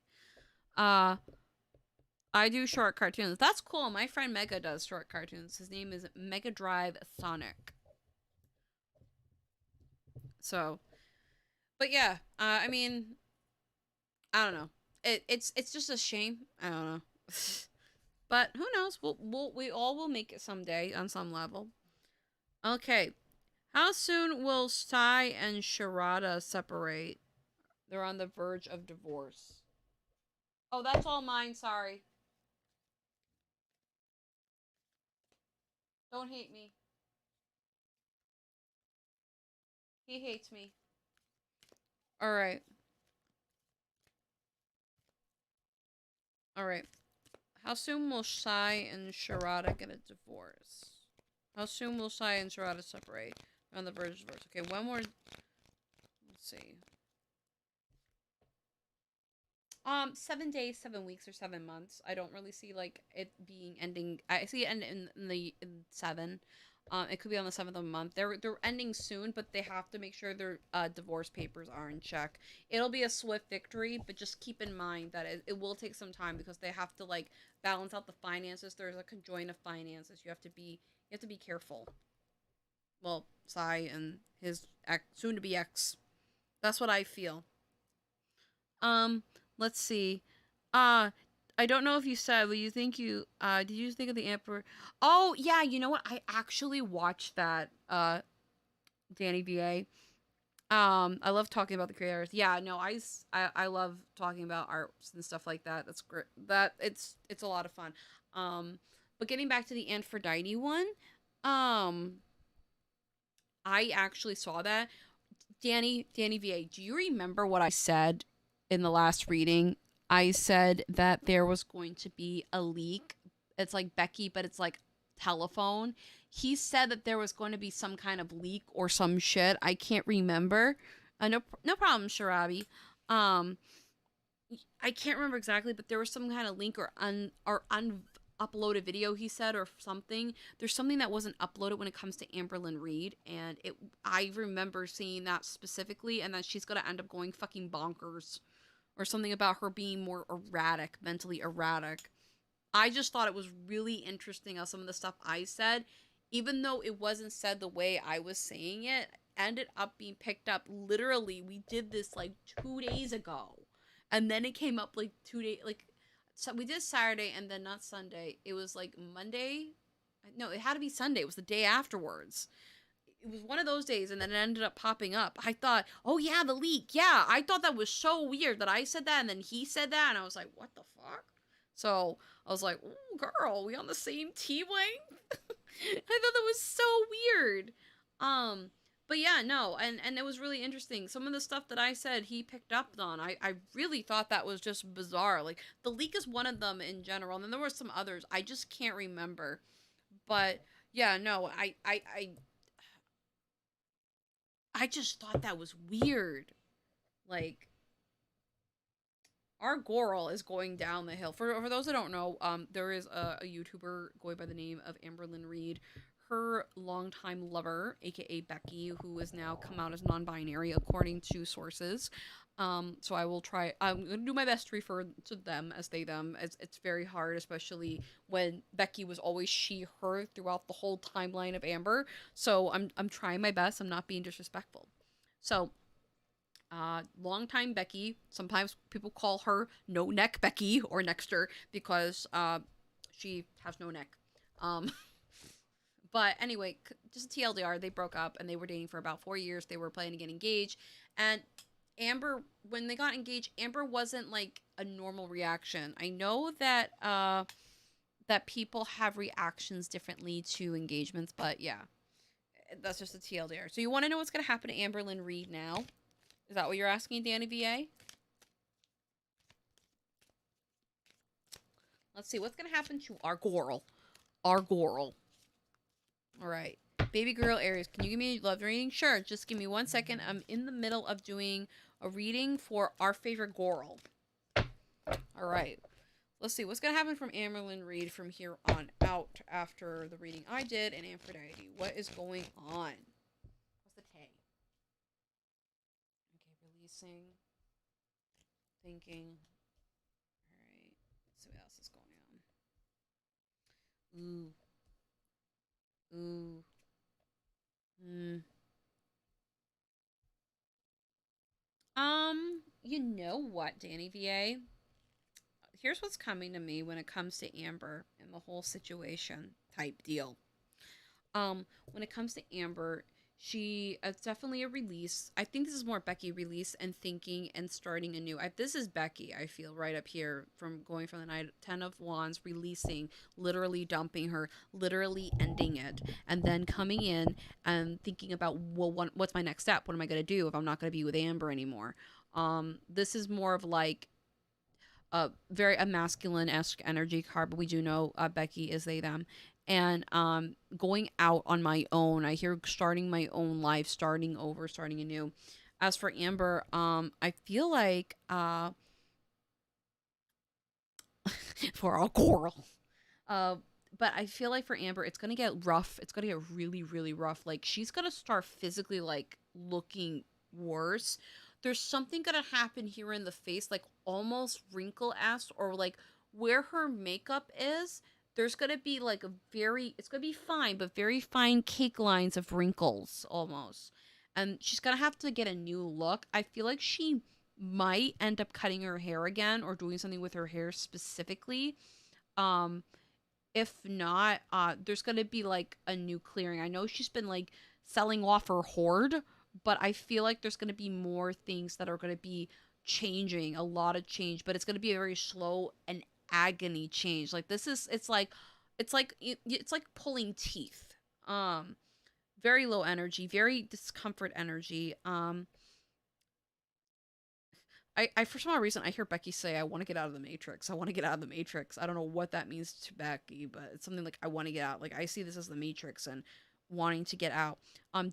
I do short cartoons. That's cool. My friend Mega does short cartoons. His name is Mega Drive Sonic. So, but yeah, I mean, I don't know. It's just a shame. I don't know. But who knows? We all will make it someday on some level. Okay. How soon will Sai and Sharada separate? They're on the verge of divorce. Oh, that's all mine. Sorry. Don't hate me. He hates me. Alright. Alright. How soon will Sai and Sharada get a divorce? How soon will Sai and Sharada separate? They're on the verge of divorce. Okay, one more. Let's see. 7 days, 7 weeks, or 7 months. I don't really see like it being ending. I see it end in 7. It could be on the 7th of the month. They're ending soon, but they have to make sure their divorce papers are in check. It'll be a swift victory, but just keep in mind that it will take some time because they have to like balance out the finances. There's a conjoint of finances. You have to be careful. Well, Sai and his soon to be ex. That's what I feel. Let's see. I don't know if you said, but did you think of the Emperor? Oh, yeah, you know what? I actually watched that, Danny VA. I love talking about the creators. Yeah, no, I love talking about arts and stuff like that. That's great. It's a lot of fun. But getting back to the Antphrodite one, I actually saw that. Danny VA, do you remember what I said in the last reading? I said that there was going to be a leak. It's like Becky, but it's like telephone. He said that there was going to be some kind of leak or some shit. I can't remember. No problem, Sharabi. I can't remember exactly, but there was some kind of link or unuploaded video, he said, or something. There's something that wasn't uploaded when it comes to Amberlynn Reed, and I remember seeing that specifically, and that she's gonna end up going fucking bonkers. Or something about her being more erratic, mentally erratic. I just thought it was really interesting how some of the stuff I said, even though it wasn't said the way I was saying it, ended up being picked up. Literally, we did this like 2 days ago. And then it came up like 2 days, like, so we did Saturday and then not Sunday. It was like Monday. No, it had to be Sunday. It was the day afterwards. It was one of those days, and then it ended up popping up. I thought, oh yeah, the leak. Yeah, I thought that was so weird that I said that, and then he said that, and I was like, what the fuck? So I was like, ooh, girl, we on the same T-wing? I thought that was so weird. But yeah, no, and it was really interesting. Some of the stuff that I said he picked up on. I really thought that was just bizarre. Like the leak is one of them in general, and then there were some others. I just can't remember. But yeah, no, I just thought that was weird. Like our Goral is going down the hill. For those that don't know, there is a YouTuber going by the name of Amberlyn Reed. Her longtime lover, aka Becky, who has now come out as non-binary according to sources. So I will try. I'm gonna do my best to refer to them as they them. It's very hard, especially when Becky was always she her throughout the whole timeline of Amber. So I'm trying my best. I'm not being disrespectful. So longtime Becky. Sometimes people call her No Neck Becky or Nexter because she has no neck. Um, but anyway, just a TLDR, they broke up and they were dating for about 4 years. They were planning to get engaged, and Amber, when they got engaged, Amber wasn't like a normal reaction. I know that that people have reactions differently to engagements, but yeah, that's just a TLDR. So you want to know what's gonna happen to Amberlyn Reed now? Is that what you're asking, Danny VA? Let's see. What's going to happen to our Goral? Our Goral. All right. Baby girl Aries, can you give me a love reading? Sure. Just give me 1 second. I'm in the middle of doing a reading for our favorite Goral. All right. Let's see. What's going to happen from Amberlyn Reed from here on out after the reading I did in Antphrodite? What is going on? What's the Tay? Okay, releasing. Thinking. Alright. Let's see what else is going on. Ooh. You know what, Danny VA? Here's what's coming to me when it comes to Amber and the whole situation type deal. When it comes to Amber, she it's definitely a release. I think this is more Becky release and thinking and starting anew. This is Becky, I feel, right up here from going from the Knight 10 of Wands, releasing, literally dumping her, literally ending it, and then coming in and thinking about, well, what's my next step? What am I going to do if I'm not going to be with Amber anymore? This is more of like very a masculine-esque energy card, but we do know Becky is they them, and going out on my own. I hear starting my own life, starting over, starting anew. As for Amber, I feel like for a Coral, but I feel like for Amber, it's gonna get rough. It's gonna get really, really rough. Like she's gonna start physically like looking worse. There's something gonna happen here in the face, like almost wrinkle-esque, or like where her makeup is. There's gonna be like a very, it's gonna be fine, but very fine cake lines of wrinkles almost. And she's gonna have to get a new look. I feel like she might end up cutting her hair again or doing something with her hair specifically. Um, if not, there's gonna be like a new clearing. I know she's been like selling off her hoard, but I feel like there's gonna be more things that are gonna be changing, a lot of change, but it's gonna be a very slow and agony change. Like this is, it's like pulling teeth. Very low energy, very discomfort energy. I for some reason I hear Becky say I want to get out of the Matrix. I want to get out of the Matrix. I don't know what that means to Becky, but it's something like I want to get out. Like I see this as the Matrix and wanting to get out.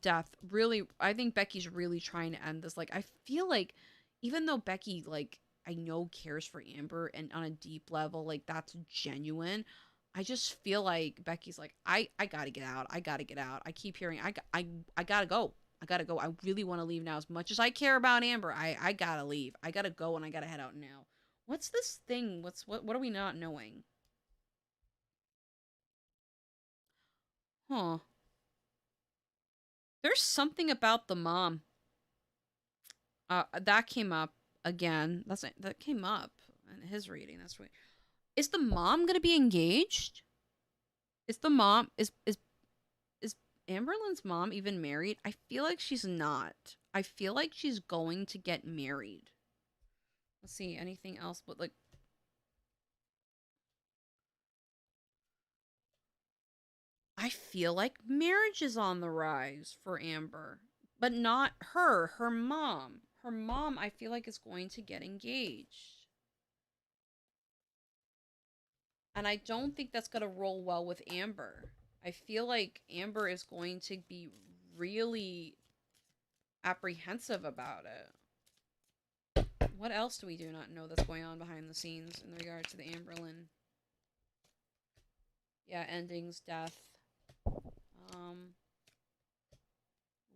Death. Really, I think Becky's really trying to end this. Like I feel like even though Becky like I know cares for Amber and on a deep level, like that's genuine. I just feel like Becky's like I got to get out. I got to get out. I keep hearing I got to go. I gotta go. I really want to leave now. As much as I care about Amber, I gotta leave. I gotta go and I gotta head out now. What's this thing? What are we not knowing? Huh. There's something about the mom. That came up again. That came up in his reading. That's right. Is the mom gonna be engaged? Is the mom is Amberlyn's mom even married? I feel like she's not. I feel like she's going to get married. Let's see, anything else but like I feel like marriage is on the rise for Amber. But not her, her mom. Her mom, I feel like, is going to get engaged. And I don't think that's going to roll well with Amber. I feel like Amber is going to be really apprehensive about it. What else do we do not know that's going on behind the scenes in regard to the Amberlyn? Yeah, endings, death.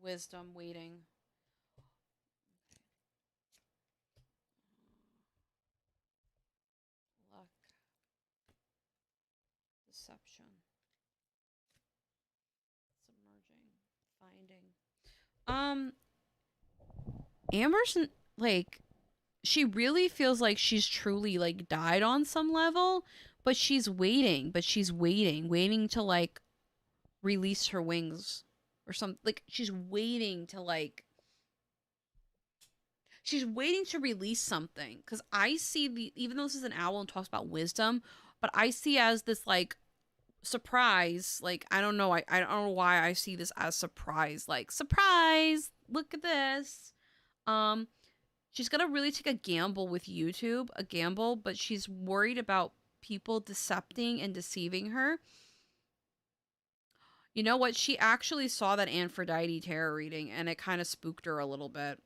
Wisdom, waiting. Luck. Deception. Submerging. Finding. Amber's, like, she really feels like she's truly, like, died on some level, but she's waiting, waiting to, like, release her wings or something. Like, she's waiting to, like, she's waiting to release something. Because I see even though this is an owl and talks about wisdom, but I see as this, like, surprise. Like, I don't know. I don't know why I see this as surprise. Like, surprise! Look at this. She's gonna really take a gamble with YouTube. A gamble, but she's worried about people decepting and deceiving her. You know what? She actually saw that Antphrodite tarot reading, and it kind of spooked her a little bit.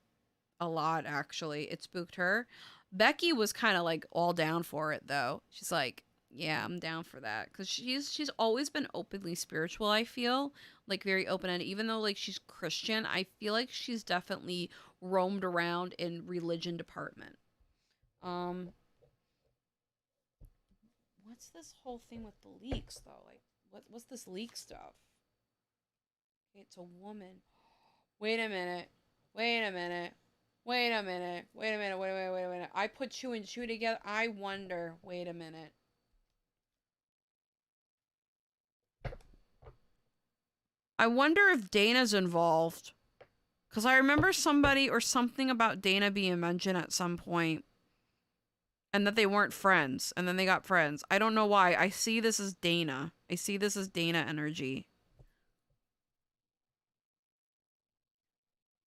A lot, actually. It spooked her. Becky was kind of, like, all down for it, though. She's like, yeah, I'm down for that. Because she's always been openly spiritual, I feel. Like, very open-ended. Even though, like, she's Christian, I feel like she's definitely roamed around in religion department. What's this whole thing with the leaks, though? Like, what's this leak stuff? Okay, it's a woman. Wait a minute. Wait a minute. Wait a minute. Wait a minute. Wait a minute. I put 2 and 2 together. I wonder. Wait a minute. I wonder if Dana's involved. Because I remember somebody or something about Dana being mentioned at some point. And that they weren't friends. And then they got friends. I don't know why. I see this as Dana. I see this as Dana energy.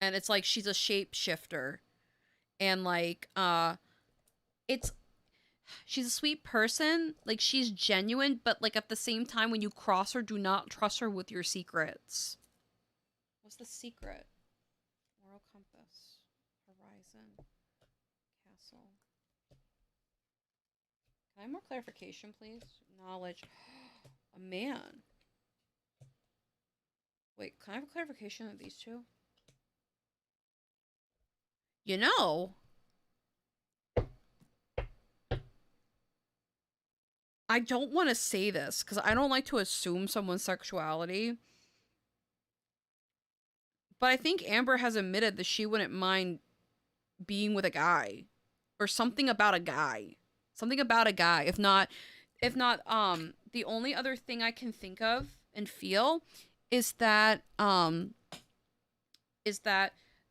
And it's like she's a shapeshifter. And like, she's a sweet person. Like, she's genuine, but like at the same time, when you cross her, do not trust her with your secrets. What's the secret? Moral compass. Horizon. Castle. Can I have more clarification, please? Knowledge. A man. Wait, can I have a clarification of these two? You know, I don't want to say this because I don't like to assume someone's sexuality. But I think Amber has admitted that she wouldn't mind being with a guy. Or something about a guy. Something about a guy. If not, the only other thing I can think of and feel is that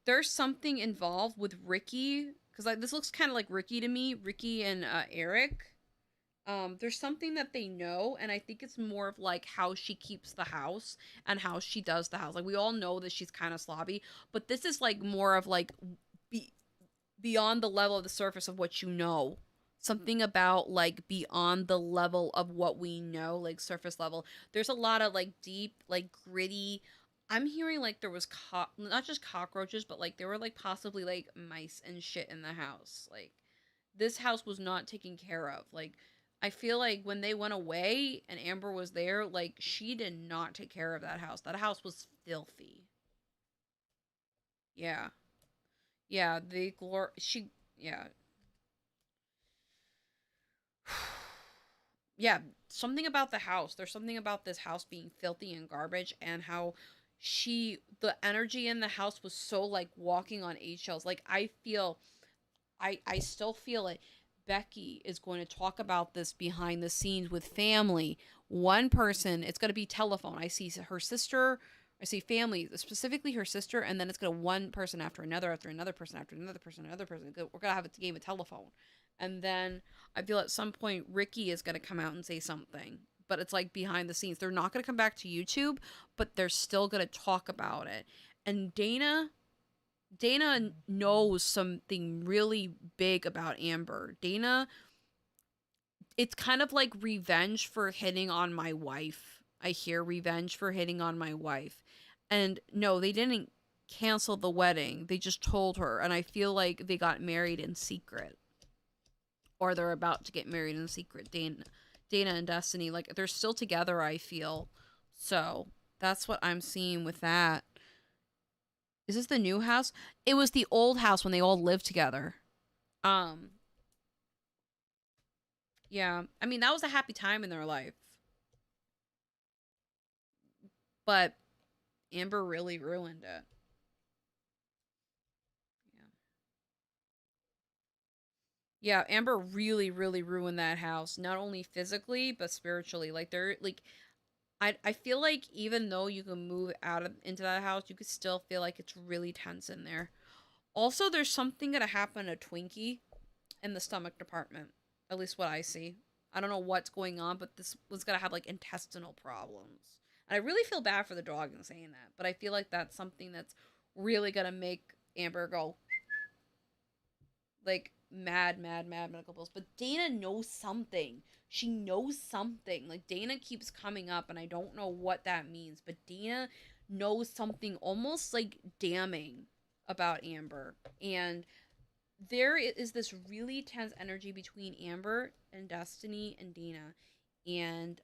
there's something involved with Ricky, because like this looks kind of like Ricky to me, Ricky and Eric. There's something that they know, and I think it's more of like how she keeps the house and how she does the house. Like, we all know that she's kind of slobby, but this is like more of like beyond the level of the surface of what you know. Something about like beyond the level of what we know, like surface level. There's a lot of like deep, like gritty. I'm hearing like there was not just cockroaches, but like there were like possibly like mice and shit in the house. Like, this house was not taken care of. Like, I feel like when they went away and Amber was there, like, she did not take care of that house. That house was filthy. Yeah. Yeah, yeah. Yeah, something about the house. There's something about this house being filthy and garbage, and how the energy in the house was so like walking on eggshells. Like, I still feel it. Becky is going to talk about this behind the scenes with family. One person, it's going to be telephone. I see her sister, I see family, specifically her sister, and then it's going to one person after another person, after another person, another person. We're going to have a game of telephone. And then I feel at some point Ricky is going to come out and say something. But it's like behind the scenes. They're not going to come back to YouTube, but they're still going to talk about it. And Dana knows something really big about Amber. Dana, it's kind of like revenge for hitting on my wife. I hear revenge for hitting on my wife. And no, they didn't cancel the wedding. They just told her. And I feel like they got married in secret. Or they're about to get married in secret. Dana and Destiny, like, they're still together, I feel. So that's what I'm seeing with that. Is this the new house? It was the old house when they all lived together. Yeah. I mean, that was a happy time in their life. But Amber really ruined it. Yeah, Amber really, really ruined that house. Not only physically, but spiritually. Like, they're, like, I feel like even though you can move out of into that house, you could still feel like it's really tense in there. Also, there's something gonna happen to Twinkie in the stomach department. At least what I see. I don't know what's going on, but this was gonna have, like, intestinal problems. And I really feel bad for the dog in saying that, but I feel like that's something that's really gonna make Amber go, like, mad medical bills. But Dana knows something. She knows something. Like, Dana keeps coming up, and I don't know what that means, but Dana knows something almost, like, damning about Amber. And there is this really tense energy between Amber and Destiny and Dana. And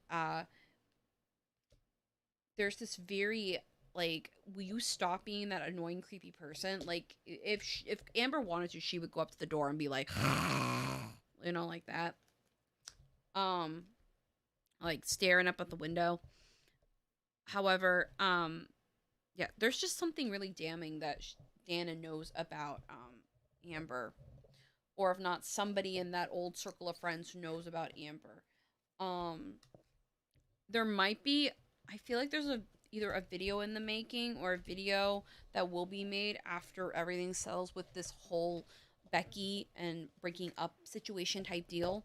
there's this very, like, will you stop being that annoying, creepy person? Like, if Amber wanted to, she would go up to the door and be like, you know, like that. Like, staring up at the window. However, yeah, there's just something really damning that Dana knows about, Amber. Or if not, somebody in that old circle of friends who knows about Amber. There might be, I feel like there's either a video in the making or a video that will be made after everything settles with this whole Becky and breaking up situation type deal.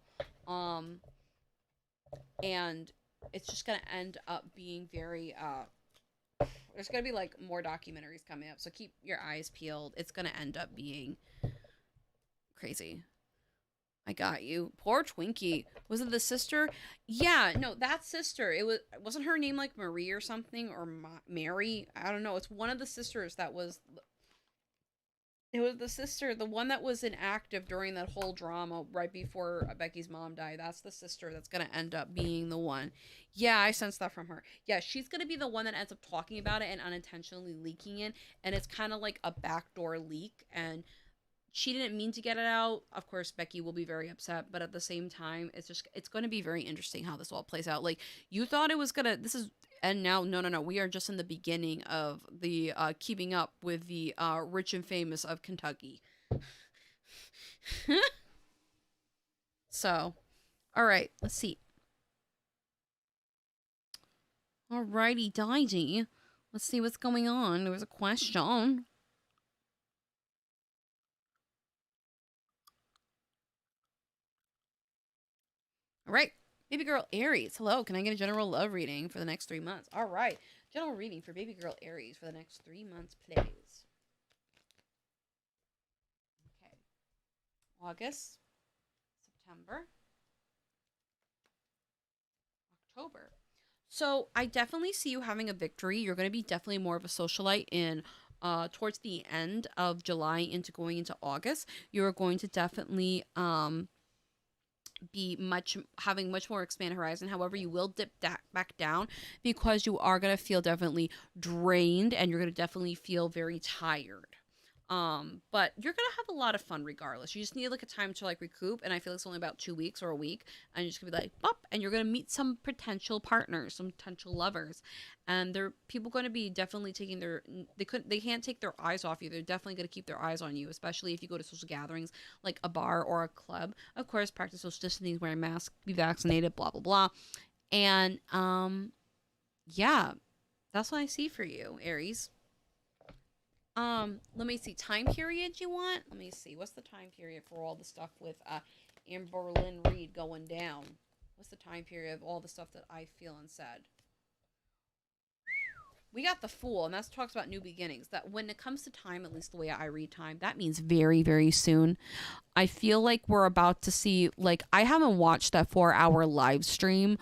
And it's just gonna end up being very there's gonna be, like, more documentaries coming up, so keep your eyes peeled. It's gonna end up being crazy. I got you. Poor Twinkie. Was it the sister? Yeah, no, that sister. Wasn't her name like Marie or something, or Mary? I don't know. It's one of the sisters that was. It was the sister, the one that was inactive during that whole drama right before Becky's mom died. That's the sister that's gonna end up being the one. Yeah, I sense that from her. Yeah, she's gonna be the one that ends up talking about it and unintentionally leaking it, and it's kind of like a backdoor leak, and she didn't mean to get it out. Of course, Becky will be very upset, but at the same time, it's going to be very interesting how this all plays out. Like, you thought it was gonna, and now, no, we are just in the beginning of the keeping up with the rich and famous of Kentucky. So, all right, let's see. Alrighty, Digi. Let's see what's going on. There was a question. All right, baby girl Aries. Hello, can I get a general love reading for the next 3 months? All right, general reading for baby girl Aries for the next 3 months, please. Okay, August, September, October. So I definitely see you having a victory. You're going to be definitely more of a socialite in towards the end of July into going into August. You're going to definitely be having much more expanded horizon. However, you will dip back down because you are going to feel definitely drained and you're going to definitely feel very tired. But you're going to have a lot of fun regardless. You just need, like, a time to, like, recoup, and I feel it's only about 2 weeks or a week, and you're just going to be like, bop, and you're going to meet some potential partners, some potential lovers, and they're people going to be definitely taking they can't take their eyes off you. They're definitely going to keep their eyes on you, especially if you go to social gatherings like a bar or a club. Of course, practice social distancing, wear a mask, be vaccinated, blah blah blah. And yeah, that's what I see for you, Aries. Let me see. Time period you want? Let me see. What's the time period for all the stuff with Amber Lynn Reed going down? What's the time period of all the stuff that I feel and said? we got the Fool, and that talks about new beginnings. That when it comes to time, at least the way I read time, that means very, very soon. I feel like we're about to see, like, I haven't watched that 4-hour live stream,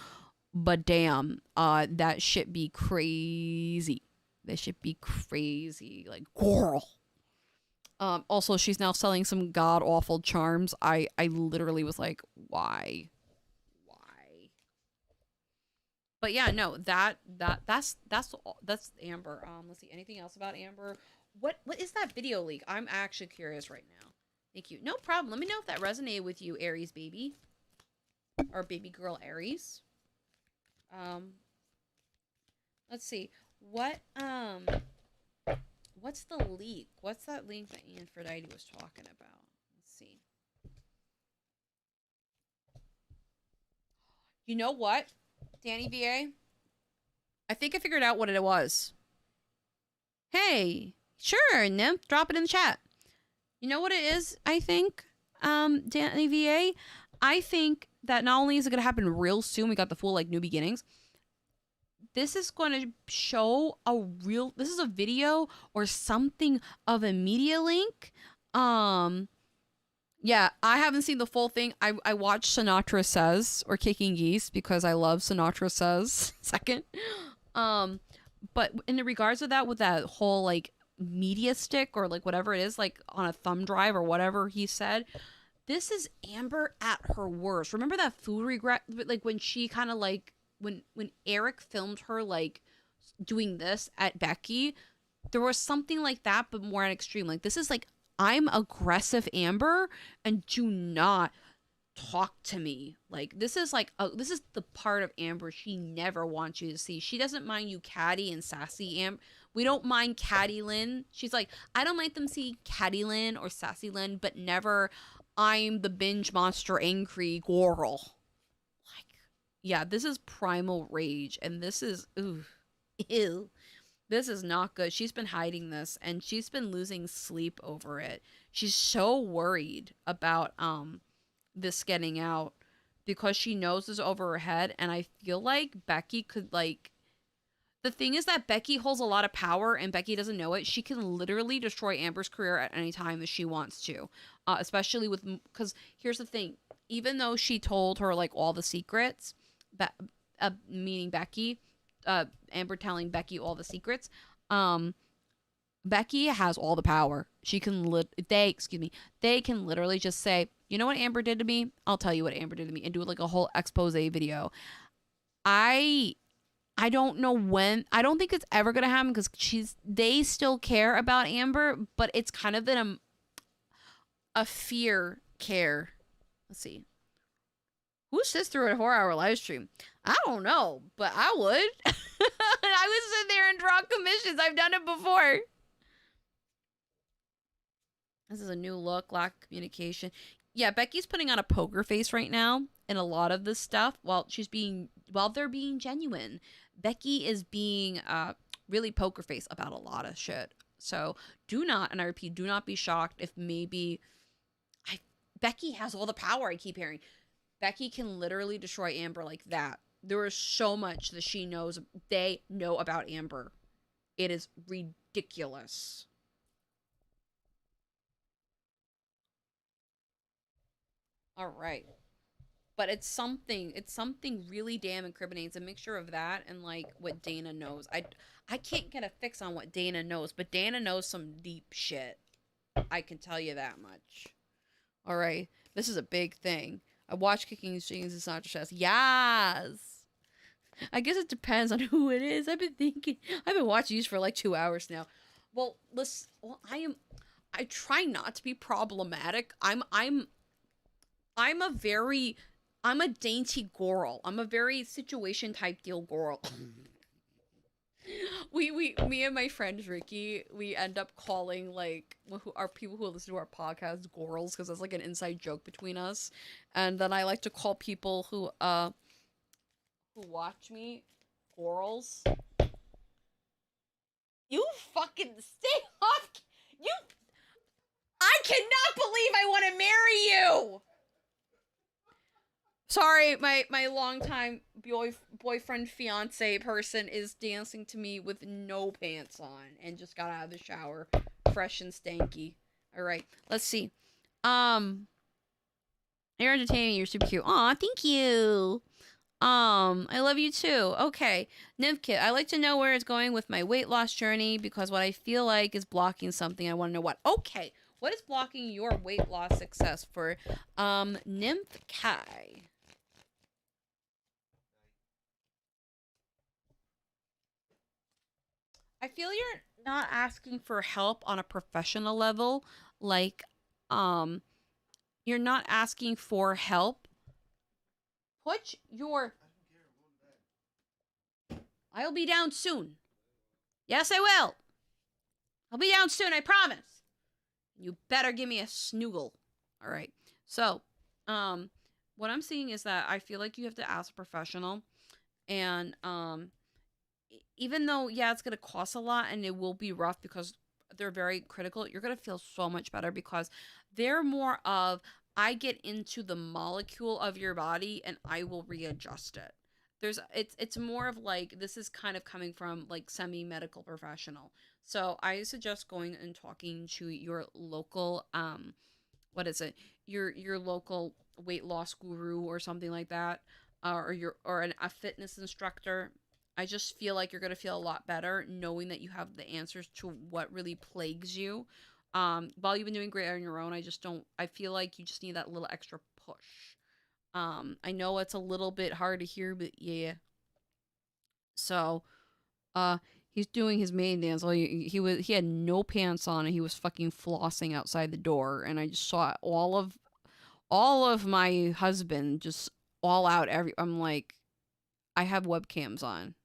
but damn, that shit be crazy. That should be crazy. Like, girl. Also, she's now selling some god awful charms. I literally was like, why? But yeah, no, that's Amber. Let's see, anything else about Amber? What is that video leak? I'm actually curious right now. Thank you. No problem. Let me know if that resonated with you, Aries baby. Or baby girl Aries. Let's see. What's the leak? What's that link that Antphrodite was talking about? Let's see. You know what, Danny VA? I think I figured out what it was. Hey, sure, Nymph, drop it in the chat. You know what it is, I think, Danny VA? I think that not only is it going to happen real soon, we got the full, like, new beginnings. This is going to show this is a video or something of a media link. Yeah, I haven't seen the full thing. I watched Sinatra Says or Kicking Geese because I love Sinatra Says second. But in regards to that, with that whole, like, media stick or, like, whatever it is, like, on a thumb drive or whatever he said, this is Amber at her worst. Remember that food regret, like, when she kind of, like, when Eric filmed her, like, doing this at Becky, there was something like that, but more at extreme. Like, this is, like, I'm aggressive Amber, and do not talk to me. Like, this is, like, this is the part of Amber she never wants you to see. She doesn't mind you catty and sassy Amber. We don't mind Catty Lynn. She's like, I don't mind them see Catty Lynn or Sassy Lynn, but never, I'm the binge monster angry girl. Yeah, this is primal rage, and this is, ew. This is not good. She's been hiding this, and she's been losing sleep over it. She's so worried about this getting out because she knows this over her head, and I feel like Becky could, like, the thing is that Becky holds a lot of power, and Becky doesn't know it. She can literally destroy Amber's career at any time if she wants to, especially with, because here's the thing, even though she told her, like, all the secrets, meaning Becky, Amber telling Becky all the secrets, Becky has all the power. She can they can literally just say, you know what Amber did to me? I'll tell you what Amber did to me, and do, like, a whole expose video. I don't know when. I don't think it's ever gonna happen because they still care about Amber, but it's kind of been a fear care. Let's see. Who sits through a 4-hour live stream? I don't know, but I would. I would sit there and draw commissions. I've done it before. This is a new look, lack of communication. Yeah, Becky's putting on a poker face right now in a lot of this stuff while they're being genuine. Becky is being really poker face about a lot of shit. So do not, and I repeat, do not be shocked if maybe Becky has all the power, I keep hearing. Becky can literally destroy Amber like that. There is so much that they know about Amber. It is ridiculous. All right. But it's something really damn incriminating. It's a mixture of that and, like, what Dana knows. I can't get a fix on what Dana knows, but Dana knows some deep shit. I can tell you that much. All right. This is a big thing. I watch Kicking Strings. It's not just yes. I guess it depends on who it is. I've been watching these for like 2 hours now. Well, listen. Well, I try not to be problematic. I'm a dainty girl. I'm a very situation type deal girl. Me and my friend Ricky, we end up calling, like, who are people who listen to our podcast girls, because that's like an inside joke between us. And then I like to call people who watch me girls. You fucking stay off. I cannot believe I want to marry you. Sorry, my longtime boyfriend fiance person is dancing to me with no pants on and just got out of the shower, fresh and stanky. All right, let's see. You're entertaining. You're super cute. Aw, thank you. I love you too. Okay, Nymph Kit. I like to know where it's going with my weight loss journey because what I feel like is blocking something. I want to know what. Okay, what is blocking your weight loss success for Nymph Kai? I feel you're not asking for help on a professional level. Like, you're not asking for help. Put your. I'll be down soon. Yes, I will. I'll be down soon, I promise. You better give me a snoogle. All right. So, what I'm seeing is that I feel like you have to ask a professional. And, even though, yeah, it's going to cost a lot and it will be rough because they're very critical, you're going to feel so much better because they're more of, I get into the molecule of your body and I will readjust it. It's more of like, this is kind of coming from like semi-medical professional. So I suggest going and talking to your local, what is it? Your local weight loss guru or something like that, or a fitness instructor. I just feel like you're going to feel a lot better knowing that you have the answers to what really plagues you. While you've been doing great on your own, I feel like you just need that little extra push. I know it's a little bit hard to hear, but yeah. So, he's doing his main dance. He had no pants on and he was fucking flossing outside the door. And I just saw all of my husband just all out I'm like, I have webcams on.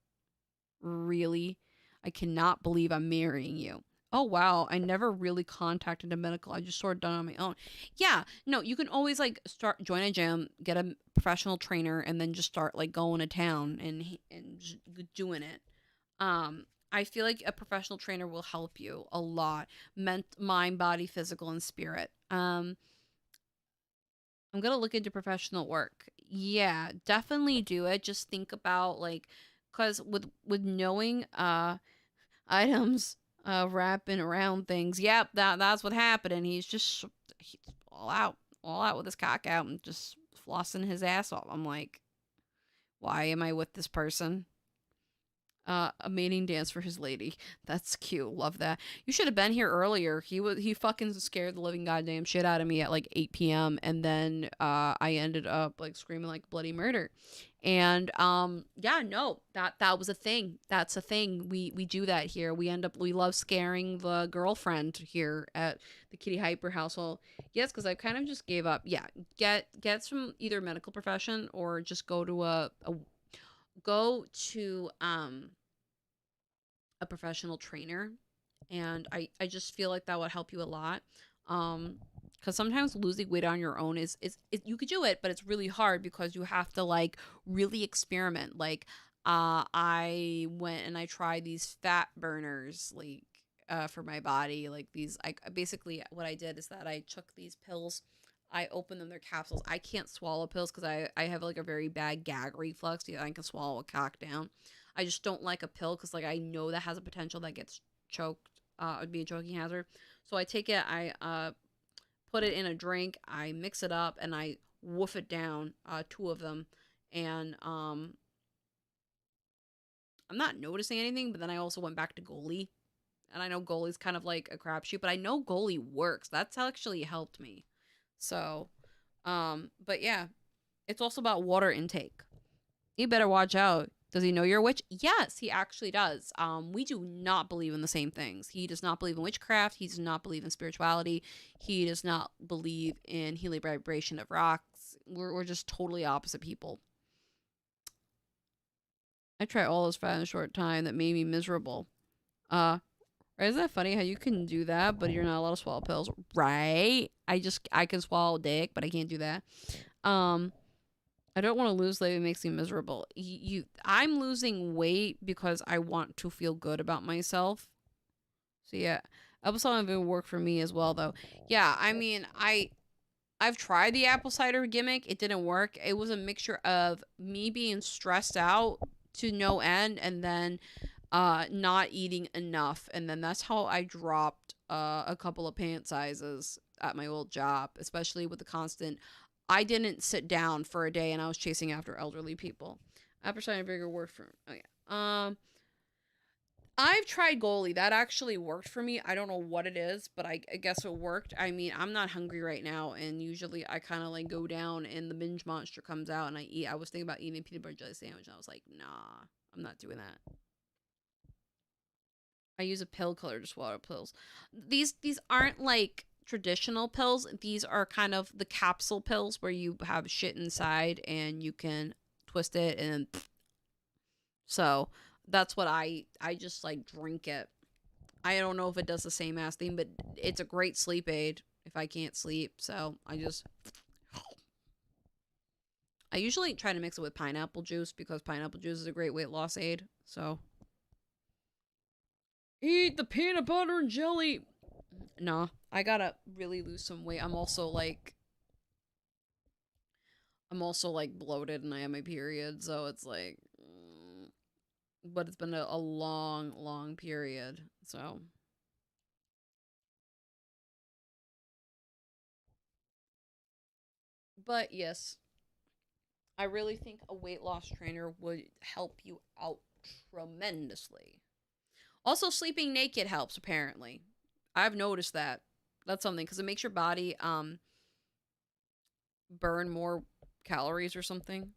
Really? I cannot believe I'm marrying you. Oh wow, I never really contacted a medical. I just sort of done it on my own. Yeah, no, you can always like join a gym, get a professional trainer, and then just start like going to town and just doing it. I feel like a professional trainer will help you a lot, mind, body, physical, and spirit. I'm gonna look into professional work. Yeah, definitely do it. Just think about like, cause with knowing items wrapping around things. Yep, that's what happened. And he's all out with his cock out and just flossing his ass off. I'm like, why am I with this person? A mating dance for his lady. That's cute. Love that. You should have been here earlier. He fucking scared the living goddamn shit out of me at like 8 p.m. and then I ended up like screaming like bloody murder. And yeah, no, that was a thing. That's a thing. We do that here. We love scaring the girlfriend here at the Kitty Hyper household. Yes, because I kind of just gave up. Yeah, get some either medical profession or just go to a professional trainer. And I just feel like that would help you a lot. Because sometimes losing weight on your own is you could do it, but it's really hard because you have to like really experiment. Like I went and I tried these fat burners like for my body. Like these I basically what I did is that I took these pills. I opened them, they're capsules. I can't swallow pills because I have like a very bad gag reflux. Yeah, I can swallow a cock down. I just don't like a pill because like I know that has a potential that gets choked. Would be a choking hazard. So I take it. I put it in a drink. I mix it up and I woof it down. Two of them, and I'm not noticing anything. But then I also went back to Goli, and I know Goli's kind of like a crapshoot, but I know Goli works. That's actually helped me. So, but yeah, it's also about water intake. You better watch out. Does he know you're a witch? Yes, he actually does. We do not believe in the same things. He does not believe in witchcraft. He does not believe in spirituality. He does not believe in healing vibration of rocks. We're just totally opposite people. I tried all this fat in a short time that made me miserable. Isn't that funny how you can do that, but you're not allowed to swallow pills, right? I can swallow dick, but I can't do that. I don't want to lose weight. It makes me miserable. I'm losing weight because I want to feel good about myself. So yeah, episode of it work for me as well, though. Yeah, I mean, I've tried the apple cider gimmick. It didn't work. It was a mixture of me being stressed out to no end and then not eating enough. And then that's how I dropped a couple of pant sizes at my old job, especially with the constant. I didn't sit down for a day and I was chasing after elderly people. Apple cider vinegar worked for. Oh yeah. I've tried goalie. That actually worked for me. I don't know what it is, but I guess it worked. I mean, I'm not hungry right now, and usually I kind of like go down and the binge monster comes out and I eat. I was thinking about eating a peanut butter jelly sandwich, and I was like, nah, I'm not doing that. I use a pill color to swallow pills. These aren't like traditional pills. These are kind of the capsule pills where you have shit inside and you can twist it and then so that's what I just like drink it. I don't know if it does the same ass thing, but it's a great sleep aid if I can't sleep. So I usually try to mix it with pineapple juice because pineapple juice is a great weight loss aid. So eat the peanut butter and jelly. Nah, I gotta really lose some weight. I'm also like bloated and I have my period, so it's like but it's been a long, long period. So but yes, I really think a weight loss trainer would help you out tremendously. Also, sleeping naked helps apparently. I've noticed that. That's something because it makes your body burn more calories or something.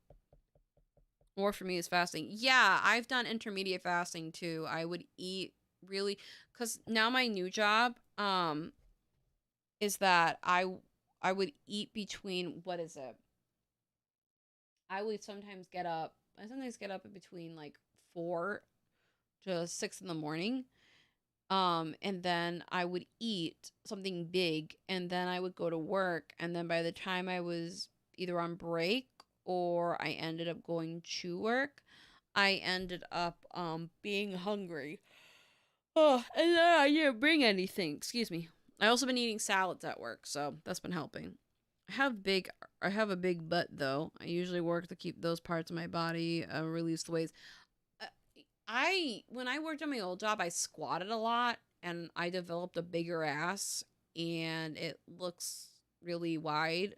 Or for me, it's fasting. Yeah, I've done intermediate fasting too. I would eat really because now my new job is that I would eat between what is it? I would sometimes get up. I sometimes get up in between like 4 to 6 in the morning. And then I would eat something big, and then I would go to work, and then by the time I was either on break or I ended up going to work, I ended up being hungry. Oh, and then I didn't bring anything. Excuse me. I also been eating salads at work, so that's been helping. I have big I have a big butt though. I usually work to keep those parts of my body release the waste. Uh, I when I worked on my old job, I squatted a lot and I developed a bigger ass and it looks really wide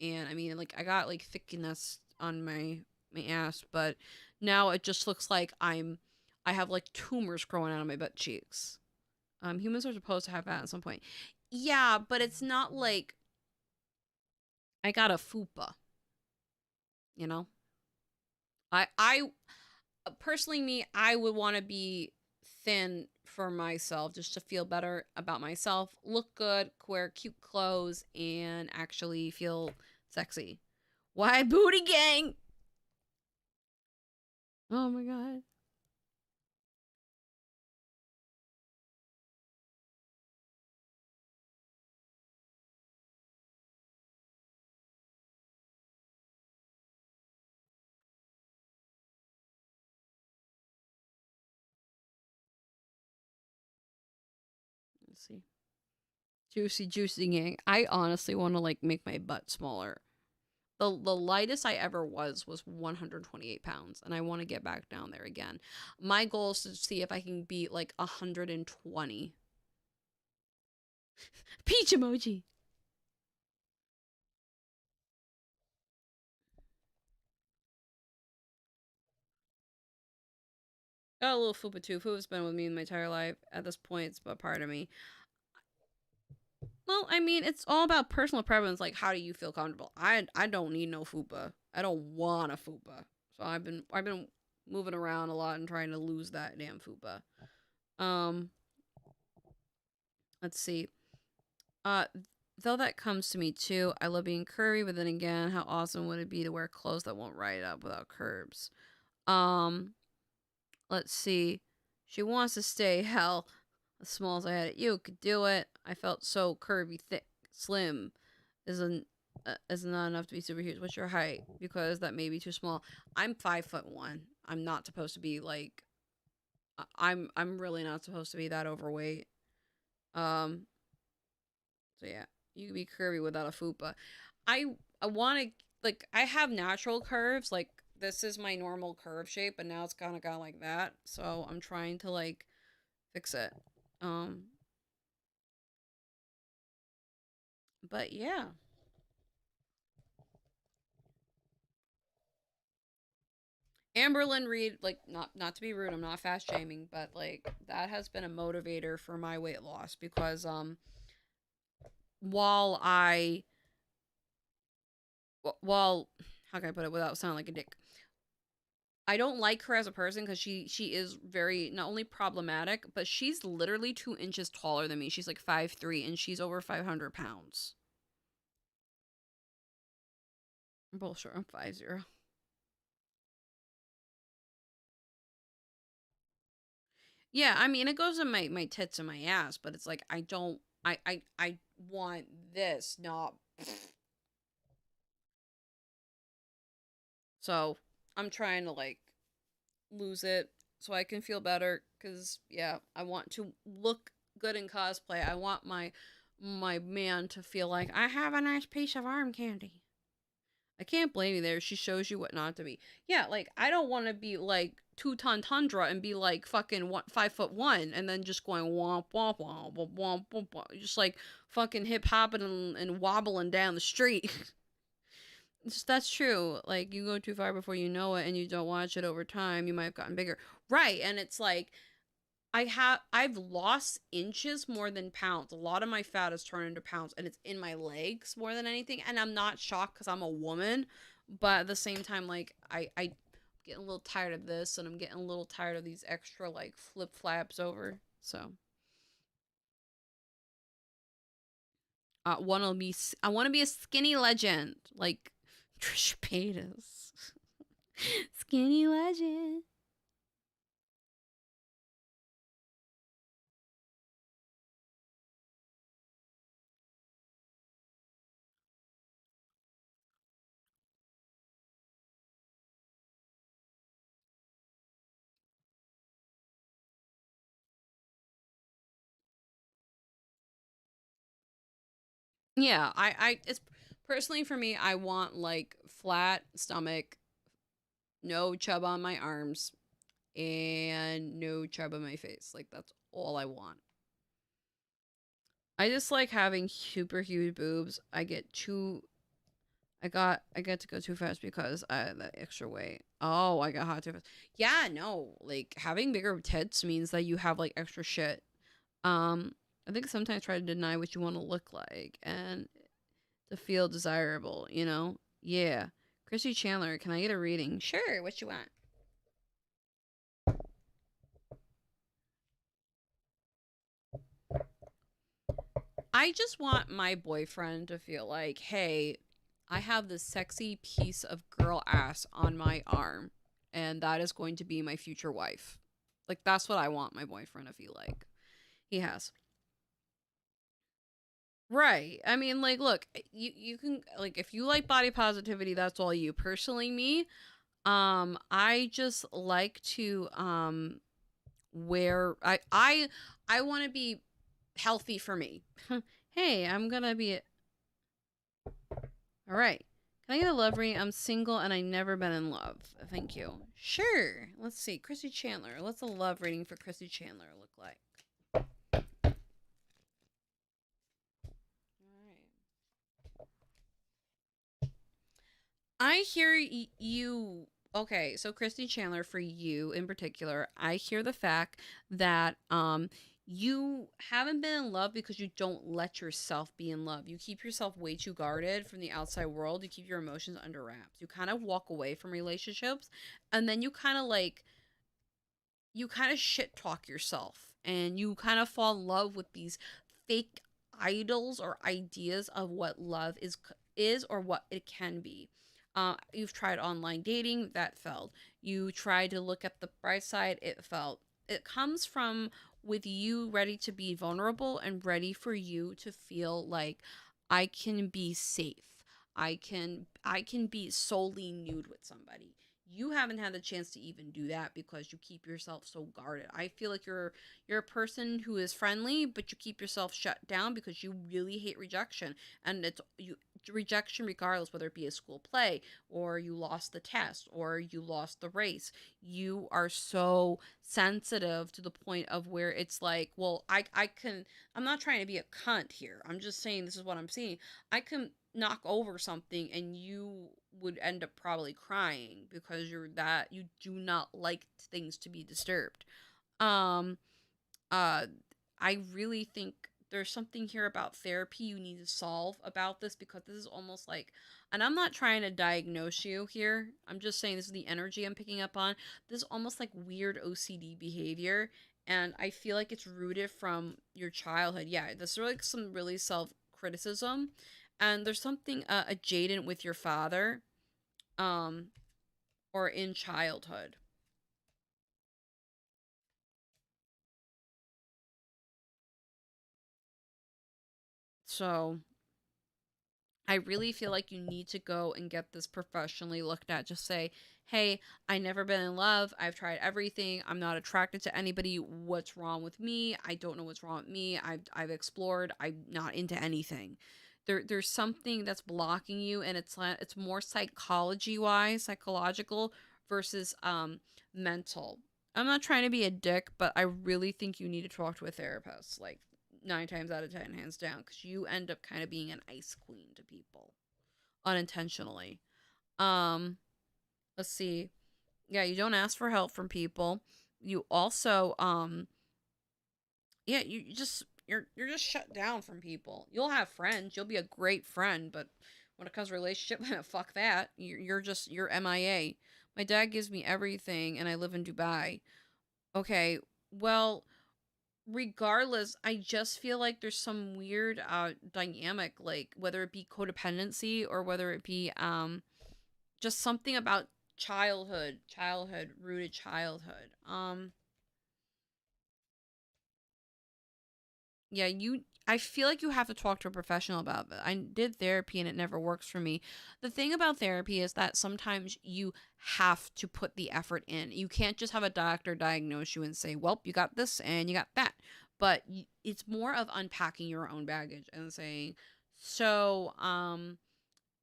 and I mean like I got like thickness on my ass, but now it just looks like I have like tumors growing out of my butt cheeks. Humans are supposed to have that at some point. Yeah, but it's not like I got a fupa, you know? I personally me, I would want to be thin for myself just to feel better about myself, look good, wear cute clothes and actually feel sexy. Why booty gang? Oh my god. Let's see. Juicy gang. I honestly want to like make my butt smaller. The lightest I ever was 128 pounds, and I want to get back down there again. My goal is to see if I can beat like 120. Peach emoji. Got a little fupa too. Fupa's been with me my entire life. At this point, it's a part of me. Well, I mean, it's all about personal preference. Like, how do you feel comfortable? I don't need no fupa. I don't want a fupa. So I've been moving around a lot and trying to lose that damn fupa. Um, let's see. Uh, though that comes to me too. I love being curvy, but then again, how awesome would it be to wear clothes that won't ride up without curves? Um, let's see. She wants to stay hell as small as I had it. You could do it. I felt so curvy, thick, slim. Isn't is not enough to be super huge. What's your height? Because that may be too small. I'm 5'1". I'm not supposed to be like. I'm really not supposed to be that overweight. Um. So yeah. You can be curvy without a fupa. I I want to, like, I have natural curves. Like, this is my normal curve shape, but now it's kind of gone like that. So I'm trying to like fix it. Um, but yeah. Amberlyn Reed, like, not to be rude, I'm not fast shaming, but like that has been a motivator for my weight loss because while I while how can I put it without sounding like a dick? I don't like her as a person because she is very not only problematic, but she's literally 2 inches taller than me. She's like 5'3" and she's over 500 pounds. Bullshit, I'm 5'0". Yeah, I mean it goes in my tits and my ass, but it's like I don't I want this, not so I'm trying to like lose it so I can feel better cuz yeah, I want to look good in cosplay. I want my man to feel like I have a nice piece of arm candy. I can't blame you there. She shows you what not to be. Yeah, like I don't want to be like 2 ton tundra and be like fucking 5'1" and then just going womp womp womp womp womp womp, womp just like fucking hip hopping and wobbling down the street. That's true. Like you go too far before you know it, and you don't watch it over time, you might have gotten bigger, right? And it's like I've lost inches more than pounds. A lot of my fat has turned into pounds and it's in my legs more than anything. And I'm not shocked because I'm a woman, but at the same time, like I getting a little tired of this and I'm getting a little tired of these extra like flip flaps over. So I want to be a skinny legend like Trisha Paytas. Skinny legend. Yeah, it's personally for me, I want like flat stomach, no chub on my arms, and no chub on my face. Like that's all I want. I just like having super huge boobs. I get to go too fast because I had that extra weight. Oh, I got hot too fast. Yeah, no, like having bigger tits means that you have like extra shit. I think sometimes try to deny what you want to look like and to feel desirable, you know? Yeah. Chrissy Chandler, can I get a reading? Sure, what you want? I just want my boyfriend to feel like, hey, I have this sexy piece of girl ass on my arm, and that is going to be my future wife. Like, that's what I want my boyfriend to feel like. He has. Right. I mean, like, look, you can like if you like body positivity, that's all you. Personally, me, I just like to wear I want to be healthy for me. Hey, I'm gonna be all right. Can I get a love reading? I'm single and I never been in love. Thank you. Sure. Let's see. Chrissy Chandler. What's a love reading for Chrissy Chandler look like? I hear you. Okay, so Christy Chandler, for you in particular, I hear the fact that you haven't been in love because you don't let yourself be in love. You keep yourself way too guarded from the outside world. You keep your emotions under wraps. You kind of walk away from relationships, and then you kind of shit talk yourself, and you kind of fall in love with these fake idols or ideas of what love is or what it can be. You've tried online dating, that failed. You tried to look at the bright side, it failed. It comes from with you ready to be vulnerable and ready for you to feel like I can be safe. I can be solely nude with somebody. you haven't had the chance to even do that because you keep yourself so guarded. I feel like you're a person who is friendly, but you keep yourself shut down because you really hate rejection. And it's you rejection regardless, whether it be a school play or you lost the test or you lost the race. You are so sensitive to the point of where it's like, well, I can, I'm not trying to be a cunt here. I'm just saying this is what I'm seeing. I can knock over something and you would end up probably crying because you do not like things to be disturbed. Um uh I really think there's something here about therapy you need to solve about this, because this is almost like, and I'm not trying to diagnose you here. I'm just saying this is the energy I'm picking up on. This is almost like weird OCD behavior, and I feel like it's rooted from your childhood. Yeah, this is like some really self-criticism, and there's something adjacent with your father um or in childhood. So I really feel like you need to go and get this professionally looked at. Just say, hey, I never been in love. I've tried everything. I'm not attracted to anybody. What's wrong with me? I don't know what's wrong with me. I've explored. I'm not into anything. There's something that's blocking you, and it's more psychological versus mental. I'm not trying to be a dick, but I really think you need to talk to a therapist. Like, 9 times out of 10, hands down, because you end up kind of being an ice queen to people unintentionally. Um, let's see. Yeah, you don't ask for help from people. You also, yeah, you're just shut down from people. You'll have friends. You'll be a great friend, but when it comes to relationship, fuck that. You're MIA. My dad gives me everything, and I live in Dubai. Okay, well, regardless, I just feel like there's some weird dynamic, like whether it be codependency or whether it be just something about rooted childhood. Yeah, I feel like you have to talk to a professional about it. I did therapy and it never works for me. The thing about therapy is that sometimes you have to put the effort in. You can't just have a doctor diagnose you and say, "Well, you got this and you got that." But it's more of unpacking your own baggage and saying, "So,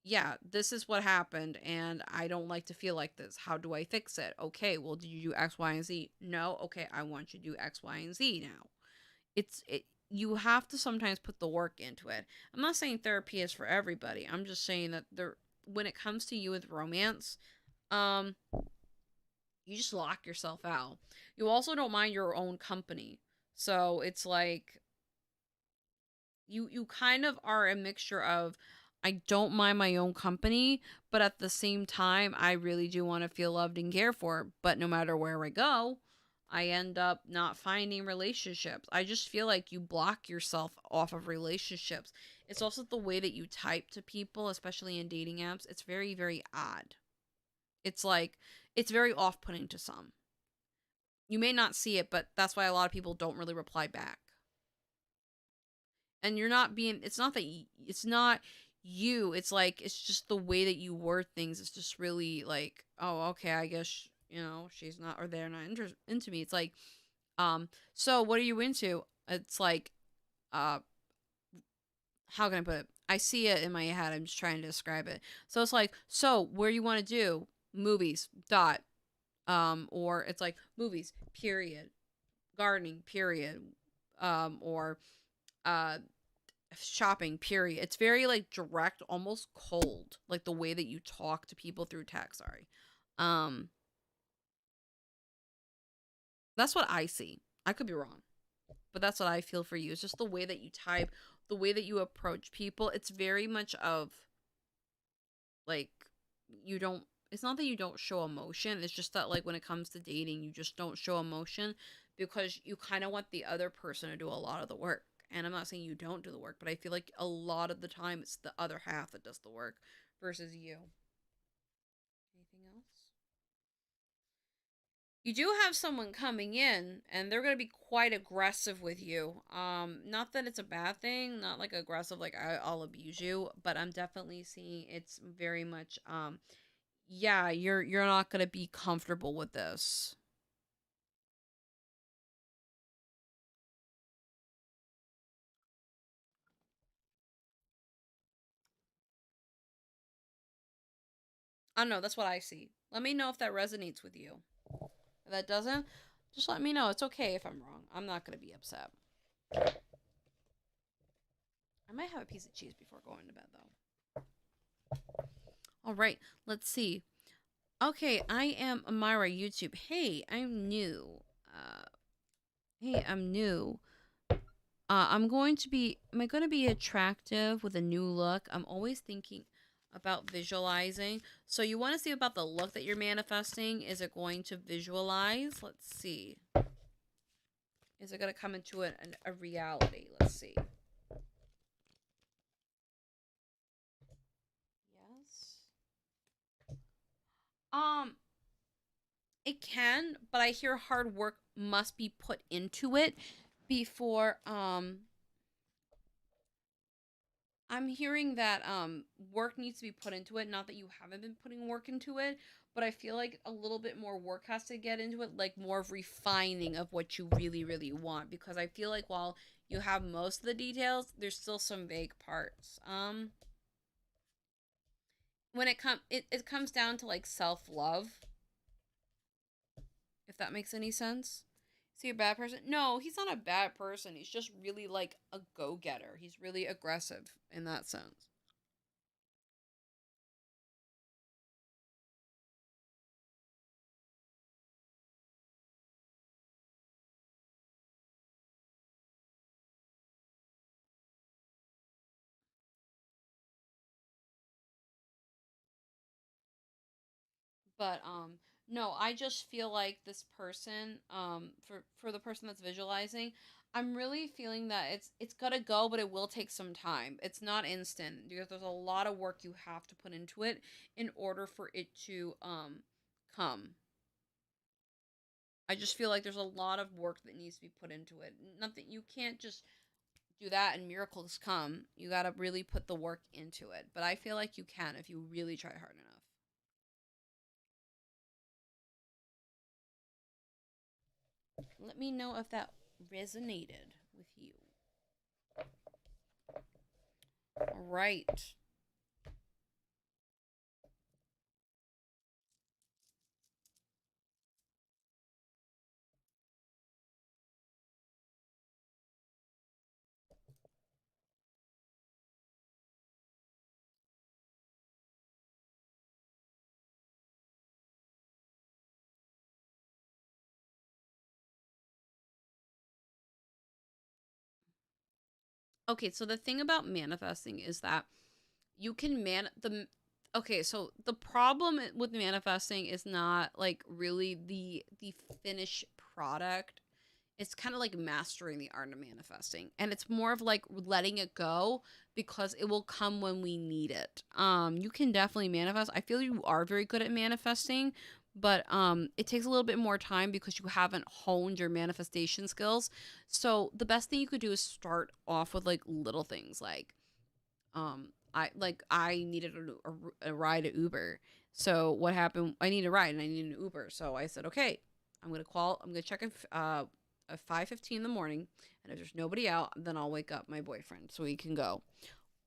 yeah, this is what happened and I don't like to feel like this. How do I fix it?" Okay, well, did you do X, Y, and Z? No. Okay, I want you to do X, Y, and Z now. You have to sometimes put the work into it. I'm not saying therapy is for everybody. I'm just saying that when it comes to you with romance, um you just lock yourself out. You also don't mind your own company. So it's like you kind of are a mixture of, I don't mind my own company, but at the same time I really do want to feel loved and cared for. But no matter where I go, I end up not finding relationships. I just feel like you block yourself off of relationships. It's also the way that you type to people, especially in dating apps. It's very, very odd. It's like, it's very off putting to some. You may not see it, but that's why a lot of people don't really reply back. And you're not being, it's not that it's not you, it's like, it's just the way that you word things. It's just really like, oh, okay, I guess, she's not, or they're not into me. It's like, so what are you into? It's like, uh how can I put it? I see it in my head. I'm just trying to describe it. So it's like, so where you want to do movies dot, or it's like movies period, gardening period, or uh shopping period. It's very like direct, almost cold, like the way that you talk to people through text. Sorry. um that's what I see. I could be wrong, but that's what I feel for you. It's just the way that you type, the way that you approach people. It's very much of like, you don't, it's not that you don't show emotion. It's just that, like, when it comes to dating, you just don't show emotion because you kind of want the other person to do a lot of the work. And I'm not saying you don't do the work, but I feel like a lot of the time it's the other half that does the work versus you. Anything else? You do have someone coming in and they're going to be quite aggressive with you. Not that it's a bad thing, not like aggressive like I'll abuse you, but I'm definitely seeing it's very much yeah, you're not gonna be comfortable with this. I don't know, that's what I see. Let me know if that resonates with you. If that doesn't, just let me know. It's okay if I'm wrong. I'm not gonna be upset. I might have a piece of cheese before going to bed though. All right, let's see. Okay, I am Amira YouTube. Hey, I'm new. Hey, I'm new. I'm going to be. Am I going to be attractive with a new look? I'm always thinking about visualizing. So you want to see about the look that you're manifesting? Is it going to visualize? Let's see. Is it going to come into a reality? Let's see. Yes. It can, but I hear hard work must be put into it before I'm hearing that work needs to be put into it, not that you haven't been putting work into it, but I feel like a little bit more work has to get into it, like more of refining of what you really really want, because I feel like while you have most of the details, there's still some vague parts. When it comes down to like self-love, if that makes any sense. Is he a bad person? No, he's not a bad person. He's just really like a go-getter. He's really aggressive in that sense. But no, I just feel like this person for the person that's visualizing, I'm really feeling that it's got to go, but it will take some time. It's not instant because there's a lot of work you have to put into it in order for it to come. I just feel like there's a lot of work that needs to be put into it. Nothing, you can't just do that and miracles come. You got to really put the work into it. But I feel like you can if you really try hard enough. Let me know if that resonated with you. All right. Okay, so the thing about manifesting is that you can okay, so the problem with manifesting is not like really the finished product. It's kind of like mastering the art of manifesting, and it's more of like letting it go because it will come when we need it. You can definitely manifest. I feel you are very good at manifesting, but it takes a little bit more time because you haven't honed your manifestation skills. So the best thing you could do is start off with like little things like I needed a ride at Uber. So what happened? I need a ride and I need an Uber. So I said, okay, I'm gonna check at 5:15 in the morning, and if there's nobody out, then I'll wake up my boyfriend so he can go.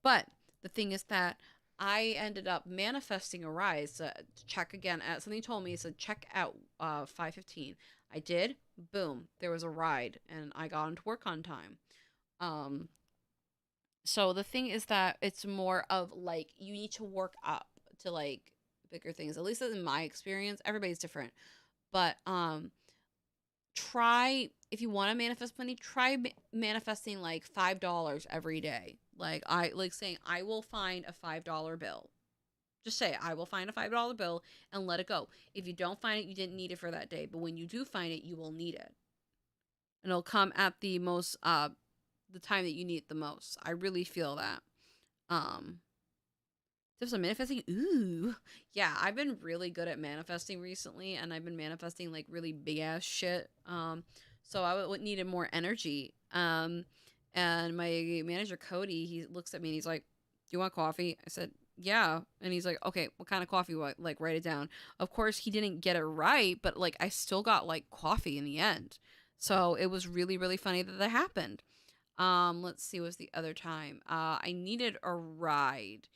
But the thing is that I ended up manifesting a ride to check again at something. Told me, it said check out 5:15. I did. Boom, there was a ride, and I got into work on time. Um, so the thing is that it's more of like you need to work up to like bigger things. At least in my experience, everybody's different. But try, if you want to manifest money, try manifesting like $5 every day. Like I like saying I will find a $5 bill. Just say I will find a $5 bill and let it go. If you don't find it, you didn't need it for that day. But when you do find it, you will need it. And it'll come at the time that you need it the most. I really feel that. Um Tips on manifesting. Ooh. Yeah, I've been really good at manifesting recently, and I've been manifesting like really big ass shit. So I would needed more energy. And my manager Cody, he looks at me and he's like, "Do you want coffee?" I said, yeah. And he's like, okay, what kind of coffee? What, like, write it down. Of course, he didn't get it right, but like, I still got like coffee in the end. So it was really, really funny that that happened. Let's see, what was the other time? I needed a ride.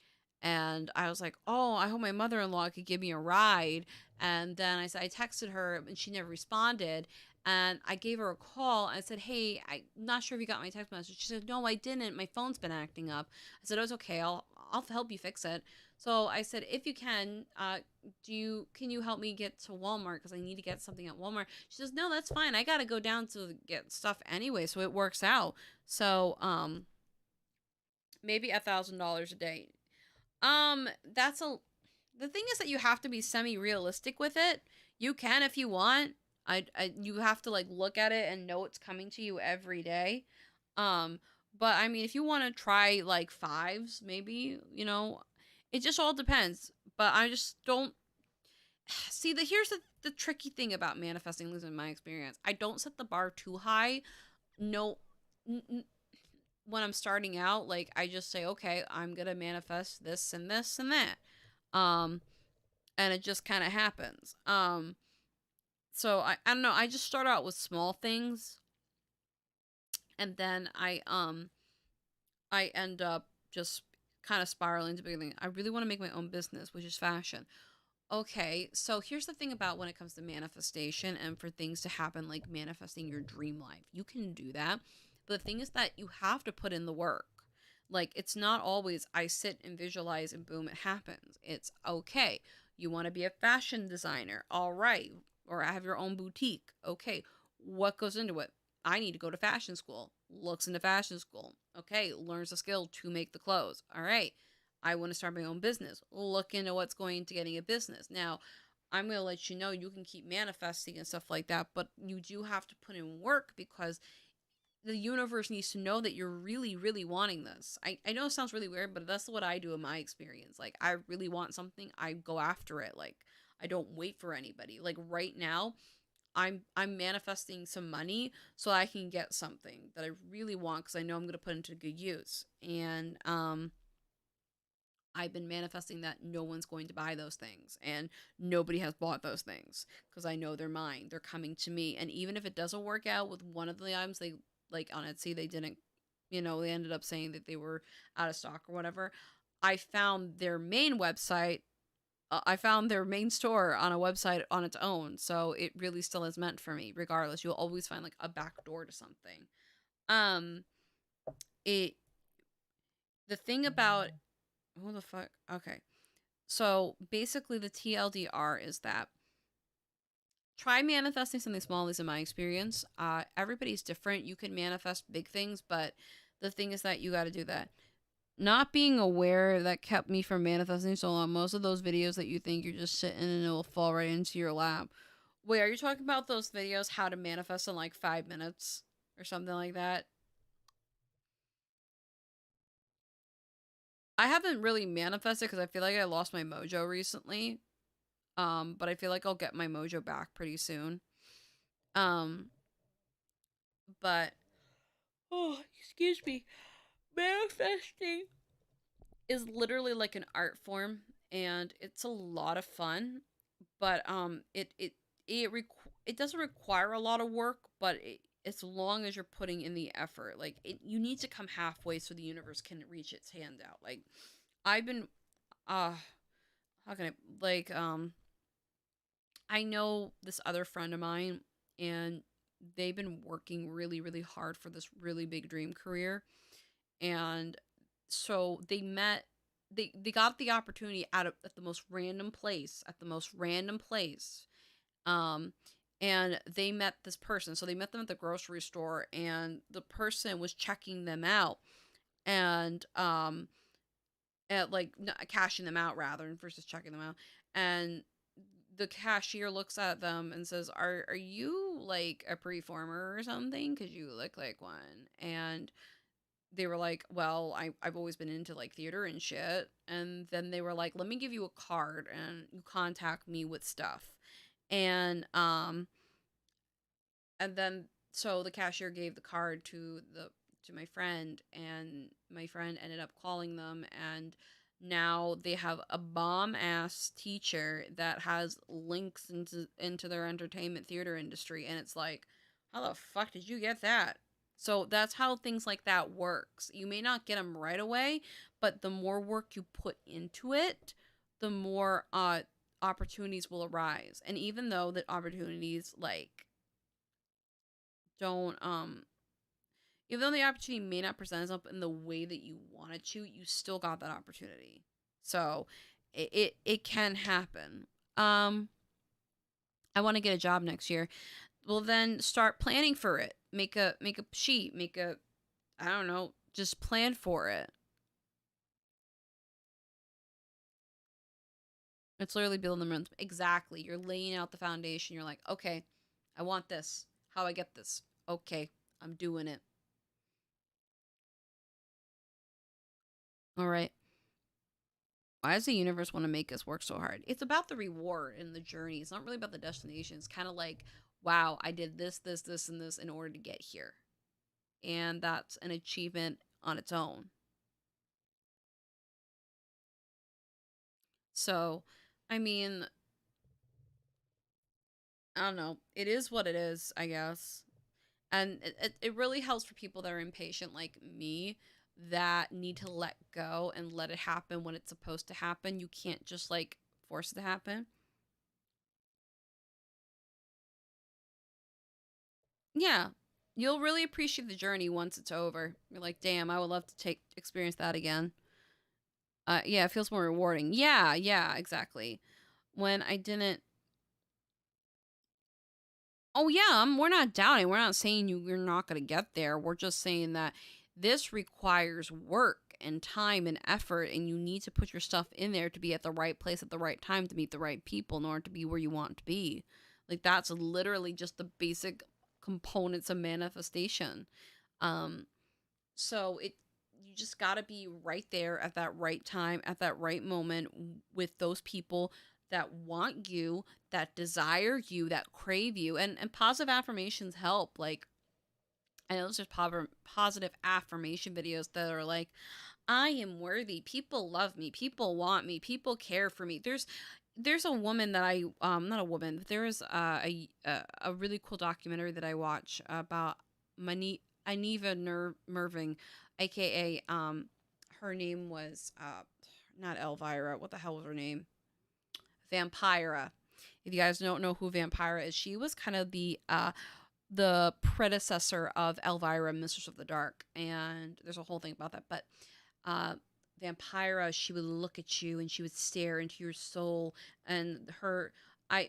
And I was like, oh, I hope my mother in law could give me a ride. And then I texted her and she never responded. And I gave her a call. I said, hey, I'm not sure if you got my text message. She said, no, I didn't. My phone's been acting up. I said, oh, it's okay. I'll help you fix it. So I said, if you can, can you help me get to Walmart because I need to get something at Walmart? She says, no, that's fine. I gotta go down to get stuff anyway, so it works out. So maybe $1,000 a day. That's a. The thing is that you have to be semi-realistic with it. You can if you want. You have to like look at it and know it's coming to you every day. Um, but I mean, if you want to try like fives, maybe it just all depends. But I just don't see here's the tricky thing about manifesting, at least in my experience. I don't set the bar too high. No, when I'm starting out, like I just say, okay, I'm gonna manifest this and this and that. Um, and it just kind of happens. So I don't know. I just start out with small things, and then I end up just kind of spiraling into bigger things. I really want to make my own business, which is fashion. Okay, so here's the thing about when it comes to manifestation and for things to happen, like manifesting your dream life. You can do that, but the thing is that you have to put in the work. Like, it's not always I sit and visualize and boom, it happens. It's okay. You want to be a fashion designer. All right. Or have your own boutique. Okay. What goes into it? I need to go to fashion school. Looks into fashion school. Okay. Learns a skill to make the clothes. All right. I want to start my own business. Look into what's going into getting a business. Now, I'm going to let you know you can keep manifesting and stuff like that, but you do have to put in work because the universe needs to know that you're really, really wanting this. I know it sounds really weird, but that's what I do in my experience. Like, I really want something, I go after it. Like, I don't wait for anybody. Like, right now, I'm manifesting some money so I can get something that I really want because I know I'm going to put into good use. And I've been manifesting that no one's going to buy those things and nobody has bought those things because I know they're mine. They're coming to me. And even if it doesn't work out with one of the items, they like on Etsy, they didn't, they ended up saying that they were out of stock or whatever. I found their main website. I found their main store on a website on its own. So it really still is meant for me, regardless. You'll always find like a back door to something. Um, it, the thing about, who the fuck? Okay. So basically, the TLDR is that try manifesting something small, at least in my experience. Everybody's different. You can manifest big things, but the thing is that you got to do that. Not being aware that kept me from manifesting so long. Most of those videos that you think you're just sitting and it will fall right into your lap. Wait, are you talking about those videos, how to manifest in like 5 minutes or something like that? I haven't really manifested because I feel like I lost my mojo recently. But I feel like I'll get my mojo back pretty soon. Um, but oh, excuse me. Manifesting is literally like an art form and it's a lot of fun, but it doesn't require a lot of work, but as long as you're putting in the effort, like you need to come halfway so the universe can reach its hand out. Like I've been how can I like I know this other friend of mine, and they've been working really, really hard for this really big dream career. And so they got the opportunity at the most random place, Um, and they met this person. So they met them at the grocery store, and the person was checking them out, and at like cashing them out rather, and versus checking them out, and the cashier looks at them and says, "Are you like a preformer or something? Because you look like one." And they were like, "Well, I've always been into like theater and shit." And then they were like, "Let me give you a card and you contact me with stuff." And and then so the cashier gave the card to my friend, and my friend ended up calling them, and Now they have a bomb ass teacher that has links into their entertainment theater industry, and it's like, how the fuck did you get that? So that's how things like that works. You may not get them right away, but the more work you put into it, the more opportunities will arise. And even though the opportunities like don't even though the opportunity may not present itself in the way that you want it to, you still got that opportunity. So it can happen. I want to get a job next year. Well, then start planning for it. Make a sheet. Make a, I don't know. Just plan for it. It's literally building the month. Exactly. You're laying out the foundation. You're like, okay, I want this. How I get this? Okay, I'm doing it. All right. Why does the universe want to make us work so hard? It's about the reward and the journey. It's not really about the destination. It's kind of like, wow, I did this, this, this, and this in order to get here. And that's an achievement on its own. So, I mean, I don't know. It is what it is, I guess. And it really helps for people that are impatient like me, that need to let go and let it happen when it's supposed to happen. You can't just like force it to happen. Yeah. You'll really appreciate the journey once it's over. You're like, damn, I would love to experience that again. Yeah, it feels more rewarding. Yeah, exactly. When I didn't. Oh yeah, we're not doubting. We're not saying you're not gonna get there. We're just saying that this requires work and time and effort, and you need to put your stuff in there to be at the right place at the right time to meet the right people in order to be where you want to be. Like that's literally just the basic components of manifestation. Um, so it you just got to be right there at that right time, at that right moment with those people that want you, that desire you, that crave you. And positive affirmations help. Like I know there's positive affirmation videos that are like, I am worthy. People love me. People want me. People care for me. There's a woman that I not a woman, but there is a really cool documentary that I watch about Aniva Merving, aka her name was not Elvira. What the hell was her name? Vampira. If you guys don't know who Vampira is, she was kind of the predecessor of Elvira, Mistress of the Dark, and there's a whole thing about that. But uh, Vampira, she would look at you and she would stare into your soul, and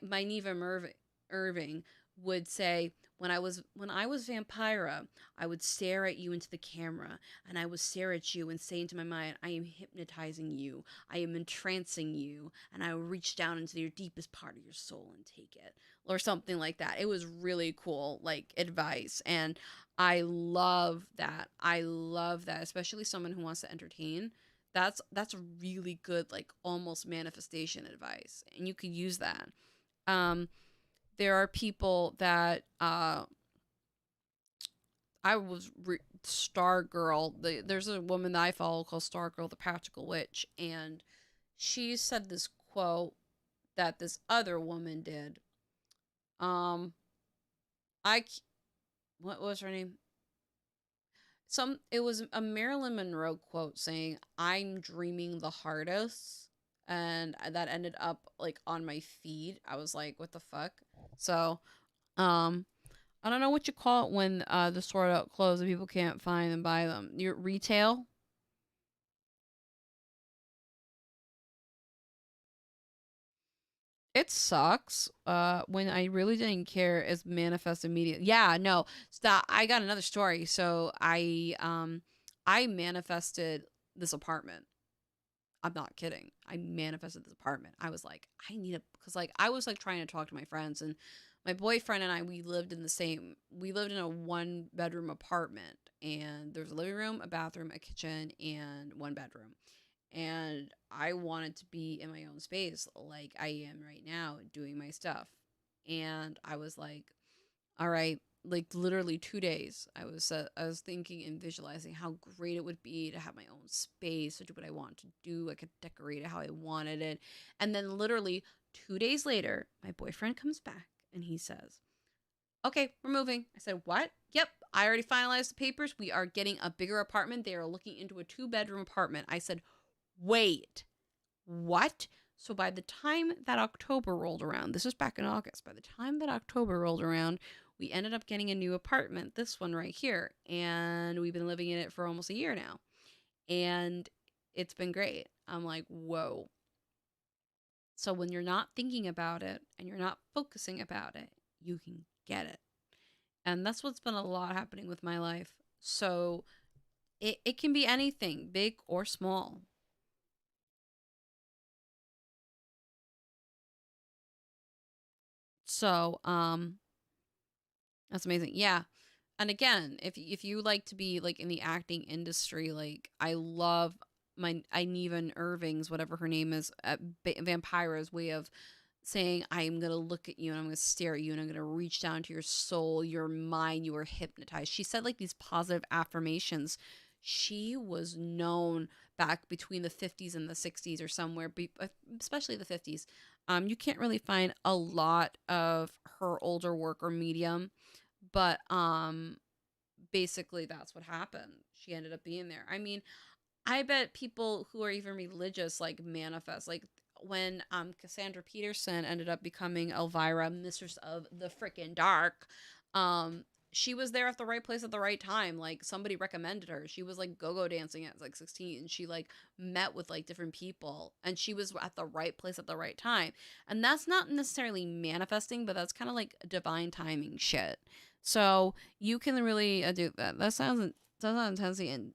my Neva Irving would say, when I was Vampira, I would stare at you into the camera, and I would stare at you and say into my mind, I am hypnotizing you, I am entrancing you, and I will reach down into your deepest part of your soul and take it, or something like that. It was really cool, like advice, and I love that. I love that, especially someone who wants to entertain. That's really good, like almost manifestation advice, and you could use that. Um, there are people that I was Star Girl. There's a woman that I follow called Star Girl, the Practical Witch, and she said this quote that this other woman did. Um, I what was her name? It was a Marilyn Monroe quote saying, "I'm dreaming the hardest," and that ended up like on my feed. I was like, "What the fuck?" So, um, I don't know what you call it when the sold out clothes and people can't find and buy them. Your retail. It sucks. When I really didn't care is manifest immediately. Yeah, no. Stop. I got another story. So I manifested this apartment. I'm not kidding. I manifested this apartment. I was like, I need a, because like I was like trying to talk to my friends, and my boyfriend and I, we lived in a one bedroom apartment, and there's a living room, a bathroom, a kitchen, and one bedroom. And I wanted to be in my own space like I am right now doing my stuff. And I was like, all right, like literally 2 days, I was thinking and visualizing how great it would be to have my own space, to do what I want to do. I could decorate it how I wanted it. And then literally 2 days later, my boyfriend comes back and he says, okay, we're moving. I said, what? Yep, I already finalized the papers. We are getting a bigger apartment. They are looking into a 2-bedroom apartment. I said, wait, what? So by the time that October rolled around, this was back in August, by the time that October rolled around, we ended up getting a new apartment, this one right here. And we've been living in it for almost a year now. And it's been great. I'm like, whoa. So when you're not thinking about it and you're not focusing about it, you can get it. And that's what's been a lot happening with my life. So it can be anything, big or small. So that's amazing. Yeah. And again, if you like to be like in the acting industry, like I love my Ineva Irving's, whatever her name is, Vampira's way of saying, I'm going to look at you and I'm going to stare at you and I'm going to reach down to your soul, your mind, you are hypnotized. She said like these positive affirmations. She was known back between the 50s and the 60s or somewhere, especially the 50s. You can't really find a lot of her older work or medium, but basically that's what happened. She ended up being there. I mean, I bet people who are even religious like manifest, like when Cassandra Peterson ended up becoming Elvira, Mistress of the Frickin' Dark. She was there at the right place at the right time. Like somebody recommended her. She was like go-go dancing at like 16. She like met with like different people and she was at the right place at the right time. And that's not necessarily manifesting, but that's kind of like divine timing shit. So you can really do that. That sounds intensely and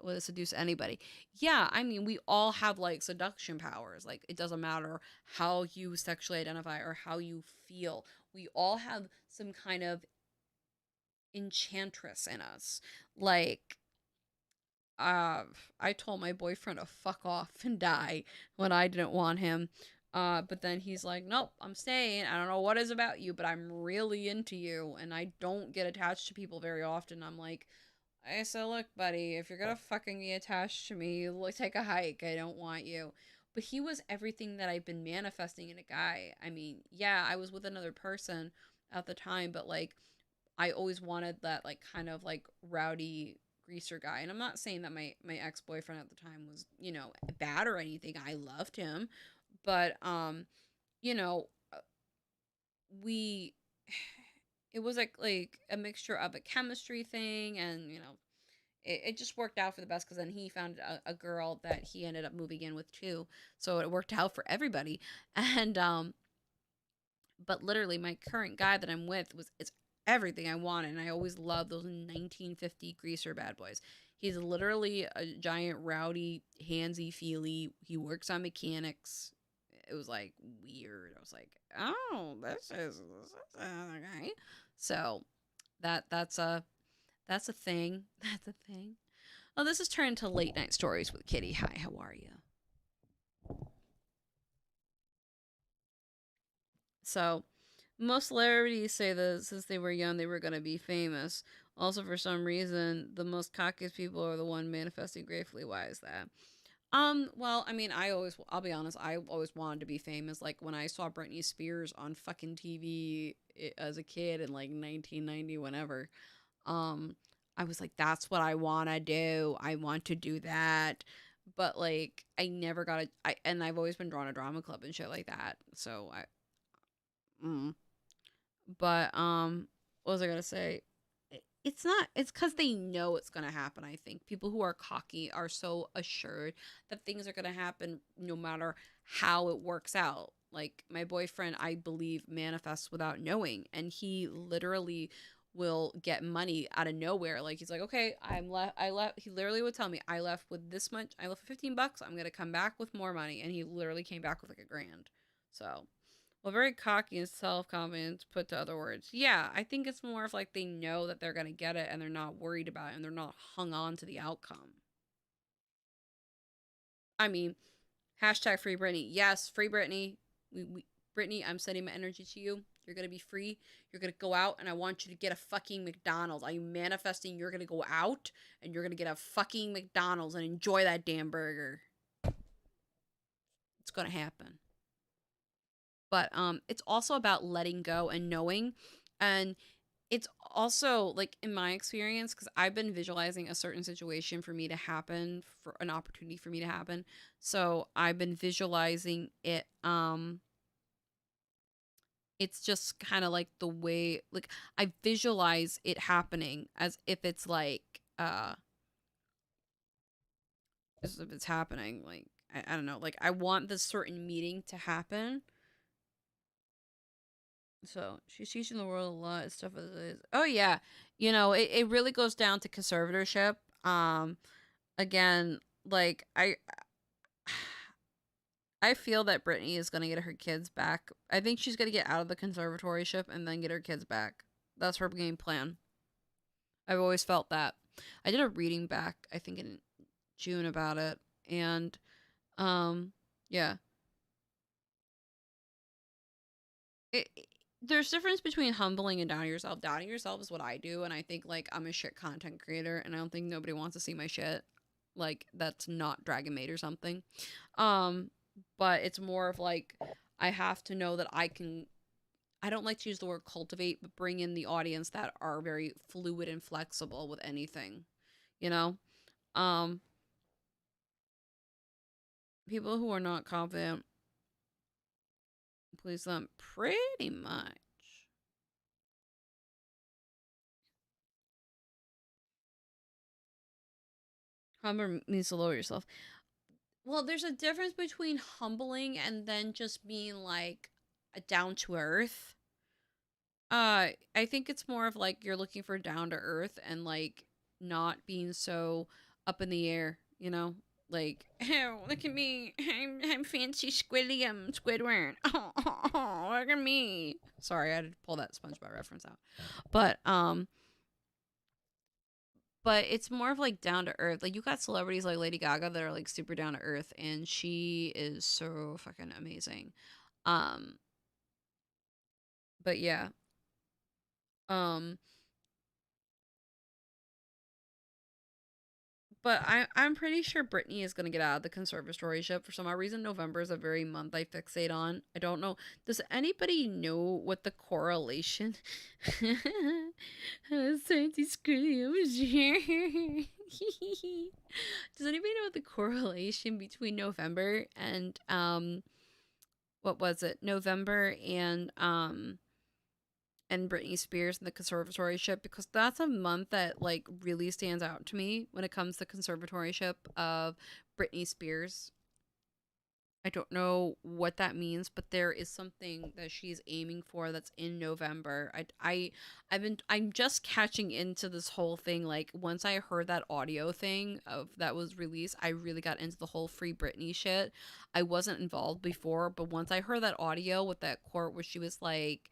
would seduce anybody. Yeah, I mean, we all have like seduction powers. Like it doesn't matter how you sexually identify or how you feel. We all have some kind of enchantress in us. Like I told my boyfriend to fuck off and die when I didn't want him. But then he's like, nope, I'm staying. I don't know what is about you, but I'm really into you. And I don't get attached to people very often. I'm like, I said, look, buddy, if you're gonna fucking be attached to me, like, take a hike. I don't want you. But he was everything that I've been manifesting in a guy. I mean, yeah, I was with another person at the time, but like, I always wanted that like kind of like rowdy greaser guy. And I'm not saying that my ex-boyfriend at the time was, you know, bad or anything. I loved him. But you know, we it was like a mixture of a chemistry thing and, you know, it just worked out for the best because then he found a girl that he ended up moving in with too. So it worked out for everybody. And but literally my current guy that I'm with is everything I wanted. And I always loved those 1950 greaser bad boys. He's literally a giant rowdy, handsy feely. He works on mechanics. It was like weird. I was like, oh, this is okay. So that's a thing. That's a thing. Oh, this is turned into late night stories with Kitty. Hi, how are you? So, most celebrities say that since they were young, they were going to be famous. Also, for some reason, the most cockiest people are the one manifesting gratefully. Why is that? Well, I mean, I'll be honest, I always wanted to be famous. Like, when I saw Britney Spears on fucking TV as a kid in, like, 1990, whenever, I was like, that's what I want to do. I want to do that. But, like, I never got and I've always been drawn to drama club and shit like that. So, but what was I gonna say? It's not, it's because they know it's gonna happen. I think people who are cocky are so assured that things are gonna happen no matter how it works out. Like my boyfriend, I believe, manifests without knowing, and he literally will get money out of nowhere. Like he's like, okay, I left. He literally would tell me, I left with this much. I left with $15. I'm gonna come back with more money, and he literally came back with like $1,000. So, well, very cocky and self-confident, put to other words. Yeah, I think it's more of like they know that they're going to get it and they're not worried about it and they're not hung on to the outcome. I mean, hashtag free Britney. Yes, free Britney. Britney, I'm sending my energy to you. You're going to be free. You're going to go out, and I want you to get a fucking McDonald's. Are you manifesting you're going to go out and you're going to get a fucking McDonald's and enjoy that damn burger? It's going to happen. But it's also about letting go and knowing. And it's also, like, in my experience, because I've been visualizing a certain situation for me to happen, for an opportunity for me to happen. So I've been visualizing it. It's just kind of like the way, like, I visualize it happening as if it's like, as if it's happening. Like, I don't know. Like, I want this certain meeting to happen. So she's teaching the world a lot of stuff as it is. Oh yeah. You know, it really goes down to conservatorship. Again, like I feel that Brittany is gonna get her kids back. I think she's gonna get out of the conservatorship and then get her kids back. That's her game plan. I've always felt that. I did a reading back, I think in June about it. And yeah. It, there's difference between humbling and downing yourself. Downing yourself is what I do, and I think like I'm a shit content creator, and I don't think nobody wants to see my shit. Like that's not Dragon Maid or something. But it's more of like I have to know that I can. I don't like to use the word cultivate, but bring in the audience that are very fluid and flexible with anything. You know, people who are not confident please them pretty much. Humble means to lower yourself. Well, there's a difference between humbling and then just being like down to earth. I think it's more of like you're looking for down to earth and like not being so up in the air, you know? Like, oh, look at me. I'm fancy Squidward. Oh, look at me. Sorry, I had to pull that SpongeBob reference out. But it's more of like down to earth. Like you got celebrities like Lady Gaga that are like super down to earth, and she is so fucking amazing. Um, but yeah. Um, but I'm pretty sure Britney is gonna get out of the conservatorship. For some odd reason, November is a very month I fixate on. I don't know. Does anybody know what the correlation? Santi Does anybody know what the correlation between November and what was it? November and Britney Spears and the conservatorship, because that's a month that like really stands out to me when it comes to conservatorship of Britney Spears. I don't know what that means, but there is something that she's aiming for that's in November. I'm just catching into this whole thing. Like once I heard that audio thing of that was released, I really got into the whole Free Britney shit. I wasn't involved before, but once I heard that audio with that quote where she was like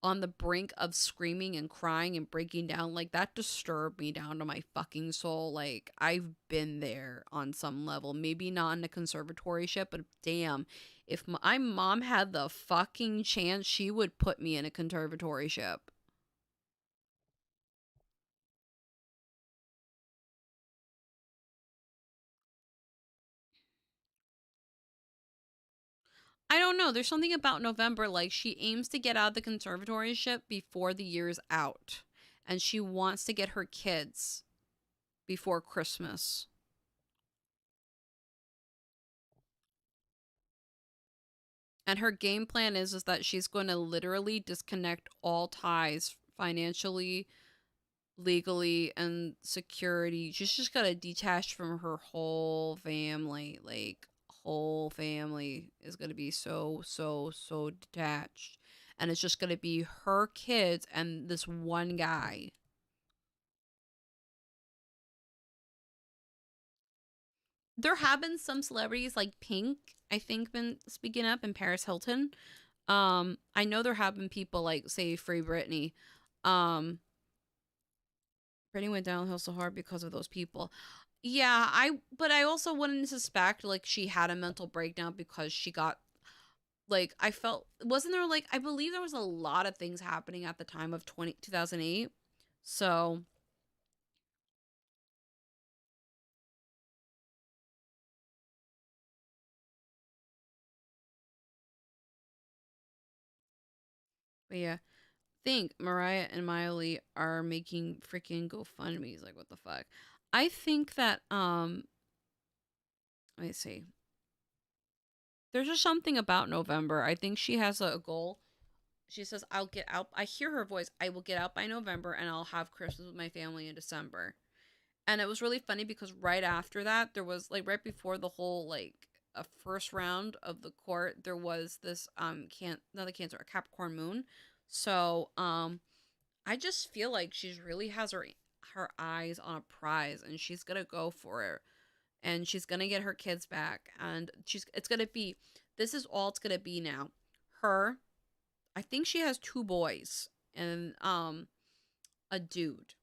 on the brink of screaming and crying and breaking down, like that disturbed me down to my fucking soul. Like I've been there on some level, maybe not in a conservatorship, but damn, if my mom had the fucking chance, she would put me in a conservatorship. I don't know. There's something about November. Like, she aims to get out of the conservatorship before the year's out. And she wants to get her kids before Christmas. And her game plan is that she's going to literally disconnect all ties financially, legally, and security. She's just got to detach from her whole family. Like, whole family is going to be so detached. And it's just going to be her kids and this one guy. There have been some celebrities like Pink, I think, been speaking up, and Paris Hilton. I know there have been people like, say, Free Britney. Britney went downhill so hard because of those people. Yeah, but I also wouldn't suspect like she had a mental breakdown because she got like I felt wasn't there like I believe there was a lot of things happening at the time of 2008. So but yeah, think Mariah and Miley are making freaking GoFundMe's. Like, what the fuck? I think that let me see. There's just something about November. I think she has a goal. She says, "I'll get out." I hear her voice. "I will get out by November, and I'll have Christmas with my family in December." And it was really funny because right after that, there was like right before the whole like a first round of the court, there was this not a Cancer, a Capricorn moon. So I just feel like she's really has her eyes on a prize, and she's gonna go for it, and she's gonna get her kids back, and it's gonna be, this is all it's gonna be now. Her, I think she has two boys and a dude.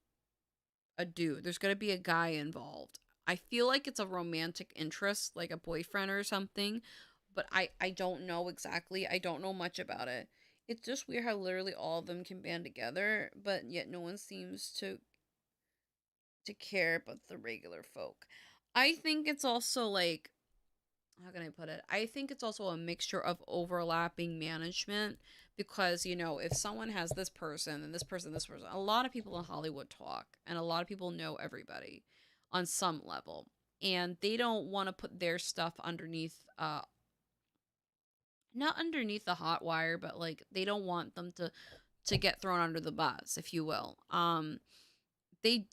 A dude. There's gonna be a guy involved. I feel like it's a romantic interest, like a boyfriend or something, but I don't know exactly. I don't know much about it. It's just weird how literally all of them can band together, but yet no one seems to care about the regular folk. I think it's also like, how can I put it? I think it's also a mixture of overlapping management because, you know, if someone has this person and this person, a lot of people in Hollywood talk and a lot of people know everybody on some level. And they don't want to put their stuff underneath, not underneath the hot wire, but like they don't want them to get thrown under the bus, if you will.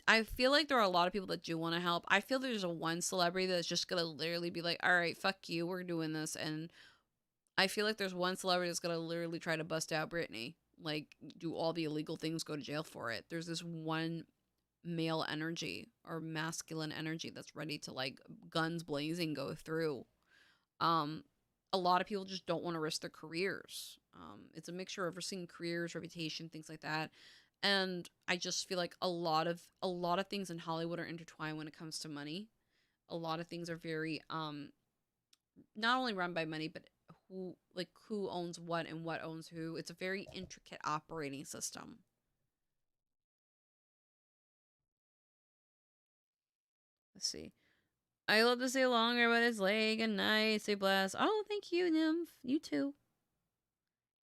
I feel like there are a lot of people that do want to help. I feel there's a one celebrity that's just gonna literally be like, all right, fuck you, we're doing this. And I feel like there's one celebrity that's gonna literally try to bust out Britney, like do all the illegal things, go to jail for it. There's this one male energy or masculine energy that's ready to like guns blazing go through. um a lot of people just don't want to risk their careers. It's a mixture of risking careers, reputation, things like that. And I just feel like a lot of things in Hollywood are intertwined when it comes to money. A lot of things are very not only run by money, but who owns what and what owns who. It's a very intricate operating system. Let's see. I love to stay longer, but it's late. Good night. Stay blessed. Oh, thank you, Nymph. You too.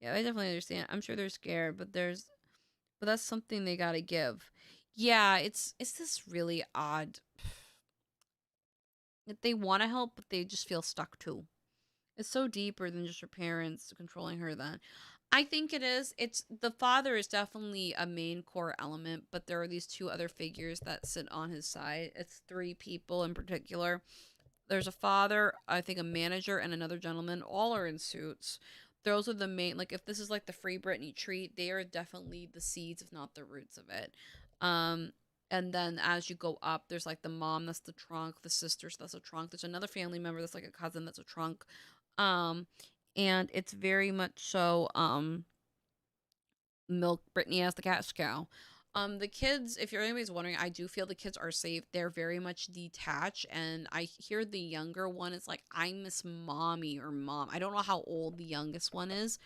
Yeah, I definitely understand. I'm sure they're scared, but that's something they gotta give. Yeah, it's this really odd that they want to help, but they just feel stuck too. It's so deeper than just her parents controlling her. Then, I think it is. It's the father is definitely a main core element, but there are these two other figures that sit on his side. It's three people in particular. There's a father, I think a manager, and another gentleman. All are in suits. Those are the main, like, if this is like the Free Britney treat, they are definitely the seeds, if not the roots of it. Um, and then as you go up, there's like the mom that's the trunk, the sisters that's a trunk. There's another family member that's like a cousin that's a trunk. Um, and it's very much so milk Britney as the cash cow. The kids, if you're anybody's wondering, I do feel the kids are safe. They're very much detached, and I hear the younger one is like, I miss mommy or mom. I don't know how old the youngest one is,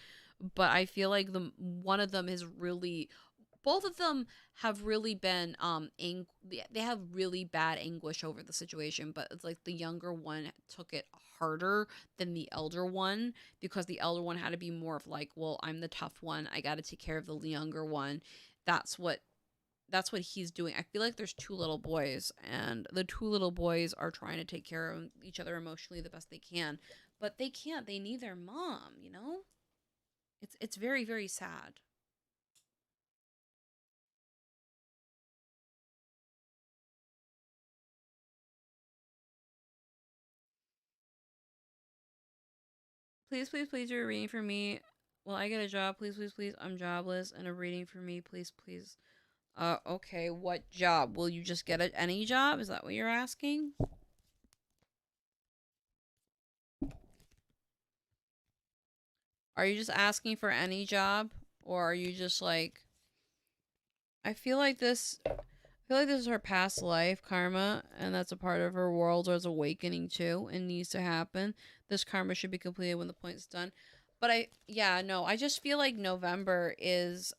but I feel like the one of them is really, both of them have really been they have really bad anguish over the situation, but it's like the younger one took it harder than the elder one because the elder one had to be more of like, well, I'm the tough one, I got to take care of the younger one. That's what he's doing. I feel like there's two little boys, and the two little boys are trying to take care of each other emotionally the best they can, but they can't. They need their mom, you know? It's very, very sad. Please, please, please do a reading for me. Will I get a job? Please, please, please. I'm jobless, and a reading for me, please, please. Okay, what job? Will you just get any job? Is that what you're asking? Are you just asking for any job? Or are you just like, I feel like this is her past life karma, and that's a part of her world or is awakening too, and needs to happen. This karma should be completed when the point is done. But yeah, no, I just feel like November is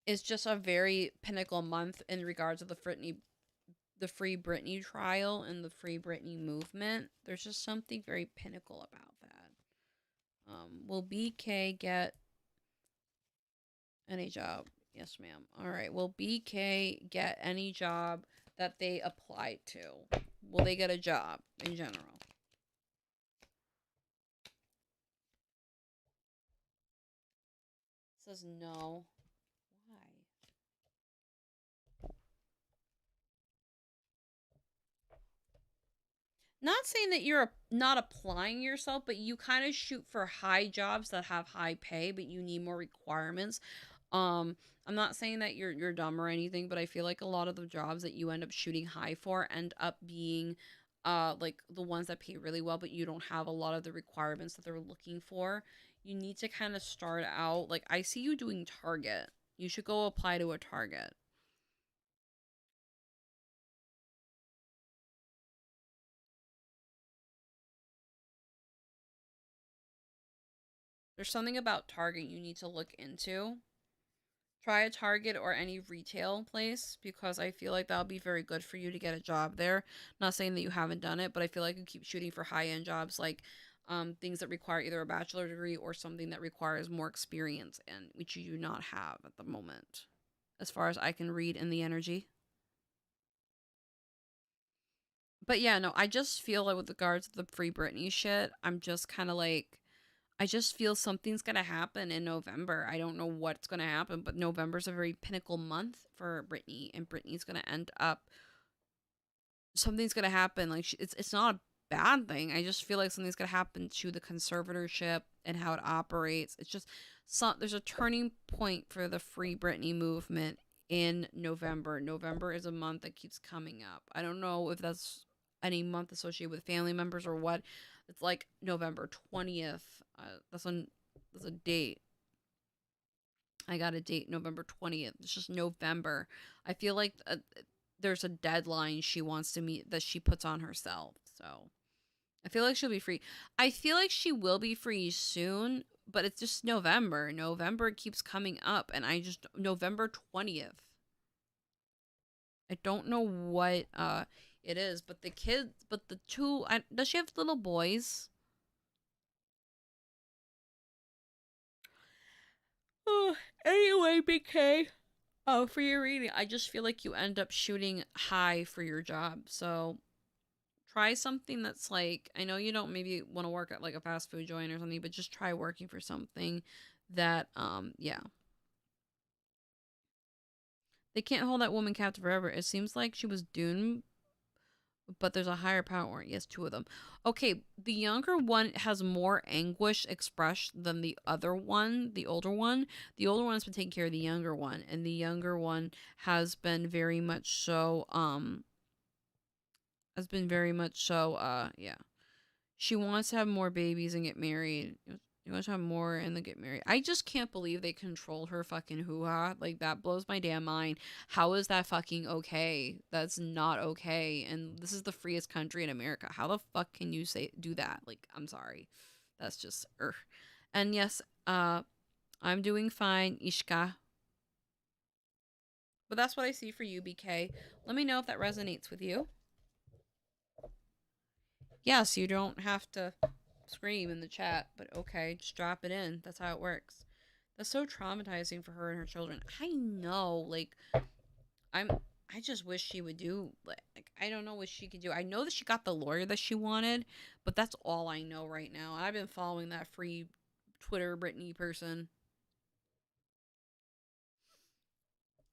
just a very pinnacle month in regards to the Free Britney trial and the Free Britney movement. There's just something very pinnacle about that. Will BK get any job? Yes, ma'am. All right. Will BK get any job that they apply to? Will they get a job in general? It says no. Why? Not saying that you're not applying yourself, but you kind of shoot for high jobs that have high pay, but you need more requirements. Um, I'm not saying that you're dumb or anything, but I feel like a lot of the jobs that you end up shooting high for end up being like the ones that pay really well, but you don't have a lot of the requirements that they're looking for. You need to kind of start out like I see you doing Target. You should go apply to a Target. There's something about Target you need to look into. Try a Target or any retail place because I feel like that'll be very good for you to get a job there. Not saying that you haven't done it, but I feel like you keep shooting for high end jobs like things that require either a bachelor degree or something that requires more experience, and which you do not have at the moment, as far as I can read in the energy. But yeah, no, I just feel like with regards to the Free Britney shit, I'm just kind of like I just feel something's gonna happen in November. I don't know what's gonna happen, but November's a very pinnacle month for Britney, and Britney's gonna end up. Something's gonna happen. Like it's not a bad thing. I just feel like something's gonna happen to the conservatorship and how it operates. It's just there's a turning point for the Free Britney movement in November. November is a month that keeps coming up. I don't know if that's any month associated with family members or what. It's like November 20th. That's a date. I got a date November 20th. It's just November. I feel like there's a deadline she wants to meet that she puts on herself. So I feel like she'll be free. I feel like she will be free soon, but it's just November. November keeps coming up, and November 20th. I don't know what it is, but the two, does she have little boys? Oh, anyway, BK. Oh, for your reading, I just feel like you end up shooting high for your job. So try something that's like, I know you don't maybe want to work at like a fast food joint or something, but just try working for something that, yeah. They can't hold that woman captive forever. It seems like she was doomed, but there's a higher power. Yes, two of them. Okay, the younger one has more anguish expressed than the other one, the older one. The older one has been taking care of the younger one, and the younger one has been very much so, yeah. She wants to have more babies and get married. She wants to have more and then get married. I just can't believe they controlled her fucking hoo-ha. Like, that blows my damn mind. How is that fucking okay? That's not okay. And this is the freest country in America. How the fuck can you do that? Like, I'm sorry. That's just, And yes, I'm doing fine, Ishka. But that's what I see for you, BK. Let me know if that resonates with you. Yes, you don't have to scream in the chat, but okay, just drop it in. That's how it works. That's so traumatizing for her and her children. I know, like, I just wish she would do, like, I don't know what she could do. I know that she got the lawyer that she wanted, but that's all I know right now. I've been following that free Twitter Britney person.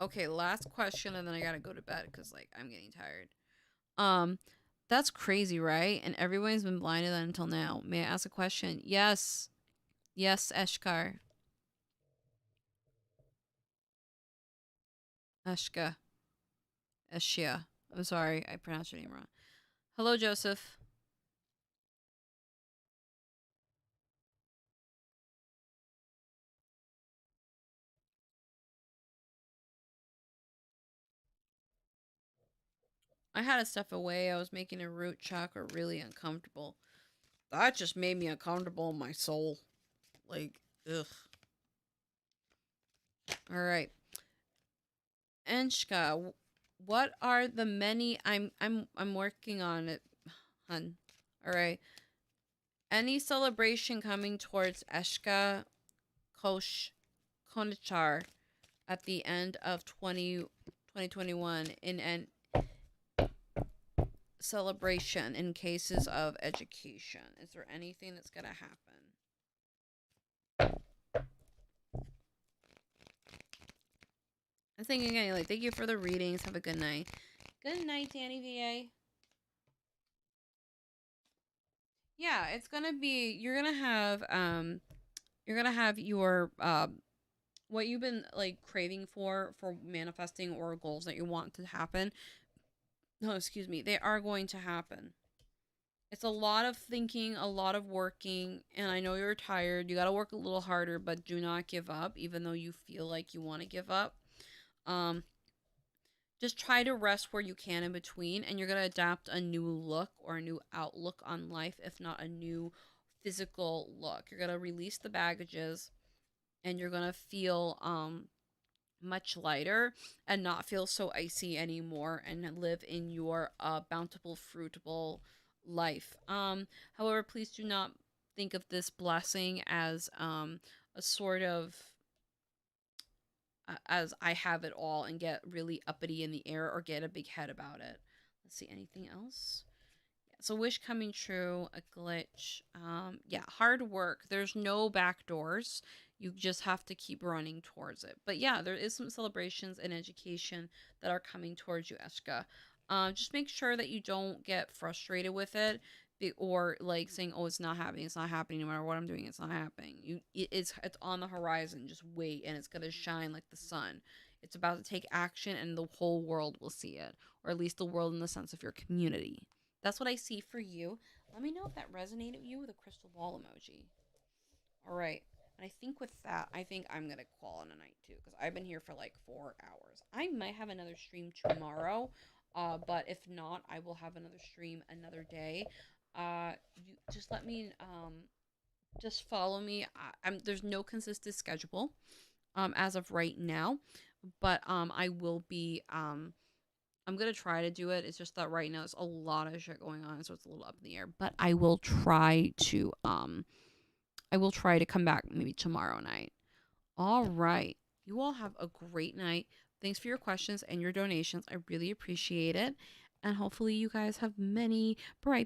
Okay, last question, and then I gotta go to bed because, like, I'm getting tired. Um, that's crazy, right? And everyone's been blinded until now. May I ask a question? Yes. Yes, Eshkar. Eshka. Eshia. I'm sorry, I pronounced your name wrong. Hello, Joseph. I had to step away. I was making a root chakra really uncomfortable. That just made me uncomfortable in my soul. Like, ugh. All right. Anshka, what are the many I'm working on it, hun. All right. Any celebration coming towards Eshka Kosh Konichar at the end of 2021 in an celebration in cases of education? Is there anything that's going to happen? I'm thinking again, like, thank you for the readings. Have a good night. Good night, Danny VA. Yeah, it's gonna be, you're gonna have your what you've been like craving for manifesting or goals that you want to happen. No, excuse me, they are going to happen. It's a lot of thinking, a lot of working, and I know you're tired. You got to work a little harder, but do not give up even though you feel like you want to give up. Just try to rest where you can in between, and you're going to adapt a new look or a new outlook on life, if not a new physical look. You're going to release the baggages, and you're going to feel much lighter and not feel so icy anymore and live in your bountiful, fruitable life. However, please do not think of this blessing as a sort of as I have it all and get really uppity in the air or get a big head about it. Let's see, anything else? Yeah, so wish coming true, a glitch. Yeah, hard work. There's no back doors. You just have to keep running towards it. But yeah, there is some celebrations in education that are coming towards you, Eshka. Just make sure that you don't get frustrated with it or like saying, "Oh, it's not happening no matter what I'm doing, it's not happening." It's on the horizon. Just wait, and it's gonna shine like the sun. It's about to take action, and the whole world will see it, or at least the world in the sense of your community. That's what I see for you. Let me know if that resonated with you with a crystal ball emoji. All right. And I think with that, I think I'm going to call it a night too, because I've been here for like 4 hours. I might have another stream tomorrow, but if not, I will have another stream another day. You just let me, just follow me. There's no consistent schedule, as of right now, but I will be, I'm gonna try to do it. It's just that right now there's a lot of shit going on, so it's a little up in the air. But I will try to come back maybe tomorrow night. All right. You all have a great night. Thanks for your questions and your donations. I really appreciate it. And hopefully you guys have many bright